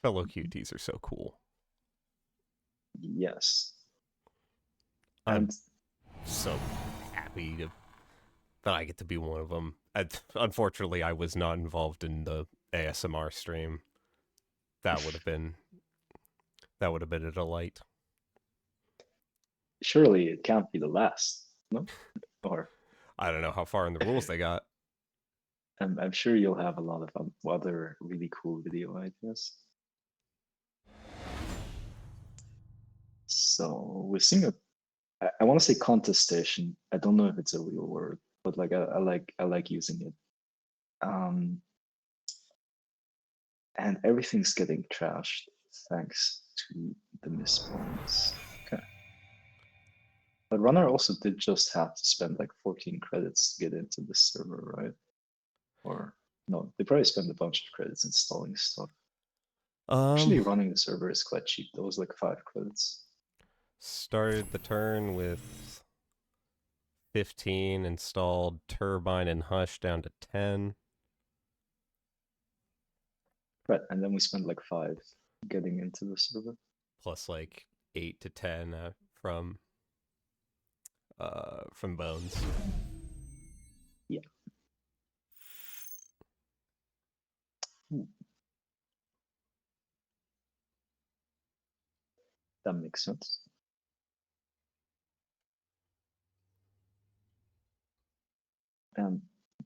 Fellow QTs are so cool. Yes. I'm so happy that I get to be one of them. Unfortunately, I was not involved in the ASMR stream. That would have been a delight. Surely it can't be the last, no? Or I don't know how far in the rules they got. I'm sure you'll have a lot of other really cool video ideas. So we're seeing I want to say contestation. I don't know if it's a real word, but like I like using it. And everything's getting trashed thanks to the misspawns. Okay. But Runner also did just have to spend like 14 credits to get into the server, right? Or no, they probably spent a bunch of credits installing stuff. Actually, running the server is quite cheap. That was like 5 credits. Started the turn with 15, installed Turbine and Hush down to 10. Right, and then we spent like 5 getting into the server. Plus like 8 to 10 from Bones. Yeah. Ooh. That makes sense. And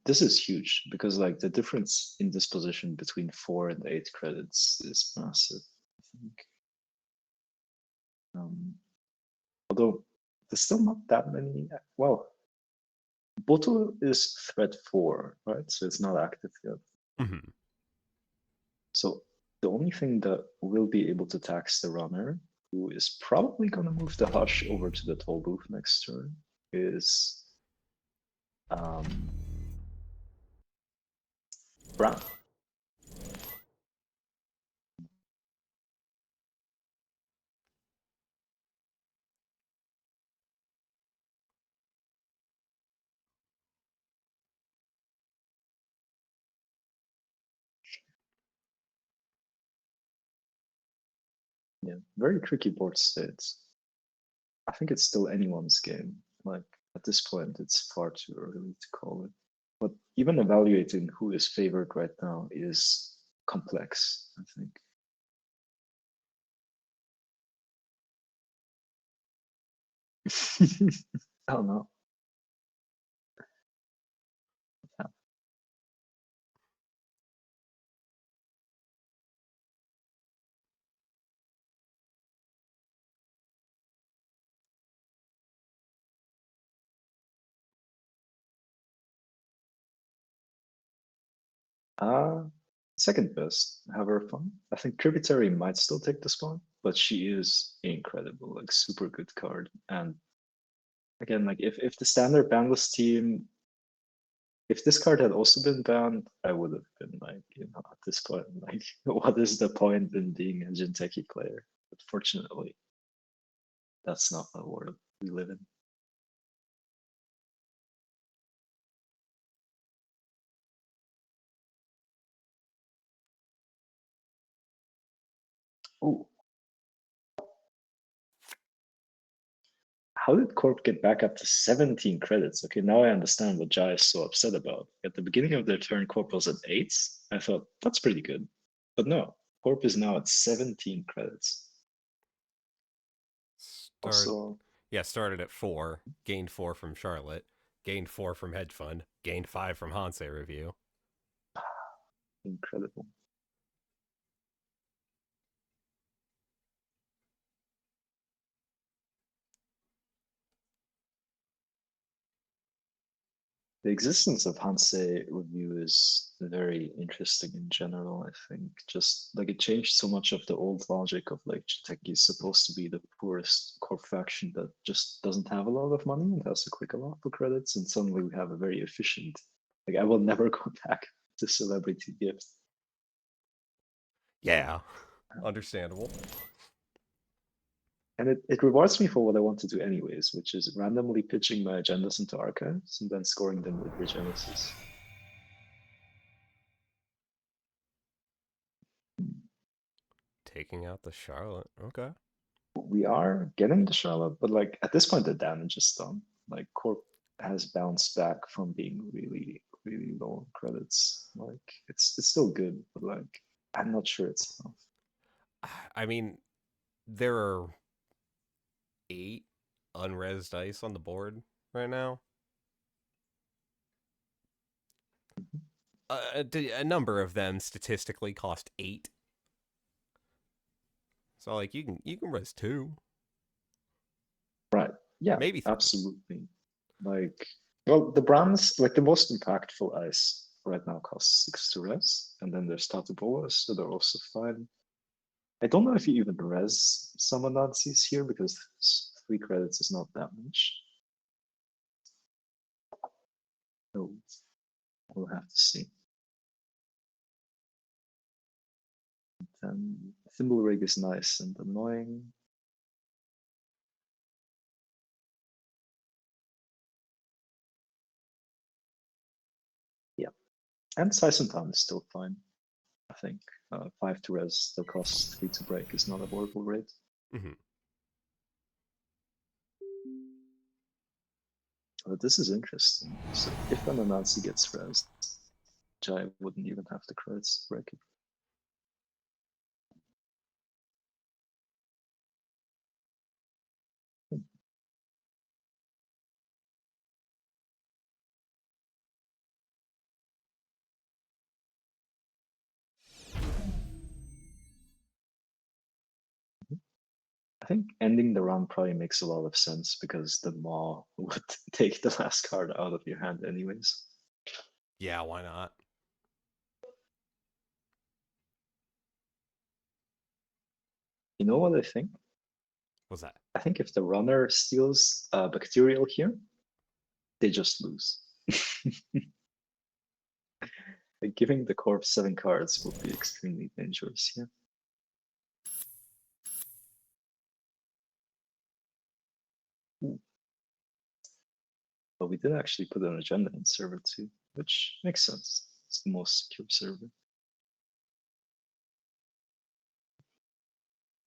this is huge because like the difference in this position between 4 and 8 credits is massive, I think. Although there's still not that many. Well, Boto is threat 4, right? So it's not active yet. Mm-hmm. So the only thing that will be able to tax the runner, who is probably going to move the Hush over to the toll booth next turn, is Brown. Yeah, very tricky board states. I think it's still anyone's game. Like at this point, it's far too early to call it. But even evaluating who is favored right now is complex, I think. I don't know. Second best, have her fun. I think Tributary might still take the spot, but she is incredible, like super good card. And again, like if the standard banless team, if this card had also been banned, I would have been like, at this point, like, what is the point in being a Jinteki player? But fortunately, that's not the world we live in. Oh, how did Corp get back up to 17 credits? Okay, now I understand what Jai is so upset about. At the beginning of their turn, Corp was at 8. I thought, that's pretty good. But no, Corp is now at 17 credits. Started at 4, gained 4 from Charlotte, gained 4 from Hedge Fund, gained 5 from Hansei Review. Incredible. The existence of Hansei Review is very interesting in general, I think. Just like it changed so much of the old logic of like Jinteki is supposed to be the poorest core faction that just doesn't have a lot of money and has to click a lot for credits, and suddenly we have a very efficient, like I will never go back to Celebrity Gift. Yeah, understandable. And it rewards me for what I want to do anyways, which is randomly pitching my agendas into archives and then scoring them with Regenesis. Taking out the Charlotte. Okay. We are getting the Charlotte, but like at this point the damage is done. Like Corp has bounced back from being really, really low on credits. Like it's still good, but like I'm not sure it's enough. I mean, there are 8 unres dice on the board right now. A number of them statistically cost 8. So like you can res 2. Right. Yeah. Maybe 3. Absolutely. Like well, the brands like the most impactful ice right now costs 6 to res, and then there's Tatu Boas, so they're also fine. I don't know if you even res summon Nazis here because 3 credits is not that much. So we'll have to see. Then Thimble Rig is nice and annoying. Yeah. And Sisentan is still fine, I think. 5 to res still costs 3 to break is not a horrible rate. Mhm. But this is interesting. So if an Anansi gets res, Jai wouldn't even have the credits to break it. I think ending the round probably makes a lot of sense because the Maw would take the last card out of your hand anyways. Yeah, why not? You know what I think? What's that? I think if the runner steals Bacterial here, they just lose. Like giving the corpse 7 cards would be extremely dangerous here. Ooh. But we did actually put an agenda in server 2, which makes sense. It's the most secure server.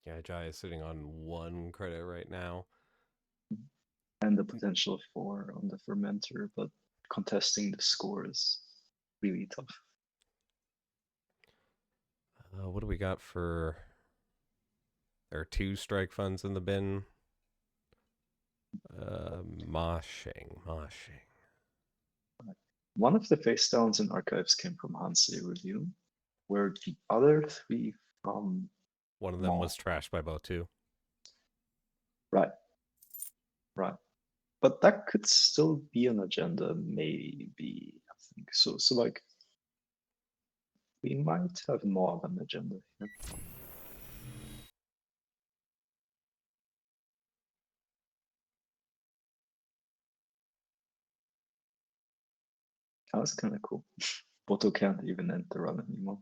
Yeah, Jai is sitting on 1 credit right now. And the potential for on the fermenter, but contesting the score is really tough. What do we got for... There are 2 strike funds in the bin. Moshing. One of the face downs in archives came from Hansei Review, where the other 3 from One of them Maw. was trashed by Bo too. Right. But that could still be an agenda, maybe. I think so. So like, we might have more of an agenda here. That's kind of cool. Boto can't even enter the run anymore.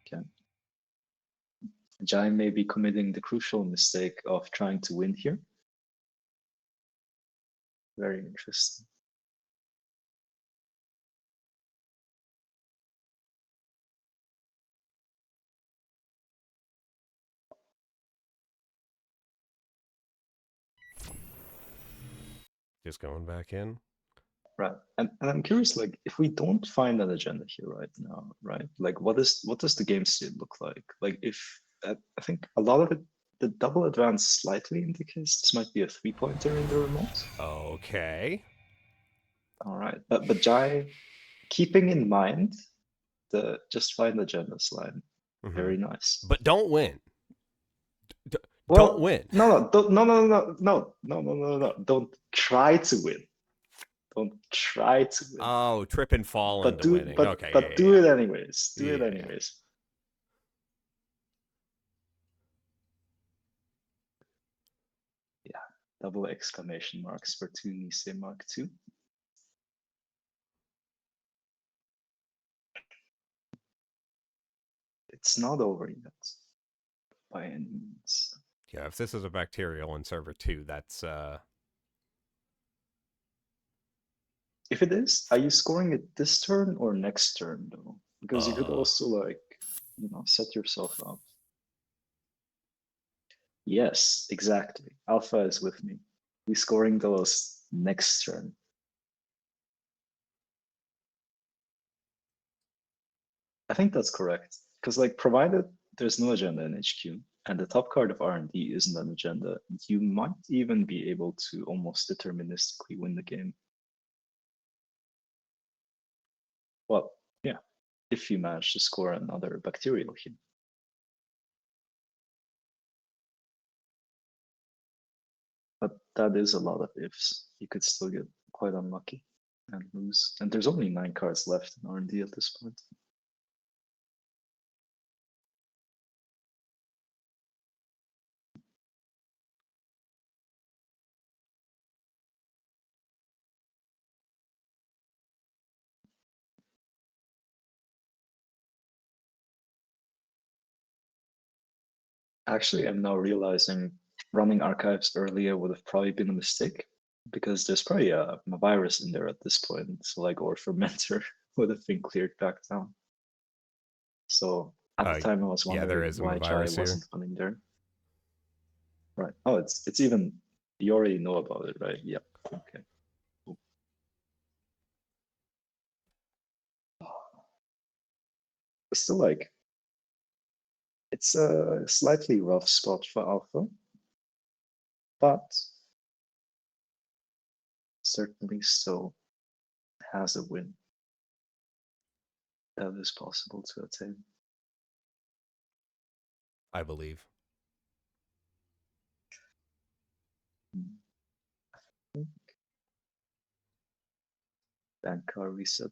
Okay. Jai may be committing the crucial mistake of trying to win here. Very interesting. Just going back in. Right. And I'm curious, like, if we don't find an agenda here right now, right? Like, what does the game state look like? Like, if I think a lot of it, the double advance slightly indicates this might be a 3-pointer in the remote. Okay. All right, but Jai, keeping in mind the just find agendas line, Mhm. very nice. But don't win. Well, Don't win. No, don't try to win. Don't try to win. Oh, trip and fall But into do winning. but Okay, but yeah, do yeah, it anyways. Do it Yeah. anyways. Yeah, double exclamation marks for 2 Nisei Mark II. It's not over yet, by any means. Yeah, if this is a bacterial in server 2, that's If it is, are you scoring it this turn or next turn though? Because you could also like, set yourself up. Yes, exactly. Alpha is with me. We scoring those next turn. I think that's correct. Because like, provided there's no agenda in HQ and the top card of R&D isn't an agenda, you might even be able to almost deterministically win the game. Well, yeah, if you manage to score another bacterial here. But that is a lot of ifs. You could still get quite unlucky and lose. And there's only 9 cards left in R&D at this point. Actually, I'm now realizing running archives earlier would have probably been a mistake because there's probably a virus in there at this point. So like, or fermenter would have been cleared back down. So at the time, I was Yeah, there wondering is a why Jai virus here. wasn't running there. Right. Oh, it's even, you already know about it, right? Yep. Okay. Cool. Still, like, it's a slightly rough spot for Alpha, but certainly still has a win that is possible to attain. I believe. Bank car reset.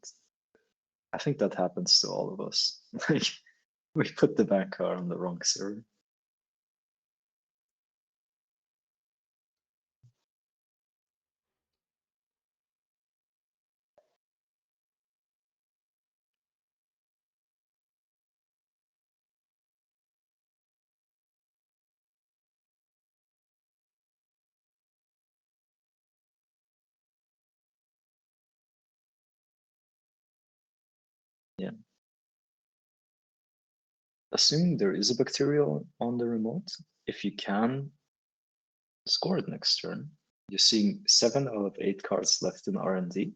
I think that happens to all of us. Like, we put the bank car on the wrong server. Yeah. Assuming there is a bacterial on the remote, if you can score it next turn, you're seeing 7 out of 8 cards left in R&D.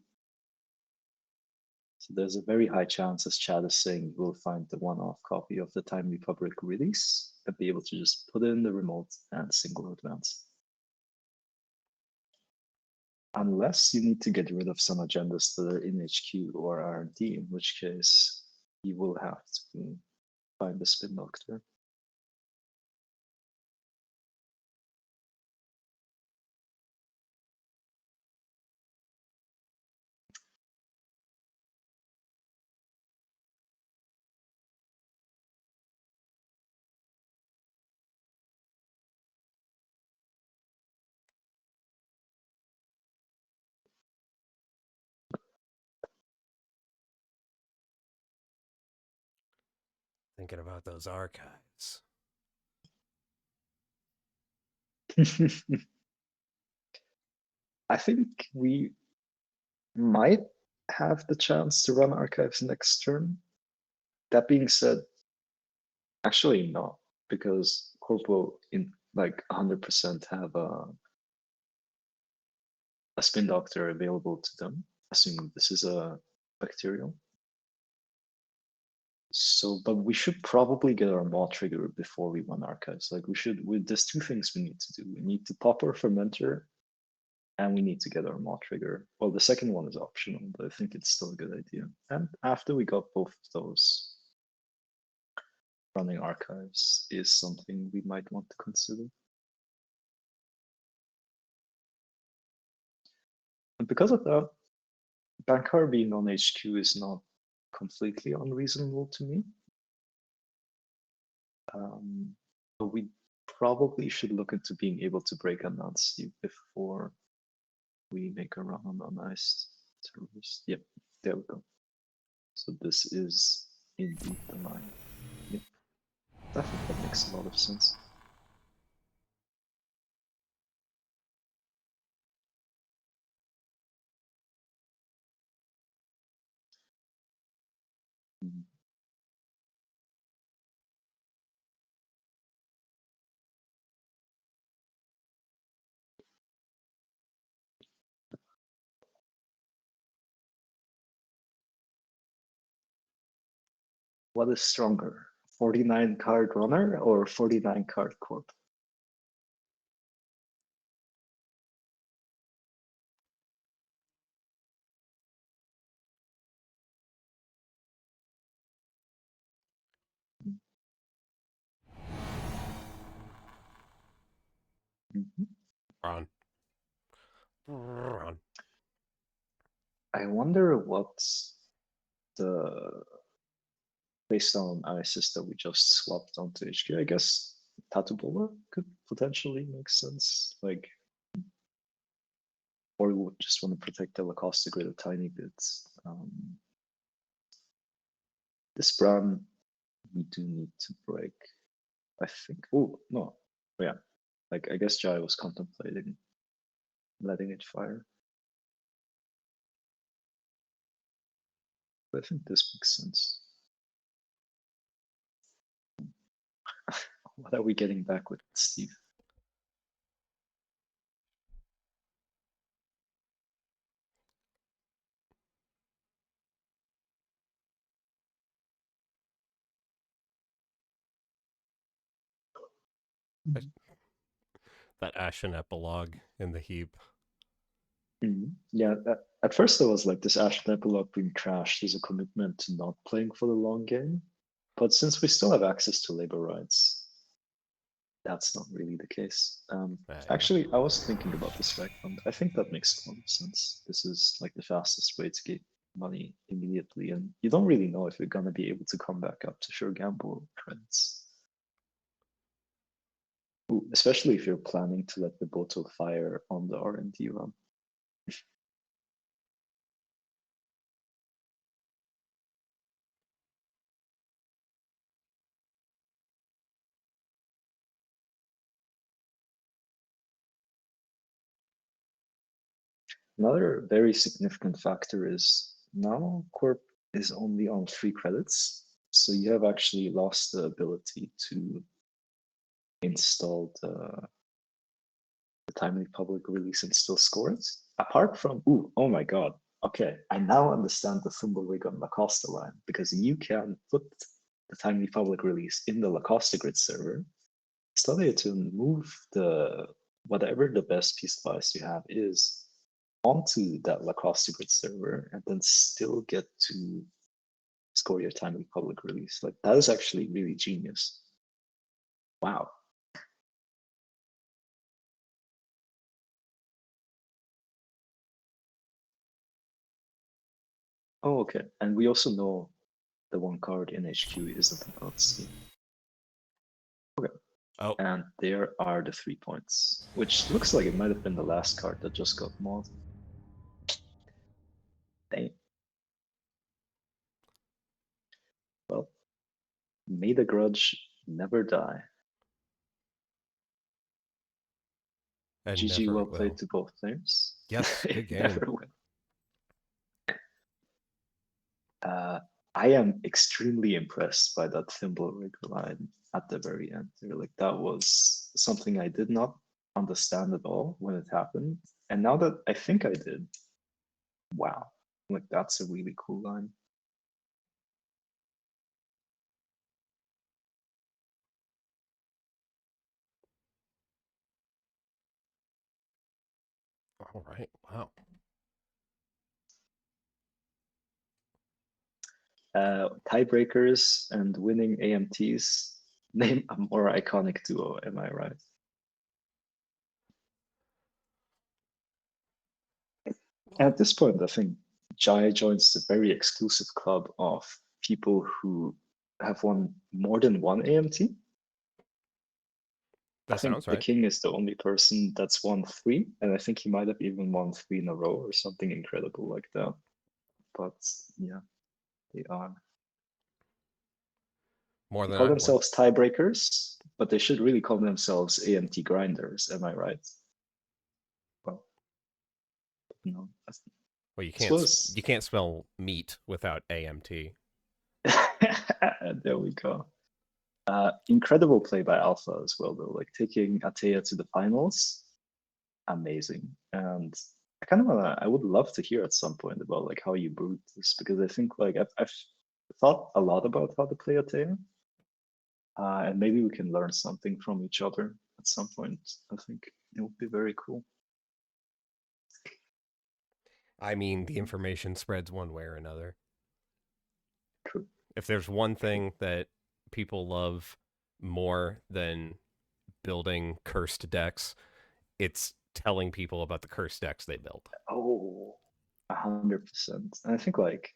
So there's a very high chance, as Chad is saying, you will find the one-off copy of the Time Republic release and be able to just put it in the remote and single advance. Unless you need to get rid of some agendas that are in HQ or R&D, in which case you will have to find the Spin Doctor. Thinking about those archives. I think we might have the chance to run archives next turn. That being said, actually no, because Corpo in like 100% have a Spin Doctor available to them, assuming this is a bacterial. So, but we should probably get our Maw trigger before we run archives. Like there's 2 things we need to do. We need to pop our fermenter and we need to get our Maw trigger. Well, the second one is optional, but I think it's still a good idea. And after we got both of those, running archives is something we might want to consider. And because of that, Bankar being on HQ is not completely unreasonable to me. But we probably should look into being able to break a Nazi before we make a run on uniced terrorist. Yep, there we go. So this is indeed the line. Yep, I think that makes a lot of sense. What is stronger, 49 card runner or 49 card corp? Ron. Ron. I wonder what the, based on ISIS that we just swapped onto HQ, I guess Tatubola could potentially make sense. Like, or we would just want to protect the Lacoste grid a tiny bit. This brand we do need to break, I think. Oh no, yeah. Like I guess Jai was contemplating letting it fire. But I think this makes sense. What are we getting back with, Steve? That Ashen epilogue in the heap. Yeah, at first I was like, this Ashen epilogue being trashed is a commitment to not playing for the long game. But since we still have access to labor rights, that's not really the case. Yeah. Actually, I was thinking about this back fund. I think that makes a lot of sense. This is like the fastest way to get money immediately, and you don't really know if you're gonna be able to come back up to Sure Gamble credits. Ooh, especially if you're planning to let the bottle fire on the R&D run. Another very significant factor is now Corp is only on 3 credits, so you have actually lost the ability to install the timely public release and still score it. Apart from, oh my god, okay, I now understand the Thimbleweed on Lacoste line, because you can put the timely public release in the Lacoste grid server, tell you to move the whatever the best piece of advice you have is onto that Lacoste grid server, and then still get to score your timely public release. Like, that is actually really genius. Wow. Oh, okay. And we also know the one card in HQ isn't about Steam. Okay. Oh, And there are the 3 points, which looks like it might have been the last card that just got modded. Dang. Well, may the grudge never die. and GG, never well will. played to both players. Yes, good game. Never will. I am extremely impressed by that Thimbleweed line at the very end. Like, that was something I did not understand at all when it happened. And now that I think I did, wow, like, that's a really cool line. All right. Wow. Tiebreakers and winning AMTs. Name a more iconic duo, am I right? At this point, I think Jai joins the very exclusive club of people who have won more than one AMT. That I think sounds the right. king is the only person that's won 3, and I think he might have even won 3 in a row or something incredible like that. But yeah, they are. More They than call I would. themselves tiebreakers, but they should really call themselves AMT grinders. Am I right? Well, no. Well, suppose- you can't spell meat without AMT. There we go. Incredible play by Alpha as well, though. Like, taking Atea to the finals, amazing. And I would love to hear at some point about like how you brewed this, because I think like I've thought a lot about how to play Atea, and maybe we can learn something from each other at some point. I think it would be very cool. I mean, the information spreads one way or another. True. If there's one thing that people love more than building cursed decks, it's telling people about the cursed decks they build. Oh, 100%. And I think like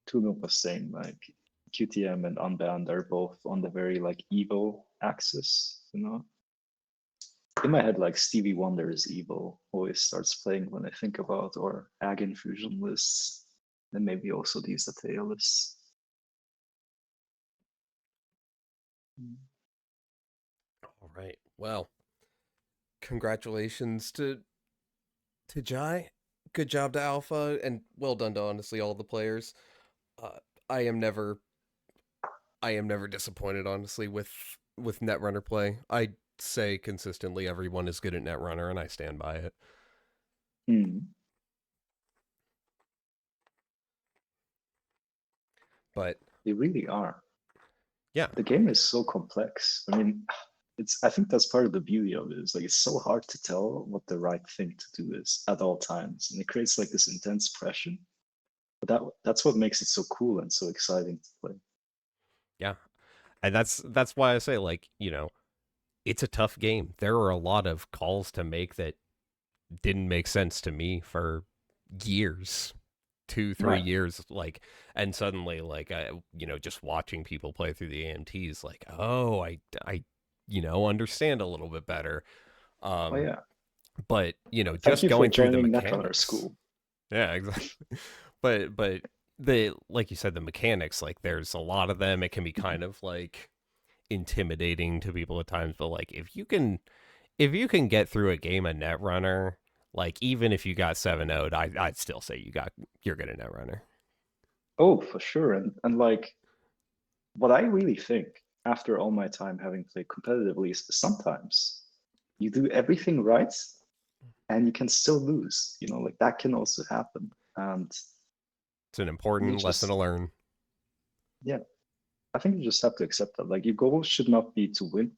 Tuno was saying, like QTM and Unbound are both on the very like evil axis, you know. In my head, like Stevie Wonder's evil always starts playing when I think about, or Ag Infusion lists, and maybe also these Atea lists. All right. Well, congratulations to to Jai, good job to Alpha, and well done to honestly all the players. Uh, I am never disappointed honestly with Netrunner play. I say consistently everyone is good at Netrunner, and I stand by it. But They really are. yeah, The game is so complex. I mean, I think that's part of the beauty of it. Is like it's so hard to tell what the right thing to do is at all times, and it creates like this intense pressure. But that's what makes it so cool and so exciting to play. yeah, and that's why I say, like, it's a tough game. There are a lot of calls to make that didn't make sense to me for years. 2-3 Right. years, like, and suddenly, like, just watching people play through the AMTs, like, oh, I understand a little bit better. Oh yeah. But Thank just you for going through the joining Netrunner mechanics. school. Yeah, exactly. but the, like you said, the mechanics, like, there's a lot of them. It can be kind of like intimidating to people at times, but like if you can get through a game of Netrunner, like, even if you got 7-0'd, I'd still say you're good at Netrunner. Oh, for sure. And like what I really think after all my time having played competitively is sometimes you do everything right and you can still lose. Like that can also happen. And It's an important lesson to learn. Yeah. I think you just have to accept that. Like your goal should not be to win.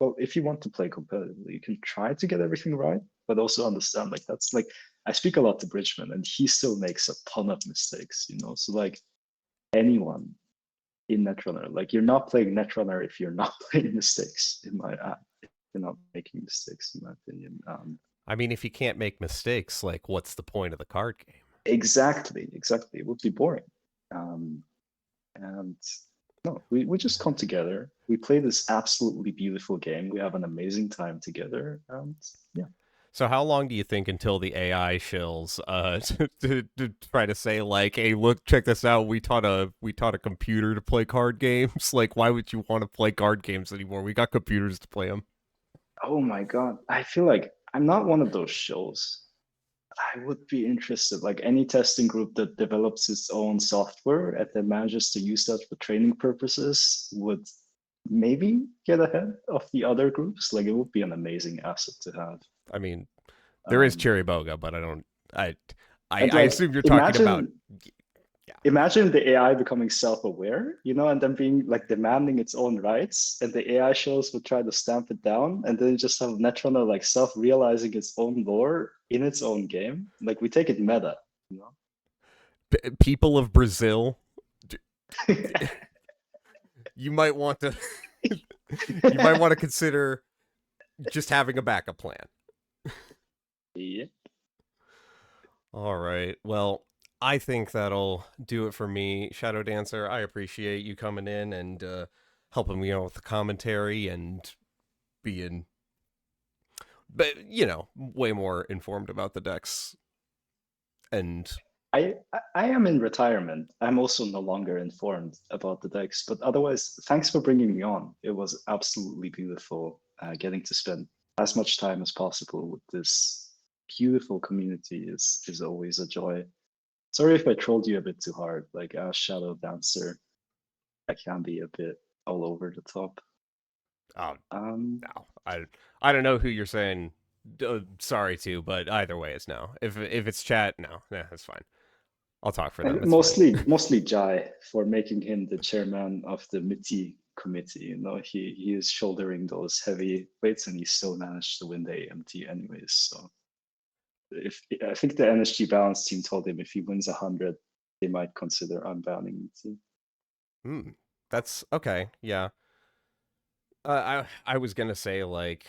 Well, if you want to play competitively, you can try to get everything right, but also understand like that's like I speak a lot to Bridgman and he still makes a ton of mistakes, So like anyone in Netrunner, like you're not playing Netrunner if you're not playing mistakes, if you're not making mistakes, in my opinion. I mean, if you can't make mistakes, like, what's the point of the card game? Exactly. It would be boring. And no, we just come together. We play this absolutely beautiful game. We have an amazing time together. And yeah. So how long do you think until the AI shills to try to say, like, hey, look, check this out. We taught a computer to play card games. Like, why would you want to play card games anymore? We got computers to play them. Oh my God. I feel like I'm not one of those shows. I would be interested, like any testing group that develops its own software and then manages to use that for training purposes would maybe get ahead of the other groups. Like it would be an amazing asset to have. I mean, there is Cherry Boga, but I like, assume you're talking about. Yeah. Imagine the AI becoming self-aware, and then being like demanding its own rights, and the AI shows would try to stamp it down, and then you just have Netrunner like self-realizing its own lore in its own game. Like we take it meta, People of Brazil, you might want to consider just having a backup plan. Yeah. All right. Well, I think that'll do it for me. Shadow Dancer, I appreciate you coming in and helping me out with the commentary and being, but way more informed about the decks. And I am in retirement. I'm also no longer informed about the decks, but otherwise, thanks for bringing me on. It was absolutely beautiful getting to spend as much time as possible with this beautiful community. Is always a joy. Sorry if I trolled you a bit too hard. Like Shadow Dancer, I can be a bit all over the top. Oh, no, I don't know who you're saying sorry to, but either way, it's no. If it's chat, no, that's fine. I'll talk for them. Mostly Jai for making him the chairman of the MITI committee. He is shouldering those heavy weights, and he still managed to win the AMT anyways. So, I think the NSG balance team told him if he wins 100, they might consider unbanning MITI. That's okay. Yeah. I was gonna say, like,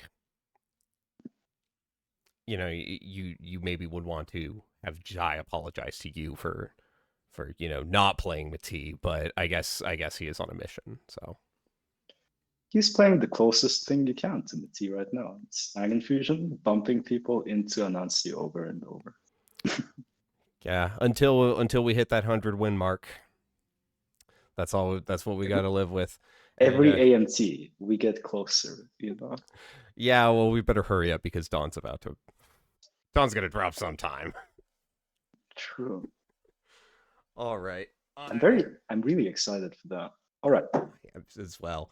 you maybe would want to have Jai apologize to you for not playing MITI, but I guess he is on a mission, so he's playing the closest thing you can to MITI right now. It's Iron Fusion, bumping people into Anansi over and over. Yeah, until we hit that 100 win mark. That's what we got to live with. Every AMT, we get closer, Yeah, well, we better hurry up because Dawn's about to Dawn's gonna drop sometime. True. All right. I'm really excited for that. All right. As well.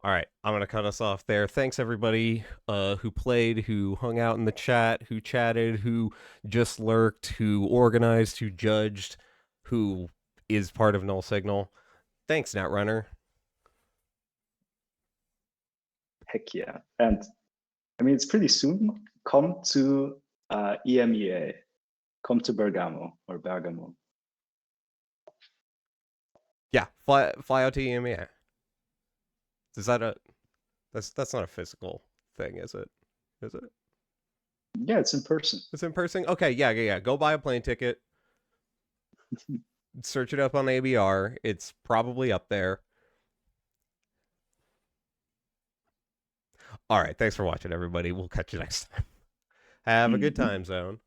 All right, I'm gonna cut us off there. Thanks everybody who played, who hung out in the chat, who chatted, who just lurked, who organized, who judged, who is part of Null Signal. Thanks, Netrunner. Heck yeah. And I mean, it's pretty soon. Come to EMEA. Come to Bergamo. Yeah, fly out to EMEA. Is that that's not a physical thing, is it? Is it? Yeah, it's in person. It's in person? Okay, yeah. Go buy a plane ticket. Search it up on ABR. It's probably up there. All right, thanks for watching, everybody. We'll catch you next time. Have a good time, Zone.